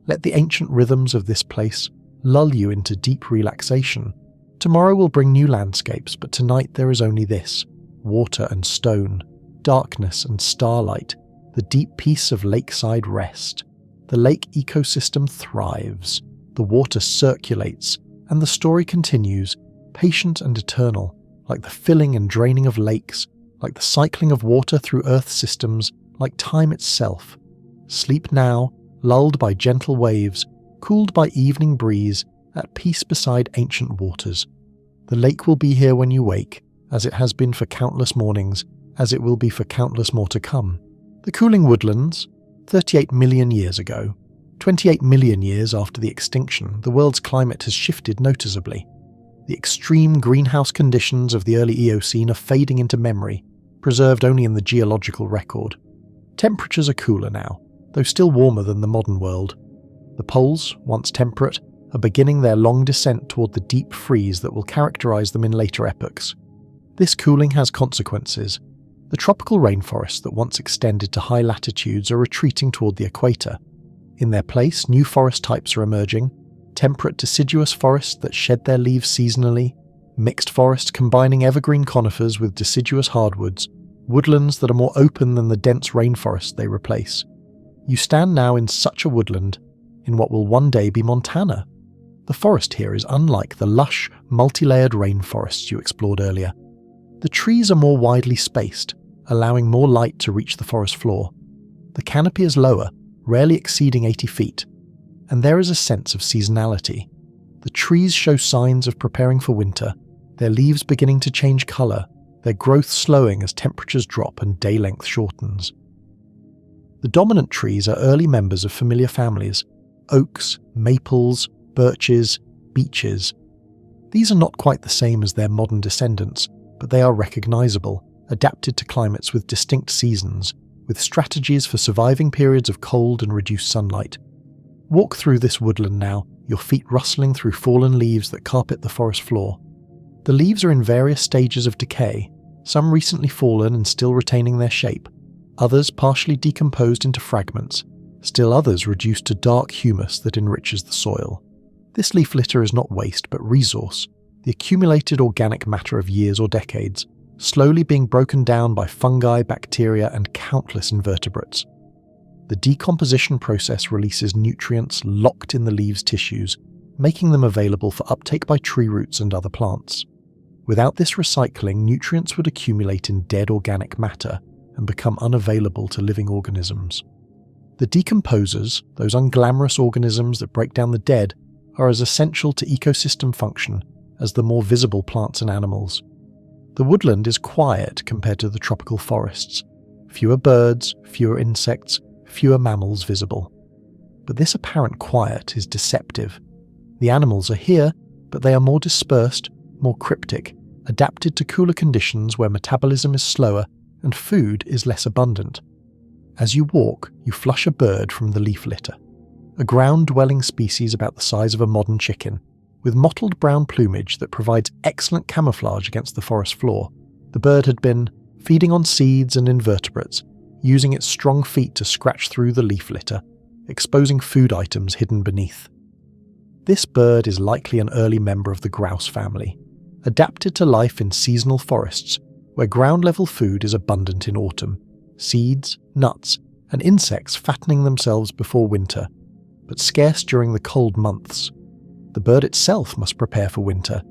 Let the ancient rhythms of this place lull you into deep relaxation. Tomorrow will bring new landscapes, but tonight there is only this: water and stone, darkness and starlight, the deep peace of lakeside rest. The lake ecosystem thrives, the water circulates, and the story continues, patient and eternal, like the filling and draining of lakes, like the cycling of water through Earth systems, like time itself. Sleep now, lulled by gentle waves, cooled by evening breeze, at peace beside ancient waters. The lake will be here when you wake, as it has been for countless mornings, as it will be for countless more to come. The cooling woodlands, 38 million years ago, 28 million years after the extinction, the world's climate has shifted noticeably. The extreme greenhouse conditions of the early Eocene are fading into memory, preserved only in the geological record. Temperatures are cooler now, though still warmer than the modern world. The poles, once temperate, are beginning their long descent toward the deep freeze that will characterize them in later epochs. This cooling has consequences. The tropical rainforests that once extended to high latitudes are retreating toward the equator. In their place, new forest types are emerging: temperate deciduous forests that shed their leaves seasonally, mixed forests combining evergreen conifers with deciduous hardwoods, woodlands that are more open than the dense rainforests they replace. You stand now in such a woodland, in what will one day be Montana. The forest here is unlike the lush, multi-layered rainforests you explored earlier. The trees are more widely spaced, allowing more light to reach the forest floor. The canopy is lower, rarely exceeding 80 feet, and there is a sense of seasonality. The trees show signs of preparing for winter, their leaves beginning to change colour, their growth slowing as temperatures drop and day length shortens. The dominant trees are early members of familiar families: oaks, maples, birches, beeches. These are not quite the same as their modern descendants, but they are recognisable, adapted to climates with distinct seasons, with strategies for surviving periods of cold and reduced sunlight. Walk through this woodland now, your feet rustling through fallen leaves that carpet the forest floor. The leaves are in various stages of decay, some recently fallen and still retaining their shape, others partially decomposed into fragments, still others reduced to dark humus that enriches the soil. This leaf litter is not waste but resource, the accumulated organic matter of years or decades, slowly being broken down by fungi, bacteria, and countless invertebrates. The decomposition process releases nutrients locked in the leaves' tissues, making them available for uptake by tree roots and other plants. Without this recycling, nutrients would accumulate in dead organic matter and become unavailable to living organisms. The decomposers, those unglamorous organisms that break down the dead, are as essential to ecosystem function as the more visible plants and animals. The woodland is quiet compared to the tropical forests. Fewer birds, fewer insects, fewer mammals visible. But this apparent quiet is deceptive. The animals are here, but they are more dispersed, more cryptic, adapted to cooler conditions where metabolism is slower and food is less abundant. As you walk, you flush a bird from the leaf litter. A ground-dwelling species about the size of a modern chicken, with mottled brown plumage that provides excellent camouflage against the forest floor. The bird had been feeding on seeds and invertebrates, using its strong feet to scratch through the leaf litter, exposing food items hidden beneath. This bird is likely an early member of the grouse family, adapted to life in seasonal forests where ground-level food is abundant in autumn, seeds, nuts, and insects fattening themselves before winter, but scarce during the cold months. The bird itself must prepare for winter,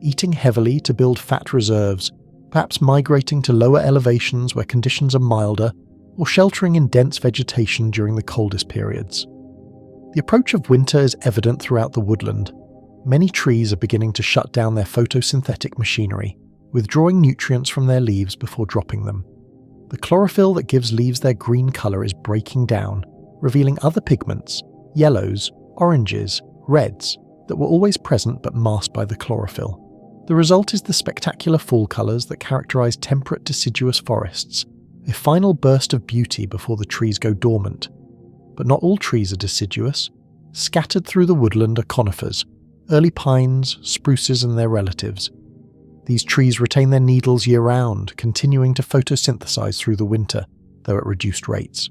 eating heavily to build fat reserves, perhaps migrating to lower elevations where conditions are milder, or sheltering in dense vegetation during the coldest periods. The approach of winter is evident throughout the woodland. Many trees are beginning to shut down their photosynthetic machinery, withdrawing nutrients from their leaves before dropping them. The chlorophyll that gives leaves their green colour is breaking down, revealing other pigments, yellows, oranges, reds, that were always present but masked by the chlorophyll. The result is the spectacular fall colours that characterise temperate deciduous forests, a final burst of beauty before the trees go dormant. But not all trees are deciduous. Scattered through the woodland are conifers, early pines, spruces and their relatives. These trees retain their needles year-round, continuing to photosynthesize through the winter, though at reduced rates.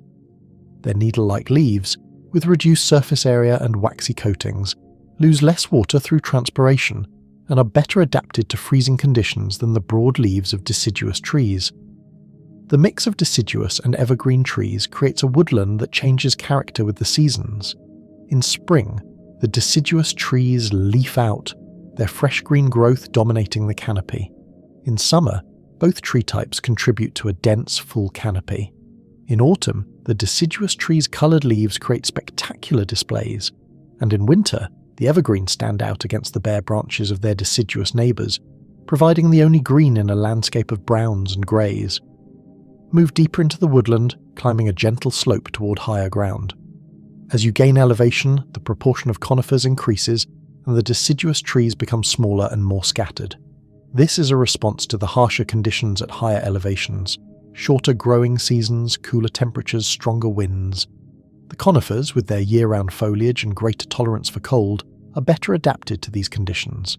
Their needle-like leaves, with reduced surface area and waxy coatings, lose less water through transpiration and are better adapted to freezing conditions than the broad leaves of deciduous trees. The mix of deciduous and evergreen trees creates a woodland that changes character with the seasons. In spring, the deciduous trees leaf out, their fresh green growth dominating the canopy. In summer, both tree types contribute to a dense, full canopy. In autumn, the deciduous trees' coloured leaves create spectacular displays, and in winter, the evergreens stand out against the bare branches of their deciduous neighbours, providing the only green in a landscape of browns and greys. Move deeper into the woodland, climbing a gentle slope toward higher ground. As you gain elevation, the proportion of conifers increases, and the deciduous trees become smaller and more scattered. This is a response to the harsher conditions at higher elevations: shorter growing seasons, cooler temperatures, stronger winds. The conifers, with their year-round foliage and greater tolerance for cold, are better adapted to these conditions.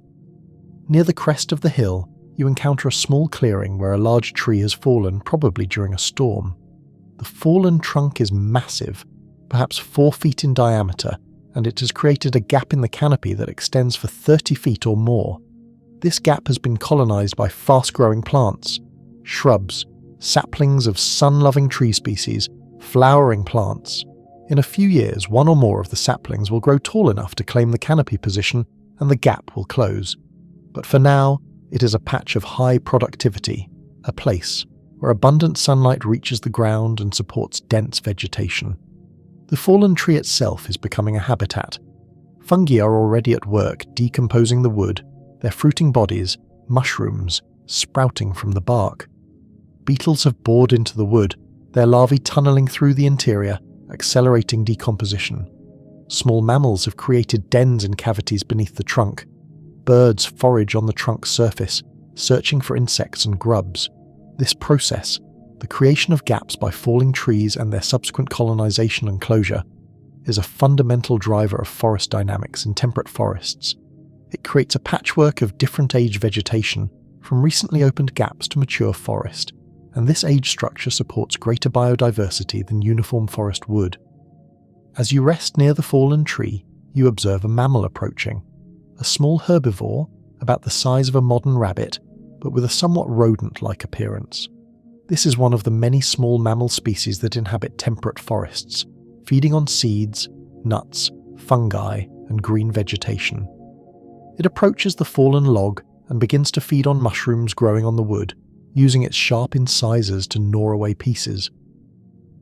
Near the crest of the hill, you encounter a small clearing where a large tree has fallen, probably during a storm. The fallen trunk is massive, perhaps 4 feet in diameter, and it has created a gap in the canopy that extends for 30 feet or more. This gap has been colonized by fast-growing plants, shrubs, saplings of sun-loving tree species, flowering plants. In a few years, one or more of the saplings will grow tall enough to claim the canopy position, and the gap will close. But for now, it is a patch of high productivity, a place where abundant sunlight reaches the ground and supports dense vegetation. The fallen tree itself is becoming a habitat. Fungi are already at work decomposing the wood, their fruiting bodies, mushrooms, sprouting from the bark. Beetles have bored into the wood, their larvae tunneling through the interior, accelerating decomposition. Small mammals have created dens in cavities beneath the trunk. Birds forage on the trunk's surface, searching for insects and grubs. This process, the creation of gaps by falling trees and their subsequent colonization and closure, is a fundamental driver of forest dynamics in temperate forests. It creates a patchwork of different age vegetation from recently opened gaps to mature forest, and this age structure supports greater biodiversity than uniform forest would. As you rest near the fallen tree, you observe a mammal approaching, a small herbivore about the size of a modern rabbit, but with a somewhat rodent-like appearance. This is one of the many small mammal species that inhabit temperate forests, feeding on seeds, nuts, fungi, and green vegetation. It approaches the fallen log and begins to feed on mushrooms growing on the wood, using its sharp incisors to gnaw away pieces.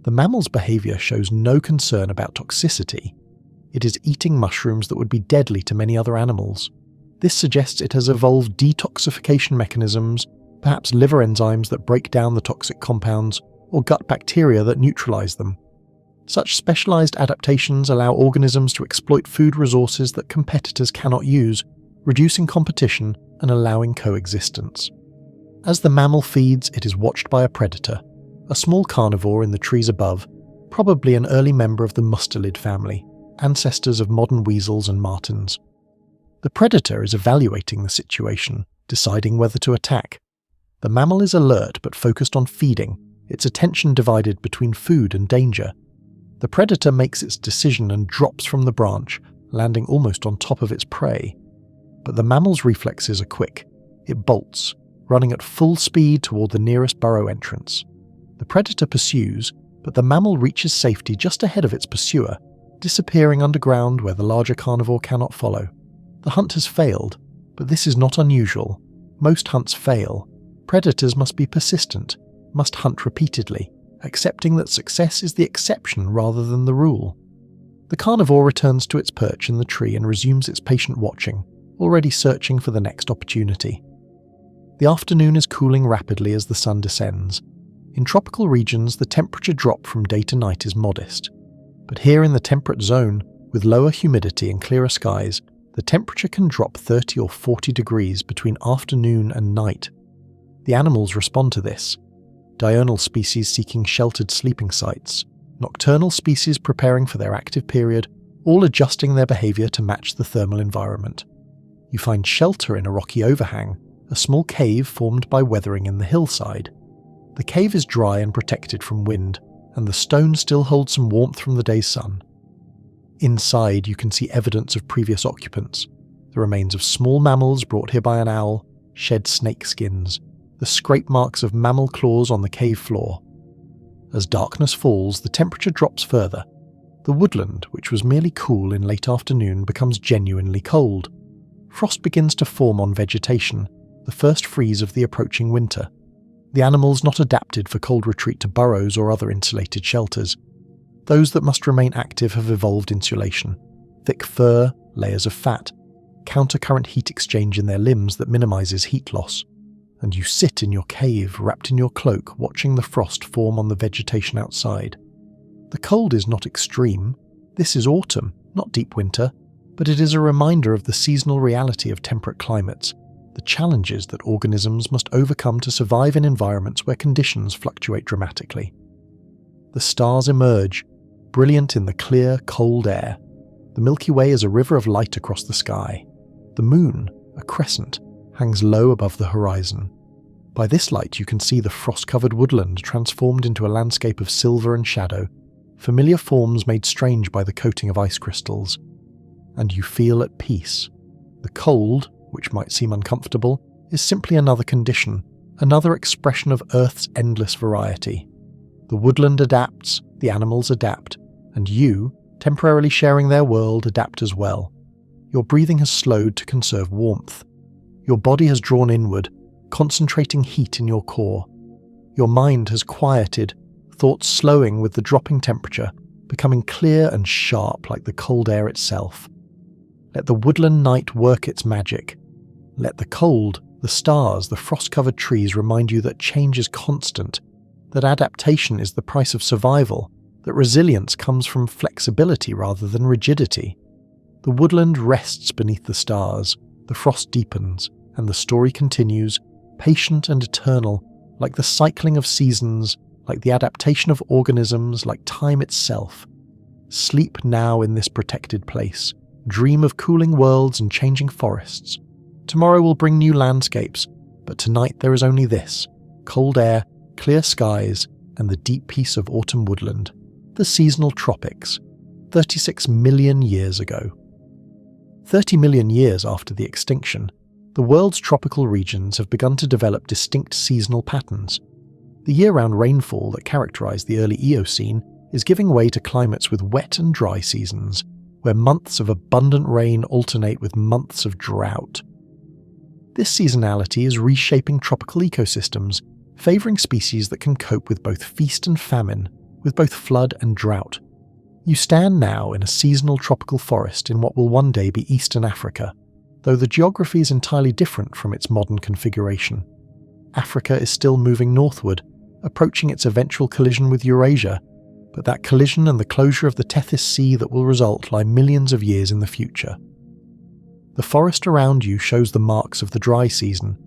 The mammal's behavior shows no concern about toxicity. It is eating mushrooms that would be deadly to many other animals. This suggests it has evolved detoxification mechanisms, perhaps liver enzymes that break down the toxic compounds, or gut bacteria that neutralize them. Such specialized adaptations allow organisms to exploit food resources that competitors cannot use, reducing competition and allowing coexistence. As the mammal feeds, it is watched by a predator, a small carnivore in the trees above, probably an early member of the mustelid family, ancestors of modern weasels and martens. The predator is evaluating the situation, deciding whether to attack. The mammal is alert but focused on feeding, its attention divided between food and danger. The predator makes its decision and drops from the branch, landing almost on top of its prey. But the mammal's reflexes are quick. It bolts, running at full speed toward the nearest burrow entrance. The predator pursues, but the mammal reaches safety just ahead of its pursuer, disappearing underground where the larger carnivore cannot follow. The hunt has failed, but this is not unusual. Most hunts fail. Predators must be persistent, must hunt repeatedly, accepting that success is the exception rather than the rule. The carnivore returns to its perch in the tree and resumes its patient watching, already searching for the next opportunity. The afternoon is cooling rapidly as the sun descends. In tropical regions, the temperature drop from day to night is modest. But here in the temperate zone, with lower humidity and clearer skies, the temperature can drop 30 or 40 degrees between afternoon and night. The animals respond to this. Diurnal species seeking sheltered sleeping sites, nocturnal species preparing for their active period, all adjusting their behavior to match the thermal environment. You find shelter in a rocky overhang, a small cave formed by weathering in the hillside. The cave is dry and protected from wind, and the stone still holds some warmth from the day's sun. Inside, you can see evidence of previous occupants, the remains of small mammals brought here by an owl, shed snake skins, the scrape marks of mammal claws on the cave floor. As darkness falls, the temperature drops further. The woodland, which was merely cool in late afternoon, becomes genuinely cold. Frost begins to form on vegetation, the first freeze of the approaching winter. The animals not adapted for cold retreat to burrows or other insulated shelters. Those that must remain active have evolved insulation, thick fur, layers of fat, countercurrent heat exchange in their limbs that minimizes heat loss. And you sit in your cave, wrapped in your cloak, watching the frost form on the vegetation outside. The cold is not extreme. This is autumn, not deep winter, but it is a reminder of the seasonal reality of temperate climates, the challenges that organisms must overcome to survive in environments where conditions fluctuate dramatically. The stars emerge, brilliant in the clear, cold air. The Milky Way is a river of light across the sky. The moon, a crescent, hangs low above the horizon. By this light you can see the frost-covered woodland transformed into a landscape of silver and shadow, familiar forms made strange by the coating of ice crystals. And you feel at peace. The cold, which might seem uncomfortable, is simply another condition, another expression of Earth's endless variety. The woodland adapts, the animals adapt, and you, temporarily sharing their world, adapt as well. Your breathing has slowed to conserve warmth. Your body has drawn inward, concentrating heat in your core. Your mind has quieted, thoughts slowing with the dropping temperature, becoming clear and sharp like the cold air itself. Let the woodland night work its magic. Let the cold, the stars, the frost-covered trees remind you that change is constant, that adaptation is the price of survival, that resilience comes from flexibility rather than rigidity. The woodland rests beneath the stars, the frost deepens, and the story continues, patient and eternal, like the cycling of seasons, like the adaptation of organisms, like time itself. Sleep now in this protected place, dream of cooling worlds and changing forests. Tomorrow will bring new landscapes, but tonight there is only this: cold air, clear skies, and the deep peace of autumn woodland. The seasonal tropics, 36 million years ago. 30 million years after the extinction, the world's tropical regions have begun to develop distinct seasonal patterns. The year-round rainfall that characterized the early Eocene is giving way to climates with wet and dry seasons, where months of abundant rain alternate with months of drought. This seasonality is reshaping tropical ecosystems, favoring species that can cope with both feast and famine, with both flood and drought. You stand now in a seasonal tropical forest in what will one day be Eastern Africa, though the geography is entirely different from its modern configuration. Africa is still moving northward, approaching its eventual collision with Eurasia, but that collision and the closure of the Tethys Sea that will result lie millions of years in the future. The forest around you shows the marks of the dry season.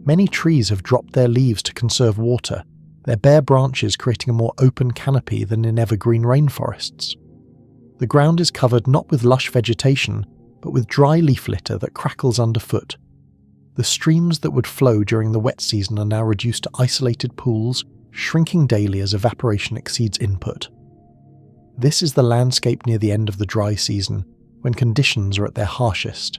Many trees have dropped their leaves to conserve water, their bare branches creating a more open canopy than in evergreen rainforests. The ground is covered not with lush vegetation, but with dry leaf litter that crackles underfoot. The streams that would flow during the wet season are now reduced to isolated pools, shrinking daily as evaporation exceeds input. This is the landscape near the end of the dry season, when conditions are at their harshest.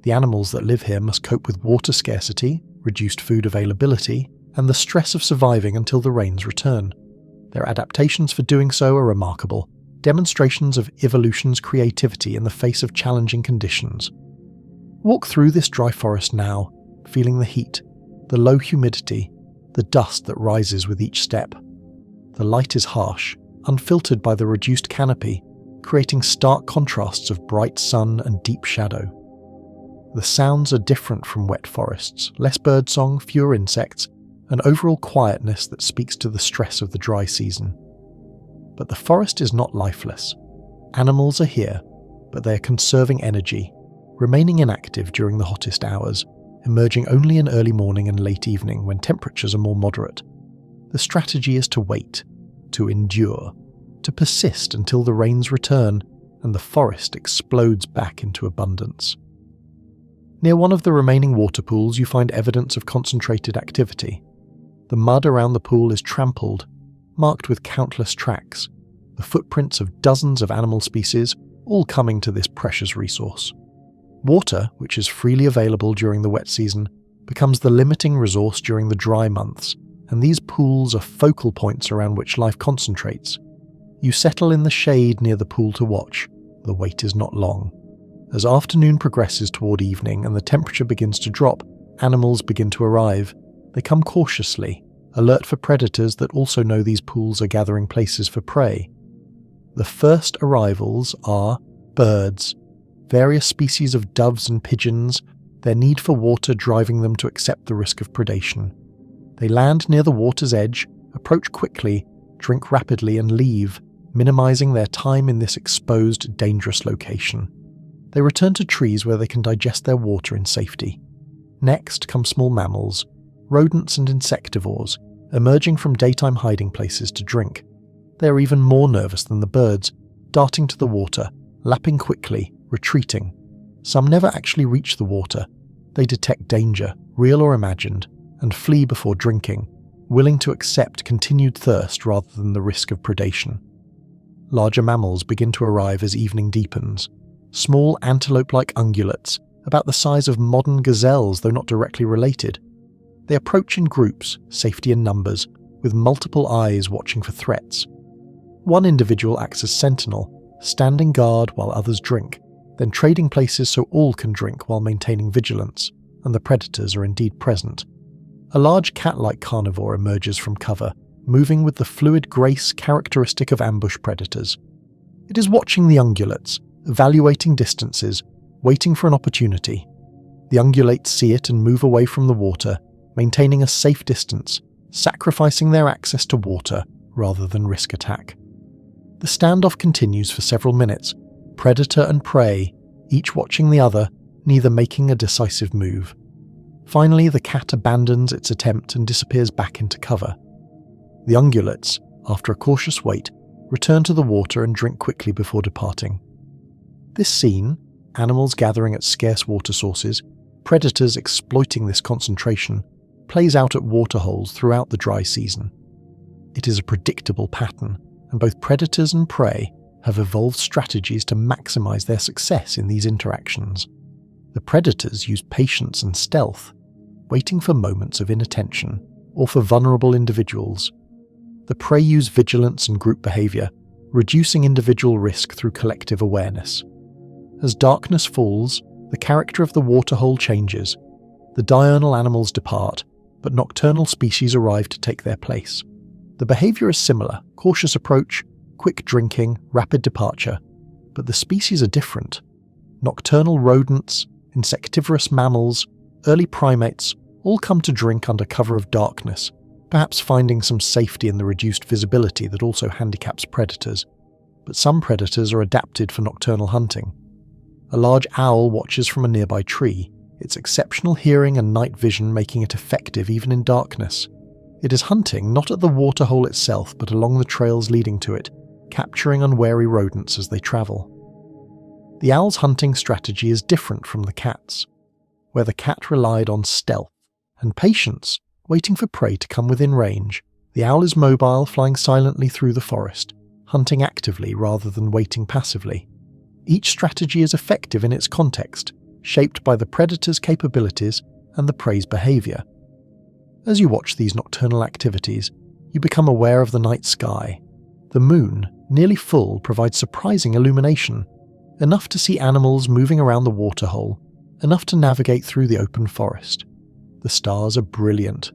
The animals that live here must cope with water scarcity, reduced food availability, and the stress of surviving until the rains return. Their adaptations for doing so are remarkable, demonstrations of evolution's creativity in the face of challenging conditions. Walk through this dry forest now, feeling the heat, the low humidity, the dust that rises with each step. The light is harsh, unfiltered by the reduced canopy, creating stark contrasts of bright sun and deep shadow. The sounds are different from wet forests, less birdsong, fewer insects, an overall quietness that speaks to the stress of the dry season. But the forest is not lifeless. Animals are here, but they are conserving energy, remaining inactive during the hottest hours, emerging only in early morning and late evening when temperatures are more moderate. The strategy is to wait, to endure, to persist until the rains return and the forest explodes back into abundance. Near one of the remaining water pools you find evidence of concentrated activity. The mud around the pool is trampled, marked with countless tracks, the footprints of dozens of animal species, all coming to this precious resource. Water, which is freely available during the wet season, becomes the limiting resource during the dry months, and these pools are focal points around which life concentrates. You settle in the shade near the pool to watch. The wait is not long. As afternoon progresses toward evening and the temperature begins to drop, animals begin to arrive. They come cautiously, alert for predators that also know these pools are gathering places for prey. The first arrivals are birds, various species of doves and pigeons, their need for water driving them to accept the risk of predation. They land near the water's edge, approach quickly, drink rapidly and leave, minimizing their time in this exposed, dangerous location. They return to trees where they can digest their water in safety. Next come small mammals, rodents and insectivores, emerging from daytime hiding places to drink. They are even more nervous than the birds, darting to the water, lapping quickly, retreating. Some never actually reach the water. They detect danger, real or imagined, and flee before drinking, willing to accept continued thirst rather than the risk of predation. Larger mammals begin to arrive as evening deepens. Small antelope-like ungulates, about the size of modern gazelles though not directly related. They approach in groups, safety in numbers, with multiple eyes watching for threats. One individual acts as sentinel, standing guard while others drink, then trading places so all can drink while maintaining vigilance, and the predators are indeed present. A large cat-like carnivore emerges from cover, moving with the fluid grace characteristic of ambush predators. It is watching the ungulates, evaluating distances, waiting for an opportunity. The ungulates see it and move away from the water, maintaining a safe distance, sacrificing their access to water rather than risk attack. The standoff continues for several minutes, predator and prey, each watching the other, neither making a decisive move. Finally, the cat abandons its attempt and disappears back into cover. The ungulates, after a cautious wait, return to the water and drink quickly before departing. This scene, animals gathering at scarce water sources, predators exploiting this concentration, plays out at waterholes throughout the dry season. It is a predictable pattern, and both predators and prey have evolved strategies to maximize their success in these interactions. The predators use patience and stealth, waiting for moments of inattention or for vulnerable individuals. The prey use vigilance and group behavior, reducing individual risk through collective awareness. As darkness falls, the character of the waterhole changes. The diurnal animals depart, but nocturnal species arrive to take their place. The behavior is similar: cautious approach, quick drinking, rapid departure, but the species are different. Nocturnal rodents, insectivorous mammals, early primates all come to drink under cover of darkness, perhaps finding some safety in the reduced visibility that also handicaps predators. But some predators are adapted for nocturnal hunting. A large owl watches from a nearby tree, its exceptional hearing and night vision making it effective even in darkness. It is hunting not at the waterhole itself but along the trails leading to it, capturing unwary rodents as they travel. The owl's hunting strategy is different from the cat's, where the cat relied on stealth and patience, waiting for prey to come within range. The owl is mobile, flying silently through the forest, hunting actively rather than waiting passively. Each strategy is effective in its context, shaped by the predator's capabilities and the prey's behavior. As you watch these nocturnal activities, you become aware of the night sky. The moon, nearly full, provides surprising illumination, enough to see animals moving around the waterhole, enough to navigate through the open forest. The stars are brilliant,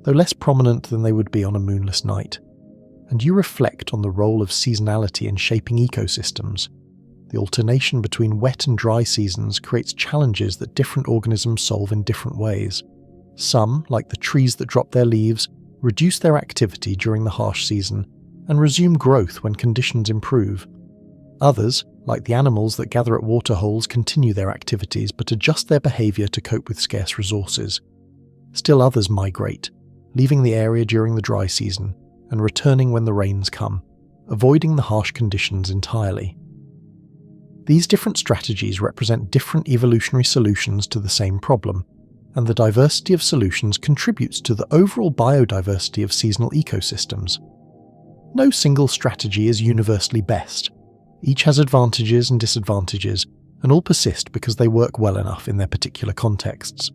though less prominent than they would be on a moonless night, and you reflect on the role of seasonality in shaping ecosystems. The alternation between wet and dry seasons creates challenges that different organisms solve in different ways. Some, like the trees that drop their leaves, reduce their activity during the harsh season and resume growth when conditions improve. Others, like the animals that gather at waterholes, continue their activities but adjust their behavior to cope with scarce resources. Still others migrate, leaving the area during the dry season and returning when the rains come, avoiding the harsh conditions entirely. These different strategies represent different evolutionary solutions to the same problem, and the diversity of solutions contributes to the overall biodiversity of seasonal ecosystems. No single strategy is universally best. Each has advantages and disadvantages, and all persist because they work well enough in their particular contexts.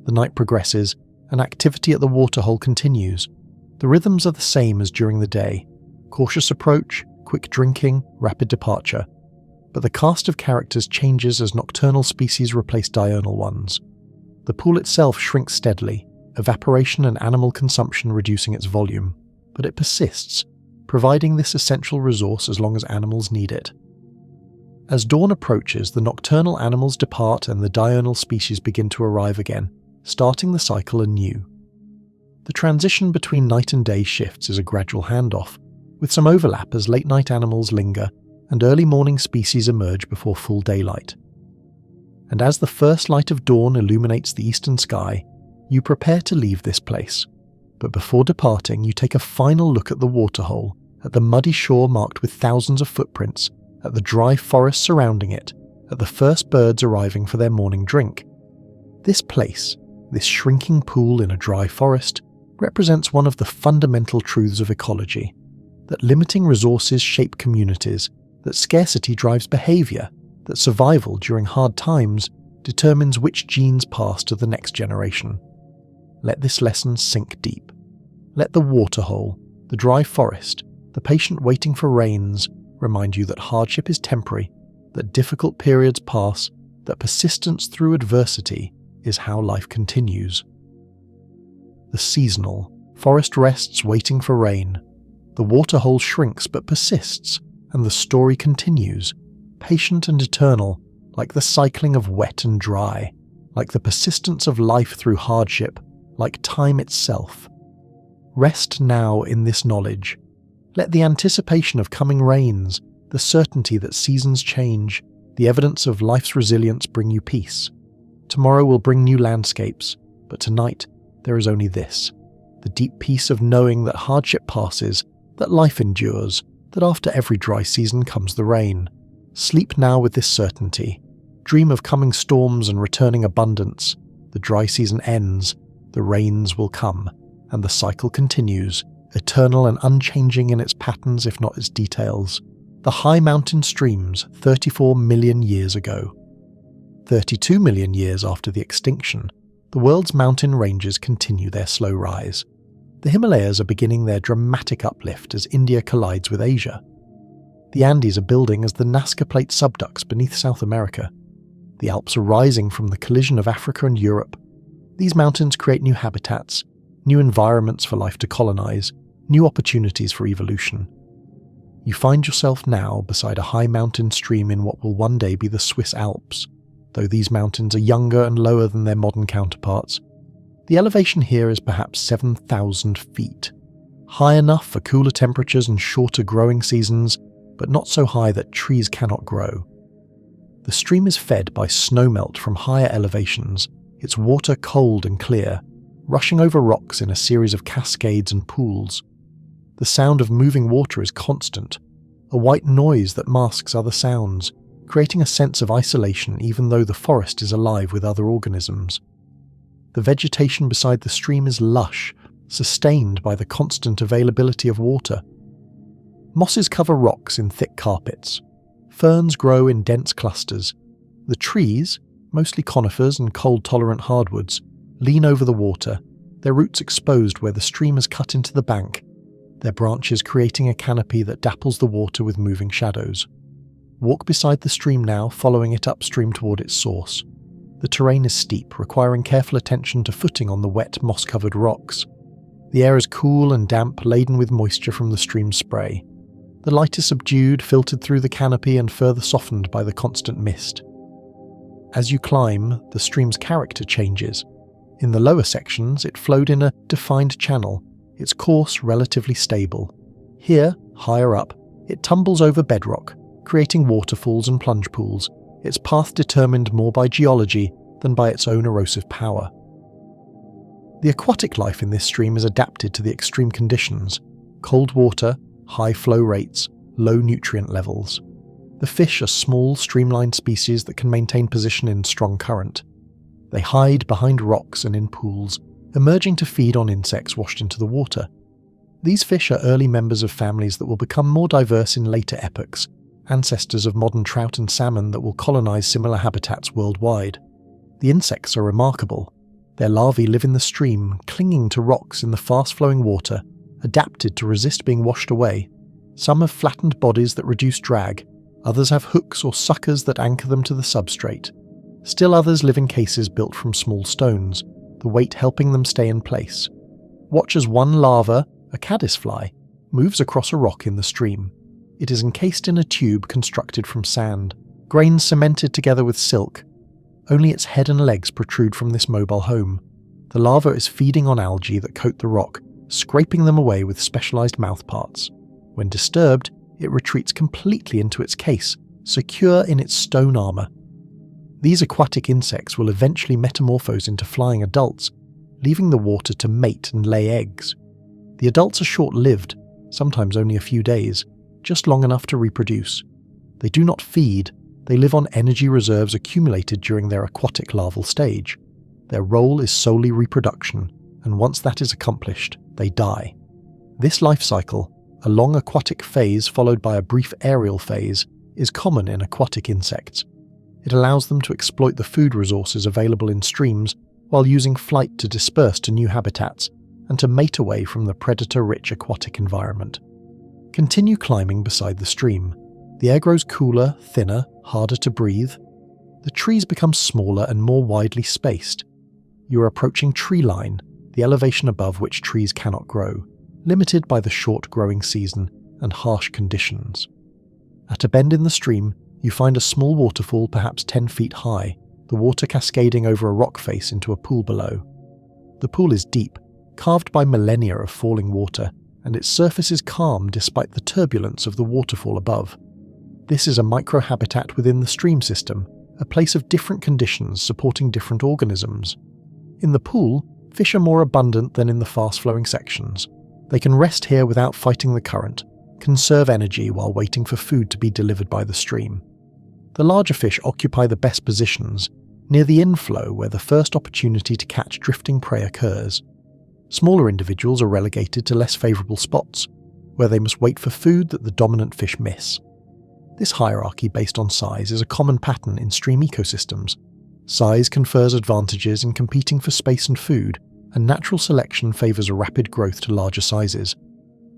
The night progresses, and activity at the waterhole continues. The rhythms are the same as during the day: cautious approach, quick drinking, rapid departure. But the cast of characters changes as nocturnal species replace diurnal ones. The pool itself shrinks steadily, evaporation and animal consumption reducing its volume, but it persists, providing this essential resource as long as animals need it. As dawn approaches, the nocturnal animals depart and the diurnal species begin to arrive again, starting the cycle anew. The transition between night and day shifts is a gradual handoff, with some overlap as late-night animals linger and early morning species emerge before full daylight. And as the first light of dawn illuminates the eastern sky, you prepare to leave this place. But before departing, you take a final look at the waterhole, at the muddy shore marked with thousands of footprints, at the dry forest surrounding it, at the first birds arriving for their morning drink. This place, this shrinking pool in a dry forest, represents one of the fundamental truths of ecology: that limiting resources shape communities, that scarcity drives behavior, that survival during hard times determines which genes pass to the next generation. Let this lesson sink deep. Let the waterhole, the dry forest, the patient waiting for rains remind you that hardship is temporary, that difficult periods pass, that persistence through adversity is how life continues. The seasonal, forest rests waiting for rain. The waterhole shrinks but persists, and the story continues, patient and eternal, like the cycling of wet and dry, like the persistence of life through hardship, like time itself. Rest now in this knowledge. Let the anticipation of coming rains, the certainty that seasons change, the evidence of life's resilience bring you peace. Tomorrow will bring new landscapes, but tonight there is only this: the deep peace of knowing that hardship passes, that life endures, that after every dry season comes the rain. Sleep now with this certainty. Dream of coming storms and returning abundance. The dry season ends, the rains will come, and the cycle continues, eternal and unchanging in its patterns if not its details. The high mountain streams 34 million years ago. 32 million years after the extinction, the world's mountain ranges continue their slow rise. The Himalayas are beginning their dramatic uplift as India collides with Asia. The Andes are building as the Nazca Plate subducts beneath South America. The Alps are rising from the collision of Africa and Europe. These mountains create new habitats, new environments for life to colonize, new opportunities for evolution. You find yourself now beside a high mountain stream in what will one day be the Swiss Alps. Though these mountains are younger and lower than their modern counterparts, the elevation here is perhaps 7,000 feet. High enough for cooler temperatures and shorter growing seasons, but not so high that trees cannot grow. The stream is fed by snowmelt from higher elevations, its water cold and clear, rushing over rocks in a series of cascades and pools. The sound of moving water is constant, a white noise that masks other sounds, creating a sense of isolation even though the forest is alive with other organisms. The vegetation beside the stream is lush, sustained by the constant availability of water. Mosses cover rocks in thick carpets. Ferns grow in dense clusters. The trees, mostly conifers and cold-tolerant hardwoods, lean over the water, their roots exposed where the stream has cut into the bank, their branches creating a canopy that dapples the water with moving shadows. Walk beside the stream now, following it upstream toward its source. The terrain is steep, requiring careful attention to footing on the wet, moss-covered rocks. The air is cool and damp, laden with moisture from the stream's spray. The light is subdued, filtered through the canopy and further softened by the constant mist. As you climb, the stream's character changes. In the lower sections, it flowed in a defined channel, its course relatively stable. Here, higher up, it tumbles over bedrock, creating waterfalls and plunge pools, its path determined more by geology than by its own erosive power. The aquatic life in this stream is adapted to the extreme conditions: cold water, high flow rates, low nutrient levels. The fish are small, streamlined species that can maintain position in strong current. They hide behind rocks and in pools, emerging to feed on insects washed into the water. These fish are early members of families that will become more diverse in later epochs, ancestors of modern trout and salmon that will colonize similar habitats worldwide. The insects are remarkable. Their larvae live in the stream, clinging to rocks in the fast-flowing water, adapted to resist being washed away. Some have flattened bodies that reduce drag, others have hooks or suckers that anchor them to the substrate. Still others live in cases built from small stones, the weight helping them stay in place. Watch as one larva, a caddisfly, moves across a rock in the stream. It is encased in a tube constructed from sand, grains cemented together with silk. Only its head and legs protrude from this mobile home. The larva is feeding on algae that coat the rock, scraping them away with specialized mouthparts. When disturbed, it retreats completely into its case, secure in its stone armor. These aquatic insects will eventually metamorphose into flying adults, leaving the water to mate and lay eggs. The adults are short-lived, sometimes only a few days, just long enough to reproduce. They do not feed, they live on energy reserves accumulated during their aquatic larval stage. Their role is solely reproduction, and once that is accomplished, they die. This life cycle, a long aquatic phase followed by a brief aerial phase, is common in aquatic insects. It allows them to exploit the food resources available in streams while using flight to disperse to new habitats and to mate away from the predator-rich aquatic environment. Continue climbing beside the stream. The air grows cooler, thinner, harder to breathe. The trees become smaller and more widely spaced. You are approaching tree line, the elevation above which trees cannot grow, limited by the short growing season and harsh conditions. At a bend in the stream, you find a small waterfall perhaps 10 feet high, the water cascading over a rock face into a pool below. The pool is deep, carved by millennia of falling water, and its surface is calm despite the turbulence of the waterfall above. This is a microhabitat within the stream system, a place of different conditions supporting different organisms. In the pool, fish are more abundant than in the fast-flowing sections. They can rest here without fighting the current, conserve energy while waiting for food to be delivered by the stream. The larger fish occupy the best positions, near the inflow where the first opportunity to catch drifting prey occurs. Smaller individuals are relegated to less favourable spots, where they must wait for food that the dominant fish miss. This hierarchy based on size is a common pattern in stream ecosystems. Size confers advantages in competing for space and food, and natural selection favours rapid growth to larger sizes.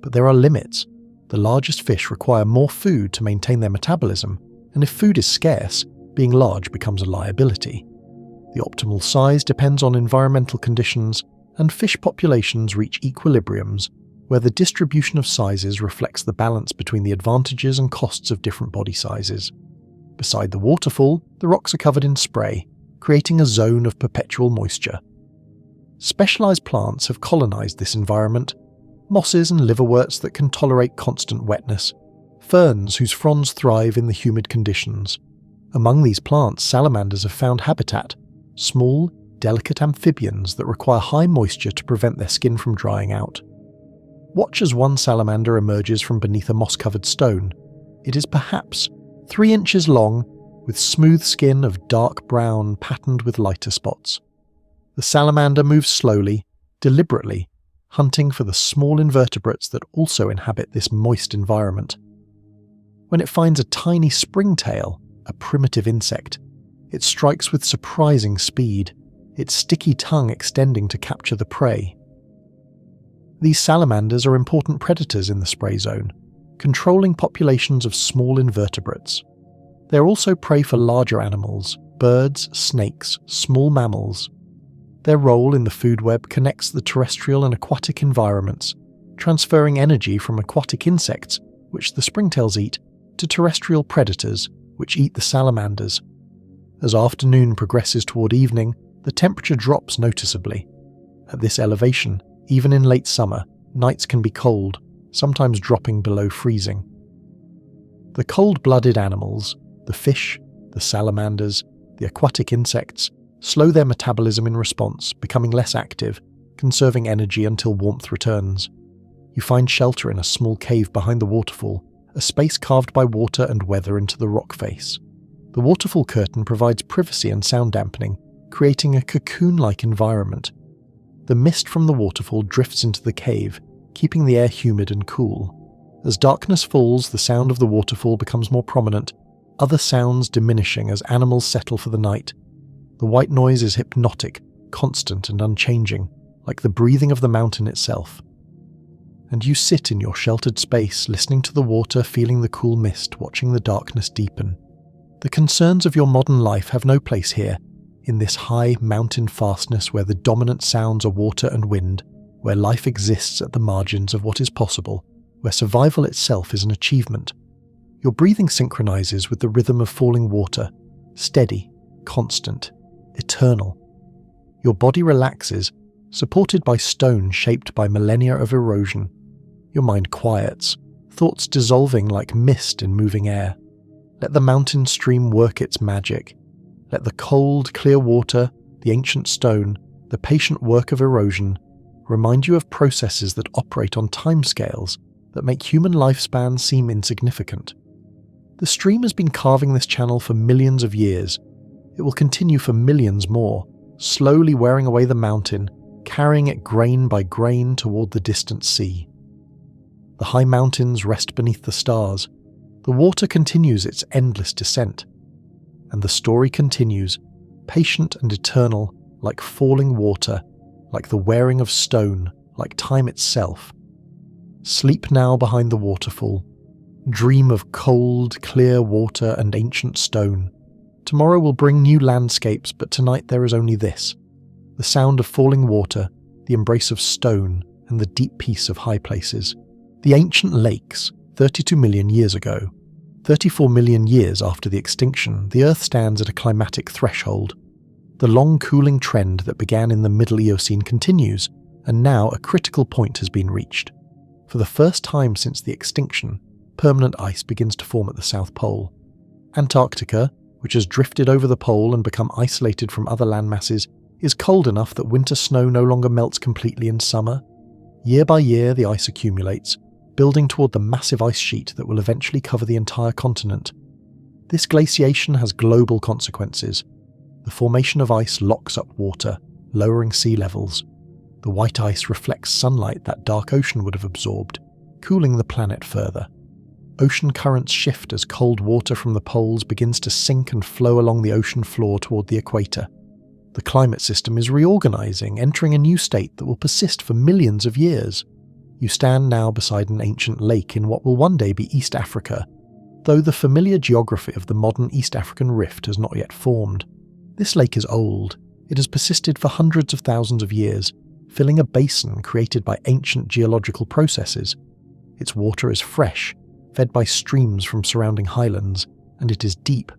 But there are limits. The largest fish require more food to maintain their metabolism, and if food is scarce, being large becomes a liability. The optimal size depends on environmental conditions, and fish populations reach equilibriums where the distribution of sizes reflects the balance between the advantages and costs of different body sizes. Beside the waterfall, the rocks are covered in spray, creating a zone of perpetual moisture. Specialized plants have colonized this environment: mosses and liverworts that can tolerate constant wetness, ferns whose fronds thrive in the humid conditions. Among these plants, salamanders have found habitat, small, delicate amphibians that require high moisture to prevent their skin from drying out. Watch as one salamander emerges from beneath a moss-covered stone. It is perhaps 3 inches long, with smooth skin of dark brown patterned with lighter spots. The salamander moves slowly, deliberately, hunting for the small invertebrates that also inhabit this moist environment. When it finds a tiny springtail, a primitive insect, it strikes with surprising speed, its sticky tongue extending to capture the prey. These salamanders are important predators in the spray zone, controlling populations of small invertebrates. They are also prey for larger animals, birds, snakes, small mammals. Their role in the food web connects the terrestrial and aquatic environments, transferring energy from aquatic insects, which the springtails eat, to terrestrial predators, which eat the salamanders. As afternoon progresses toward evening, the temperature drops noticeably. At this elevation, even in late summer, nights can be cold, sometimes dropping below freezing. The cold-blooded animals, the fish, the salamanders, the aquatic insects, slow their metabolism in response, becoming less active, conserving energy until warmth returns. You find shelter in a small cave behind the waterfall, a space carved by water and weather into the rock face. The waterfall curtain provides privacy and sound dampening, creating a cocoon-like environment. The mist from the waterfall drifts into the cave, keeping the air humid and cool. As darkness falls, the sound of the waterfall becomes more prominent, other sounds diminishing as animals settle for the night. The white noise is hypnotic, constant and unchanging, like the breathing of the mountain itself. And you sit in your sheltered space, listening to the water, feeling the cool mist, watching the darkness deepen. The concerns of your modern life have no place here, in this high mountain fastness where the dominant sounds are water and wind, where life exists at the margins of what is possible, where survival itself is an achievement. Your breathing synchronizes with the rhythm of falling water, steady, constant, eternal. Your body relaxes, supported by stone shaped by millennia of erosion. Your mind quiets, thoughts dissolving like mist in moving air. Let the mountain stream work its magic. Let the cold, clear water, the ancient stone, the patient work of erosion remind you of processes that operate on timescales that make human lifespans seem insignificant. The stream has been carving this channel for millions of years. It will continue for millions more, slowly wearing away the mountain, carrying it grain by grain toward the distant sea. The high mountains rest beneath the stars. The water continues its endless descent. And the story continues, patient and eternal, like falling water, like the wearing of stone, like time itself. Sleep now behind the waterfall. Dream of cold, clear water and ancient stone. Tomorrow will bring new landscapes, but tonight there is only this: the sound of falling water, the embrace of stone, and the deep peace of high places. The ancient lakes, 32 million years ago. 34 million years after the extinction, the Earth stands at a climatic threshold. The long cooling trend that began in the Middle Eocene continues, and now a critical point has been reached. For the first time since the extinction, permanent ice begins to form at the South Pole. Antarctica, which has drifted over the pole and become isolated from other landmasses, is cold enough that winter snow no longer melts completely in summer. Year by year, the ice accumulates, building toward the massive ice sheet that will eventually cover the entire continent. This glaciation has global consequences. The formation of ice locks up water, lowering sea levels. The white ice reflects sunlight that dark ocean would have absorbed, cooling the planet further. Ocean currents shift as cold water from the poles begins to sink and flow along the ocean floor toward the equator. The climate system is reorganizing, entering a new state that will persist for millions of years. You stand now beside an ancient lake in what will one day be East Africa, though the familiar geography of the modern East African rift has not yet formed. This lake is old. It has persisted for hundreds of thousands of years, filling a basin created by ancient geological processes. Its water is fresh, fed by streams from surrounding highlands, and it is deep,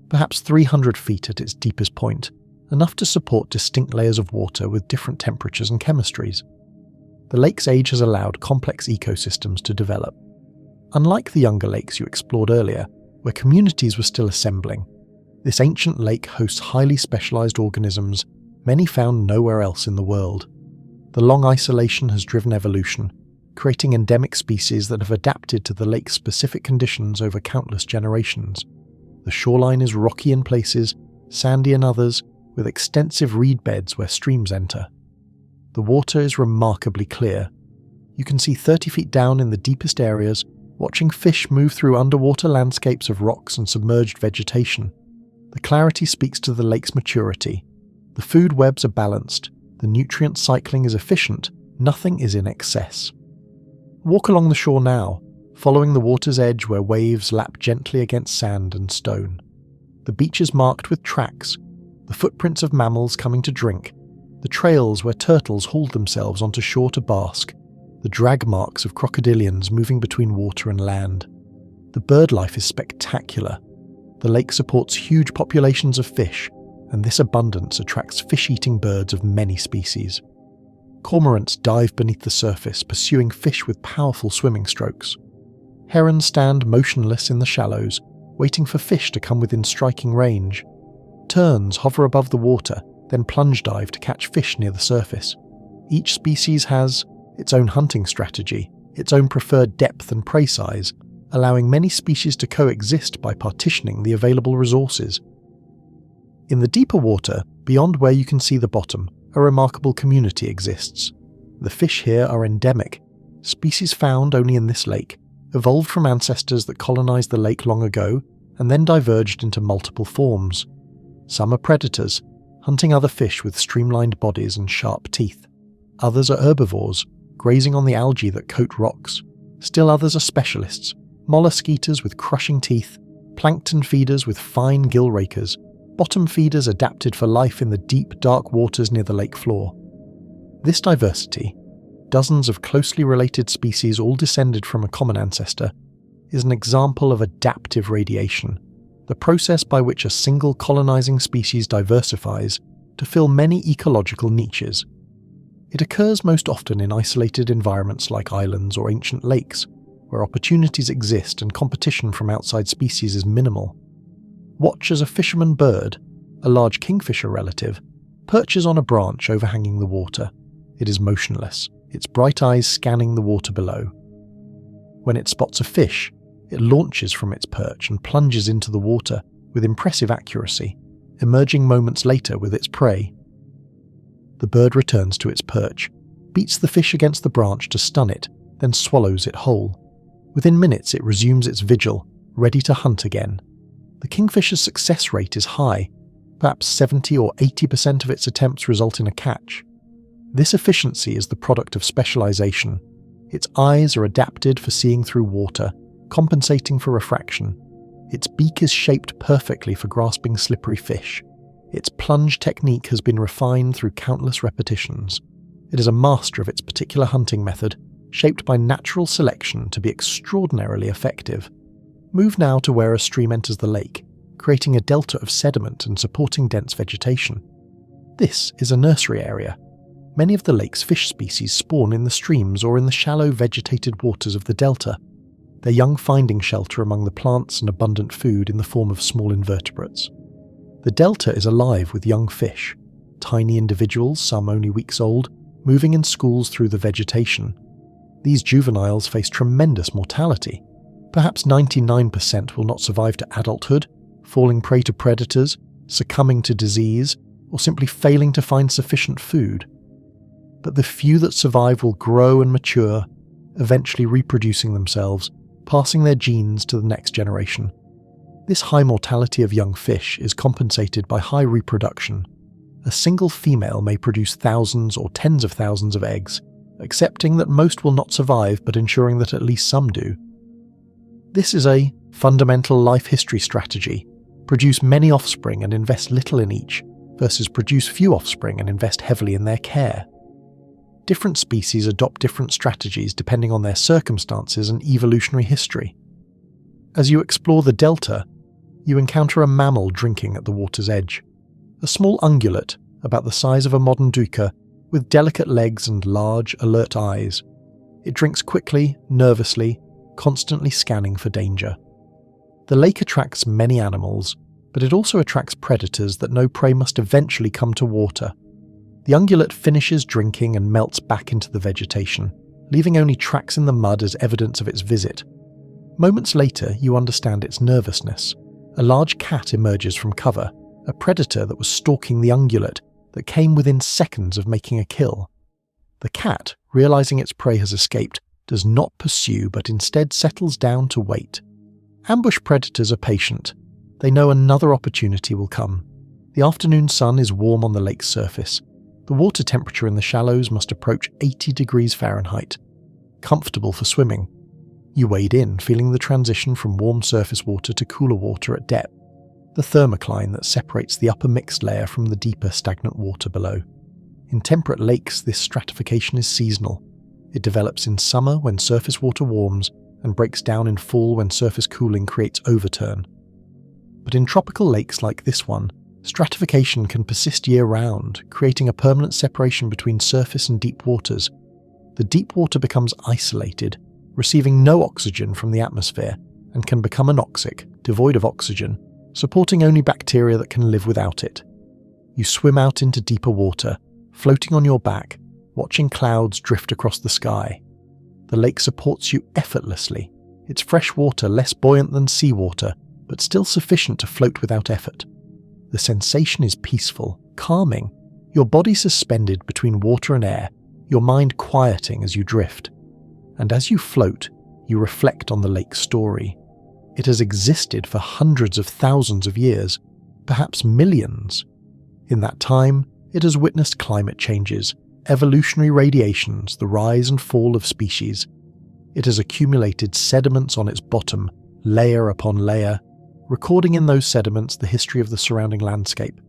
perhaps 300 feet at its deepest point, enough to support distinct layers of water with different temperatures and chemistries. The lake's age has allowed complex ecosystems to develop. Unlike the younger lakes you explored earlier, where communities were still assembling, this ancient lake hosts highly specialized organisms, many found nowhere else in the world. The long isolation has driven evolution, creating endemic species that have adapted to the lake's specific conditions over countless generations. The shoreline is rocky in places, sandy in others, with extensive reed beds where streams enter. The water is remarkably clear. You can see 30 feet down in the deepest areas, watching fish move through underwater landscapes of rocks and submerged vegetation. The clarity speaks to the lake's maturity. The food webs are balanced, the nutrient cycling is efficient, nothing is in excess. Walk along the shore now, following the water's edge where waves lap gently against sand and stone. The beach is marked with tracks, the footprints of mammals coming to drink, the trails where turtles hauled themselves onto shore to bask, the drag marks of crocodilians moving between water and land. The bird life is spectacular. The lake supports huge populations of fish, and this abundance attracts fish-eating birds of many species. Cormorants dive beneath the surface, pursuing fish with powerful swimming strokes. Herons stand motionless in the shallows, waiting for fish to come within striking range. Terns hover above the water, then plunge dive to catch fish near the surface. Each species has its own hunting strategy, its own preferred depth and prey size, allowing many species to coexist by partitioning the available resources. In the deeper water, beyond where you can see the bottom, a remarkable community exists. The fish here are endemic, species found only in this lake, evolved from ancestors that colonized the lake long ago and then diverged into multiple forms. Some are predators, hunting other fish with streamlined bodies and sharp teeth. Others are herbivores, grazing on the algae that coat rocks. Still others are specialists, mollusk eaters with crushing teeth, plankton feeders with fine gill rakers, bottom feeders adapted for life in the deep, dark waters near the lake floor. This diversity, dozens of closely related species all descended from a common ancestor, is an example of adaptive radiation, the process by which a single colonizing species diversifies to fill many ecological niches. It occurs most often in isolated environments like islands or ancient lakes, where opportunities exist and competition from outside species is minimal. Watch as a fisherman bird, a large kingfisher relative, perches on a branch overhanging the water. It is motionless, its bright eyes scanning the water below. When it spots a fish, it launches from its perch and plunges into the water with impressive accuracy, emerging moments later with its prey. The bird returns to its perch, beats the fish against the branch to stun it, then swallows it whole. Within minutes it resumes its vigil, ready to hunt again. The kingfisher's success rate is high, perhaps 70 or 80% of its attempts result in a catch. This efficiency is the product of specialization. Its eyes are adapted for seeing through water, compensating for refraction. Its beak is shaped perfectly for grasping slippery fish. Its plunge technique has been refined through countless repetitions. It is a master of its particular hunting method, shaped by natural selection to be extraordinarily effective. Move now to where a stream enters the lake, creating a delta of sediment and supporting dense vegetation. This is a nursery area. Many of the lake's fish species spawn in the streams or in the shallow vegetated waters of the delta, their young finding shelter among the plants and abundant food in the form of small invertebrates. The delta is alive with young fish, tiny individuals, some only weeks old, moving in schools through the vegetation. These juveniles face tremendous mortality. Perhaps 99% will not survive to adulthood, falling prey to predators, succumbing to disease, or simply failing to find sufficient food. But the few that survive will grow and mature, eventually reproducing themselves, passing their genes to the next generation. This high mortality of young fish is compensated by high reproduction. A single female may produce thousands or tens of thousands of eggs, accepting that most will not survive but ensuring that at least some do. This is a fundamental life history strategy: produce many offspring and invest little in each, versus produce few offspring and invest heavily in their care. Different species adopt different strategies depending on their circumstances and evolutionary history. As you explore the delta, you encounter a mammal drinking at the water's edge. A small ungulate, about the size of a modern duiker, with delicate legs and large, alert eyes. It drinks quickly, nervously, constantly scanning for danger. The lake attracts many animals, but it also attracts predators that know prey must eventually come to water. The ungulate finishes drinking and melts back into the vegetation, leaving only tracks in the mud as evidence of its visit. Moments later, you understand its nervousness. A large cat emerges from cover, a predator that was stalking the ungulate, that came within seconds of making a kill. The cat, realizing its prey has escaped, does not pursue but instead settles down to wait. Ambush predators are patient. They know another opportunity will come. The afternoon sun is warm on the lake's surface. The water temperature in the shallows must approach 80 degrees Fahrenheit. Comfortable for swimming. You wade in, feeling the transition from warm surface water to cooler water at depth, the thermocline that separates the upper mixed layer from the deeper stagnant water below. In temperate lakes, this stratification is seasonal. It develops in summer when surface water warms and breaks down in fall when surface cooling creates overturn. But in tropical lakes like this one, stratification can persist year-round, creating a permanent separation between surface and deep waters. The deep water becomes isolated, receiving no oxygen from the atmosphere, and can become anoxic, devoid of oxygen, supporting only bacteria that can live without it. You swim out into deeper water, floating on your back, watching clouds drift across the sky. The lake supports you effortlessly, its fresh water less buoyant than seawater, but still sufficient to float without effort. The sensation is peaceful, calming, your body suspended between water and air, your mind quieting as you drift. And as you float, you reflect on the lake's story. It has existed for hundreds of thousands of years, perhaps millions. In that time, it has witnessed climate changes, evolutionary radiations, the rise and fall of species. It has accumulated sediments on its bottom, layer upon layer, recording in those sediments the history of the surrounding landscape,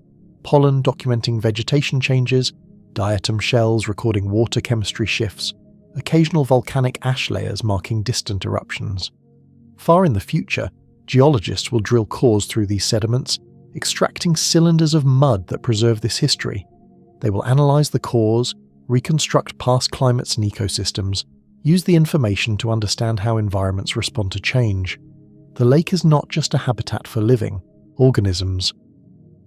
pollen documenting vegetation changes, diatom shells recording water chemistry shifts, occasional volcanic ash layers marking distant eruptions. Far in the future, geologists will drill cores through these sediments, extracting cylinders of mud that preserve this history. They will analyze the cores, reconstruct past climates and ecosystems, use the information to understand how environments respond to change. The lake is not just a habitat for living organisms.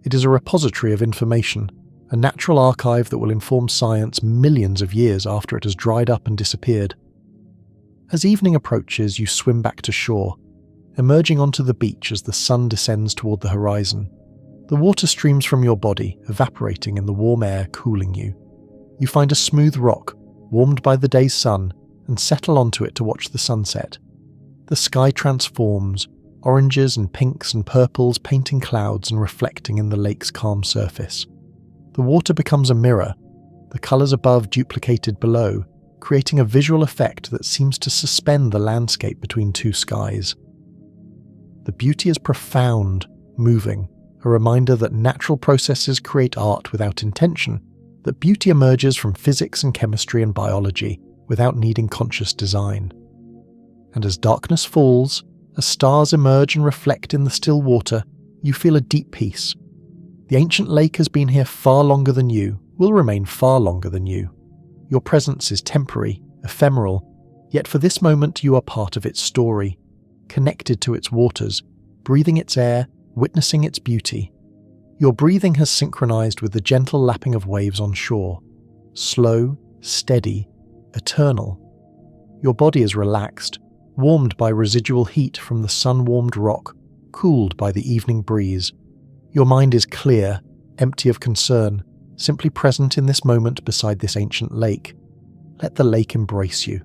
It is a repository of information, a natural archive that will inform science millions of years after it has dried up and disappeared. As evening approaches, you swim back to shore, emerging onto the beach as the sun descends toward the horizon. The water streams from your body, evaporating in the warm air, cooling you. You find a smooth rock, warmed by the day's sun, and settle onto it to watch the sunset. The sky transforms, oranges and pinks and purples painting clouds and reflecting in the lake's calm surface. The water becomes a mirror, the colours above duplicated below, creating a visual effect that seems to suspend the landscape between two skies. The beauty is profound, moving, a reminder that natural processes create art without intention, that beauty emerges from physics and chemistry and biology without needing conscious design. And as darkness falls, as stars emerge and reflect in the still water, you feel a deep peace. The ancient lake has been here far longer than you, will remain far longer than you. Your presence is temporary, ephemeral, yet for this moment you are part of its story, connected to its waters, breathing its air, witnessing its beauty. Your breathing has synchronized with the gentle lapping of waves on shore, slow, steady, eternal. Your body is relaxed, warmed by residual heat from the sun-warmed rock, cooled by the evening breeze. Your mind is clear, empty of concern, simply present in this moment beside this ancient lake. Let the lake embrace you.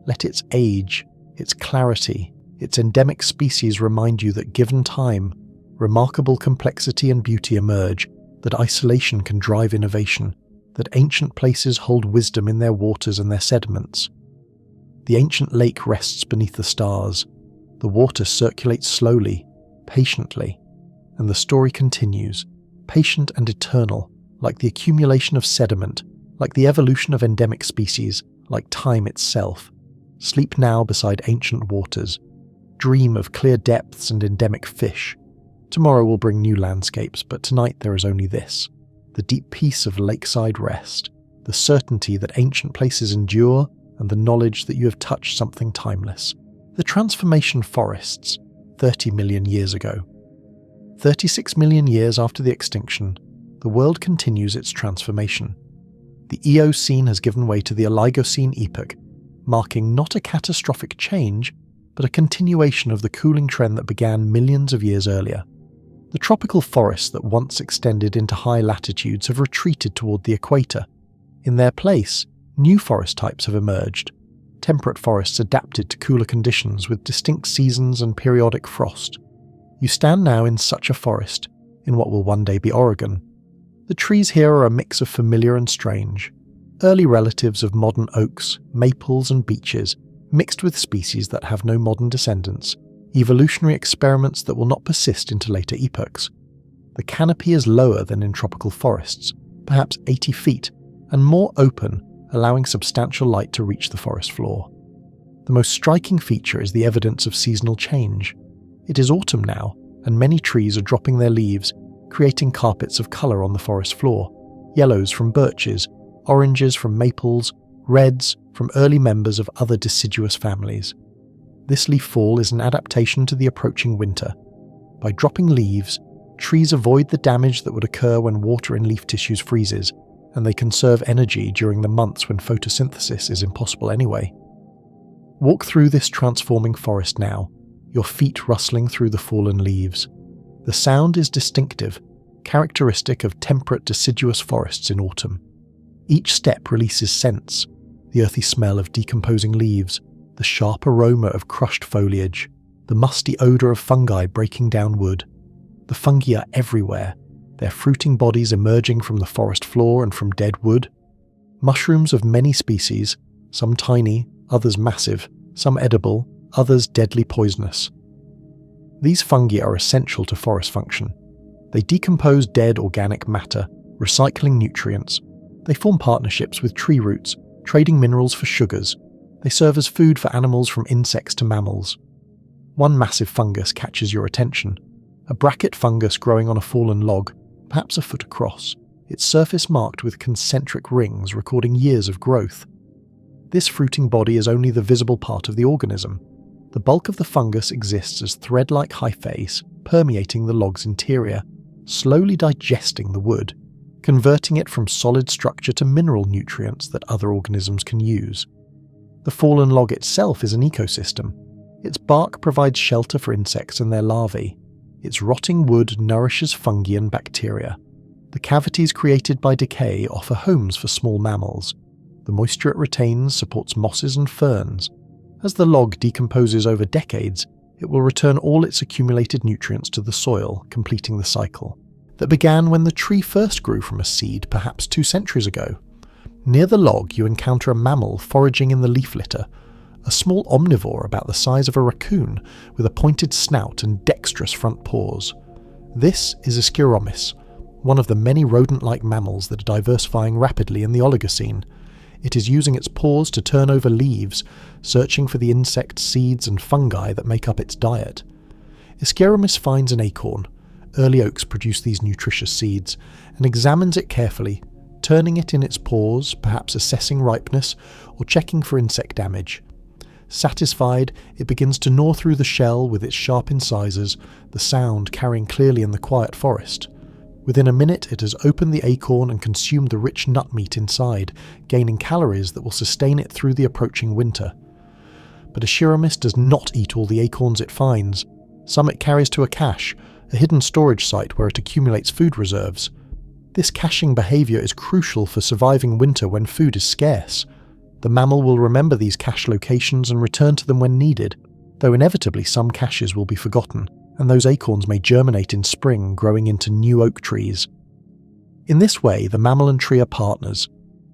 Let its age, its clarity, its endemic species remind you that given time, remarkable complexity and beauty emerge, that isolation can drive innovation, that ancient places hold wisdom in their waters and their sediments. The ancient lake rests beneath the stars. The water circulates slowly, patiently, and the story continues, patient and eternal, like the accumulation of sediment, like the evolution of endemic species, like time itself. Sleep now beside ancient waters. Dream of clear depths and endemic fish. Tomorrow will bring new landscapes, but tonight there is only this. The deep peace of lakeside rest, the certainty that ancient places endure, and the knowledge that you have touched something timeless. The transformation forests, 30 million years ago. 36 million years after the extinction, the world continues its transformation. The Eocene has given way to the Oligocene epoch, marking not a catastrophic change, but a continuation of the cooling trend that began millions of years earlier. The tropical forests that once extended into high latitudes have retreated toward the equator. In their place, new forest types have emerged. Temperate forests adapted to cooler conditions with distinct seasons and periodic frost. You stand now in such a forest, in what will one day be Oregon. The trees here are a mix of familiar and strange, early relatives of modern oaks, maples and beeches, mixed with species that have no modern descendants, evolutionary experiments that will not persist into later epochs. The canopy is lower than in tropical forests, perhaps 80 feet, and more open, allowing substantial light to reach the forest floor. The most striking feature is the evidence of seasonal change. It is autumn now, and many trees are dropping their leaves, creating carpets of colour on the forest floor. Yellows from birches, oranges from maples, reds from early members of other deciduous families. This leaf fall is an adaptation to the approaching winter. By dropping leaves, trees avoid the damage that would occur when water in leaf tissues freezes, and they conserve energy during the months when photosynthesis is impossible anyway. Walk through this transforming forest now, your feet rustling through the fallen leaves. The sound is distinctive, characteristic of temperate deciduous forests in autumn. Each step releases scents, the earthy smell of decomposing leaves, the sharp aroma of crushed foliage, the musty odour of fungi breaking down wood. The fungi are everywhere, their fruiting bodies emerging from the forest floor and from dead wood. Mushrooms of many species, some tiny, others massive, some edible, others deadly poisonous. These fungi are essential to forest function. They decompose dead organic matter, recycling nutrients. They form partnerships with tree roots, trading minerals for sugars. They serve as food for animals from insects to mammals. One massive fungus catches your attention. A bracket fungus growing on a fallen log, perhaps a foot across, its surface marked with concentric rings recording years of growth. This fruiting body is only the visible part of the organism. The bulk of the fungus exists as thread-like hyphae permeating the log's interior, slowly digesting the wood, converting it from solid structure to mineral nutrients that other organisms can use. The fallen log itself is an ecosystem. Its bark provides shelter for insects and their larvae. Its rotting wood nourishes fungi and bacteria. The cavities created by decay offer homes for small mammals. The moisture it retains supports mosses and ferns. As the log decomposes over decades, it will return all its accumulated nutrients to the soil, completing the cycle that began when the tree first grew from a seed perhaps 2 centuries ago. Near the log you encounter a mammal foraging in the leaf litter, a small omnivore about the size of a raccoon with a pointed snout and dexterous front paws. This is Asteroid, one of the many rodent-like mammals that are diversifying rapidly in the Oligocene. It is using its paws to turn over leaves, searching for the insects, seeds and fungi that make up its diet. Asteroid finds an acorn. Early oaks produce these nutritious seeds, and examines it carefully, turning it in its paws, perhaps assessing ripeness or checking for insect damage. Satisfied, it begins to gnaw through the shell with its sharp incisors, the sound carrying clearly in the quiet forest. Within a minute it has opened the acorn and consumed the rich nut meat inside, gaining calories that will sustain it through the approaching winter. But a Shiramis does not eat all the acorns it finds. Some it carries to a cache, a hidden storage site where it accumulates food reserves. This caching behaviour is crucial for surviving winter when food is scarce. The mammal will remember these cache locations and return to them when needed, though inevitably some caches will be forgotten, and those acorns may germinate in spring, growing into new oak trees. In this way, the mammal and tree are partners.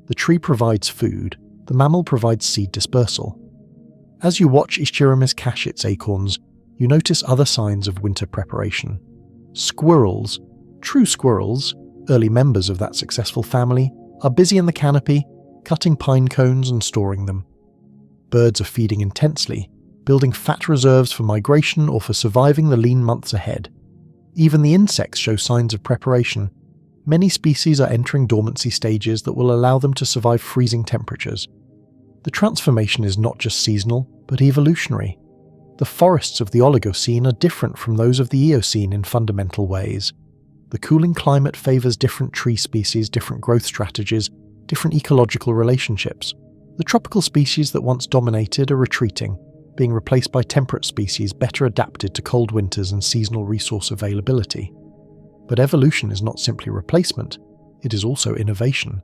The tree provides food, the mammal provides seed dispersal. As you watch Ishiramis cache its acorns, you notice other signs of winter preparation. Squirrels, true squirrels, early members of that successful family, are busy in the canopy, cutting pine cones and storing them. Birds are feeding intensely, building fat reserves for migration or for surviving the lean months ahead. Even the insects show signs of preparation. Many species are entering dormancy stages that will allow them to survive freezing temperatures. The transformation is not just seasonal, but evolutionary. The forests of the Oligocene are different from those of the Eocene in fundamental ways. The cooling climate favours different tree species, different growth strategies, different ecological relationships. The tropical species that once dominated are retreating, being replaced by temperate species better adapted to cold winters and seasonal resource availability. But evolution is not simply replacement, it is also innovation.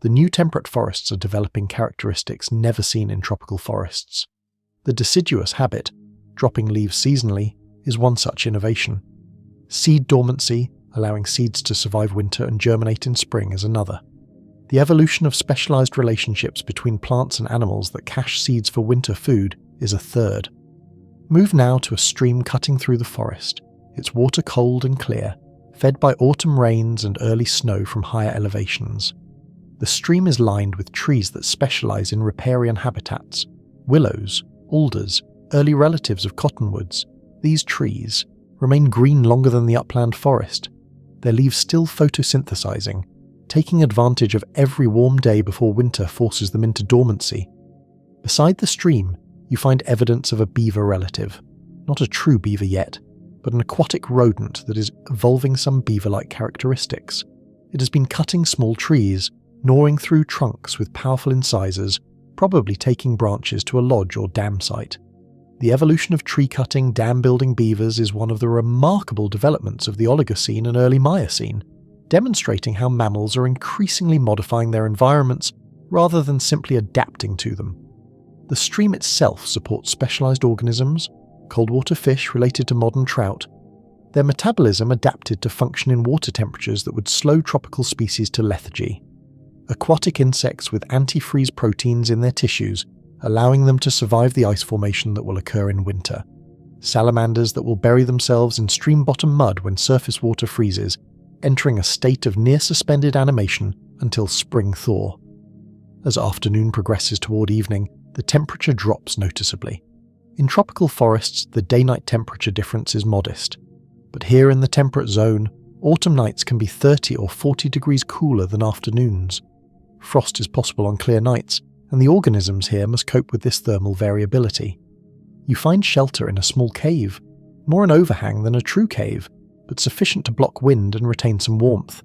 The new temperate forests are developing characteristics never seen in tropical forests. The deciduous habit, dropping leaves seasonally, is one such innovation. Seed dormancy, allowing seeds to survive winter and germinate in spring, is another. The evolution of specialized relationships between plants and animals that cache seeds for winter food is a third. Move now to a stream cutting through the forest, its water cold and clear, fed by autumn rains and early snow from higher elevations. The stream is lined with trees that specialize in riparian habitats: willows, alders, early relatives of cottonwoods. These trees remain green longer than the upland forest, their leaves still photosynthesizing, taking advantage of every warm day before winter forces them into dormancy. Beside the stream, you find evidence of a beaver relative, not a true beaver yet, but an aquatic rodent that is evolving some beaver-like characteristics. It has been cutting small trees, gnawing through trunks with powerful incisors, probably taking branches to a lodge or dam site. The evolution of tree-cutting, dam-building beavers is one of the remarkable developments of the Oligocene and early Miocene, demonstrating how mammals are increasingly modifying their environments rather than simply adapting to them. The stream itself supports specialized organisms, cold-water fish related to modern trout. Their metabolism adapted to function in water temperatures that would slow tropical species to lethargy. Aquatic insects with antifreeze proteins in their tissues, allowing them to survive the ice formation that will occur in winter. Salamanders that will bury themselves in stream-bottom mud when surface water freezes, entering a state of near-suspended animation until spring thaw. As afternoon progresses toward evening, the temperature drops noticeably. In tropical forests, the day-night temperature difference is modest, but here in the temperate zone, autumn nights can be 30 or 40 degrees cooler than afternoons. Frost is possible on clear nights, and the organisms here must cope with this thermal variability. You find shelter in a small cave, more an overhang than a true cave, but sufficient to block wind and retain some warmth.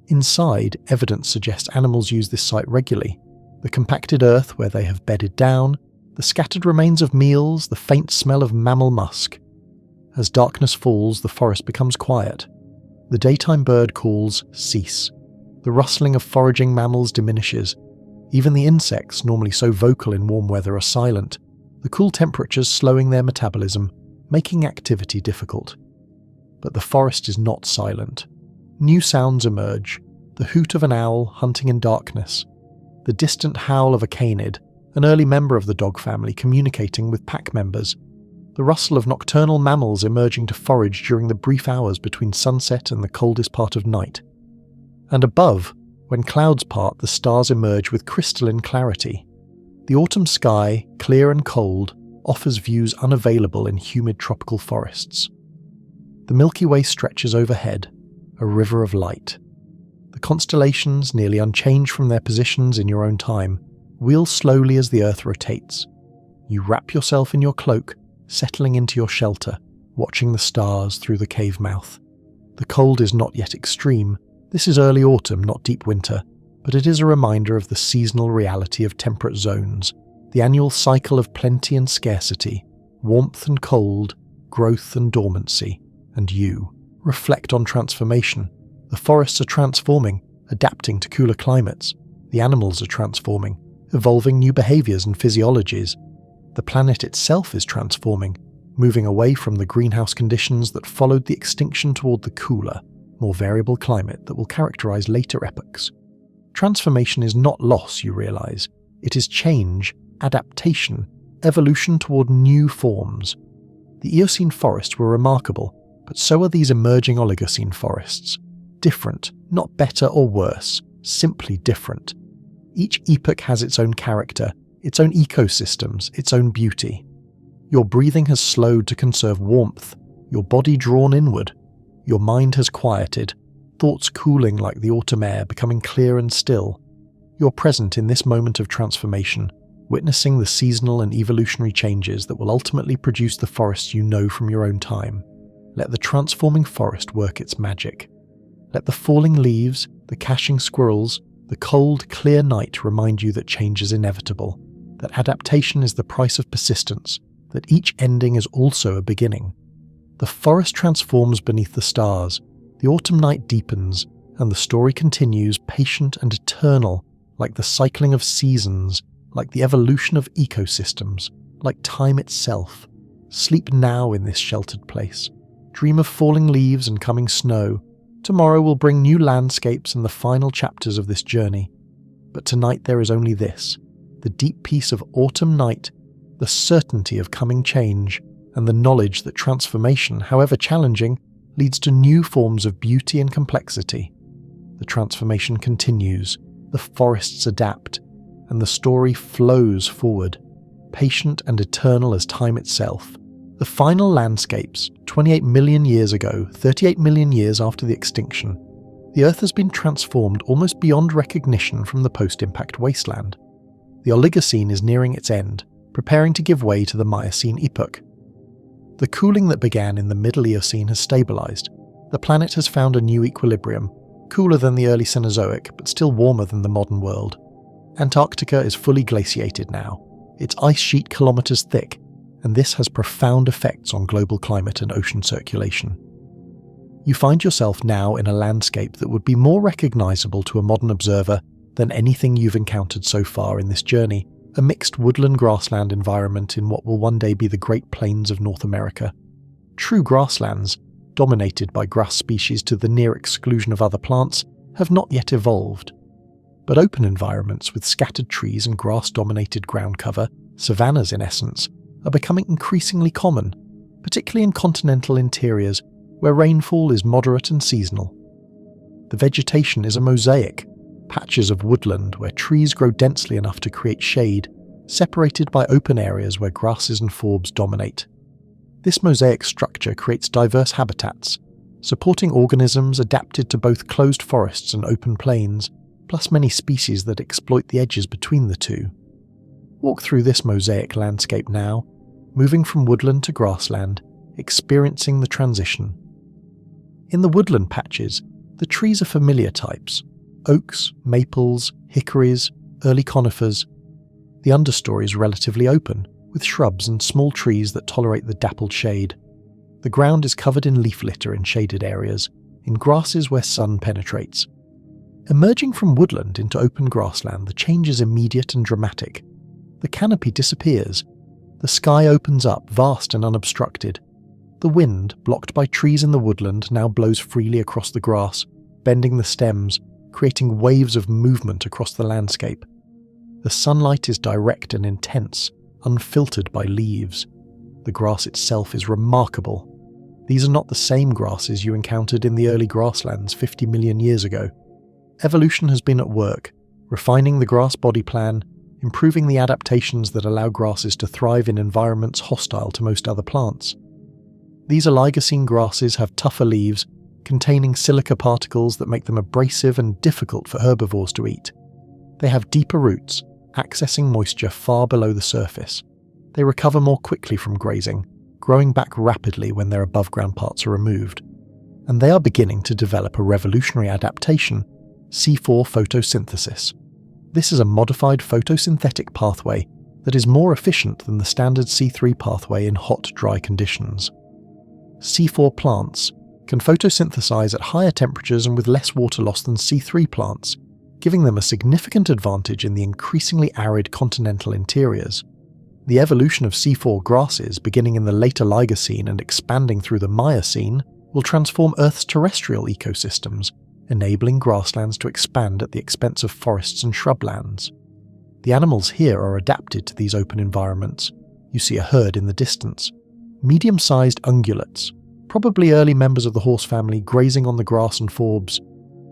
Inside, evidence suggests animals use this site regularly. The compacted earth where they have bedded down, the scattered remains of meals, the faint smell of mammal musk. As darkness falls, the forest becomes quiet. The daytime bird calls cease. The rustling of foraging mammals diminishes. Even the insects, normally so vocal in warm weather, are silent, the cool temperatures slowing their metabolism, making activity difficult. But the forest is not silent. New sounds emerge: the hoot of an owl hunting in darkness, the distant howl of a canid, an early member of the dog family communicating with pack members, the rustle of nocturnal mammals emerging to forage during the brief hours between sunset and the coldest part of night. And above, when clouds part, the stars emerge with crystalline clarity. The autumn sky, clear and cold, offers views unavailable in humid tropical forests. The Milky Way stretches overhead, a river of light. The constellations, nearly unchanged from their positions in your own time, wheel slowly as the Earth rotates. You wrap yourself in your cloak, settling into your shelter, watching the stars through the cave mouth. The cold is not yet extreme. This is early autumn, not deep winter, but it is a reminder of the seasonal reality of temperate zones. the annual cycle of plenty and scarcity, warmth and cold, growth and dormancy, and you reflect on transformation. The forests are transforming, adapting to cooler climates. The animals are transforming, evolving new behaviours and physiologies. The planet itself is transforming, moving away from the greenhouse conditions that followed the extinction toward the cooler, more variable climate that will characterise later epochs. Transformation is not loss, you realise. It is change, adaptation, evolution toward new forms. The Eocene forests were remarkable, but so are these emerging Oligocene forests. Different, not better or worse, simply different. Each epoch has its own character, its own ecosystems, its own beauty. Your breathing has slowed to conserve warmth, your body drawn inward. Your mind has quieted, thoughts cooling like the autumn air, becoming clear and still. You're present in this moment of transformation, witnessing the seasonal and evolutionary changes that will ultimately produce the forests you know from your own time. Let the transforming forest work its magic. Let the falling leaves, the caching squirrels, the cold, clear night remind you that change is inevitable, that adaptation is the price of persistence, that each ending is also a beginning. The forest transforms beneath the stars, the autumn night deepens, and the story continues patient and eternal, like the cycling of seasons, like the evolution of ecosystems, like time itself. Sleep now in this sheltered place. Dream of falling leaves and coming snow. Tomorrow will bring new landscapes and the final chapters of this journey. But tonight there is only this, the deep peace of autumn night, the certainty of coming change, and the knowledge that transformation, however challenging, leads to new forms of beauty and complexity. The transformation continues, the forests adapt, and the story flows forward, patient and eternal as time itself. The final landscapes, 28 million years ago, 38 million years after the extinction, the Earth has been transformed almost beyond recognition from the post-impact wasteland. The Oligocene is nearing its end, preparing to give way to the Miocene epoch. The cooling that began in the Middle Eocene has stabilised. The planet has found a new equilibrium, cooler than the early Cenozoic, but still warmer than the modern world. Antarctica is fully glaciated now, its ice sheet kilometres thick, and this has profound effects on global climate and ocean circulation. You find yourself now in a landscape that would be more recognisable to a modern observer than anything you've encountered so far in this journey, a mixed woodland grassland environment in what will one day be the Great Plains of North America. True grasslands, dominated by grass species to the near exclusion of other plants, have not yet evolved. But open environments with scattered trees and grass-dominated ground cover, savannas in essence, are becoming increasingly common, particularly in continental interiors where rainfall is moderate and seasonal. The vegetation is a mosaic, patches of woodland where trees grow densely enough to create shade, separated by open areas where grasses and forbs dominate. This mosaic structure creates diverse habitats, supporting organisms adapted to both closed forests and open plains, plus many species that exploit the edges between the two. Walk through this mosaic landscape now, moving from woodland to grassland, experiencing the transition. In the woodland patches, the trees are familiar types: oaks, maples, hickories, early conifers. The understory is relatively open, with shrubs and small trees that tolerate the dappled shade. The ground is covered in leaf litter in shaded areas, in grasses where sun penetrates. Emerging from woodland into open grassland, the change is immediate and dramatic. The canopy disappears. The sky opens up, vast and unobstructed. The wind, blocked by trees in the woodland, now blows freely across the grass, bending the stems, creating waves of movement across the landscape. The sunlight is direct and intense, unfiltered by leaves. The grass itself is remarkable. These are not the same grasses you encountered in the early grasslands 50 million years ago. Evolution has been at work, refining the grass body plan, improving the adaptations that allow grasses to thrive in environments hostile to most other plants. These Oligocene grasses have tougher leaves, containing silica particles that make them abrasive and difficult for herbivores to eat. They have deeper roots, accessing moisture far below the surface. They recover more quickly from grazing, growing back rapidly when their above-ground parts are removed. And they are beginning to develop a revolutionary adaptation, C4 photosynthesis. This is a modified photosynthetic pathway that is more efficient than the standard C3 pathway in hot, dry conditions. C4 plants can photosynthesize at higher temperatures and with less water loss than C3 plants, giving them a significant advantage in the increasingly arid continental interiors. The evolution of C4 grasses, beginning in the later Oligocene and expanding through the Miocene, will transform Earth's terrestrial ecosystems, enabling grasslands to expand at the expense of forests and shrublands. The animals here are adapted to these open environments. You see a herd in the distance. Medium-sized ungulates, probably early members of the horse family, grazing on the grass and forbs.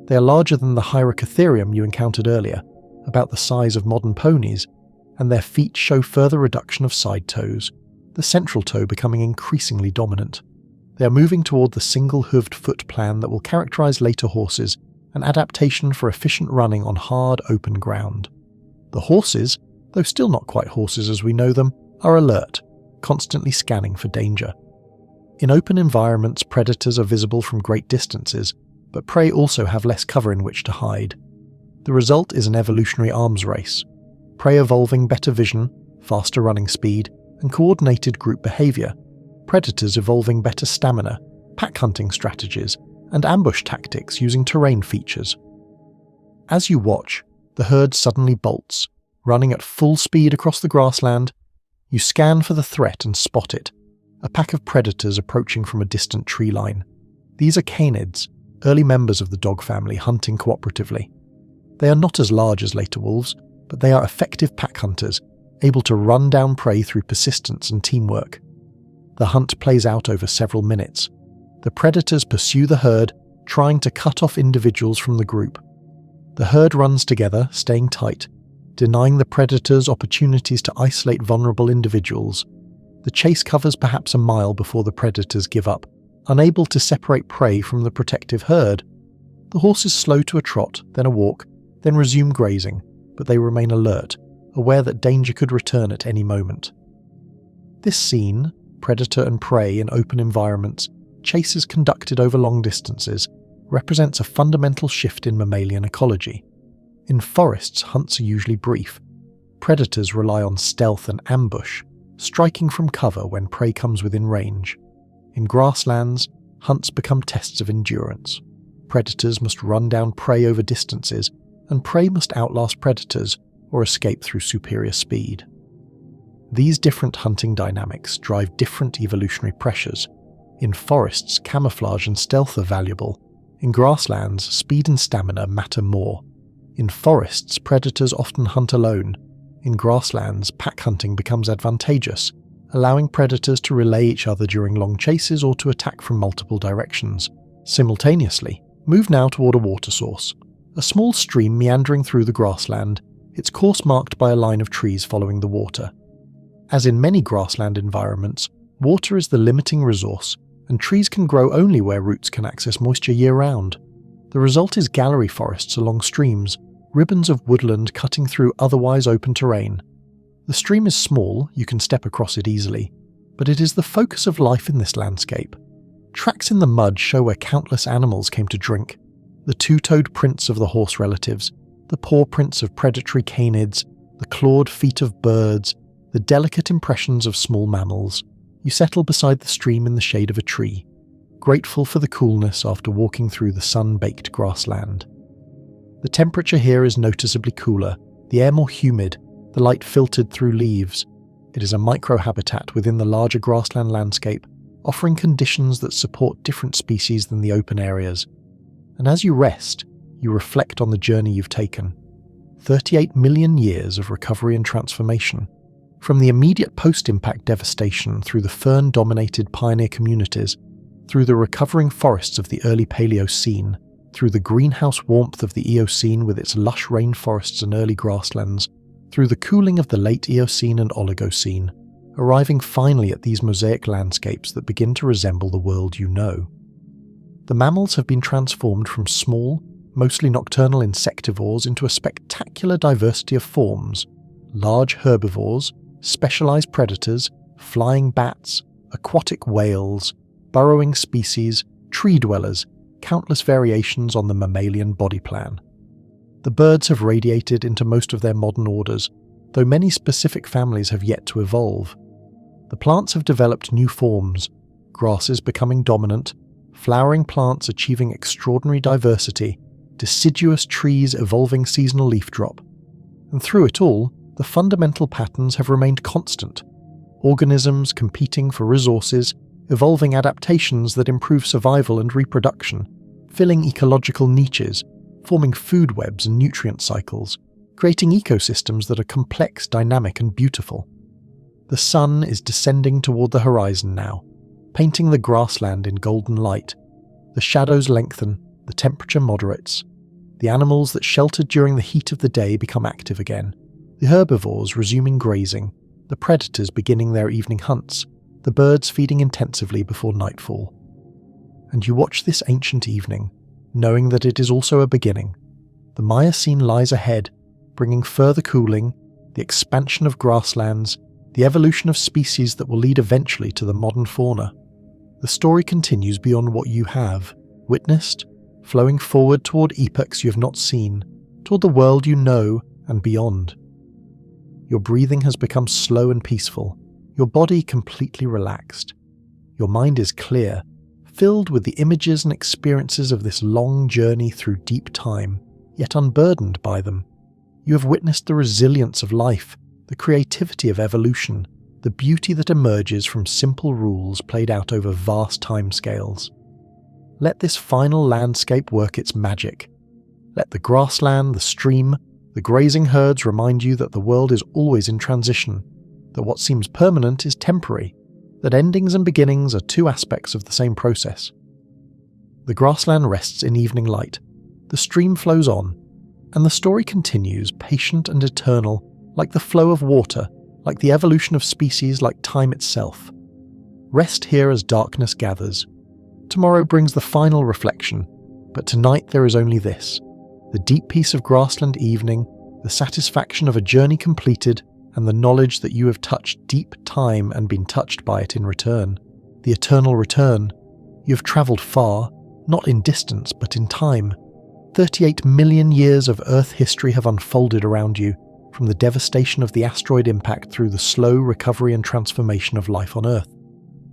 They are larger than the Hyracotherium you encountered earlier, about the size of modern ponies, and their feet show further reduction of side toes, the central toe becoming increasingly dominant. They are moving toward the single-hooved foot plan that will characterize later horses, an adaptation for efficient running on hard, open ground. The horses, though still not quite horses as we know them, are alert, constantly scanning for danger. In open environments, predators are visible from great distances, but prey also have less cover in which to hide. The result is an evolutionary arms race. Prey evolving better vision, faster running speed, and coordinated group behavior. Predators evolving better stamina, pack hunting strategies, and ambush tactics using terrain features. As you watch, the herd suddenly bolts, running at full speed across the grassland. You scan for the threat and spot it, a pack of predators approaching from a distant tree line. These are canids, early members of the dog family hunting cooperatively. They are not as large as later wolves, but they are effective pack hunters, able to run down prey through persistence and teamwork. The hunt plays out over several minutes. The predators pursue the herd, trying to cut off individuals from the group. The herd runs together, staying tight, denying the predators opportunities to isolate vulnerable individuals. The chase covers perhaps a mile before the predators give up, unable to separate prey from the protective herd. The horses slow to a trot, then a walk, then resume grazing, but they remain alert, aware that danger could return at any moment. This scene, predator and prey in open environments, chases conducted over long distances, represents a fundamental shift in mammalian ecology. In forests, hunts are usually brief. Predators rely on stealth and ambush, striking from cover when prey comes within range. In grasslands, hunts become tests of endurance. Predators must run down prey over distances, and prey must outlast predators or escape through superior speed. These different hunting dynamics drive different evolutionary pressures. In forests, camouflage and stealth are valuable. In grasslands, speed and stamina matter more. In forests, predators often hunt alone. In grasslands, pack hunting becomes advantageous, allowing predators to relay each other during long chases or to attack from multiple directions. Simultaneously, move now toward a water source. A small stream meandering through the grassland, its course marked by a line of trees following the water. As in many grassland environments, water is the limiting resource, and trees can grow only where roots can access moisture year-round. The result is gallery forests along streams, ribbons of woodland cutting through otherwise open terrain. The stream is small, you can step across it easily, but it is the focus of life in this landscape. Tracks in the mud show where countless animals came to drink. The two-toed prints of the horse relatives, the paw prints of predatory canids, the clawed feet of birds, the delicate impressions of small mammals. You settle beside the stream in the shade of a tree, grateful for the coolness after walking through the sun-baked grassland. The temperature here is noticeably cooler, the air more humid, the light filtered through leaves. It is a microhabitat within the larger grassland landscape, offering conditions that support different species than the open areas. And as you rest, you reflect on the journey you've taken. 38 million years of recovery and transformation. From the immediate post-impact devastation through the fern-dominated pioneer communities, through the recovering forests of the early Paleocene, through the greenhouse warmth of the Eocene with its lush rainforests and early grasslands, through the cooling of the late Eocene and Oligocene, arriving finally at these mosaic landscapes that begin to resemble the world you know. The mammals have been transformed from small, mostly nocturnal insectivores into a spectacular diversity of forms: large herbivores, specialized predators, flying bats, aquatic whales, burrowing species, tree dwellers, countless variations on the mammalian body plan. The birds have radiated into most of their modern orders, though many specific families have yet to evolve. The plants have developed new forms, grasses becoming dominant, flowering plants achieving extraordinary diversity, deciduous trees evolving seasonal leaf drop. And through it all, the fundamental patterns have remained constant. Organisms competing for resources, evolving adaptations that improve survival and reproduction, filling ecological niches, forming food webs and nutrient cycles, creating ecosystems that are complex, dynamic, and beautiful. The sun is descending toward the horizon now, painting the grassland in golden light. The shadows lengthen, the temperature moderates. The animals that sheltered during the heat of the day become active again, the herbivores resuming grazing, the predators beginning their evening hunts, the birds feeding intensively before nightfall. And you watch this ancient evening, knowing that it is also a beginning. The Miocene lies ahead, bringing further cooling, the expansion of grasslands, the evolution of species that will lead eventually to the modern fauna. The story continues beyond what you have witnessed, flowing forward toward epochs you have not seen, toward the world you know and beyond. Your breathing has become slow and peaceful, your body completely relaxed. Your mind is clear, filled with the images and experiences of this long journey through deep time, yet unburdened by them. You have witnessed the resilience of life, the creativity of evolution, the beauty that emerges from simple rules played out over vast timescales. Let this final landscape work its magic. Let the grassland, the stream, the grazing herds remind you that the world is always in transition, that what seems permanent is temporary, that endings and beginnings are two aspects of the same process. The grassland rests in evening light, the stream flows on, and the story continues patient and eternal, like the flow of water, like the evolution of species, like time itself. Rest here as darkness gathers. Tomorrow brings the final reflection, but tonight there is only this: the deep peace of grassland evening, the satisfaction of a journey completed, and the knowledge that you have touched deep time and been touched by it in return. The eternal return. You have travelled far, not in distance but in time. 38 million years of Earth history have unfolded around you, from the devastation of the asteroid impact through the slow recovery and transformation of life on Earth.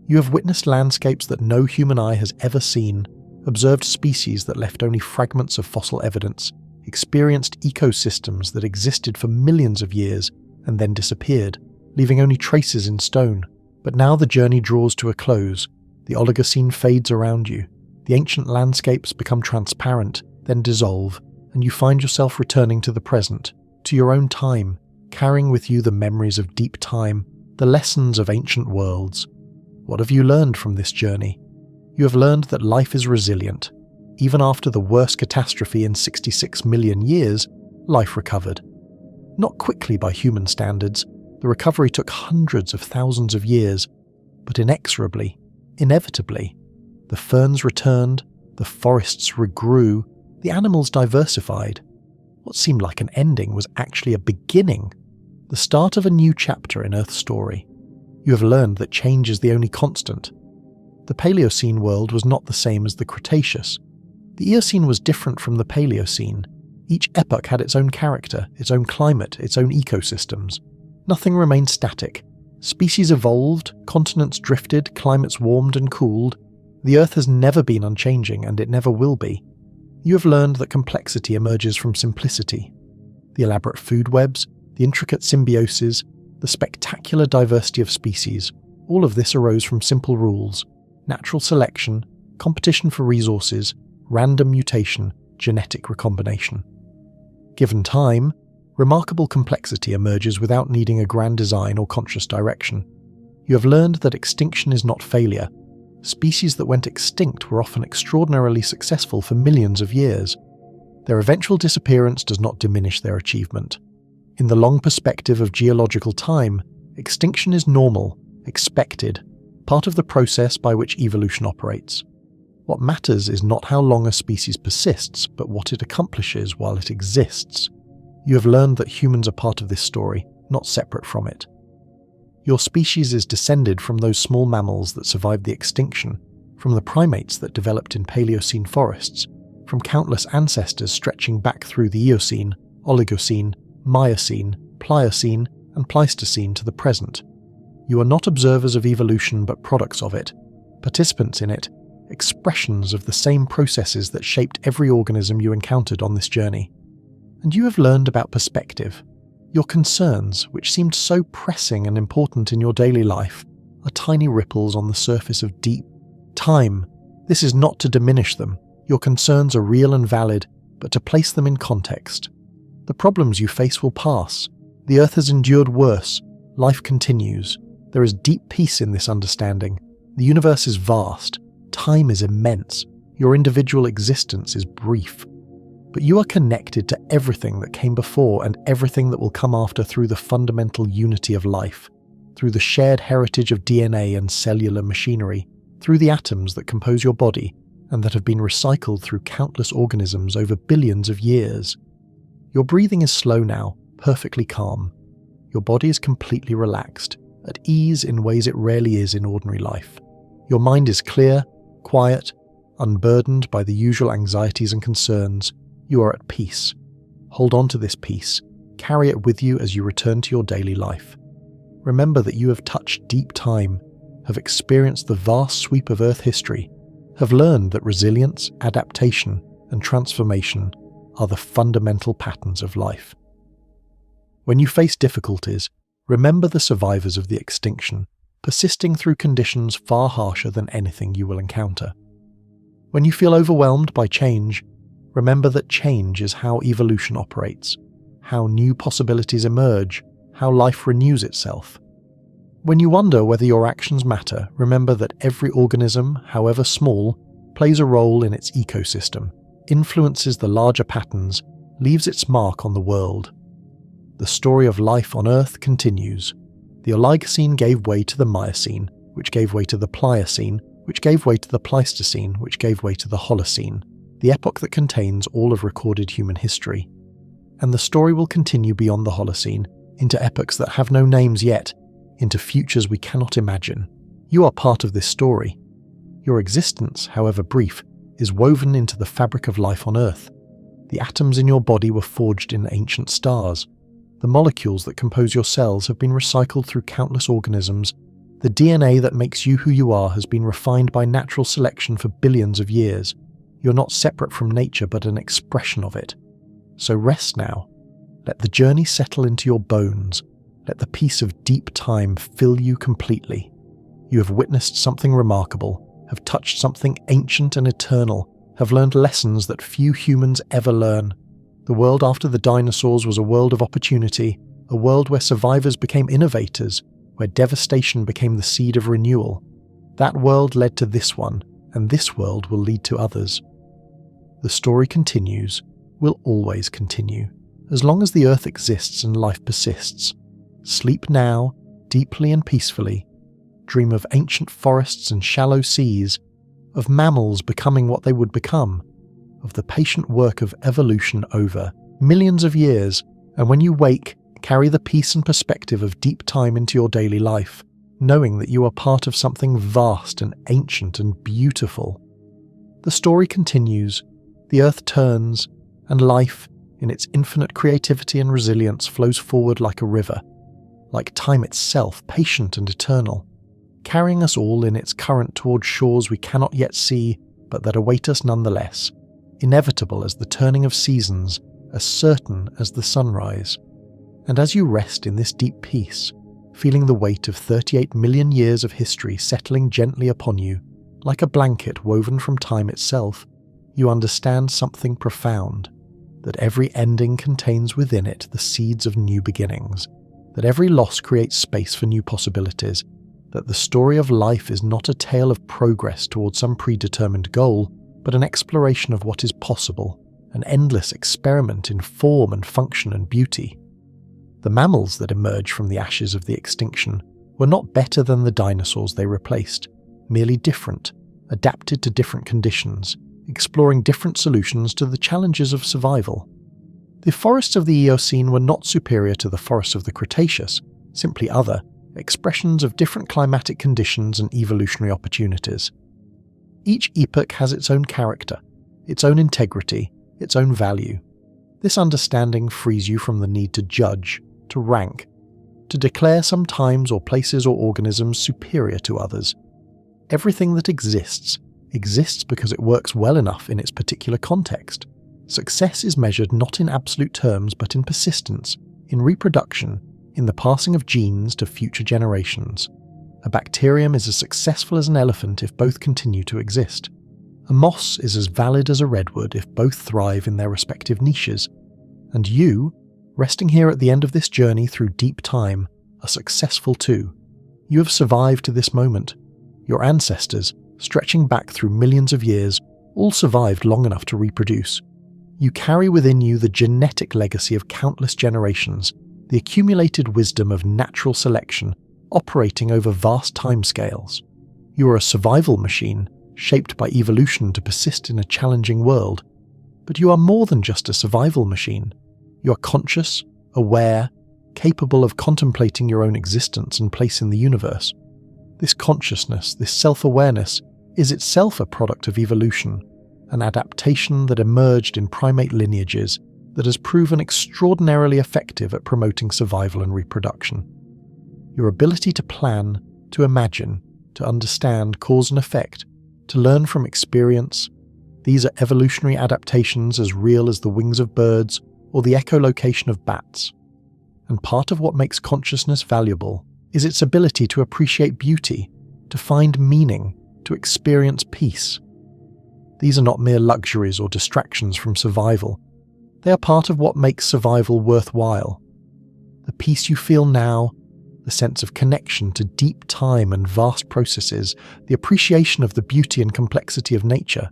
You have witnessed landscapes that no human eye has ever seen, observed species that left only fragments of fossil evidence, experienced ecosystems that existed for millions of years and then disappeared, leaving only traces in stone. But now the journey draws to a close. The Oligocene fades around you. The ancient landscapes become transparent, then dissolve, and you find yourself returning to the present, to your own time, carrying with you the memories of deep time, the lessons of ancient worlds. What have you learned from this journey? You have learned that life is resilient. Even after the worst catastrophe in 66 million years, life recovered. Not quickly by human standards, the recovery took hundreds of thousands of years, but inexorably, inevitably. The ferns returned, the forests regrew, the animals diversified. What seemed like an ending was actually a beginning, the start of a new chapter in Earth's story. You have learned that change is the only constant. The Paleocene world was not the same as the Cretaceous. The Eocene was different from the Paleocene. Each epoch had its own character, its own climate, its own ecosystems. Nothing remained static. Species evolved, continents drifted, climates warmed and cooled. The Earth has never been unchanging, and it never will be. You have learned that complexity emerges from simplicity. The elaborate food webs, the intricate symbioses, the spectacular diversity of species, all of this arose from simple rules: natural selection, competition for resources, random mutation, genetic recombination. Given time, remarkable complexity emerges without needing a grand design or conscious direction. You have learned that extinction is not failure. Species that went extinct were often extraordinarily successful for millions of years. Their eventual disappearance does not diminish their achievement. In the long perspective of geological time, extinction is normal, expected, part of the process by which evolution operates. What matters is not how long a species persists, but what it accomplishes while it exists. You have learned that humans are part of this story, not separate from it. Your species is descended from those small mammals that survived the extinction, from the primates that developed in Paleocene forests, from countless ancestors stretching back through the Eocene, Oligocene, Miocene, Pliocene and Pleistocene to the present. You are not observers of evolution but products of it, participants in it, expressions of the same processes that shaped every organism you encountered on this journey. And you have learned about perspective. Your concerns, which seemed so pressing and important in your daily life, are tiny ripples on the surface of deep time. This is not to diminish them. Your concerns are real and valid, but to place them in context. The problems you face will pass. The Earth has endured worse. Life continues. There is deep peace in this understanding. The universe is vast. Time is immense. Your individual existence is brief. But you are connected to everything that came before and everything that will come after through the fundamental unity of life, through the shared heritage of DNA and cellular machinery, through the atoms that compose your body and that have been recycled through countless organisms over billions of years. Your breathing is slow now, perfectly calm. Your body is completely relaxed, at ease in ways it rarely is in ordinary life. Your mind is clear, quiet, unburdened by the usual anxieties and concerns. You are at peace. Hold on to this peace. Carry it with you as you return to your daily life. Remember that you have touched deep time, have experienced the vast sweep of Earth history, have learned that resilience, adaptation, and transformation are the fundamental patterns of life. When you face difficulties, remember the survivors of the extinction, persisting through conditions far harsher than anything you will encounter. When you feel overwhelmed by change, remember that change is how evolution operates, how new possibilities emerge, how life renews itself. When you wonder whether your actions matter, remember that every organism, however small, plays a role in its ecosystem, influences the larger patterns, leaves its mark on the world. The story of life on Earth continues. The Oligocene gave way to the Miocene, which gave way to the Pliocene, which gave way to the Pleistocene, which gave way to the Holocene, the epoch that contains all of recorded human history. And the story will continue beyond the Holocene, into epochs that have no names yet, into futures we cannot imagine. You are part of this story. Your existence, however brief, is woven into the fabric of life on Earth. The atoms in your body were forged in ancient stars. The molecules that compose your cells have been recycled through countless organisms. The DNA that makes you who you are has been refined by natural selection for billions of years. You're not separate from nature but an expression of it. So rest now. Let the journey settle into your bones. Let the peace of deep time fill you completely. You have witnessed something remarkable, have touched something ancient and eternal, have learned lessons that few humans ever learn. The world after the dinosaurs was a world of opportunity, a world where survivors became innovators, where devastation became the seed of renewal. That world led to this one, and this world will lead to others. The story continues, will always continue, as long as the Earth exists and life persists. Sleep now, deeply and peacefully. Dream of ancient forests and shallow seas, of mammals becoming what they would become, of the patient work of evolution over millions of years, and when you wake, carry the peace and perspective of deep time into your daily life, knowing that you are part of something vast and ancient and beautiful. The story continues, the Earth turns, and life, in its infinite creativity and resilience, flows forward like a river, like time itself, patient and eternal, carrying us all in its current toward shores we cannot yet see, but that await us nonetheless, inevitable as the turning of seasons, as certain as the sunrise. And as you rest in this deep peace, feeling the weight of 38 million years of history settling gently upon you, like a blanket woven from time itself, you understand something profound, that every ending contains within it the seeds of new beginnings, that every loss creates space for new possibilities, that the story of life is not a tale of progress towards some predetermined goal, but an exploration of what is possible, an endless experiment in form and function and beauty. The mammals that emerged from the ashes of the extinction were not better than the dinosaurs they replaced, merely different, adapted to different conditions, exploring different solutions to the challenges of survival. The forests of the Eocene were not superior to the forests of the Cretaceous, simply other, expressions of different climatic conditions and evolutionary opportunities. Each epoch has its own character, its own integrity, its own value. This understanding frees you from the need to judge, to rank, to declare some times or places or organisms superior to others. Everything that exists because it works well enough in its particular context. Success is measured not in absolute terms but in persistence, in reproduction, in the passing of genes to future generations. A bacterium is as successful as an elephant if both continue to exist. A moss is as valid as a redwood if both thrive in their respective niches. And you, resting here at the end of this journey through deep time, are successful too. You have survived to this moment. Your ancestors, stretching back through millions of years, all survived long enough to reproduce. You carry within you the genetic legacy of countless generations, the accumulated wisdom of natural selection operating over vast timescales. You are a survival machine, shaped by evolution to persist in a challenging world. But you are more than just a survival machine. You are conscious, aware, capable of contemplating your own existence and place in the universe. This consciousness, this self-awareness, is itself a product of evolution, an adaptation that emerged in primate lineages that has proven extraordinarily effective at promoting survival and reproduction. Your ability to plan, to imagine, to understand cause and effect, to learn from experience, these are evolutionary adaptations as real as the wings of birds or the echolocation of bats. And part of what makes consciousness valuable is its ability to appreciate beauty, to find meaning, to experience peace. These are not mere luxuries or distractions from survival. They are part of what makes survival worthwhile. The peace you feel now, the sense of connection to deep time and vast processes, the appreciation of the beauty and complexity of nature,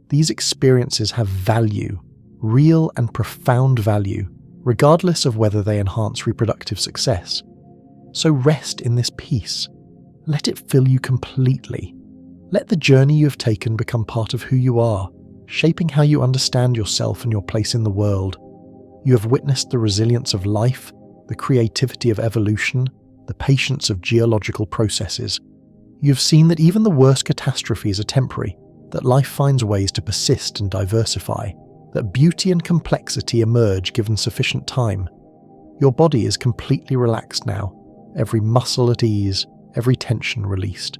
these experiences have value, real and profound value, regardless of whether they enhance reproductive success. So rest in this peace. Let it fill you completely. Let the journey you have taken become part of who you are, shaping how you understand yourself and your place in the world. You have witnessed the resilience of life, the creativity of evolution, the patience of geological processes. You have seen that even the worst catastrophes are temporary, that life finds ways to persist and diversify, that beauty and complexity emerge given sufficient time. Your body is completely relaxed now, every muscle at ease, every tension released.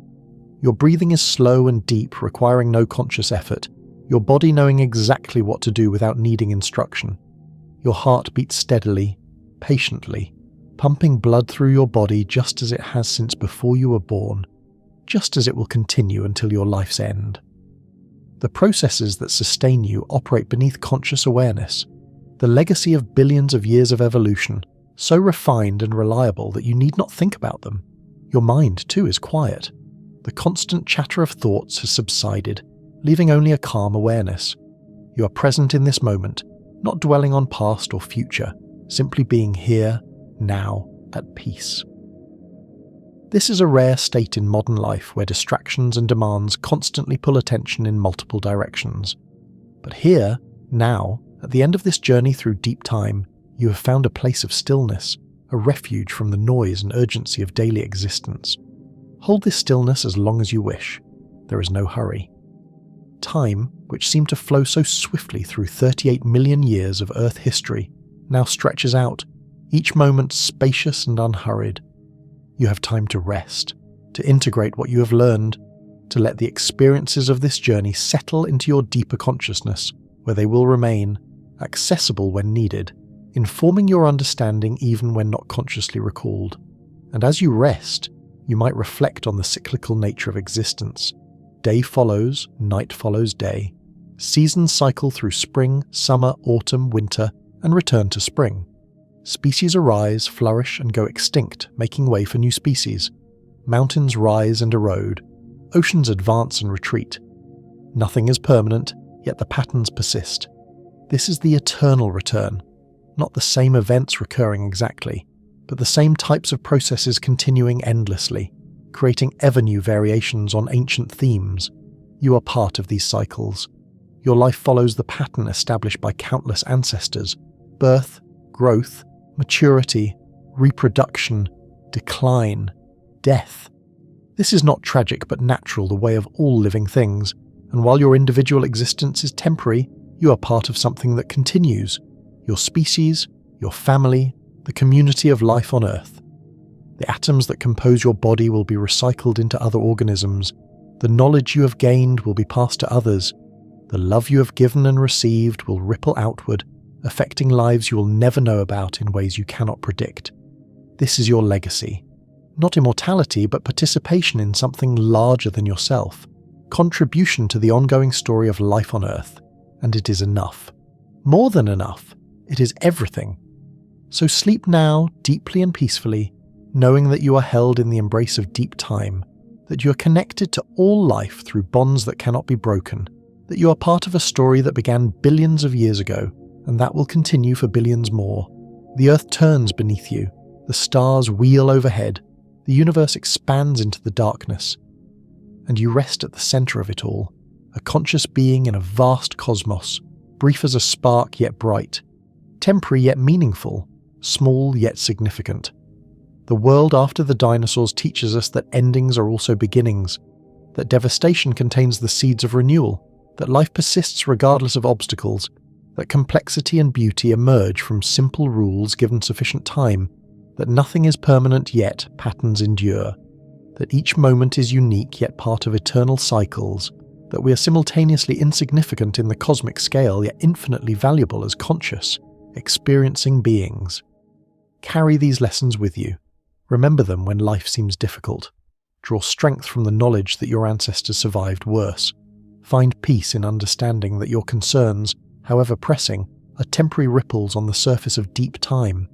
Your breathing is slow and deep, requiring no conscious effort, your body knowing exactly what to do without needing instruction. Your heart beats steadily, patiently, pumping blood through your body just as it has since before you were born, just as it will continue until your life's end. The processes that sustain you operate beneath conscious awareness, the legacy of billions of years of evolution, so refined and reliable that you need not think about them. Your mind, too, is quiet. The constant chatter of thoughts has subsided, leaving only a calm awareness. You are present in this moment, not dwelling on past or future, simply being here, now, at peace. This is a rare state in modern life where distractions and demands constantly pull attention in multiple directions. But here, now, at the end of this journey through deep time, you have found a place of stillness, a refuge from the noise and urgency of daily existence. Hold this stillness as long as you wish. There is no hurry. Time, which seemed to flow so swiftly through 38 million years of Earth history, now stretches out, each moment spacious and unhurried. You have time to rest, to integrate what you have learned, to let the experiences of this journey settle into your deeper consciousness, where they will remain, accessible when needed, informing your understanding even when not consciously recalled. And as you rest, you might reflect on the cyclical nature of existence. Day follows, night follows day. Seasons cycle through spring, summer, autumn, winter, and return to spring. Species arise, flourish, and go extinct, making way for new species. Mountains rise and erode. Oceans advance and retreat. Nothing is permanent, yet the patterns persist. This is the eternal return, not the same events recurring exactly, but the same types of processes continuing endlessly, creating ever new variations on ancient themes. You are part of these cycles. Your life follows the pattern established by countless ancestors: birth, growth, maturity, reproduction, decline, death. This is not tragic but natural, the way of all living things, and while your individual existence is temporary, you are part of something that continues. Your species, your family, the community of life on Earth. The atoms that compose your body will be recycled into other organisms. The knowledge you have gained will be passed to others. The love you have given and received will ripple outward, affecting lives you will never know about in ways you cannot predict. This is your legacy. Not immortality, but participation in something larger than yourself. Contribution to the ongoing story of life on Earth. And it is enough. More than enough. It is everything. So sleep now, deeply and peacefully, knowing that you are held in the embrace of deep time, that you are connected to all life through bonds that cannot be broken, that you are part of a story that began billions of years ago, and that will continue for billions more. The Earth turns beneath you, the stars wheel overhead, the universe expands into the darkness, and you rest at the center of it all, a conscious being in a vast cosmos, brief as a spark yet bright, temporary yet meaningful, small yet significant. The world after the dinosaurs teaches us that endings are also beginnings, that devastation contains the seeds of renewal, that life persists regardless of obstacles, that complexity and beauty emerge from simple rules given sufficient time, that nothing is permanent yet patterns endure, that each moment is unique yet part of eternal cycles, that we are simultaneously insignificant in the cosmic scale yet infinitely valuable as conscious, experiencing beings. Carry these lessons with you. Remember them when life seems difficult. Draw strength from the knowledge that your ancestors survived worse. Find peace in understanding that your concerns, however pressing, are temporary ripples on the surface of deep time.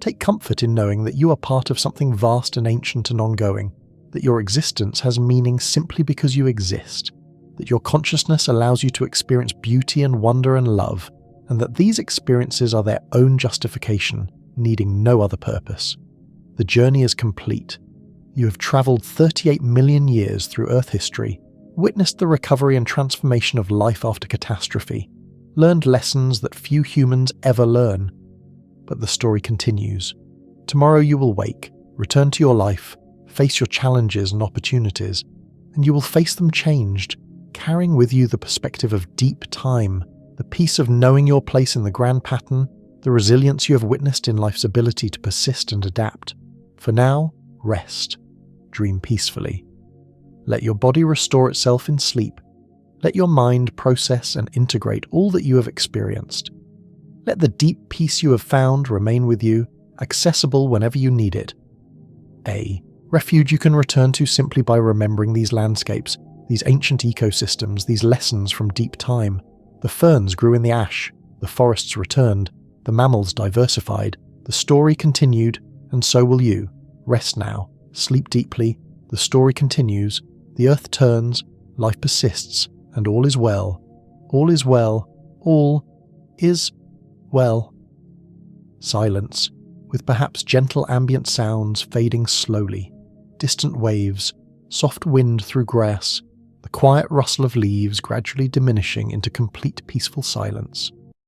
Take comfort in knowing that you are part of something vast and ancient and ongoing, that your existence has meaning simply because you exist, that your consciousness allows you to experience beauty and wonder and love, and that these experiences are their own justification, needing no other purpose. The journey is complete. You have travelled 38 million years through Earth history, witnessed the recovery and transformation of life after catastrophe, learned lessons that few humans ever learn. But the story continues. Tomorrow you will wake, return to your life, face your challenges and opportunities, and you will face them changed, carrying with you the perspective of deep time, the peace of knowing your place in the grand pattern, the resilience you have witnessed in life's ability to persist and adapt. For now, rest. Dream peacefully. Let your body restore itself in sleep. Let your mind process and integrate all that you have experienced. Let the deep peace you have found remain with you, accessible whenever you need it. A refuge you can return to simply by remembering these landscapes, these ancient ecosystems, these lessons from deep time. The ferns grew in the ash, the forests returned, the mammals diversified, the story continued, and so will you. Rest now, sleep deeply, the story continues, the earth turns, life persists, and all is well. All is well. All is well. Silence, with perhaps gentle ambient sounds fading slowly, distant waves, soft wind through grass, the quiet rustle of leaves gradually diminishing into complete peaceful silence.